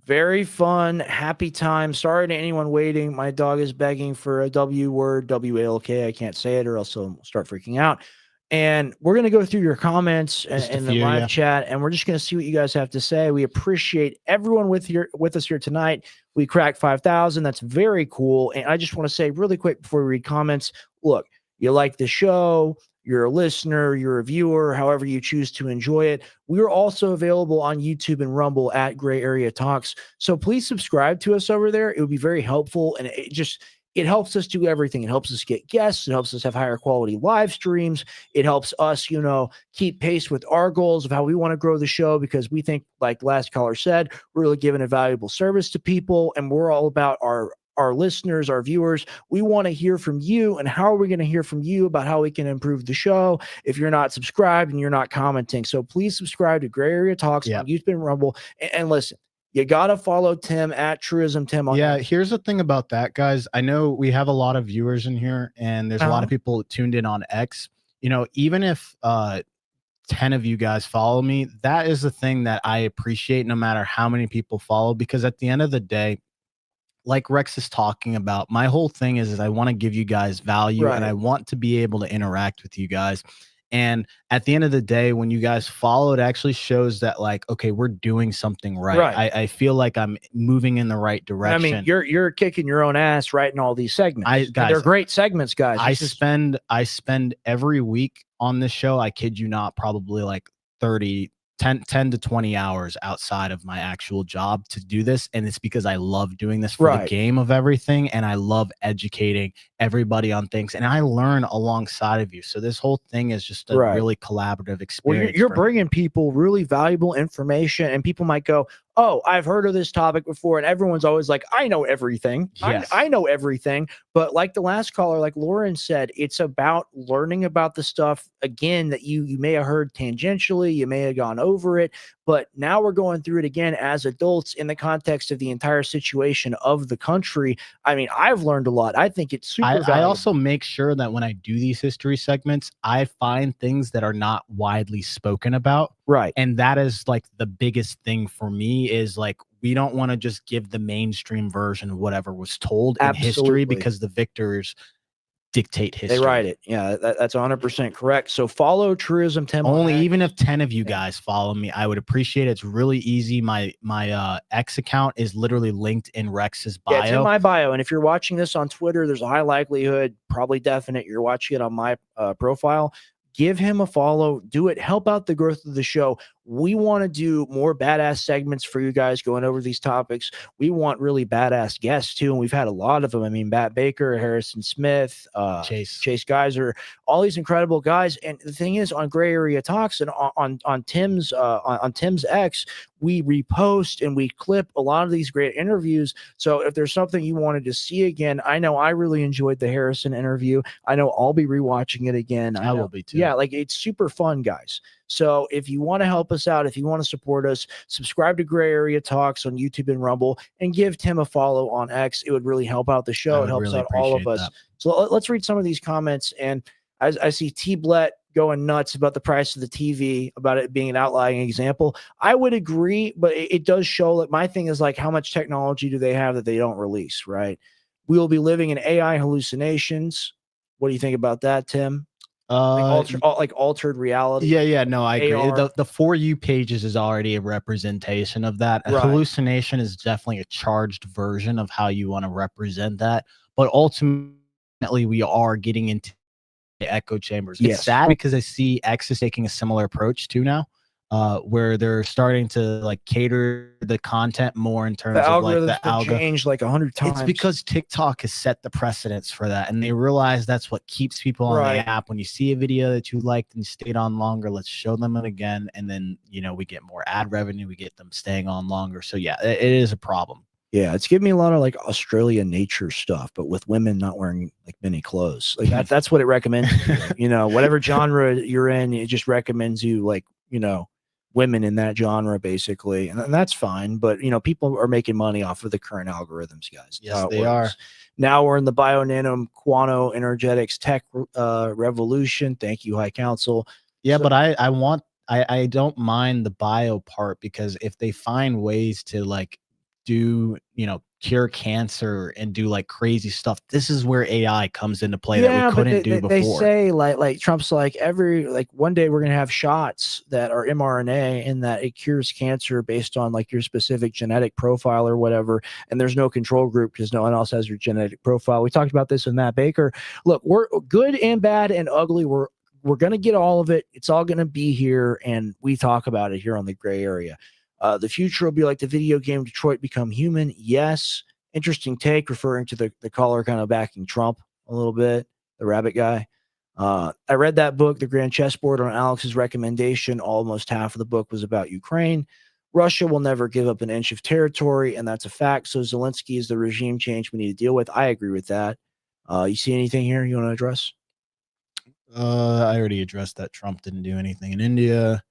[SPEAKER 1] Very fun, happy time. Sorry to anyone waiting. My dog is begging for a W word, WALK. I can't say it or else he'll start freaking out. And we're going to go through your comments in the
[SPEAKER 2] few,
[SPEAKER 1] live
[SPEAKER 2] yeah.
[SPEAKER 1] chat, and we're just going to see what you guys have to say. We appreciate everyone with us here tonight. We cracked 5,000. That's very cool. And I just want to say really quick before we read comments, look, you like the show, you're a listener, you're a viewer, however you choose to enjoy it. We're also available on YouTube and Rumble at Gray Area Talks. So please subscribe to us over there. It would be very helpful. And it helps us do everything. It helps us get guests. It helps us have higher quality live streams. It helps us, keep pace with our goals of how we want to grow the show, because we think, like the last caller said, we're really giving a valuable service to people, and we're all about our listeners, our viewers. We want to hear from you. And how are we going to hear from you about how we can improve the show if you're not subscribed and you're not commenting? So please subscribe to Gray Area Talks on YouTube and Rumble. And listen, you got to follow Tim at Truism Tim.
[SPEAKER 2] Here's the thing about that, guys. I know we have a lot of viewers in here, and there's a lot of people tuned in on X. Even if 10 of you guys follow me, that is the thing that I appreciate, no matter how many people follow, because at the end of the day, like Rex is talking about, my whole thing is I want to give you guys value, and I want to be able to interact with you guys. And at the end of the day, when you guys follow, it actually shows that, like, okay, we're doing something right. I feel like I'm moving in the right direction.
[SPEAKER 1] I mean, you're kicking your own ass right in all these segments.
[SPEAKER 2] Guys,
[SPEAKER 1] they're great segments, guys.
[SPEAKER 2] I spend every week on this show, I kid you not, probably like 10 to 20 hours outside of my actual job to do this. And it's because I love doing this for the game of everything. And I love educating everybody on things. And I learn alongside of you. So this whole thing is just a really collaborative experience.
[SPEAKER 1] Well, you're bringing people really valuable information, and people might go, oh, I've heard of this topic before. And everyone's always like, I know everything.
[SPEAKER 2] Yes.
[SPEAKER 1] I know everything. But like the last caller, like Lauren said, it's about learning about the stuff, again, that you may have heard tangentially, you may have gone over it, but now we're going through it again as adults in the context of the entire situation of the country. I mean, I've learned a lot. I think it's super valuable.
[SPEAKER 2] I also make sure that when I do these history segments, I find things that are not widely spoken about.
[SPEAKER 1] Right.
[SPEAKER 2] And that is like the biggest thing for me, is like, we don't want to just give the mainstream version of whatever was told in history, because the victors dictate history.
[SPEAKER 1] They write it. Yeah, that's 100% correct. So follow Truism Tim.
[SPEAKER 2] Even if 10 of you guys follow me, I would appreciate it. It's really easy. My X account is literally linked in Rex's bio.
[SPEAKER 1] Yeah, it's in my bio. And if you're watching this on Twitter, there's a high likelihood, probably definite, you're watching it on my profile. Give him a follow. Do it. Help out the growth of the show. We want to do more badass segments for you guys going over these topics. We want really badass guests too, and we've had a lot of them. I mean, Matt Baker, Harrison Smith, Chase Geyser, all these incredible guys. And the thing is, on Gray Area Talks and on Tim's X, we repost and we clip a lot of these great interviews. So if there's something you wanted to see again, I know I really enjoyed the Harrison interview. I know I'll be rewatching it again.
[SPEAKER 2] I will be too.
[SPEAKER 1] Yeah, like, it's super fun, guys. So if you want to help us out, if you want to support us, subscribe to Gray Area Talks on YouTube and Rumble, and give Tim a follow on X. It would really help out the show. It helps really out all of us. That. So let's read some of these comments. And I see T. Blett going nuts about the price of the TV, about it being an outlying example. I would agree, but it does show that my thing is, like, how much technology do they have that they don't release, right? We will be living in AI hallucinations. What do you think about that, Tim? Like altered reality.
[SPEAKER 2] Yeah, no, I agree. The For You pages is already a representation of that. A hallucination is definitely a charged version of how you want to represent that. But ultimately, we are getting into the echo chambers. It's sad because I see X is taking a similar approach too now, where they're starting to, like, cater the content more in terms of, like, the algorithm
[SPEAKER 1] changed like 100 times.
[SPEAKER 2] It's because TikTok has set the precedence for that, and they realize that's what keeps people on the app. When you see a video that you liked and you stayed on longer, let's show them it again, and then, we get more ad revenue, we get them staying on longer. So yeah, it is a problem.
[SPEAKER 1] Yeah, it's giving me a lot of, like, Australian nature stuff, but with women not wearing, like, many clothes. Like that's what it recommends. Whatever genre you're in, it just recommends you, like, women in that genre, basically, and that's fine. But people are making money off of the current algorithms, guys.
[SPEAKER 2] Yes, they are.
[SPEAKER 1] Now we're in the bio nano quanto energetics tech revolution. Thank you, High Council.
[SPEAKER 2] Yeah, but I don't mind the bio part, because if they find ways to, like, do, cure cancer and do like crazy stuff. This is where AI comes into play that we couldn't do before.
[SPEAKER 1] They say like Trump's like one day we're gonna have shots that are mRNA and that it cures cancer based on like your specific genetic profile or whatever, and there's no control group because no one else has your genetic profile. We talked about this with Matt Baker. Look, we're good and bad and ugly. We're gonna get all of it. It's all gonna be here, and we talk about it here on the Gray Area. The future will be like the video game Detroit Become Human. Yes. Interesting take, referring to the caller kind of backing Trump a little bit, the rabbit guy. I read that book, The Grand Chessboard, on Alex's recommendation. Almost half of the book was about Ukraine. Russia will never give up an inch of territory, and that's a fact. So Zelensky is the regime change we need to deal with. I agree with that. You see anything here you want to address?
[SPEAKER 2] I already addressed that Trump didn't do anything in India.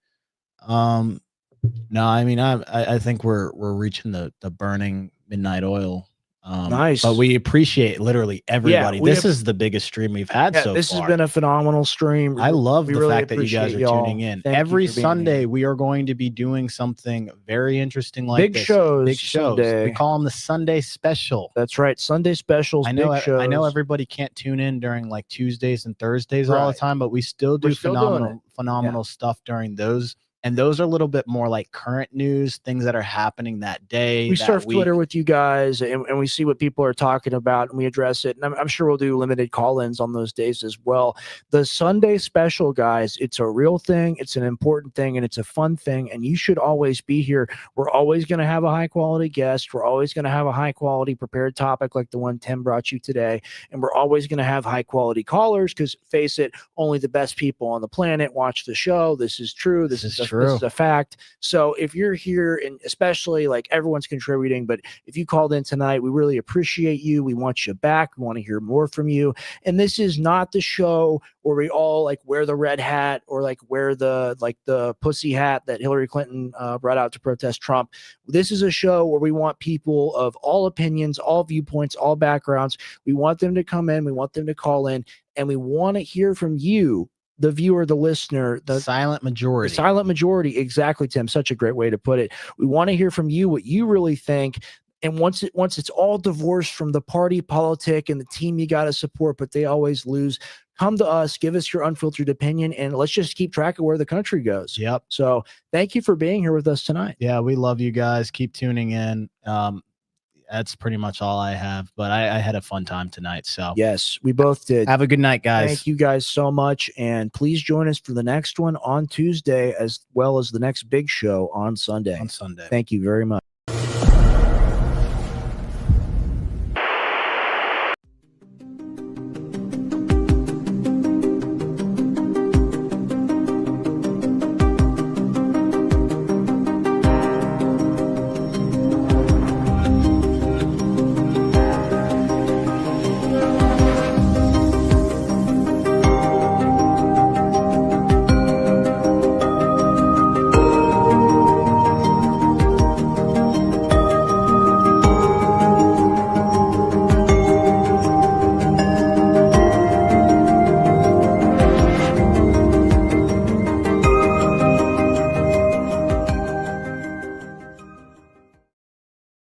[SPEAKER 2] No, I mean, I think we're reaching the burning midnight oil.
[SPEAKER 1] Nice.
[SPEAKER 2] But we appreciate literally everybody. This is the biggest stream we've had so far.
[SPEAKER 1] This has been a phenomenal stream.
[SPEAKER 2] I love the
[SPEAKER 1] really
[SPEAKER 2] fact that you guys are tuning in. Every Sunday, we are going to be doing something very interesting like
[SPEAKER 1] big
[SPEAKER 2] this.
[SPEAKER 1] shows.
[SPEAKER 2] Big shows.
[SPEAKER 1] Sunday.
[SPEAKER 2] We call them the Sunday special.
[SPEAKER 1] That's right. Sunday specials.
[SPEAKER 2] I know.
[SPEAKER 1] Big shows.
[SPEAKER 2] I know everybody can't tune in during like Tuesdays and Thursdays all the time, but we still do phenomenal stuff during those. And those are a little bit more like current news, things that are happening that day.
[SPEAKER 1] We surf Twitter with you guys, and we see what people are talking about, and we address it. And I'm sure we'll do limited call-ins on those days as well. The Sunday special, guys, it's a real thing. It's an important thing, and it's a fun thing, and you should always be here. We're always going to have a high-quality guest. We're always going to have a high-quality prepared topic like the one Tim brought you today, and we're always going to have high-quality callers because, face it, only the best people on the planet watch the show. This is true. This is a fact. So if you're here, and especially like everyone's contributing, but if you called in tonight, we really appreciate you. We want you back. We want to hear more from you. And this is not the show where we all like wear the red hat or like wear the pussy hat that Hillary Clinton brought out to protest Trump. This is a show where we want people of all opinions, all viewpoints, all backgrounds. We want them to come in. We want them to call in, and we want to hear from you, the viewer, the listener, the
[SPEAKER 2] silent majority.
[SPEAKER 1] The silent majority. Exactly, Tim. Such a great way to put it. We want to hear from you what you really think. And once it's all divorced from the party politic and the team you got to support, but they always lose, come to us, give us your unfiltered opinion, and let's just keep track of where the country goes.
[SPEAKER 2] Yep.
[SPEAKER 1] So thank you for being here with us tonight.
[SPEAKER 2] Yeah, we love you guys. Keep tuning in. That's pretty much all I have, but I had a fun time tonight. So
[SPEAKER 1] yes, we both did.
[SPEAKER 2] Have a good night, guys.
[SPEAKER 1] Thank you guys so much. And please join us for the next one on Tuesday, as well as the next big show on Sunday.
[SPEAKER 2] On Sunday.
[SPEAKER 1] Thank you very much.